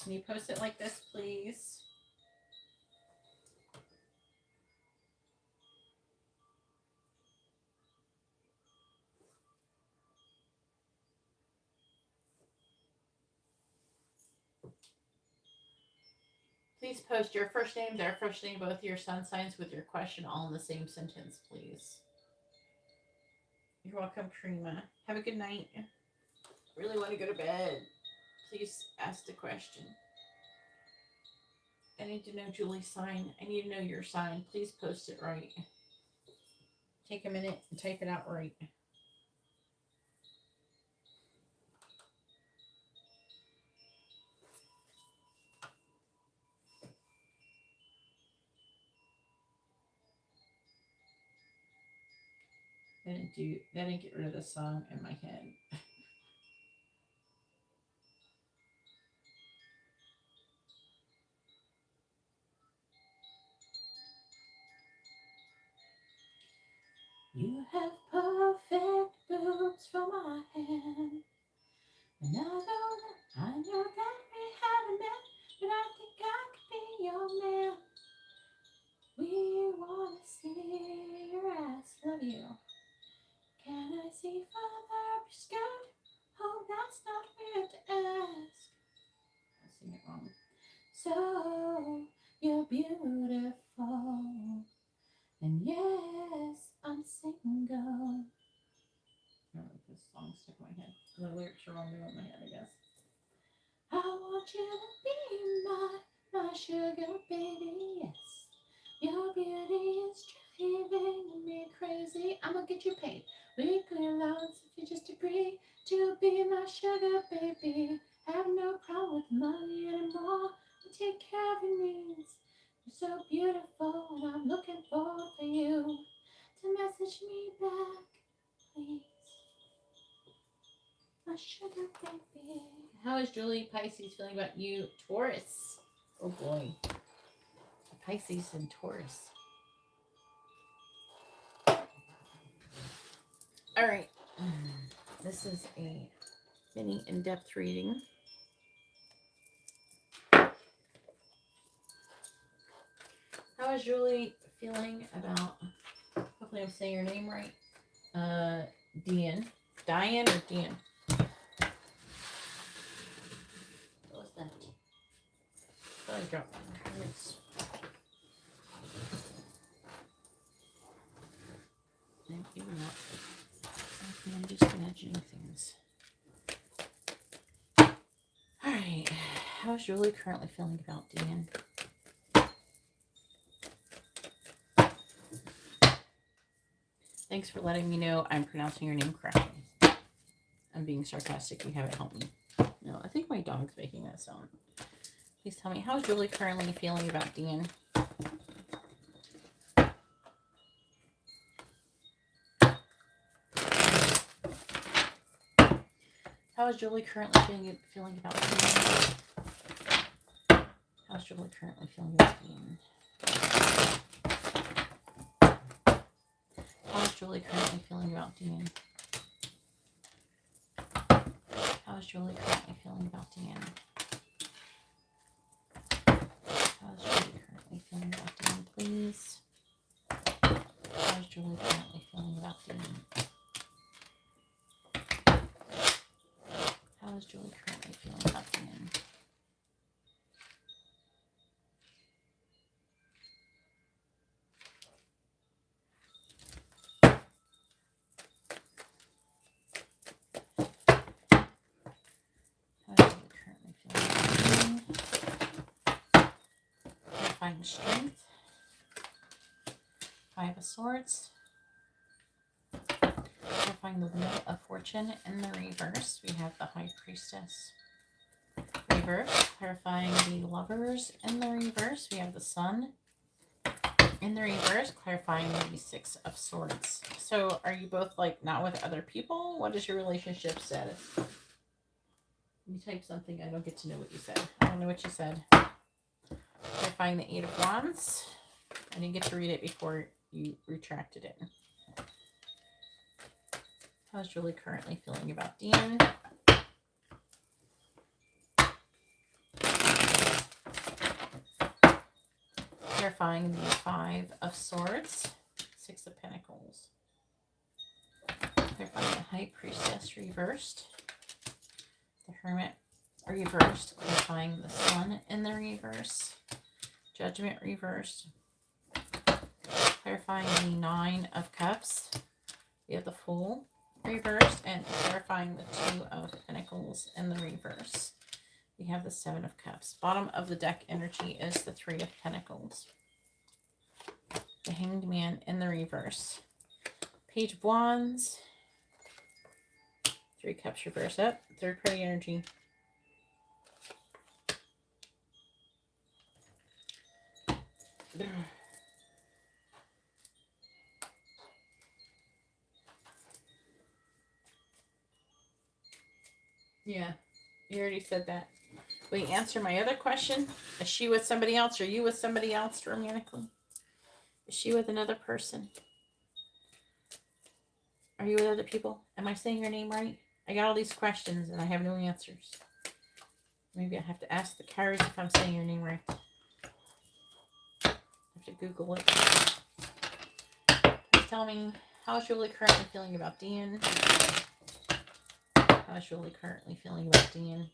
Can you post it like this, please? Please post your first name, their first name, both your sun signs with your question all in the same sentence, please. You're welcome, Karima. Have a good night. Really want to go to bed. Please ask the question. I need to know Julie's sign. I need to know your sign. Please post it right. Take a minute and type it out right. That didn't get rid of the song in my head. You have perfect boobs for my hand. And I know that we haven't met, but I think I could be your man. We wanna see your ass, love you. Can I see further up your skirt? Oh, that's not weird to ask. I sing it wrong. So, you're beautiful. And yes, I'm single. I don't know if this song stuck in my head. The lyrics are wrong in my head, I guess. I want you to be my sugar baby, yes. Your beauty is driving me crazy. I'm gonna get you paid weekly allowance if you just agree to be my sugar baby. Have no problem with money anymore. I take care of your needs. You're so beautiful, and I'm looking forward for you to message me back, please. My sugar baby. How is Julie Pisces feeling about you, Taurus? Oh boy. Pisces and Taurus. All right. This is a mini in-depth reading. How is Julie feeling about, hopefully I'm saying your name right, Diane. Diane or Diane? What was that? I dropped my cards. Maybe not. Okay, I'm just imagining things. Alright. How's Julie currently feeling about Dean? Thanks for letting me know I'm pronouncing your name correctly. I'm being sarcastic. You haven't helped me. No, I think my dog's making that sound. Please tell me, how's Julie currently feeling about Dean? How is Julie currently feeling about Dean? How's Julie currently feeling about Dean? How's Julie currently feeling about Dean? How's Julie currently feeling about Dean? How's Julie currently feeling about Dean, please? How's Julie currently feeling about Dean? How is Julie currently feeling about Dean? How is Julie currently feeling about Dean? Clarifying strength. 5 of Swords. Clarifying the Wheel of Fortune in the reverse. We have the High Priestess. Reverse. Clarifying the Lovers in the reverse. We have the Sun. In the reverse, clarifying the 6 of Swords. So are you both like not with other people? What is your relationship status? You type something, I don't get to know what you said. I don't know what you said. Clarifying the 8 of Wands. I didn't get to read it before you retracted it. How's Julie currently feeling about Dean? Clarifying the 5 of Swords, 6 of Pentacles. Clarifying the High Priestess reversed. The Hermit reversed. Clarifying the Sun in the reverse. Judgment reversed. Clarifying the 9 of Cups. We have the Fool reversed. And clarifying the 2 of Pentacles in the reverse. We have the 7 of Cups. Bottom of the deck energy is the 3 of Pentacles. The Hanged Man in the reverse. Page of Wands. 3 Cups reverse up. Third party energy. Yeah, you already said that. Wait, answer my other question. Is she with somebody else? Or are you with somebody else romantically? Is she with another person? Are you with other people? Am I saying your name right? I got all these questions and I have no answers. Maybe I have to ask the cards if I'm saying your name right. I have to Google it. Please tell me, how's Julie currently feeling about Dean? How's Julie currently feeling about Dean?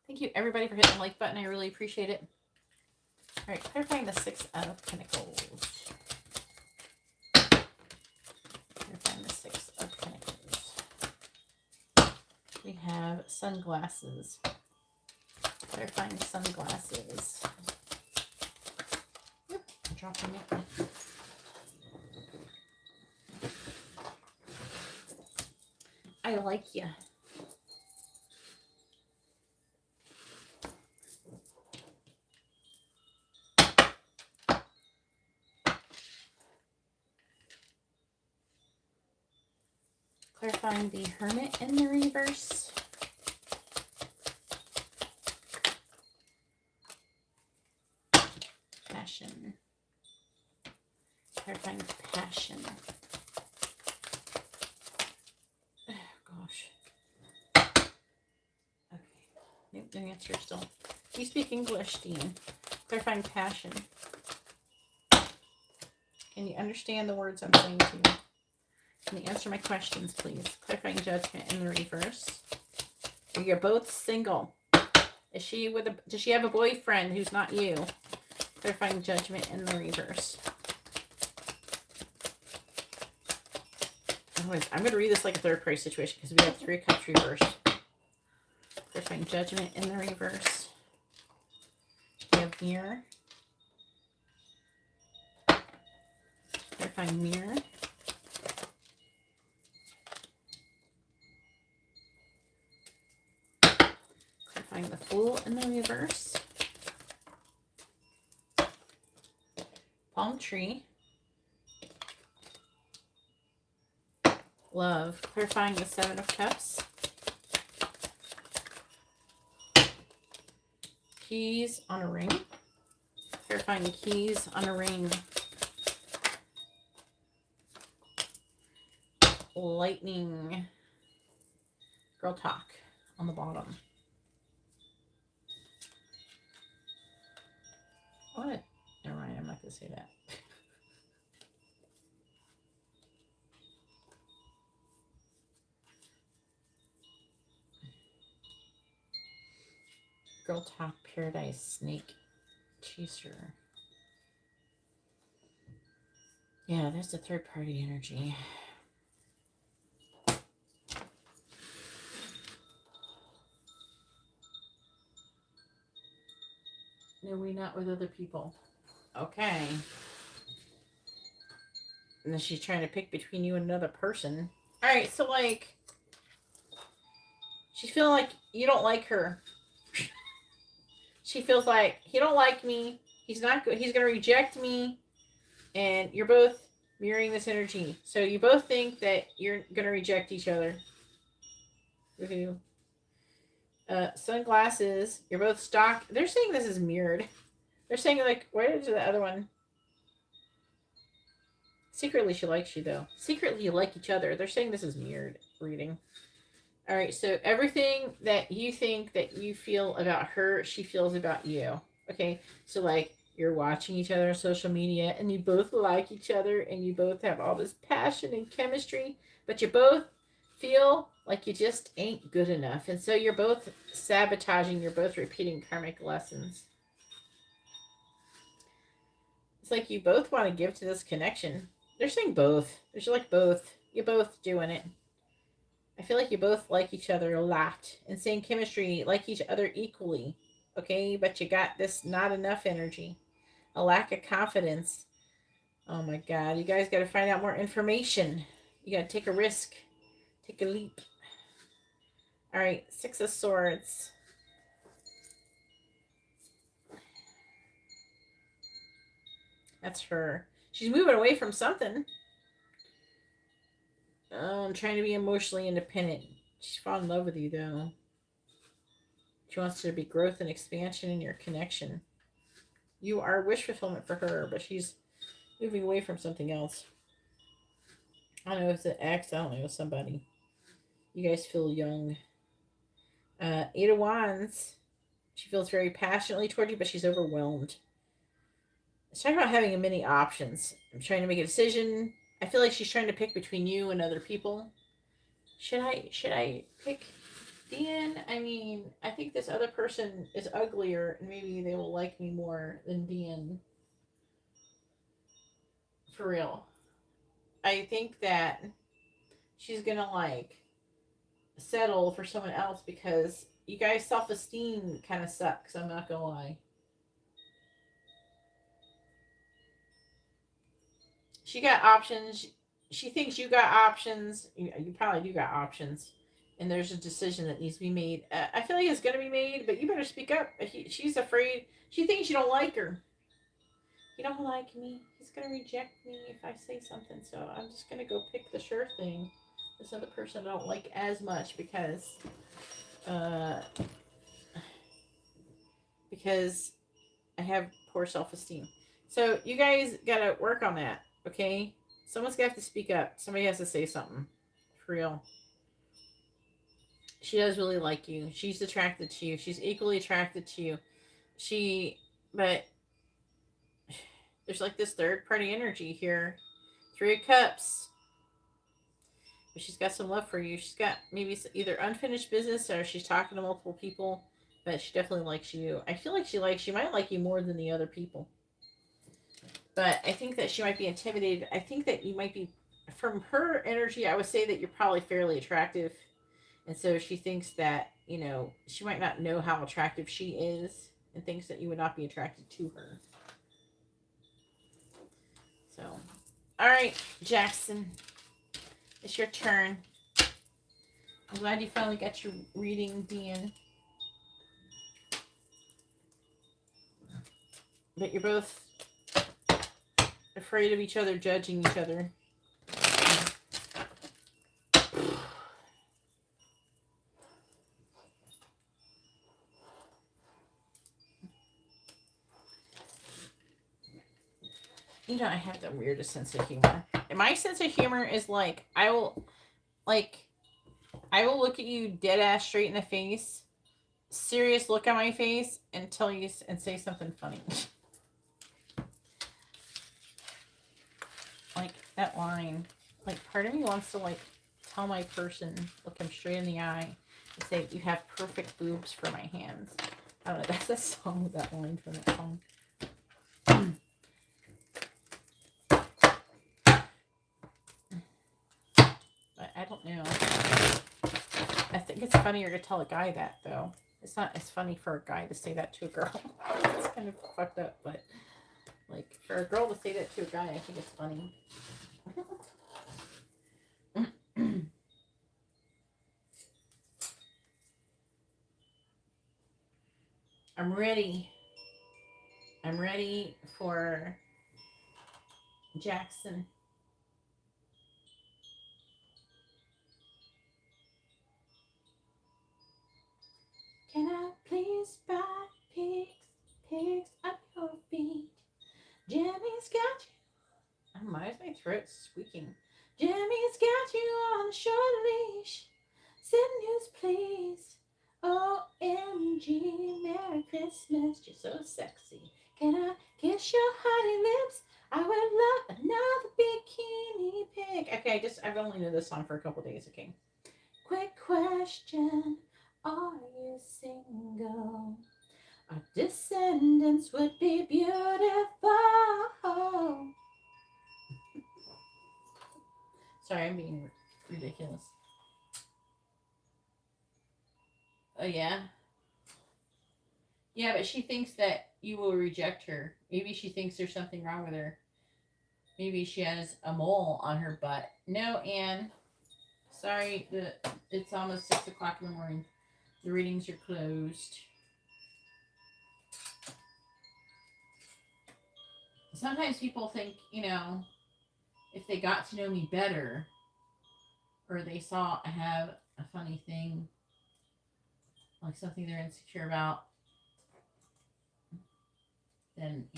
Thank you everybody for hitting the like button. I really appreciate it. All right, clarifying the 6 of Pentacles. Clarifying the 6 of Pentacles. We have sunglasses. Clarifying sunglasses. Yep, dropping it. I like you. Clarifying the Hermit in the reverse. Passion. Clarifying passion. Oh, gosh. Okay. Nope, no answer still. You speak English, Dean. Clarifying passion. Can you understand the words I'm saying to you? Can you answer my questions, please? Clarifying judgment in the reverse. You're both single. Does she have a boyfriend who's not you? Clarifying judgment in the reverse. I'm going to read this like a third party situation because we have 3 of Cups reversed. Clarifying judgment in the reverse. We have mirror. Clarifying mirror. Clarifying the Fool in the reverse. Palm tree. Love. Clarifying the 7 of Cups. Keys on a ring. Clarifying the keys on a ring. Lightning. Girl talk on the bottom. What? Never mind, I'm not going to say that. Girl talk, paradise, snake, chaser. Yeah, there's the third party energy. No, we not with other people. Okay. And then she's trying to pick between you and another person. All right, so like, she's feeling like you don't like her. She feels like he don't like me. He's not good. He's gonna reject me, and you're both mirroring this energy. So you both think that you're gonna reject each other. Woohoo. Sunglasses. You're both stock. They're saying this is mirrored. They're saying like, where is the other one? Secretly, she likes you though. Secretly, you like each other. They're saying this is mirrored reading. All right, so everything that you think that you feel about her, she feels about you. Okay, so like you're watching each other on social media and you both like each other and you both have all this passion and chemistry, but you both feel like you just ain't good enough. And so you're both sabotaging, you're both repeating karmic lessons. It's like you both want to give to this connection. They're saying both. There's like both. You're both doing it. I feel like you both like each other a lot. And same chemistry, like each other equally. Okay, but you got this not enough energy. A lack of confidence. Oh my God, you guys got to find out more information. You got to take a risk. Take a leap. All right, 6 of Swords. That's her. She's moving away from something. I'm trying to be emotionally independent. She's fallen in love with you, though. She wants there to be growth and expansion in your connection. You are wish fulfillment for her, but she's moving away from something else. I don't know if it's an ex. I don't know, somebody. You guys feel young. 8 of Wands. She feels very passionately toward you, but she's overwhelmed. It's talking about having many options. I'm trying to make a decision. I feel like she's trying to pick between you and other people. Should I pick Dean? I mean, I think this other person is uglier, and maybe they will like me more than Dean. For real. I think that she's gonna like settle for someone else because you guys' self-esteem kind of sucks. I'm not gonna lie. She got options. She thinks you got options. You probably do got options. And there's a decision that needs to be made. I feel like it's going to be made, but you better speak up. She's afraid. She thinks you don't like her. You don't like me. He's going to reject me if I say something. So I'm just going to go pick the sure thing. This other person I don't like as much because I have poor self-esteem. So you guys got to work on that. Okay, someone's got to speak up. Somebody has to say something. For real. She does really like you. She's attracted to you. She's equally attracted to you. But there's like this third party energy here. 3 of Cups. But she's got some love for you. She's got maybe either unfinished business or she's talking to multiple people. But she definitely likes you. I feel like she might like you more than the other people. But I think that she might be intimidated. I think that you might be, from her energy, I would say that you're probably fairly attractive. And so she thinks that, she might not know how attractive she is and thinks that you would not be attracted to her. So, all right, Jackson, it's your turn. I'm glad you finally got your reading, Dean. But you're both afraid of each other judging each other. I have the weirdest sense of humor. And my sense of humor is like I will look at you dead ass straight in the face, serious look at my face, and tell you and say something funny. Like that line. Like part of me wants to tell my person, look him straight in the eye, and say, "You have perfect boobs for my hands." I don't know. That's a song with that line from that song. I don't know. I think it's funnier to tell a guy that, though. It's not as funny for a guy to say that to a girl. It's kind of fucked up, but for a girl to say that to a guy, I think it's funny. I'm ready. I'm ready for Jackson. Can I please buy pigs up your feet? Jimmy's got you. Oh, why is my throat squeaking? Jimmy's got you on a short leash. Send news, please. OMG, Merry Christmas. You're so sexy. Can I kiss your honey lips? I would love another bikini pig. Okay, I've only known this song for a couple days. Okay. Quick question. Are you single? Our descendants would be beautiful. Sorry, I'm being ridiculous. Oh, yeah? Yeah, but she thinks that you will reject her. Maybe she thinks there's something wrong with her. Maybe she has a mole on her butt. No, Anne. Sorry, it's almost 6 o'clock in the morning. The readings are closed. Sometimes people think, if they got to know me better, or they saw I have a funny thing, like something they're insecure about, then,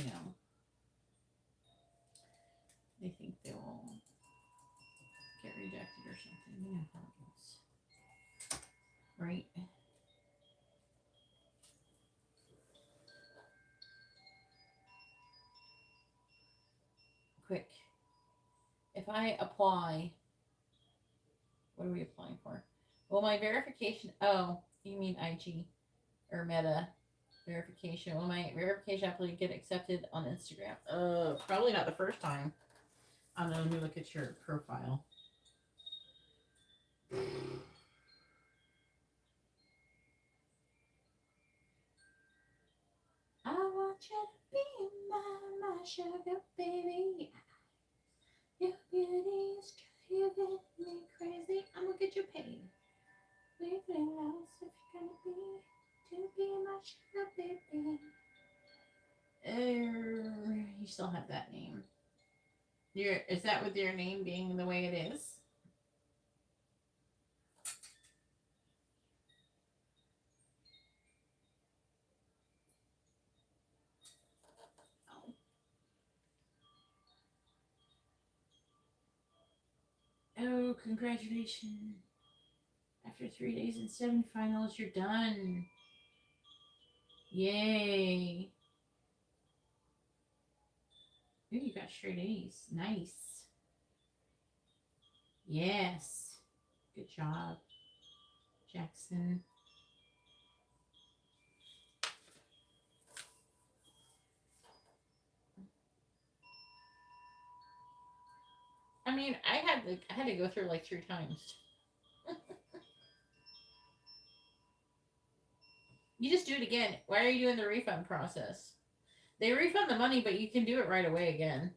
they think they will get rejected or something. You know how it goes. Right? Quick. If I apply, what are we applying for? Well, my verification, oh, you mean IG or Meta verification. Will my verification application get accepted on Instagram? Probably not the first time. I don't know, let me look at your profile. I want you to be my sugar baby. Your beauty is driving me crazy. I'm gonna get you paid. Leaving else if you're gonna be my sugar baby. You still have that name. Is that with your name being the way it is? Oh, congratulations. After 3 days and 7 finals, you're done. Yay. Ooh, you got straight A's. Nice. Yes. Good job, Jackson. I mean, I had to go through like 3 times. You just do it again. Why are you doing the refund process? They refund the money, but you can do it right away again,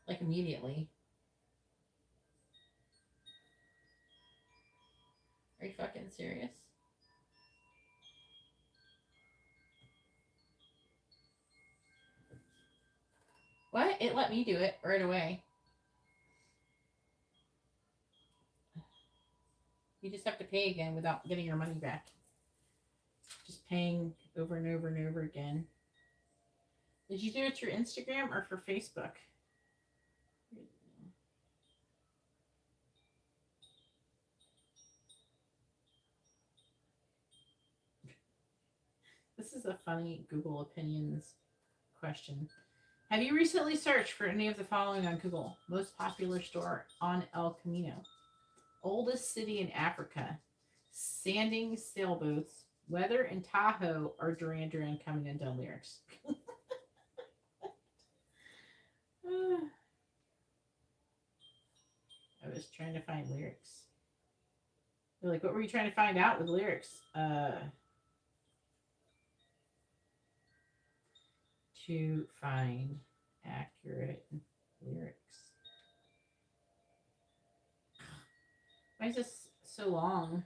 like immediately. Are you fucking serious? What? It let me do it right away. You just have to pay again without getting your money back. Just paying over and over and over again. Did you do it through Instagram or for Facebook? This is a funny Google Opinions question. Have you recently searched for any of the following on Google? Most popular store on El Camino. Oldest city in Africa. Sanding sailboats. Weather in Tahoe or Duran Duran coming into lyrics. I was trying to find lyrics. They're like, what were you trying to find out with lyrics? To find accurate lyrics. Why is this so long?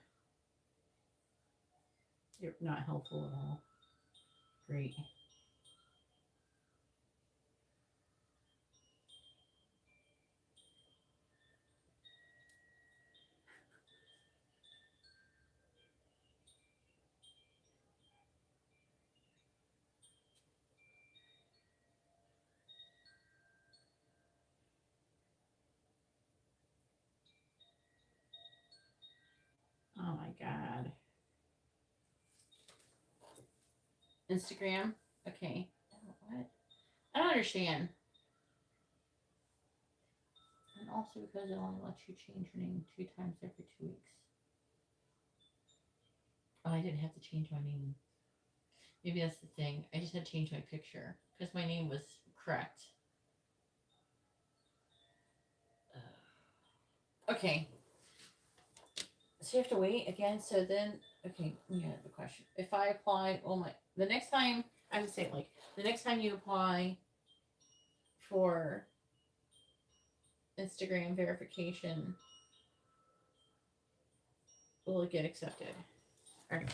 You're not helpful at all. Great. Oh my god. Instagram? Okay. What? I don't understand. And also because it only lets you change your name 2 times every 2 weeks. Oh, I didn't have to change my name. Maybe that's the thing. I just had to change my picture because my name was correct. Okay. So you have to wait again. So then, okay, we have the question. If I apply, the next time, I would say like, the next time you apply for Instagram verification, will it get accepted? All right.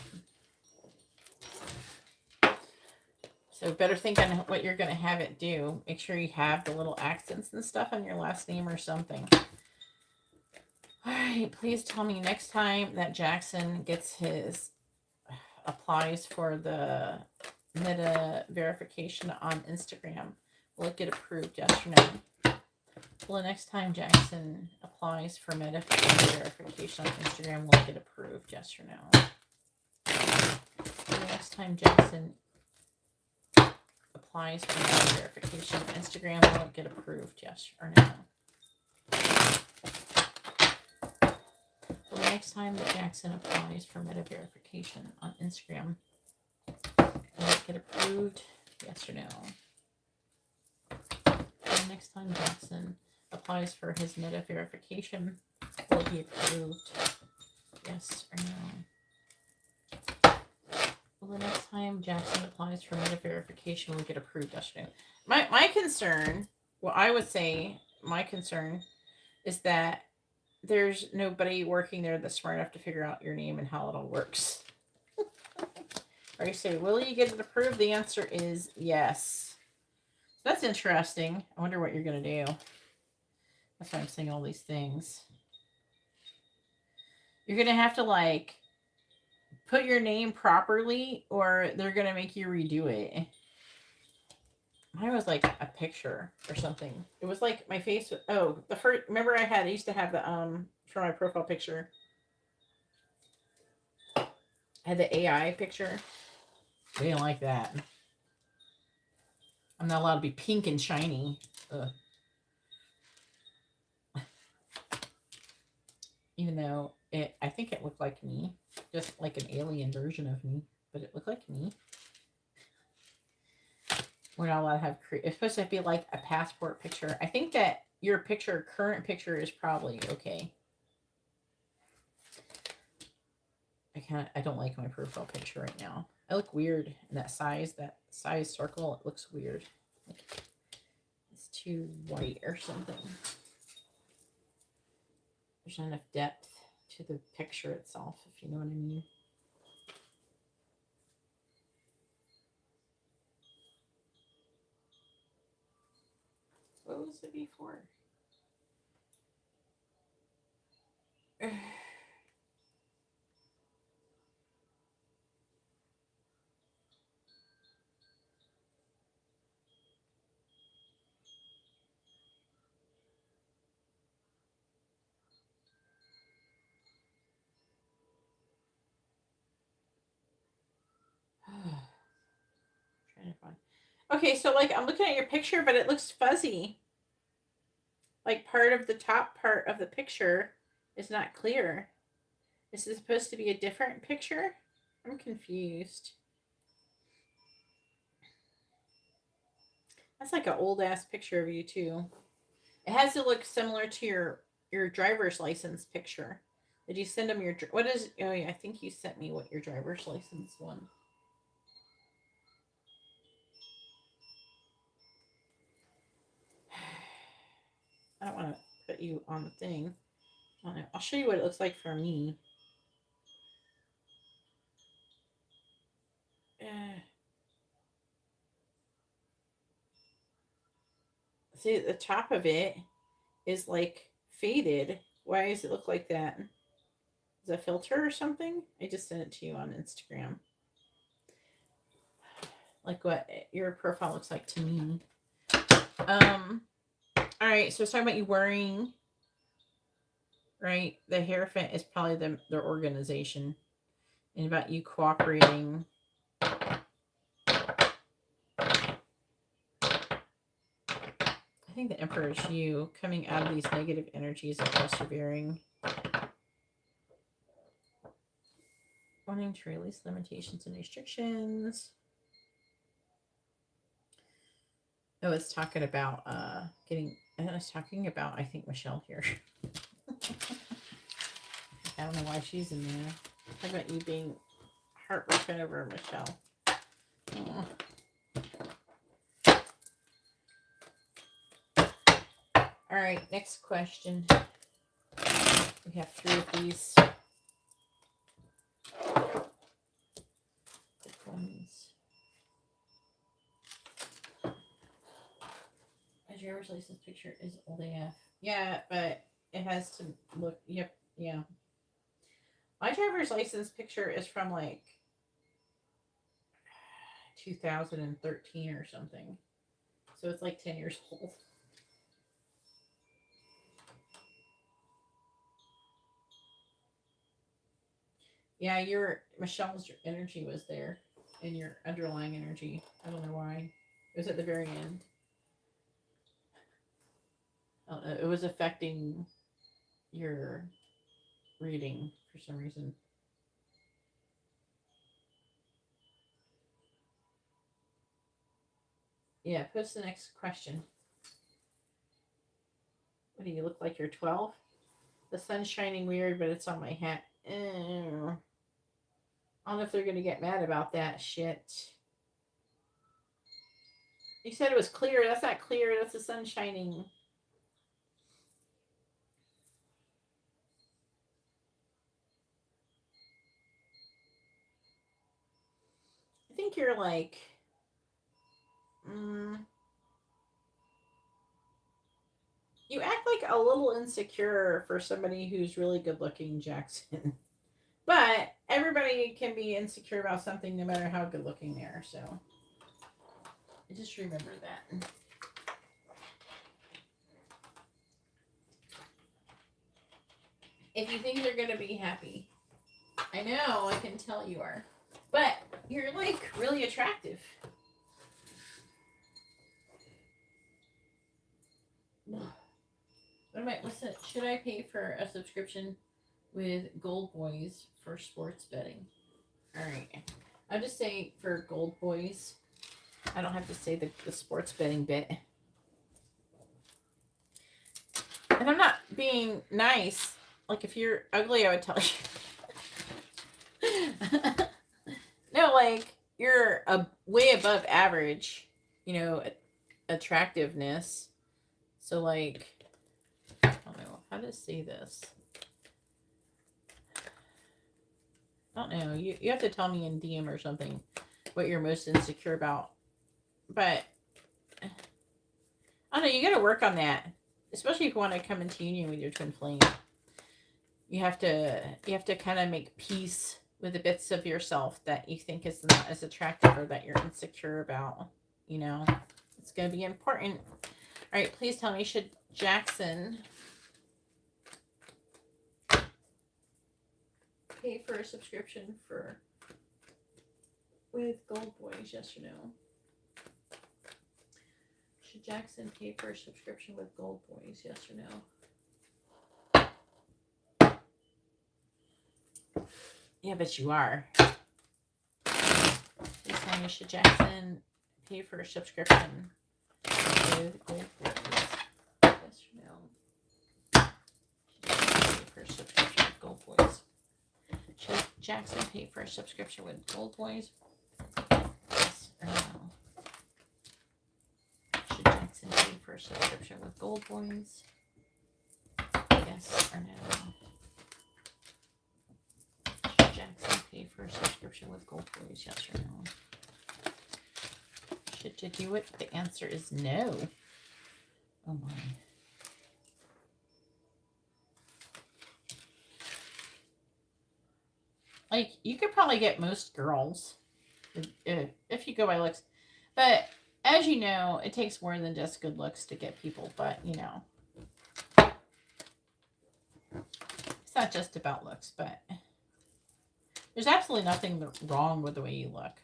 So better think on what you're going to have it do. Make sure you have the little accents and stuff on your last name or something. All right, please tell me next time that Jackson applies for the meta verification on Instagram, will it get approved, yes or no? Well, the next time Jackson applies for meta verification on Instagram, will it get approved, yes or no? The next time Jackson applies for meta verification on Instagram, will it get approved, yes or no? The next time that Jackson applies for meta verification on Instagram, will it get approved? Yes or no? The next time Jackson applies for his meta verification, will it be approved? Yes or no? Well, the next time Jackson applies for meta verification, will it get approved? Yes or no? My concern, well, I would say my concern is that there's nobody working there that's smart enough to figure out your name and how it all works. Or you say, will you get it approved? The answer is yes. That's interesting. I wonder what you're going to do. That's why I'm saying all these things. You're going to have to like put your name properly or they're going to make you redo it. Mine was like a picture or something. It was like my face. The first, remember I used to have the, for my profile picture, I had the AI picture. They didn't like that. I'm not allowed to be pink and shiny. Ugh. Even though I think it looked like me, just like an alien version of me, but it looked like me. We're not allowed to have, it's supposed to be like a passport picture. I think that your picture, current picture, is probably okay. I don't like my profile picture right now. I look weird in that size circle. It looks weird. Like, it's too white or something. There's not enough depth to the picture itself, if you know what I mean. What was it before? Trying to find. Okay, so like I'm looking at your picture, but it looks fuzzy. Like part of the top part of the picture is not clear. Is this supposed to be a different picture? I'm confused. That's like an old ass picture of you too. It has to look similar to your driver's license picture. Did you send them your what is? Oh yeah, I think you sent me what your driver's license one. I don't want to put you on the thing. I'll show you what it looks like for me. See, the top of it is like faded. Why does it look like that? Is it a filter or something? I just sent it to you on Instagram. Like what your profile looks like to me. All right, so it's talking about you wearing, right? The Hierophant is probably their organization, and about you cooperating. I think the Emperor is you coming out of these negative energies and persevering. Wanting to release limitations and restrictions. Oh, it's talking about getting. And it's talking about, I think, Michelle here. I don't know why she's in there. Talk about you being heartbroken over Michelle. Oh. All right, next question. We have 3 of these. My driver's license picture is old AF. Yeah, but it has to look. Yep, yeah. My driver's license picture is from like 2013 or something. So it's like 10 years old. Yeah, Michelle's energy was there, and your underlying energy. I don't know why. It was at the very end. I don't know. It was affecting your reading for some reason. Yeah, post the next question. What do you look like? You're 12? The sun's shining weird, but it's on my hat. I don't know if they're going to get mad about that shit. You said it was clear. That's not clear. That's the sun shining. I think you're like... you act like a little insecure for somebody who's really good looking, Jackson. But everybody can be insecure about something no matter how good looking they are. So just remember that. If you think they're going to be happy. I know, I can tell you are. But you're like really attractive. Should I pay for a subscription with Gold Boys for sports betting? All right. I'll just say for Gold Boys. I don't have to say the sports betting bit. And I'm not being nice. Like, if you're ugly, I would tell you. No, like, you're way above average, attractiveness. So, like, I don't know how to say this. I don't know. You have to tell me in DM or something what you're most insecure about. But I don't know. You got to work on that, especially if you want to come into union with your twin flame. You have to kind of make peace with the bits of yourself that you think is not as attractive or that you're insecure about. It's going to be important. All right, please tell me, should Jackson pay for a subscription with Gold Boys? Yes or no? Should Jackson pay for a subscription with Gold Boys? Yes or no? Yeah, but you are. Please tell me, should Jackson pay for a subscription with Gold Boys? Yes or no? Should Jackson pay for a subscription with Gold Boys? Should Jackson pay for a subscription with Gold Boys? Yes or no? Should Jackson pay for a subscription with Gold Boys? Yes or no? Should Jackson pay for a subscription with Gold Boys? Yes or no? Should you do it? The answer is no. Oh my. Like, you could probably get most girls if you go by looks. But as you know, it takes more than just good looks to get people. But, it's not just about looks. But there's absolutely nothing wrong with the way you look.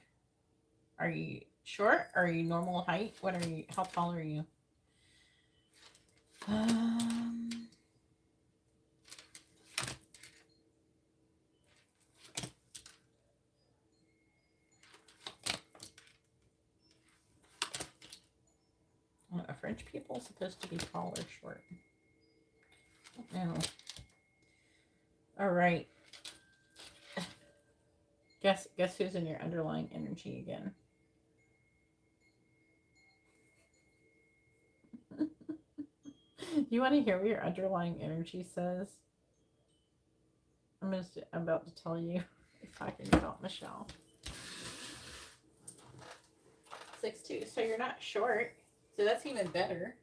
Are you short? Are you normal height? What are you? How tall are you? Are French people supposed to be tall or short? I don't know. All right. Guess who's in your underlying energy again? You want to hear what your underlying energy says? I'm about to tell you. It's talking about Michelle. 6'2", so you're not short. So that's even better.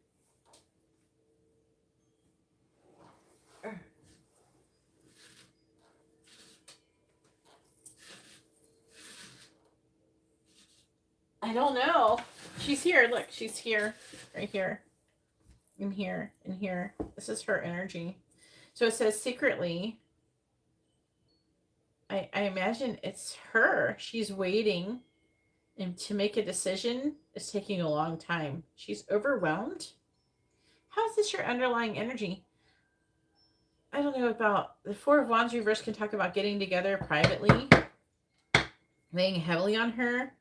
I don't know. She's here. Look, she's here. Right here. In here. In here. This is her energy. So it says secretly. I imagine it's her. She's waiting. And to make a decision is taking a long time. She's overwhelmed. How is this your underlying energy? I don't know about the Four of Wands reverse can talk about getting together privately, weighing heavily on her,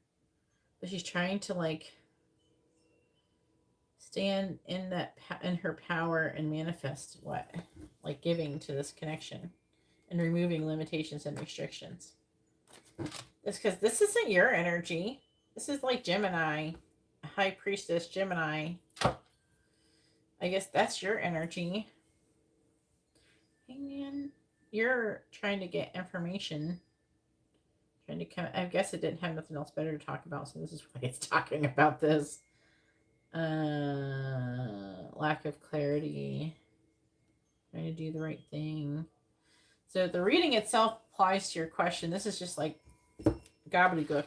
but she's trying to stand in her power and manifest giving to this connection and removing limitations and restrictions. It's because this isn't your energy. This is like Gemini, High Priestess Gemini. I guess that's your energy. Hangman, you're trying to get information. I guess it didn't have nothing else better to talk about, so this is why it's talking about this. Lack of clarity. Trying to do the right thing. So the reading itself applies to your question. This is just like gobbledygook.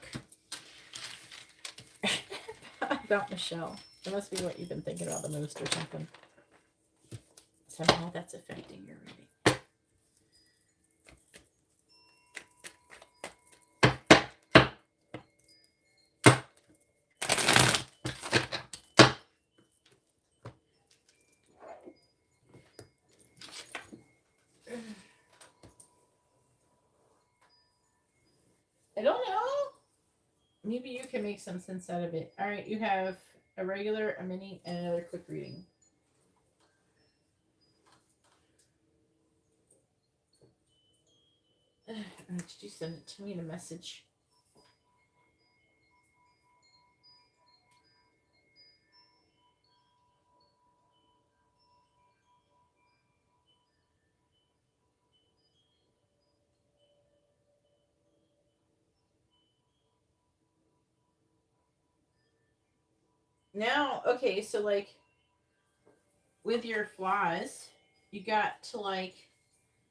About Michelle. It must be what you've been thinking about the most or something. Somehow that's affecting your reading. maybe you can make some sense out of it. All right, you have a regular, a mini, and another quick reading. Did you send it to me in a message? Now, okay, so like with your flaws, you got to like,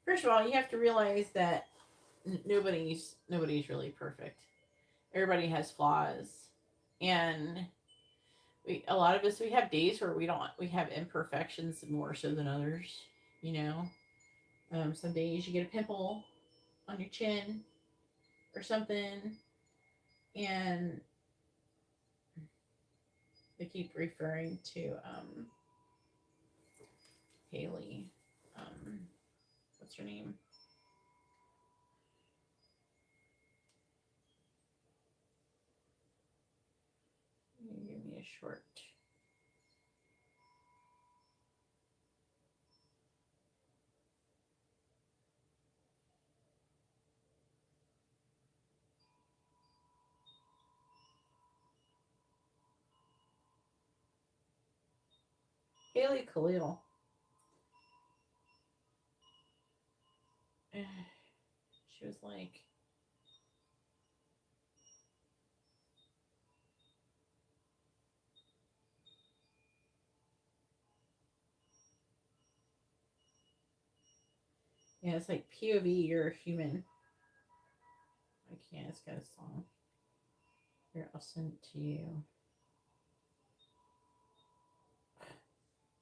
first of all, you have to realize that nobody's really perfect. Everybody has flaws, and a lot of us, we have days where we have imperfections more so than others. You know, some days you get a pimple on your chin or something, and they keep referring to Haley. What's her name? Give me a short. Haley Khalil. She was like, yeah, it's like POV, you're a human. I can't, it's got a song. Here, I'll send it to you.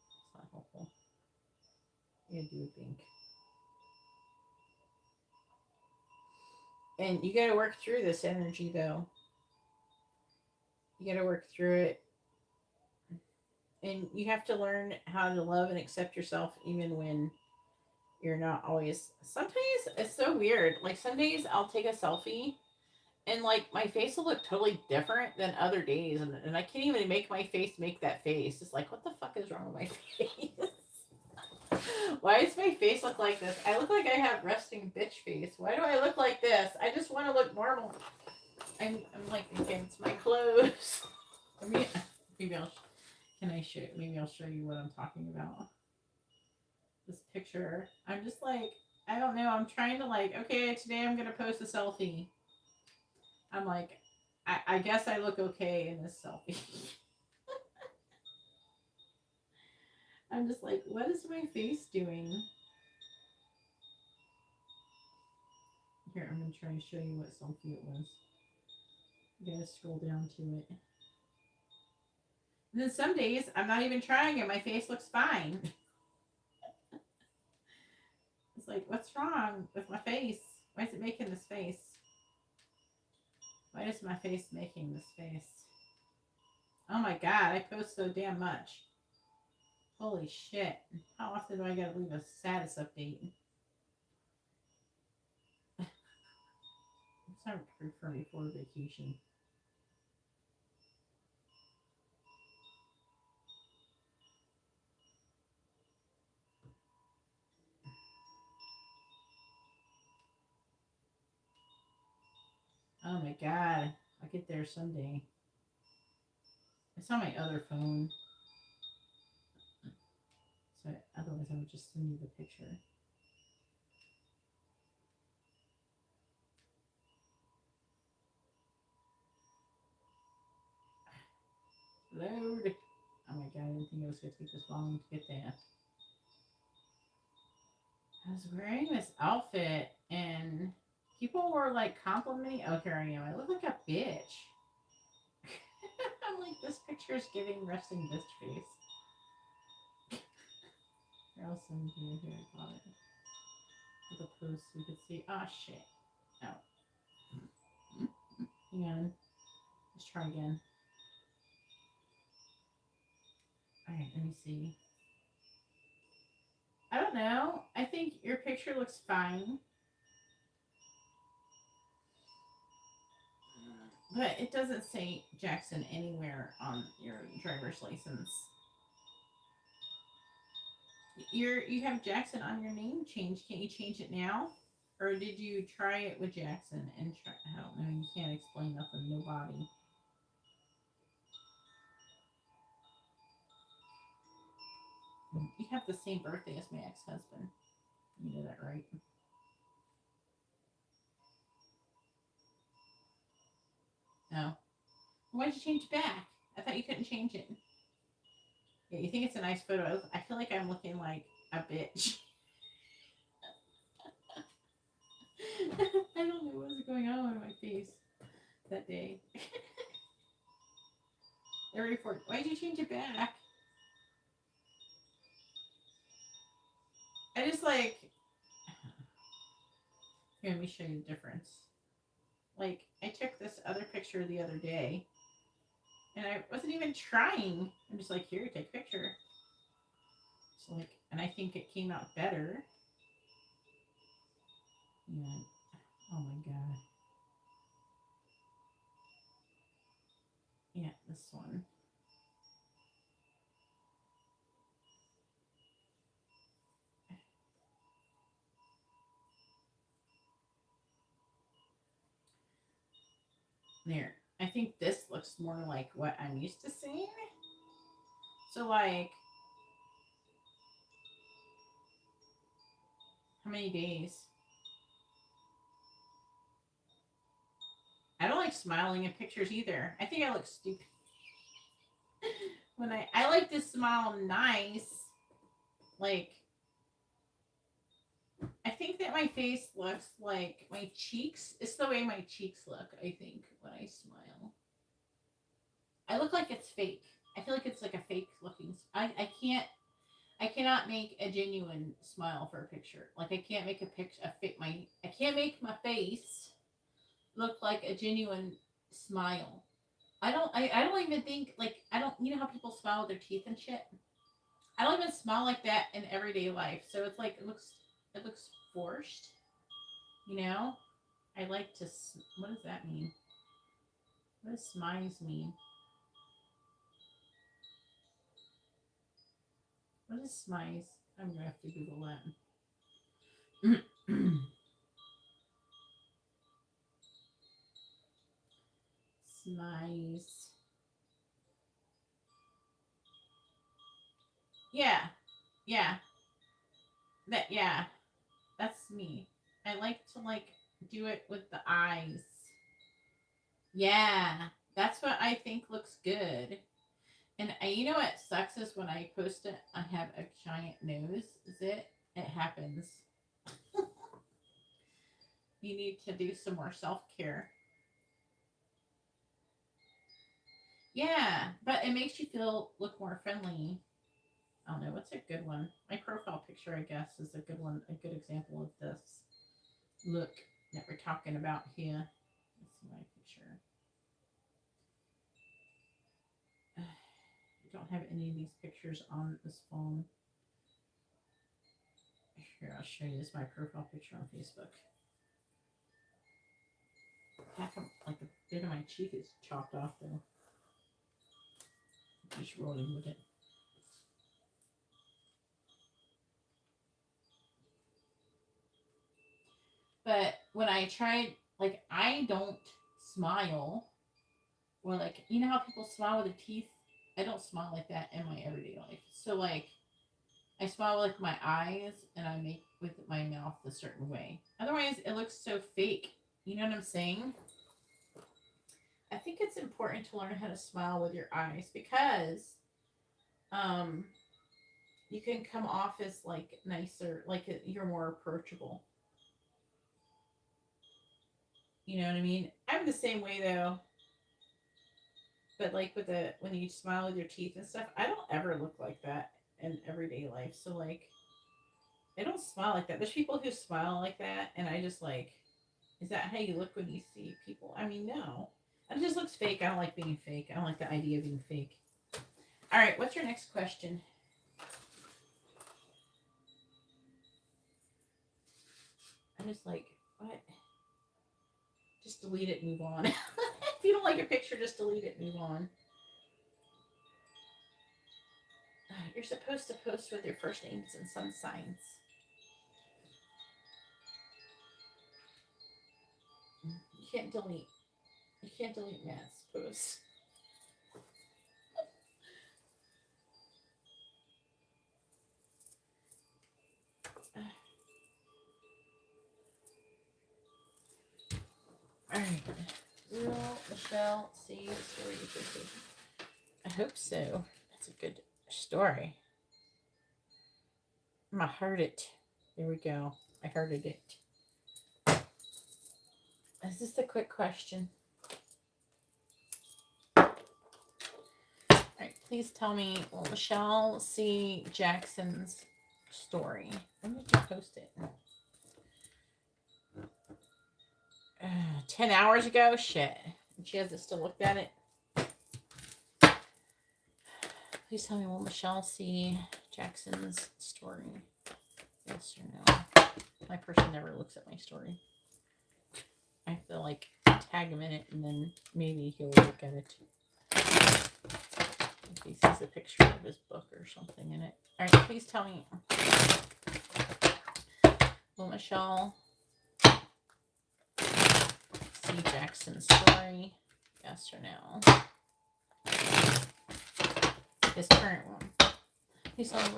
It's not helpful. You do think. And you gotta work through this energy though. You gotta work through it. And you have to learn how to love and accept yourself even when you're not always. Sometimes it's so weird. Like some days I'll take a selfie and like my face will look totally different than other days, and I can't even make my face make that face. It's like, what the fuck is wrong with my face? Why does my face look like this? I look like I have resting bitch face. Why do I look like this? I just want to look normal. I'm like thinking it's my clothes. Maybe I'll show you what I'm talking about. This picture. I'm just like, I don't know. I'm trying to like, okay, today I'm gonna post a selfie. I'm like, I guess I look okay in this selfie. I'm just like, what is my face doing? Here, I'm going to try and show you what selfie it was. You gotta scroll down to it. And then some days, I'm not even trying and my face looks fine. It's like, what's wrong with my face? Why is it making this face? Why is my face making this face? Oh my god, I post so damn much. Holy shit. How often do I gotta leave a status update? It's time for me for vacation. Oh my god. I'll get there someday. It's on my other phone. So otherwise I would just send you the picture. Load. Oh my god, I didn't think it was going to take this long to get there. I was wearing this outfit and people were like complimenting. Oh, here I am. I look like a bitch. I'm like, this picture is giving resting bitch face. Here, I'll send you. Here, I got it. With a post so you could see. Oh, shit. Oh. Hang on. Let's try again. Alright, let me see. I don't know. I think your picture looks fine. But it doesn't say Jackson anywhere on your driver's license. You have Jackson on your name change. Can't you change it now? Or did you try it with Jackson and try, I don't know, you can't explain nothing, nobody. You have the same birthday as my ex-husband. You know that, right? No. Why'd you change it back? I thought you couldn't change it. Yeah, you think it's a nice photo. I feel like I'm looking like a bitch. I don't know what was going on in my face that day. Every four. Why'd you change it back? I just like. Here, let me show you the difference. Like, I took this other picture the other day, and I wasn't even trying. I'm just like, here, take a picture. So like, and I think it came out better. Yeah. Oh my god. Yeah, this one. There. I think this looks more like what I'm used to seeing. So like, how many days? I don't like smiling in pictures either. I think I look stupid. When I like to smile nice. Like, I think that my face looks like my cheeks. It's the way my cheeks look, I think, when I smile. I look like it's fake. I feel like it's like a fake looking. I cannot make a genuine smile for a picture. Like I can't make a picture a fit my I can't make my face look like a genuine smile. I don't even think like I don't you know how people smile with their teeth and shit? I don't even smile like that in everyday life. So it's like it looks forced, you know? I like to what does that mean? What does smiles mean? What is smiles? I'm gonna have to Google that. Smiles. Yeah, yeah, yeah. That's me. I like to like do it with the eyes. Yeah, that's what I think looks good. And you know what sucks is when I post it, I have a giant nose. Is it? It happens. You need to do some more self care. Yeah, but it makes you feel look more friendly. I don't know what's a good one. My profile picture, I guess, is a good one. A good example of this look that we're talking about here. Let's see my picture. I don't have any of these pictures on this phone. Here, I'll show you. This is my profile picture on Facebook. Half of, like a bit of my cheek is chopped off though. Just rolling with it. But when I tried, like, I don't smile, or like, you know how people smile with their teeth? I don't smile like that in my everyday life. So, like, I smile with like my eyes and I make with my mouth a certain way. Otherwise, it looks so fake. You know what I'm saying? I think it's important to learn how to smile with your eyes because um, you can come off as like nicer, like you're more approachable. You know what I mean? I'm the same way though, but like with the when you smile with your teeth and stuff, I don't ever look like that in everyday life. So like, I don't smile like that. There's people who smile like that, and I just like, is that how you look when you see people? I mean, no, it just looks fake. I don't like being fake. I don't like the idea of being fake. All right, what's your next question? I'm just like, what? Just delete it and move on. If you don't like a picture, just delete it and move on. You're supposed to post with your first names and sun signs. You can't delete. You can't delete Matt's posts. All right. Will Michelle see the story you posted? I hope so. That's a good story. I heard it. There we go. I heard it. Is this a quick question? All right. Please tell me, will Michelle see Jackson's story? When did you post it? 10 hours ago? Shit. And she hasn't still looked at it. Please tell me, will Michelle see Jackson's story? Yes or no? My person never looks at my story. I have to like tag him in it and then maybe he'll look at it. If he sees a picture of his book or something in it. Alright, please tell me, will Michelle see Jackson's story? Yes or no? His current one. Please tell me, will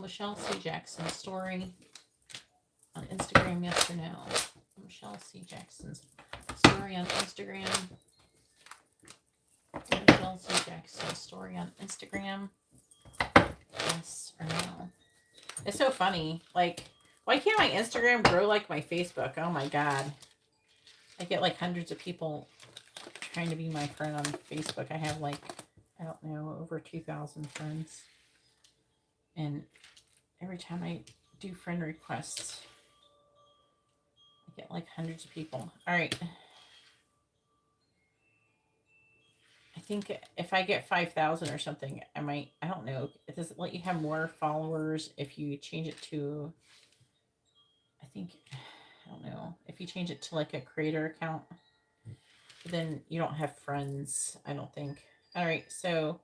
Michelle see Jackson's story on Instagram? Yes or no? Will Michelle see Jackson's story on Instagram? Will Michelle see Jackson's story on Instagram? Yes or no? It's so funny. Like, why can't my Instagram grow like my Facebook? Oh my god. I get like hundreds of people trying to be my friend on Facebook. I have like, I don't know, over 2,000 friends. And every time I do friend requests, I get like hundreds of people. All right. I think if I get 5,000 or something, I might, I don't know. Does it let you have more followers if you change it to, I think, I don't know. If you change it to like a creator account, then you don't have friends, I don't think. All right. So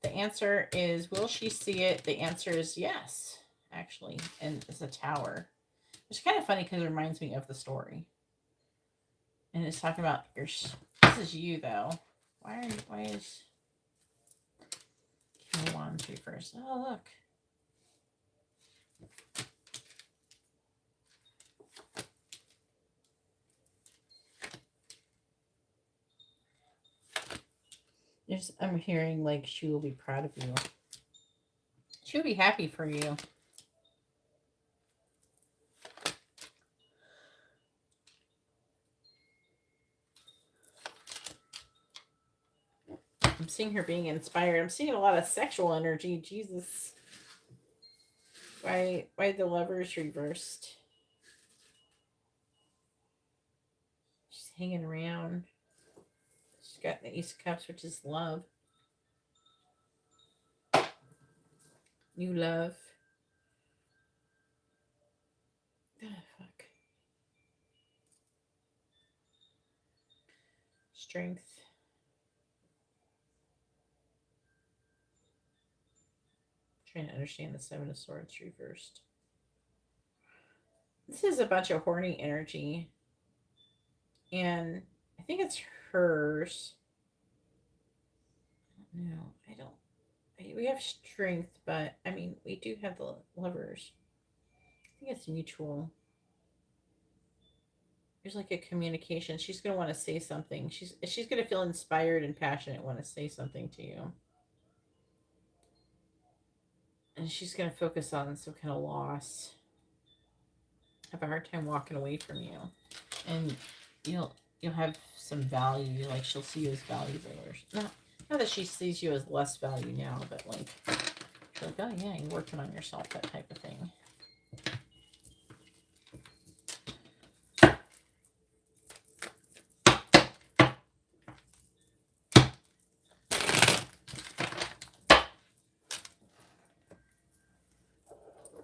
the answer is, will she see it? The answer is yes, actually. And it's a tower. It's kind of funny because it reminds me of the story. And it's talking about this is you though. Why is King of Wands reversed? Oh, look. I'm hearing like she will be proud of you. She'll be happy for you. I'm seeing her being inspired. I'm seeing a lot of sexual energy. Jesus. Why the Lovers reversed? She's hanging around. She's got the Ace of Cups, which is love. New love. Oh, fuck. Strength. Trying to understand the Seven of Swords reversed. This is a bunch of horny energy. And I think it's hers. No, I don't. We have strength, but I mean, we do have the Lovers. I think it's mutual. There's like a communication. She's gonna want to say something. She's gonna feel inspired and passionate, want to say something to you. And she's gonna focus on some kind of loss. Have a hard time walking away from you. And you'll have some value. Like she'll see you as valuable, or not that she sees you as less value now, but like she's like, oh yeah, you're working on yourself, that type of thing.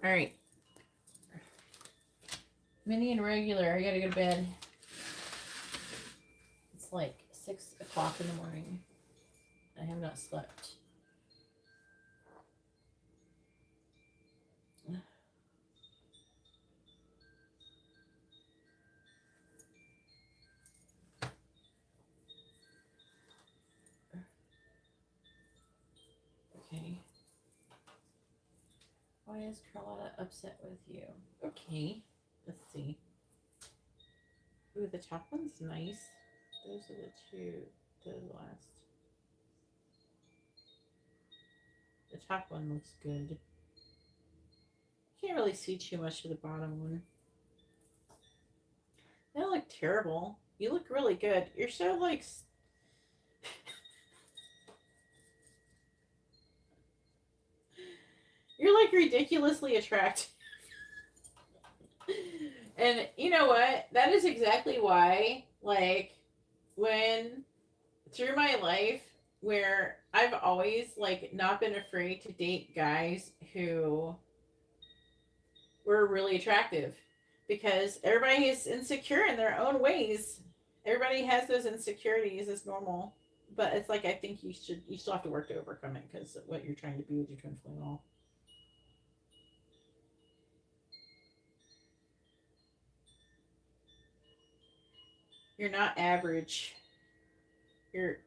All right. Mini and regular. I gotta go to bed. It's like 6 o'clock. o'clock in the morning. I have not slept. Okay. Why is Carlotta upset with you? Okay. Let's see. Ooh, the top one's nice. Those are the two. The last. The top one looks good. Can't really see too much of the bottom one. They don't look terrible. You look really good. You're so like. You're like ridiculously attractive. And you know what? That is exactly why, like, when through my life, where I've always like not been afraid to date guys who were really attractive, because everybody is insecure in their own ways. Everybody has those insecurities. It's normal, but it's like I think you still have to work to overcome it because what you're trying to be with your twin flame all. You're not average.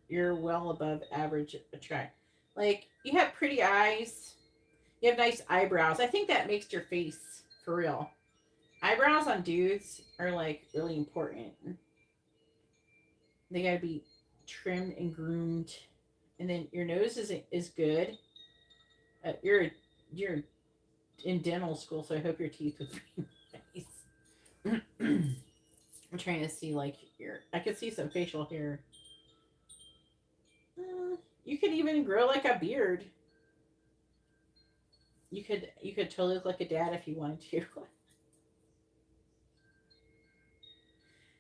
You're well above average attract. Like you have pretty eyes. You have nice eyebrows. I think that makes your face for real. Eyebrows on dudes are like really important. They gotta be trimmed and groomed, and then your nose is good. You're in dental school, so I hope your teeth would be nice. I'm trying to see like your. I could see some facial hair. You could even grow like a beard. You could totally look like a dad if you wanted to.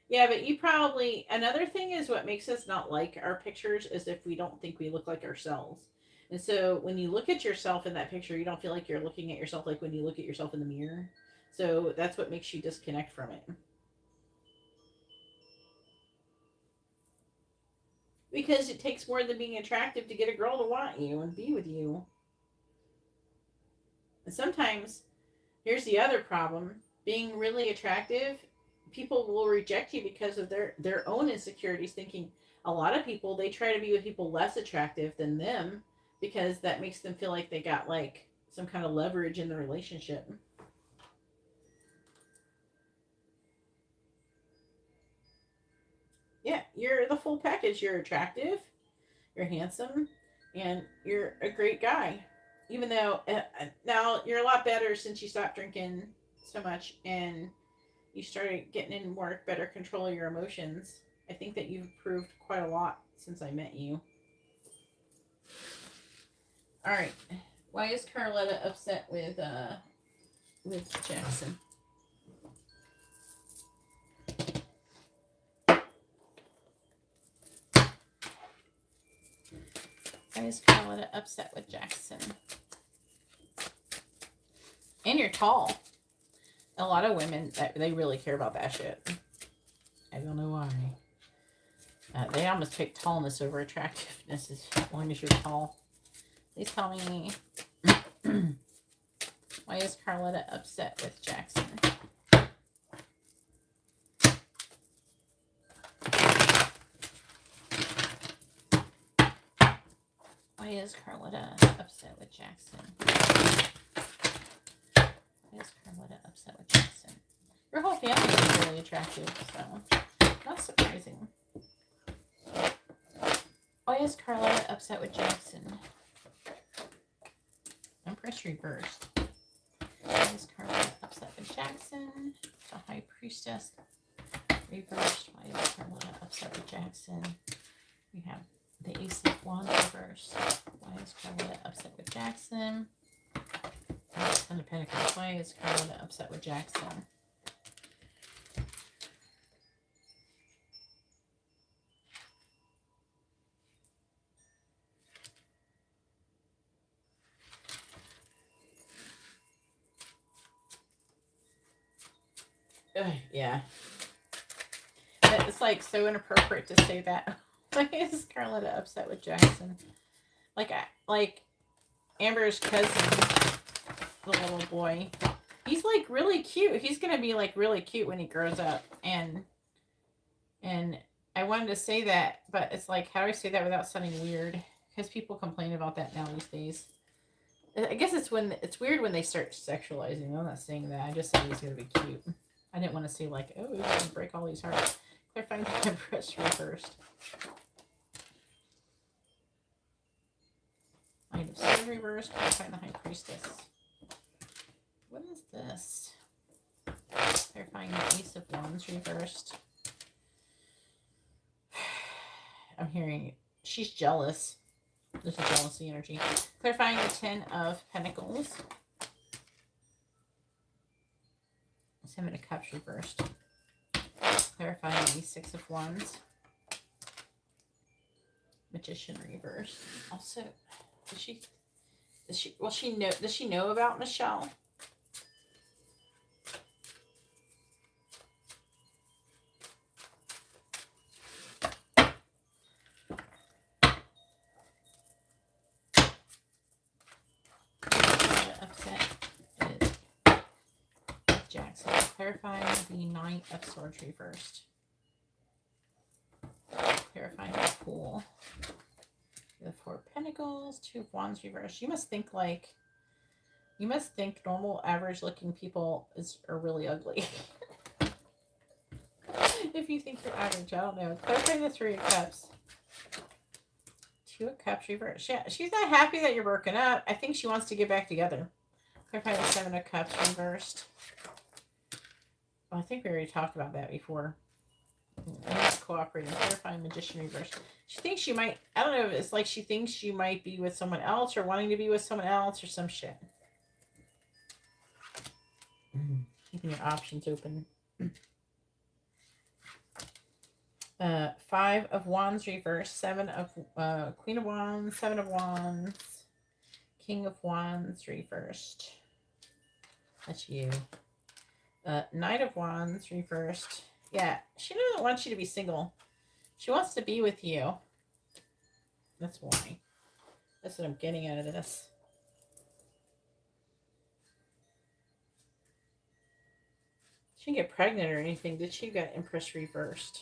Yeah, but you probably another thing is what makes us not like our pictures is if we don't think we look like ourselves. And so when you look at yourself in that picture, you don't feel like you're looking at yourself like when you look at yourself in the mirror. So that's what makes you disconnect from it. Because it takes more than being attractive to get a girl to want you and be with you. And sometimes, here's the other problem being really attractive, people will reject you because of their own insecurities, thinking a lot of people, they try to be with people less attractive than them because that makes them feel like they got like some kind of leverage in the relationship. Yeah, you're the full package. You're attractive, you're handsome, and you're a great guy. Even though now you're a lot better since you stopped drinking so much and you started getting in more better control of your emotions. I think that you've improved quite a lot since I met you. All right. Why is Carletta upset with Jackson? Why is Carletta upset with Jackson? And you're tall. A lot of women, they really care about that shit. I don't know why. They almost pick tallness over attractiveness as long as you're tall. Please tell me, why is Carletta upset with Jackson? Why is Carletta upset with Jackson? Why is Carletta upset with Jackson? Your whole family is really attractive, so not surprising. Why is Carletta upset with Jackson? Empress reversed. Why is Carletta upset with Jackson? The High Priestess reversed. Why is Carletta upset with Jackson? We have the Ace of Wands reversed. Why is Carletta upset with Jackson? Ten of Pentacles. Why is Carletta upset with Jackson? Yeah. It's like so inappropriate to say that Why is Carlotta upset with Jackson? Like Amber's cousin, the little boy. He's like really cute. He's gonna be like really cute when he grows up. And I wanted to say that, but it's like, how do I say that without sounding weird? Because people complain about that now these days. I guess it's weird when they start sexualizing. I'm not saying that. I just said he's gonna be cute. I didn't want to say like, oh, he's gonna break all these hearts. Clarifying the Empress reversed. Knight of Swords reversed. Clarifying the High Priestess. What is this? Clarifying the Ace of Wands reversed. I'm hearing she's jealous. There's a jealousy energy. Clarifying the Ten of Pentacles. Seven of Cups reversed. Clarifying the Six of Wands. Magician reversed. Also, does she know about Michelle? Jackson. Clarifying the Knight of Swords reversed. Clarifying the Fool. The Four of Pentacles, Two of Wands reversed. You must think normal, average looking people are really ugly. If you think you're average, I don't know. Clarifying the Three of Cups. Two of Cups reversed. Yeah, she's not happy that you're broken up. I think she wants to get back together. Clarifying the Seven of Cups reversed. Well, I think we already talked about that before. Not cooperating. Clarifying Magician reverse. She thinks she might, I don't know if it's like she thinks she might be with someone else or wanting to be with someone else or some shit. Keeping your options open. Five of Wands reverse. Seven of Queen of Wands. Seven of Wands. King of Wands reversed. That's you. Knight of Wands reversed. Yeah, she doesn't want you to be single. She wants to be with you. That's why. That's what I'm getting out of this. She didn't get pregnant or anything, did she? Got Empress reversed.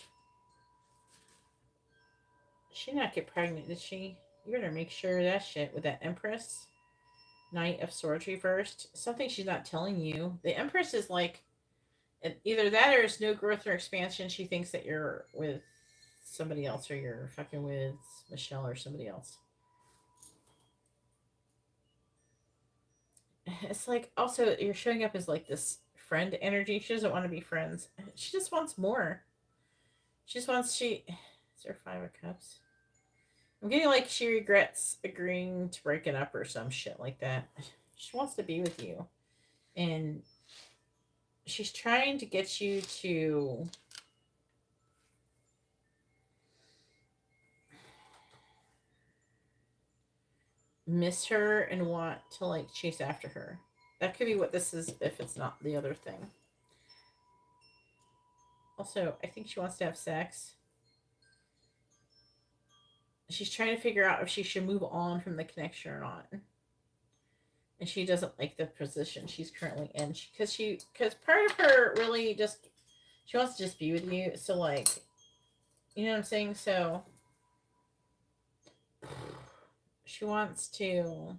She did not get pregnant, did she? You better make sure of that shit with that Empress. Knight of Swords reversed. Something she's not telling you. The Empress is like, either that or it's no growth or expansion. She thinks that you're with somebody else or you're fucking with Michelle or somebody else. It's like, also, you're showing up as like this friend energy. She doesn't want to be friends. She just wants more. She just wants, is there Five of Cups? I'm getting like she regrets agreeing to breaking up or some shit like that. She wants to be with you. And she's trying to get you to miss her and want to like chase after her. That could be what this is if it's not the other thing. Also, I think she wants to have sex. She's trying to figure out if she should move on from the connection or not. And she doesn't like the position she's currently in. Because part of her really just, she wants to just be with you. So like, you know what I'm saying? So she wants to,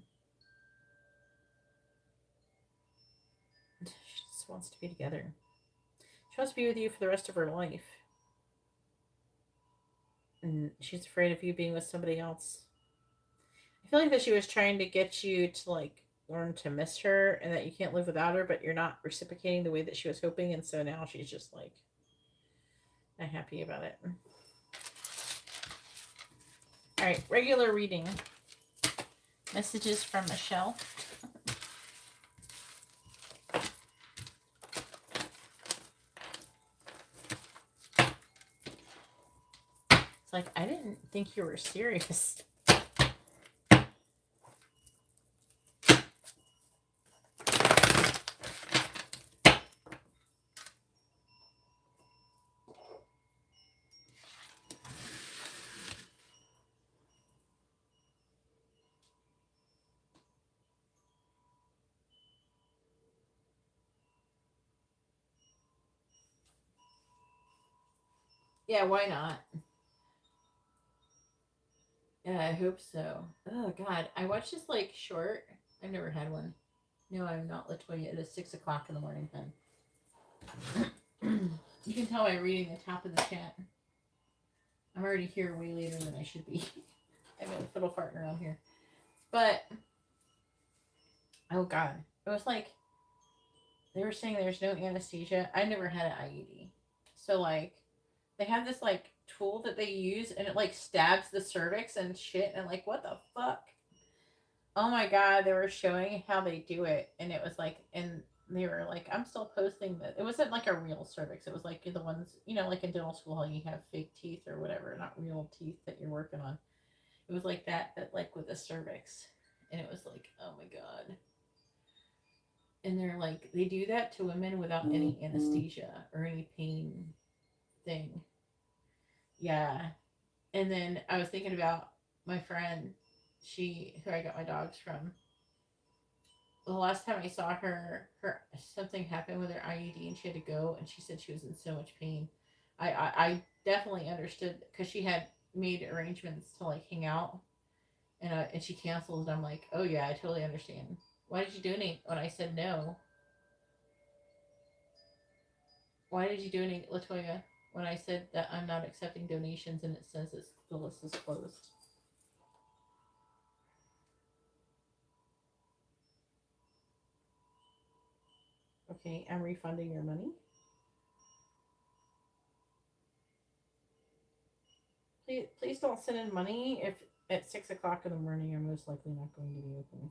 she just wants to be together. She wants to be with you for the rest of her life. And she's afraid of you being with somebody else. I feel like that she was trying to get you to like learn to miss her and that you can't live without her, but you're not reciprocating the way that she was hoping. And so now she's just like not happy about it. All right, regular reading. Messages from Michelle. It's like, I didn't think you were serious. Yeah, why not? Yeah, I hope so. Oh God, I watched this like short. I've never had one. No, I'm not Latoya. It is 6 o'clock in the morning, hun. You can tell by reading the top of the chat. I'm already here way later than I should be. I've been fiddle farting around here. But oh God, it was like they were saying there's no anesthesia. I never had an IUD, so like they have this like tool that they use and it like stabs the cervix and shit and like what the fuck. Oh my God, they were showing how they do it and it was like and they were like I'm still posting that it wasn't like a real cervix. It was like the ones like in dental school how you have fake teeth or whatever, not real teeth that you're working on. It was like that, but like with the cervix. And it was like, oh my God. And they're like, they do that to women without any anesthesia or any pain thing. Yeah. And then I was thinking about my friend, who I got my dogs from. The last time I saw her something happened with her IUD and she had to go and she said she was in so much pain. I definitely understood because she had made arrangements to like hang out and she canceled. And I'm like, oh yeah, I totally understand. Why did you donate when I said no? Why did you donate, Latoya, when I said that I'm not accepting donations and it says the list is closed? Okay, I'm refunding your money. Please don't send in money if at 6 o'clock in the morning I'm most likely not going to be open.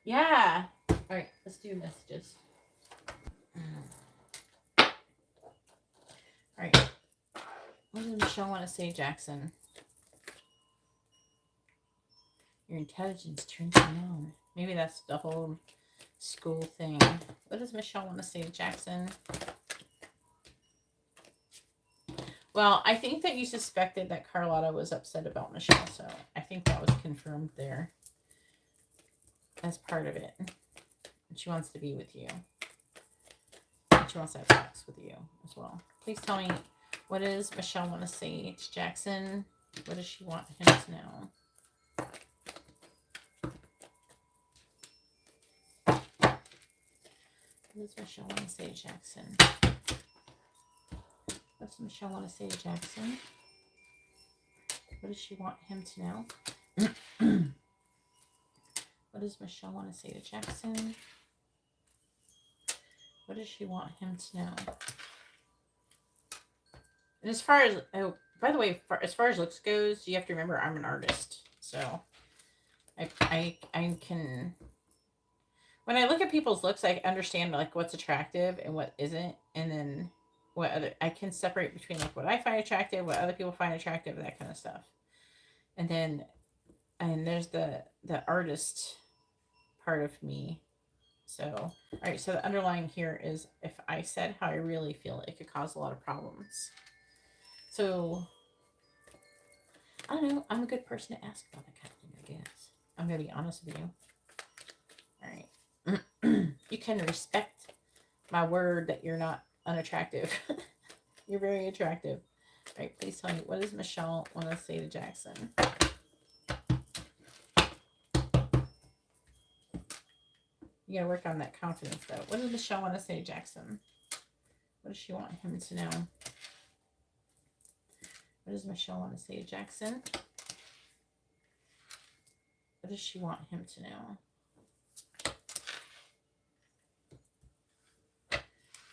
Yeah. All right, let's do messages. All right. What does Michelle want to say, Jackson? Your intelligence turns me on. Maybe that's the whole school thing. What does Michelle want to say, Jackson? Well, I think that you suspected that Carlotta was upset about Michelle, so I think that was confirmed there as part of it. She wants to be with you. She wants to have sex with you as well. Please tell me, what does Michelle want to say to Jackson? What does she want him to know? What does Michelle want to say to Jackson? What does Michelle want to say to Jackson? What does she want him to know? What does Michelle want to say to Jackson? What does she want him to know? And as far as, oh, by the way, as far as looks goes, you have to remember I'm an artist. So I can, when I look at people's looks, I understand like what's attractive and what isn't. And then I can separate between like what I find attractive, what other people find attractive, that kind of stuff. And then, and there's the artist part of me. So, all right. So the underlying here is if I said how I really feel, it could cause a lot of problems. So, I don't know. I'm a good person to ask about that kind of thing, I guess. I'm going to be honest with you. All right. You can respect my word that you're not unattractive. You're very attractive. All right. Please tell me, what does Michelle want to say to Jackson? You got to work on that confidence, though. What does Michelle want to say to Jackson? What does she want him to know? What does Michelle want to say to Jackson? What does she want him to know?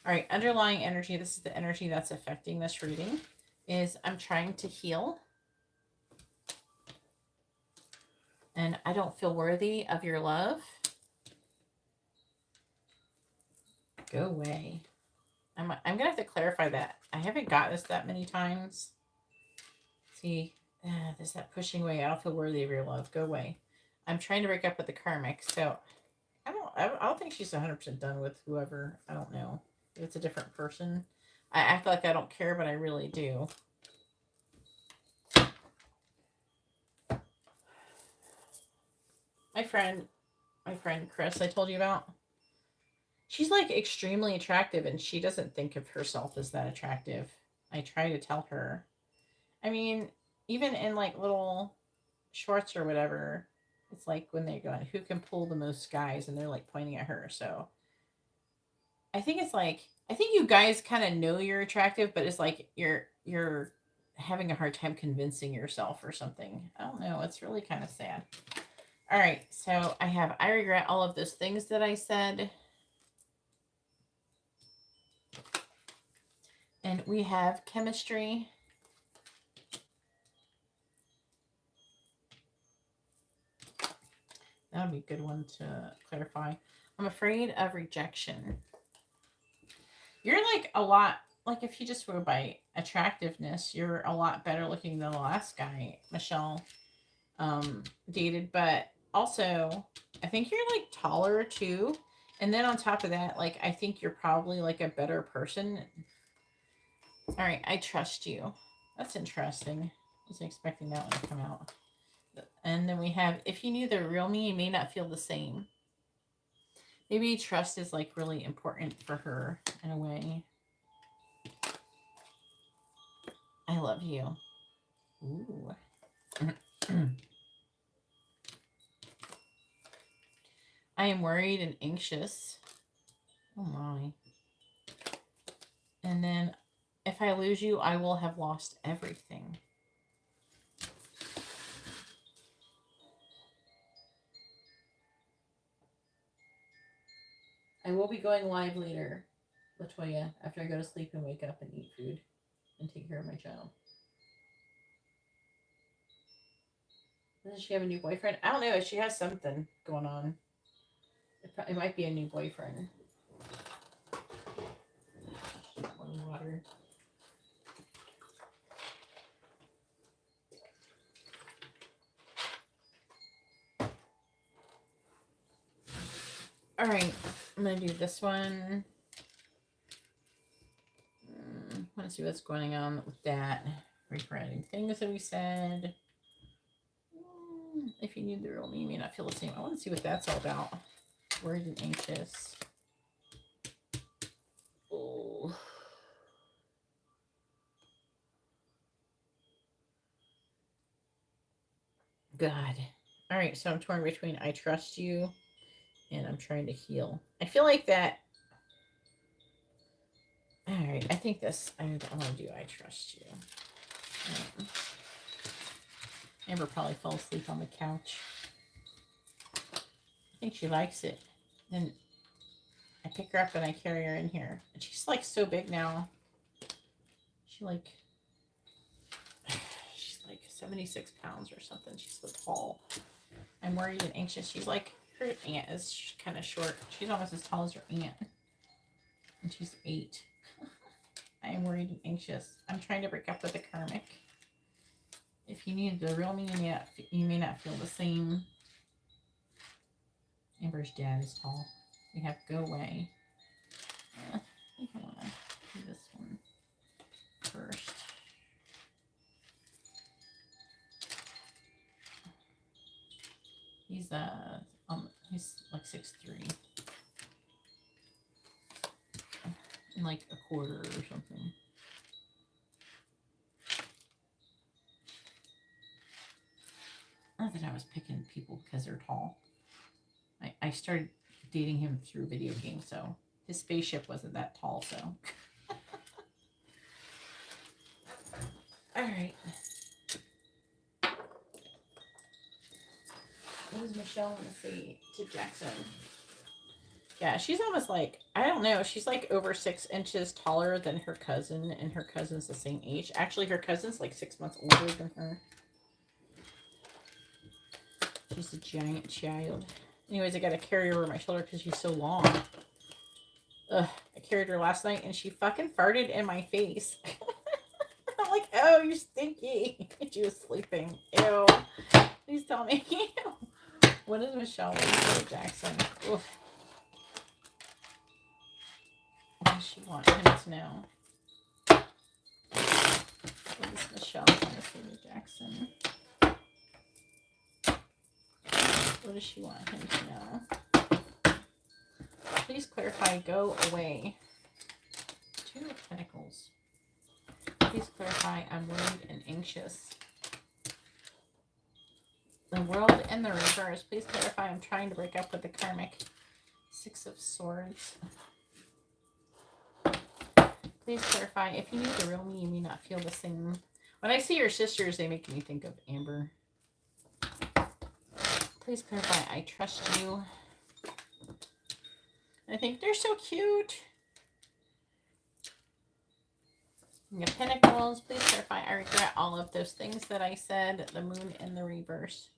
All right, underlying energy, this is the energy that's affecting this reading, is I'm trying to heal. And I don't feel worthy of your love. Go away. I'm going to have to clarify that. I haven't got this that many times. See, there's that pushing away. I don't feel worthy of your love. Go away. I'm trying to break up with the karmic. So I don't think she's 100% done with whoever. I don't know. If it's a different person. I act like I don't care, but I really do. My friend, my friend Chris I told you about. She's like extremely attractive and she doesn't think of herself as that attractive. I try to tell her. I mean, even in like little shorts or whatever, it's like when they're going, who can pull the most guys? And they're like pointing at her. So I think it's like, I think you guys kind of know you're attractive, but it's like you're having a hard time convincing yourself or something. I don't know. It's really kind of sad. All right. So I regret all of those things that I said. And we have chemistry. That would be a good one to clarify. I'm afraid of rejection. You're like a lot, like if you just go by attractiveness, you're a lot better looking than the last guy Michelle dated. But also, I think you're like taller too. And then on top of that, like I think you're probably like a better person. All right, I trust you. That's interesting. I wasn't expecting that one to come out. And then we have, if you knew the real me, you may not feel the same. Maybe trust is like really important for her in a way. I love you. Ooh. I am worried and anxious. Oh my. And then if I lose you, I will have lost everything. I will be going live later, Latoya, after I go to sleep and wake up and eat food and take care of my child. Doesn't she have a new boyfriend? I don't know. She has something going on. It might be a new boyfriend. Water. All right, I'm going to do this one. I want to see what's going on with that. Regretting things that we said. If you need the real me, you may not feel the same. I want to see what that's all about. Worried and anxious. Oh. God. All right, so I'm torn between I trust you and I'm trying to heal. I feel like that. All right, I think this, I want to do I trust you. Amber probably fell asleep on the couch. I think she likes it. And I pick her up and I carry her in here. And she's like so big now. She's like 76 pounds or something. She's so tall. I'm worried and anxious. She's like, her aunt is kind of short. She's almost as tall as her aunt. And she's 8. I am worried and anxious. I'm trying to break up with the karmic. If you need the real me, you may not feel the same. Amber's dad is tall. We have go away. I think I want to do this one first. He's like 6'3". And like a quarter or something. Not that I was picking people because they're tall. I started dating him through video games, so his spaceship wasn't that tall, so. All right. What does Michelle want to say to Jackson? Yeah, she's almost like, I don't know, she's like over 6 inches taller than her cousin, and her cousin's the same age. Actually, her cousin's like 6 months older than her. She's a giant child. Anyways, I got to carry her over my shoulder because she's so long. Ugh, I carried her last night, and she fucking farted in my face. I'm like, oh, you're stinky. She was sleeping. Ew. Please tell me. What is Michelle want to say to Jackson? Oof. What does she want him to know? What does Michelle want to say to Jackson? What does she want him to know? Please clarify, go away. Two of Pentacles. Please clarify, I'm worried and anxious. The World in the reverse. Please clarify, I'm trying to break up with the karmic. Six of Swords. Please clarify, if you knew the real me, you may not feel the same. When I see your sisters, they make me think of Amber. Please clarify, I trust you. I think they're so cute. The Pentacles. Please clarify, I regret all of those things that I said. The Moon in the reverse.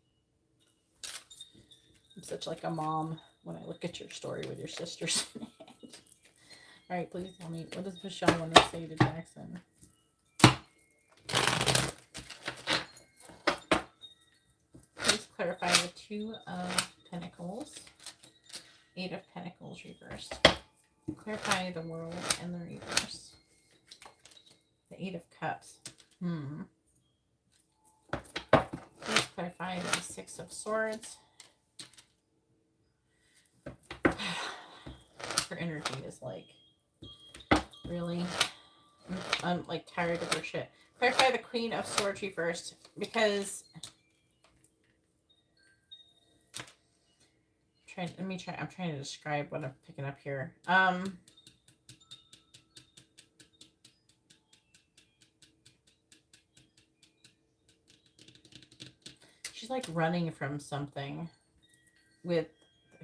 I'm such like a mom when I look at your story with your sisters in it. All right, please tell me, what does Michelle want to say to Jackson? Please clarify the Two of Pentacles. Eight of Pentacles reversed. Clarify the World and the reverse. The Eight of Cups. Please clarify the Six of Swords. Her energy is like, really? I'm like tired of her shit. Clarify the Queen of Swords reversed, because I'm trying to describe what I'm picking up here. She's like running from something with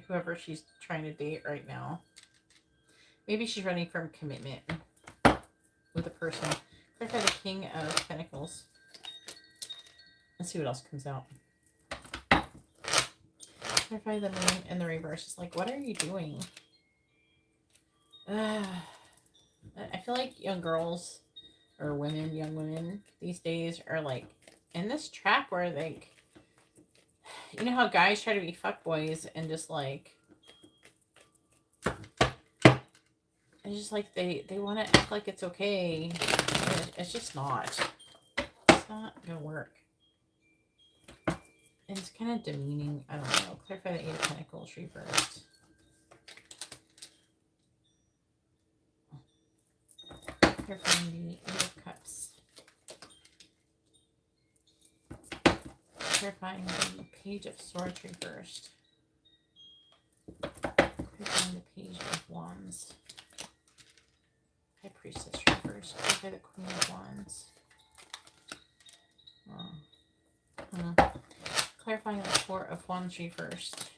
whoever she's trying to date right now. Maybe she's running from commitment with a person. Clarify the King of Pentacles. Let's see what else comes out. Clarify the Moon in the reverse. It's like, what are you doing? I feel like young girls or women, young women these days are like in this trap where like, you know how guys try to be fuckboys and just like, it's just like they want to act like it's okay. It's just not. It's not gonna work. And it's kind of demeaning. I don't know. Clarify the Eight of Pentacles reversed. Clarifying the Eight of Cups. Clarifying the Page of Swords reversed. Clarifying the Page of Wands. High Priestess reversed. Clarify the Queen of Wands. Clarifying the Four of Wands reversed.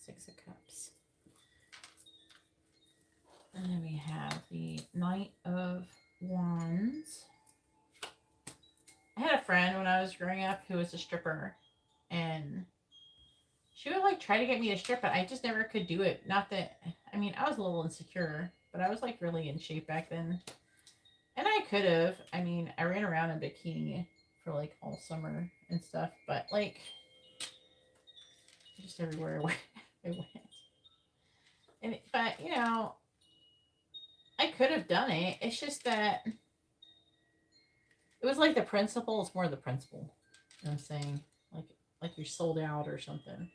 Six of Cups. And then we have the Knight of Wands. I had a friend when I was growing up who was a stripper, and she would like try to get me to strip, but I just never could do it. Not that, I mean, I was a little insecure, but I was like really in shape back then. And I could have. I mean, I ran around in bikini for like all summer and stuff, but like just everywhere I went. And but you know, I could have done it. It's just that it was like the principle is more the principle. You know what I'm saying? Like you're sold out or something.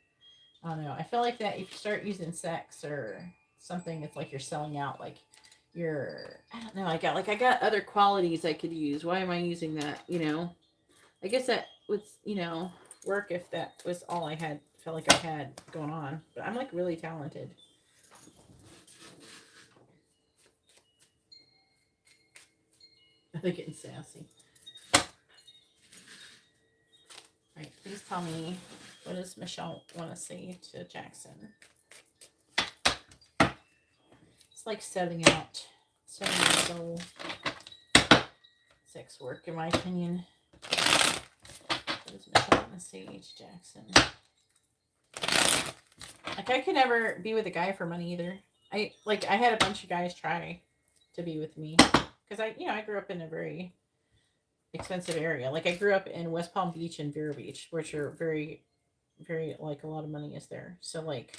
I don't know. I feel like that if you start using sex or something, it's like you're selling out. Like I don't know. I got other qualities I could use. Why am I using that? You know, I guess that would, you know, work if that was all I had, felt like I had going on. But I'm like really talented. They're getting sassy. All right, please tell me, what does Michelle want to say to Jackson? It's like setting out soul. Sex work, in my opinion. What does Michelle want to say to Jackson? Like, I could never be with a guy for money either. I had a bunch of guys try to be with me. Because I grew up in a very expensive area. Like I grew up in West Palm Beach and Vero Beach, which are very, very, like, a lot of money is there. So like,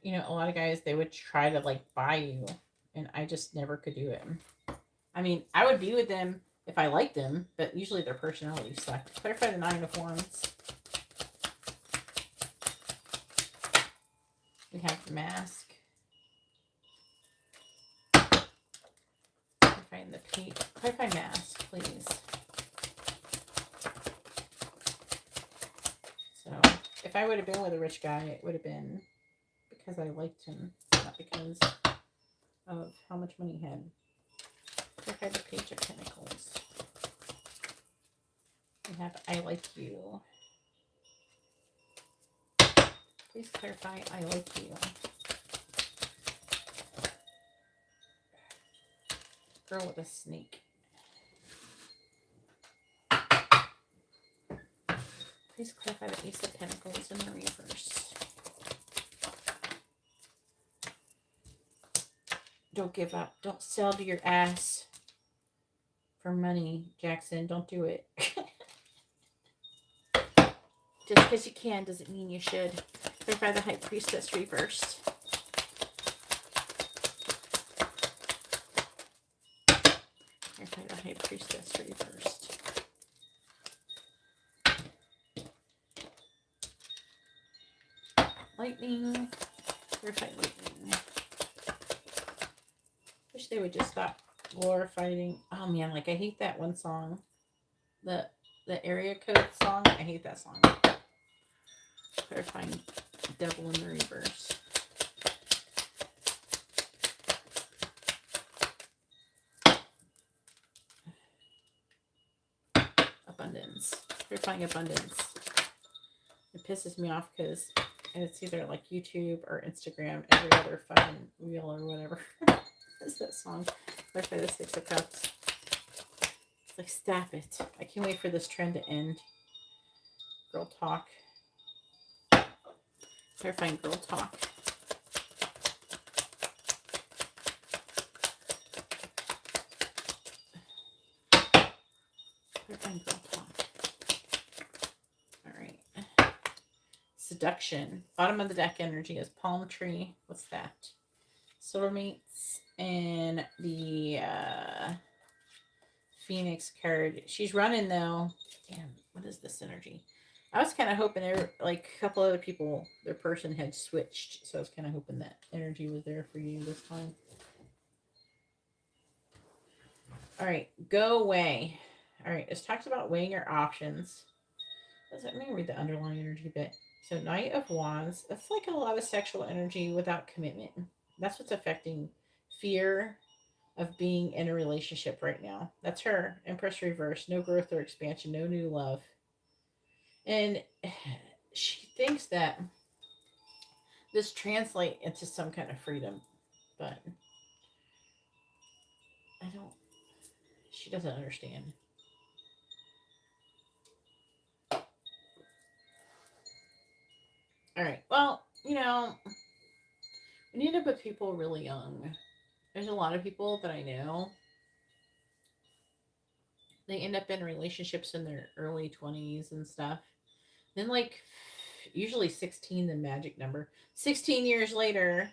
you know, a lot of guys, they would try to like buy you, and I just never could do it. I mean, I would be with them if I liked them, but usually their personality sucked. Clarify the Nine of Wands. We have mask. Find the page. Clarify mask, please. So, if I would have been with a rich guy, it would have been because I liked him, not because of how much money he had. Clarify the Page of Pentacles. We have I like you. Please clarify I like you. Girl with a snake. Please clarify the Ace of Pentacles in the reverse. Don't give up. Don't sell to your ass for money, Jackson. Don't do it. Just because you can doesn't mean you should. Clarify the High Priestess reversed. Clarify the High Priestess reversed. Lightning. Clarify lightning. Wish they would just stop glorifying. Oh man, like I hate that one song. The area code song. I hate that song. Clarifying devil in the reverse. Abundance. Clarifying abundance. It pisses me off because it's either like YouTube or Instagram, every other fucking reel or whatever. That's that song. Clarify the Six of Cups. It's like, stop it. I can't wait for this trend to end. Girl talk. Clarifying girl talk. Clarifying girl talk. All right. Seduction. Bottom of the deck energy is palm tree. What's that? Soulmates and the Phoenix card. She's running though. Damn, what is this energy? I was kind of hoping there, like a couple other people, their person had switched. So I was kind of hoping that energy was there for you this time. All right, go away. All right, it's talks about weighing your options. Let me read the underlying energy bit. So Knight of Wands, that's like a lot of sexual energy without commitment. That's what's affecting fear of being in a relationship right now. That's her. Empress reverse. No growth or expansion. No new love. And she thinks that this translates into some kind of freedom. But she doesn't understand. All right. Well, we need to put people really young. There's a lot of people that I know. They end up in relationships in their early 20s and stuff. Then, like, usually 16, the magic number. 16 years later,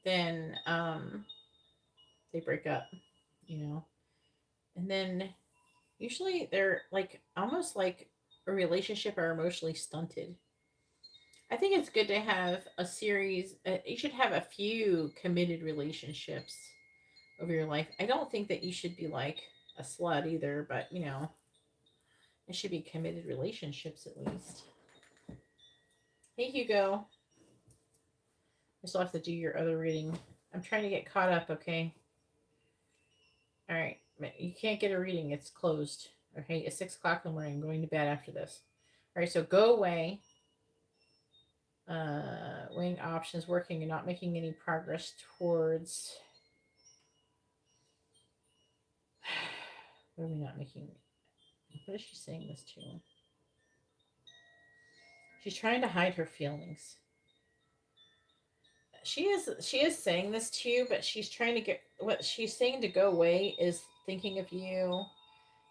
then they break up, And then usually they're like almost like a relationship are emotionally stunted. I think it's good to have a series. You should have a few committed relationships over your life. I don't think that you should be like a slut either, but it should be committed relationships at least. Hey, Hugo. I still have to do your other reading. I'm trying to get caught up, okay? All right. You can't get a reading. It's closed. Okay, it's 6 o'clock in the morning. I'm going to bed after this. All right, so go away. Weighing options, working and not making any progress towards... What are we not making? What is she saying this to? She's trying to hide her feelings. She is saying this to you, but she's trying to get... What she's saying to go away is thinking of you,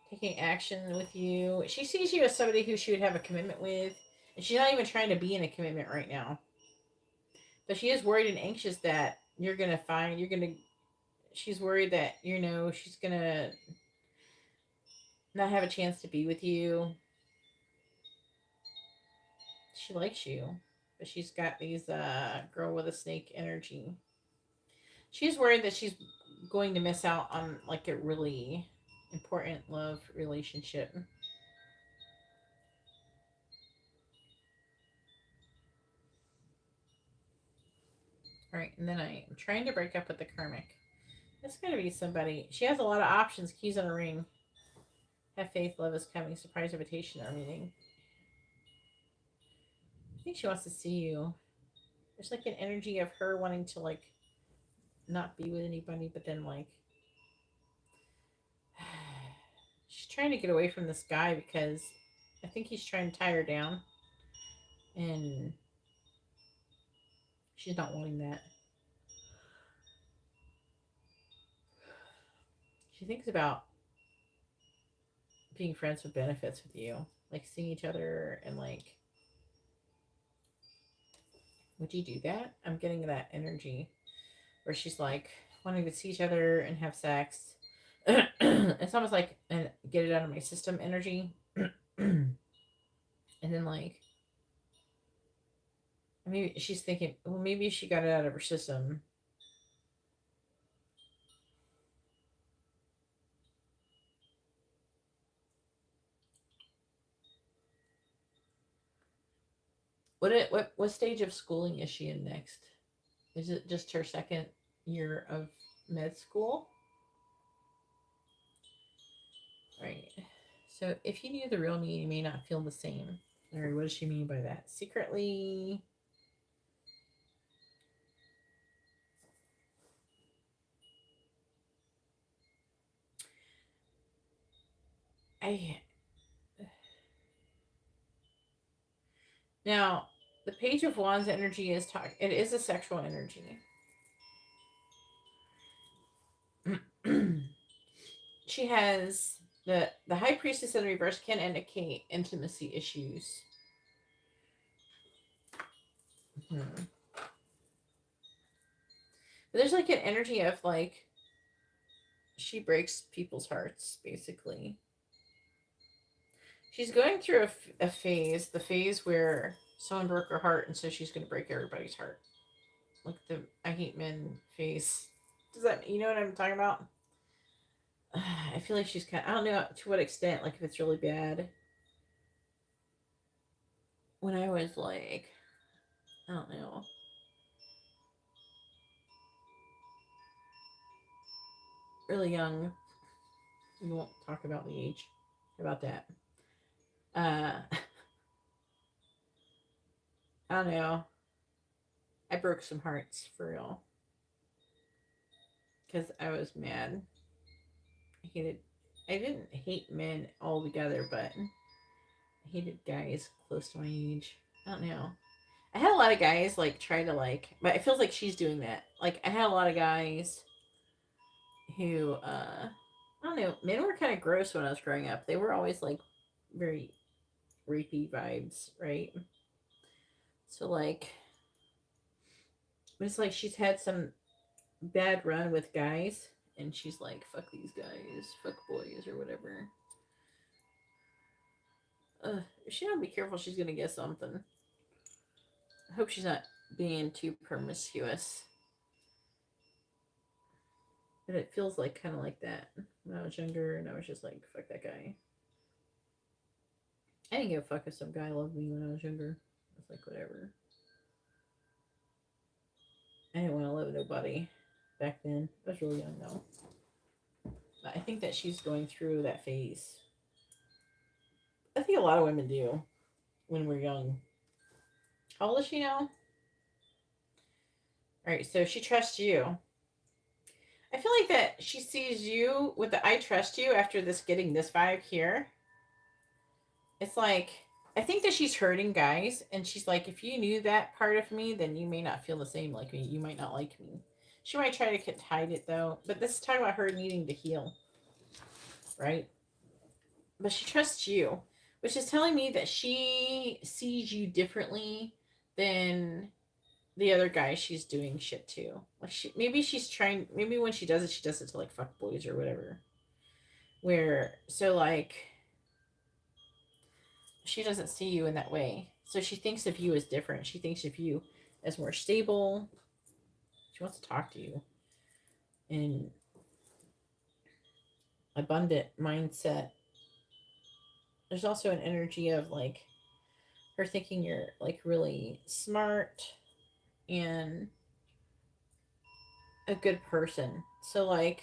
taking action with you. She sees you as somebody who she would have a commitment with, and she's not even trying to be in a commitment right now. But she is worried and anxious that she's worried that, she's going to not have a chance to be with you. She likes you. but she's got these girl with a snake energy. She's worried that she's going to miss out on like a really important love relationship. All right, and then I am trying to break up with the karmic. It's got to be somebody. She has a lot of options. Keys on a ring. Have faith. Love is coming. Surprise invitation or meeting. I think she wants to see you. There's like an energy of her wanting to like not be with anybody, but then like she's trying to get away from this guy because I think he's trying to tie her down, and she's not wanting that. She thinks about being friends with benefits with you, like seeing each other and like, would you do that? I'm getting that energy where she's like wanting to see each other and have sex. It's almost like a get it out of my system energy. And then like maybe she's thinking, well, maybe she got it out of her system. What stage of schooling is she in next? Is it just her second year of med school? Right. So if you knew the real me, you may not feel the same. All right, what does she mean by that? Secretly, I now the Page of Wands energy is talk. It is a sexual energy. She has the High Priestess in reverse can indicate intimacy issues. Hmm. But there's like an energy of like she breaks people's hearts basically. She's going through a phase, the phase where someone broke her heart, and so she's going to break everybody's heart. Like the I hate men phase. Does that, you know what I'm talking about? I feel like she's kind of, I don't know to what extent, like if it's really bad. When I was like, I don't know, really young, we won't talk about the age about that. I don't know. I broke some hearts for real because I was mad. I hated. I didn't hate men altogether, but I hated guys close to my age. I don't know. I had a lot of guys like try to like, but it feels like she's doing that. Like I had a lot of guys who, I don't know, men were kind of gross when I was growing up. They were always like very rapey vibes, right? So like, it's like she's had some bad run with guys, and she's like, "Fuck these guys, fuck boys, or whatever." If she don't be careful, she's gonna get something. I hope she's not being too promiscuous. But it feels like kind of like that when I was younger, and I was just like, "Fuck that guy." I didn't give a fuck if some guy loved me when I was younger. It's like whatever. I didn't want to love nobody back then. I was really young though. But I think that she's going through that phase. I think a lot of women do when we're young. How old is she now? All right, so she trusts you. I feel like that she sees you with the "I trust you" after this getting this vibe here. It's like I think that she's hurting guys, and she's like, if you knew that part of me, then you may not feel the same like me. You might not like me. She might try to hide it though, but this is talking about her needing to heal, right? But she trusts you, which is telling me that she sees you differently than the other guy she's doing shit to. Like maybe she's trying. Maybe when she does it to like fuck boys or whatever. Where so like she doesn't see you in that way. So she thinks of you as different. She thinks of you as more stable. She wants to talk to you in abundant mindset. There's also an energy of like her thinking you're like really smart and a good person. So like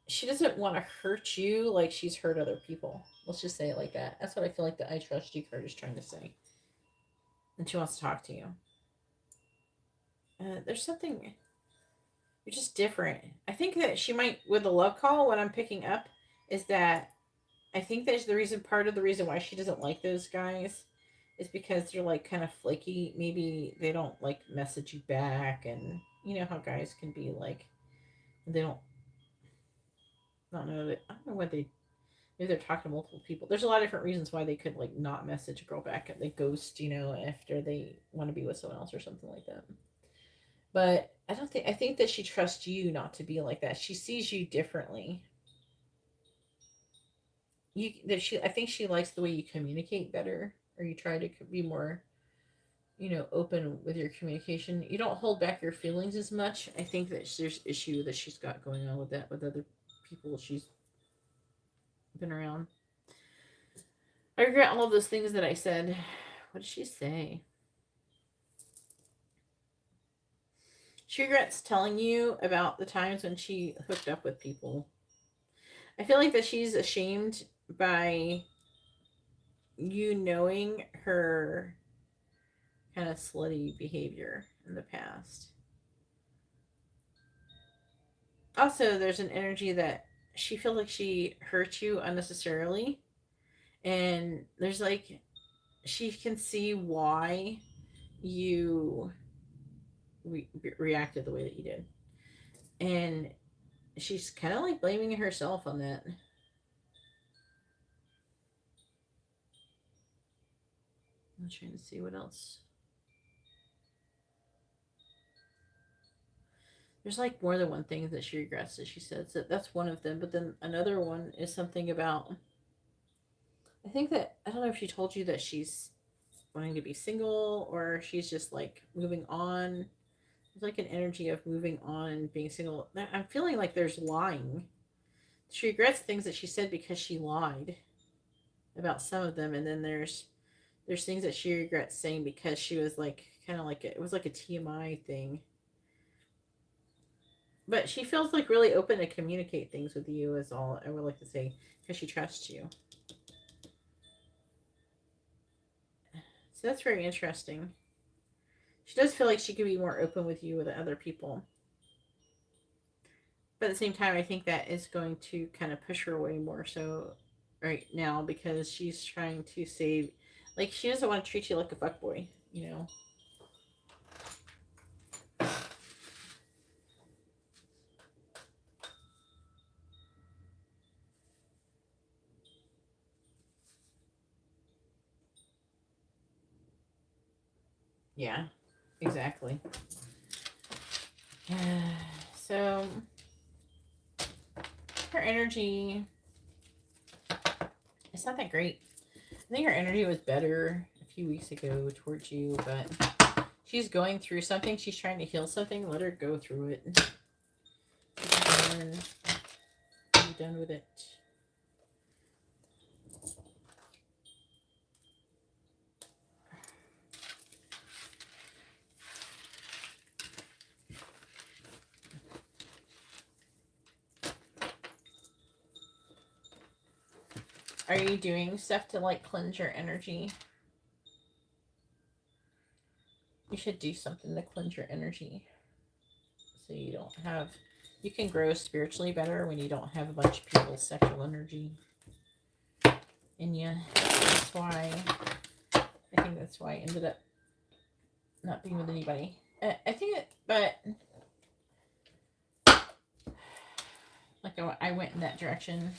she doesn't want to hurt you like she's hurt other people. Let's just say it like that. That's what I feel like the I trust you card is trying to say. And she wants to talk to you. There's something you're just different. I think that she might with the love call. What I'm picking up is that I think that's the reason. Part of the reason why she doesn't like those guys is because they're like kind of flaky. Maybe they don't like message you back, and you know how guys can be like they don't. I don't know. I don't know what they. Maybe they're talking to multiple people. There's a lot of different reasons why they could like not message a girl back. They ghost, you know, after they want to be with someone else or something like that. But I don't think. I think that she trusts you not to be like that. She sees you differently. You that she. I think she likes the way you communicate better, or you try to be more, you know, open with your communication. You don't hold back your feelings as much. I think that there's issue that she's got going on with that with other people she's been around. I regret all of those things that I said. What did she say? She regrets telling you about the times when she hooked up with people. I feel like that she's ashamed by you knowing her kind of slutty behavior in the past. Also, there's an energy that she feels like she hurt you unnecessarily. And there's like, she can see why you reacted the way that you did. And she's kind of like blaming herself on that. I'm trying to see what else. There's like more than one thing that she regrets that she says that that's one of them. But then another one is something about. I think that I don't know if she told you that she's wanting to be single or she's just like moving on. There's like an energy of moving on and being single. I'm feeling like there's lying. She regrets things that she said because she lied about some of them, and then there's things that she regrets saying because she was like kind of like it was like a TMI thing. But she feels like really open to communicate things with you is all I would like to say because she trusts you. So that's very interesting. She does feel like she could be more open with you with other people. But at the same time, I think that is going to kind of push her away more so right now because she's trying to save. Like, she doesn't want to treat you like a fuckboy, you know? Yeah, exactly. So, her energy, it's not that great. I think her energy was better a few weeks ago towards you, but she's going through something. She's trying to heal something. Let her go through it. Be done with it. Are you doing stuff to like cleanse your energy? You should do something to cleanse your energy so you don't have. You can grow spiritually better when you don't have a bunch of people's sexual energy in you. That's why I think that's why I ended up not being with anybody. I think it, but like I went in that direction.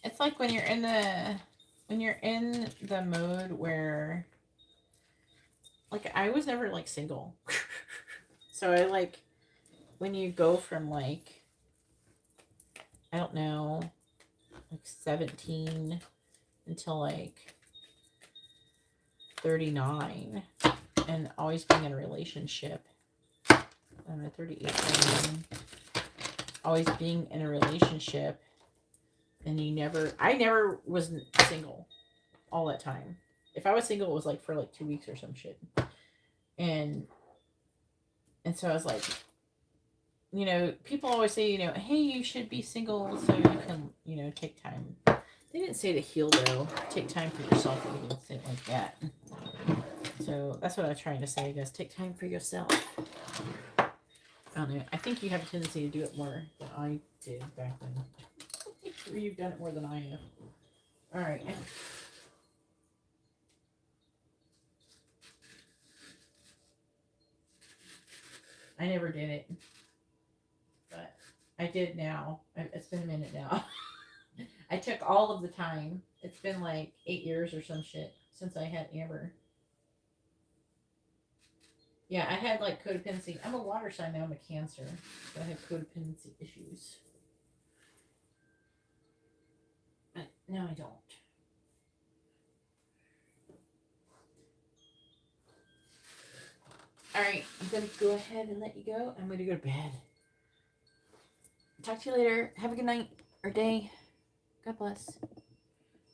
It's like when you're in the mode where like I was never like single. So I like when you go from like I don't know, like 17 until like 39, and always being in a relationship. I'm at 38, 39. Always being in a relationship, and I never was single all that time. If I was single, it was like for like 2 weeks or some shit. And so I was like, people always say, hey, you should be single so you can, take time. They didn't say to heal though. Take time for yourself. They didn't say it like that. So that's what I was trying to say, guys. Take time for yourself. I don't know. I think you have a tendency to do it more than I did back then. Or you've done it more than I have. All right. I never did it, but I did now. It's been a minute now. I took all of the time. It's been like 8 years or some shit since I had Amber. Yeah, I had like codependency. I'm a water sign now. I'm a Cancer, so I have codependency issues. But no, I don't. All right, I'm gonna go ahead and let you go. I'm gonna go to bed. Talk to you later. Have a good night or day. God bless.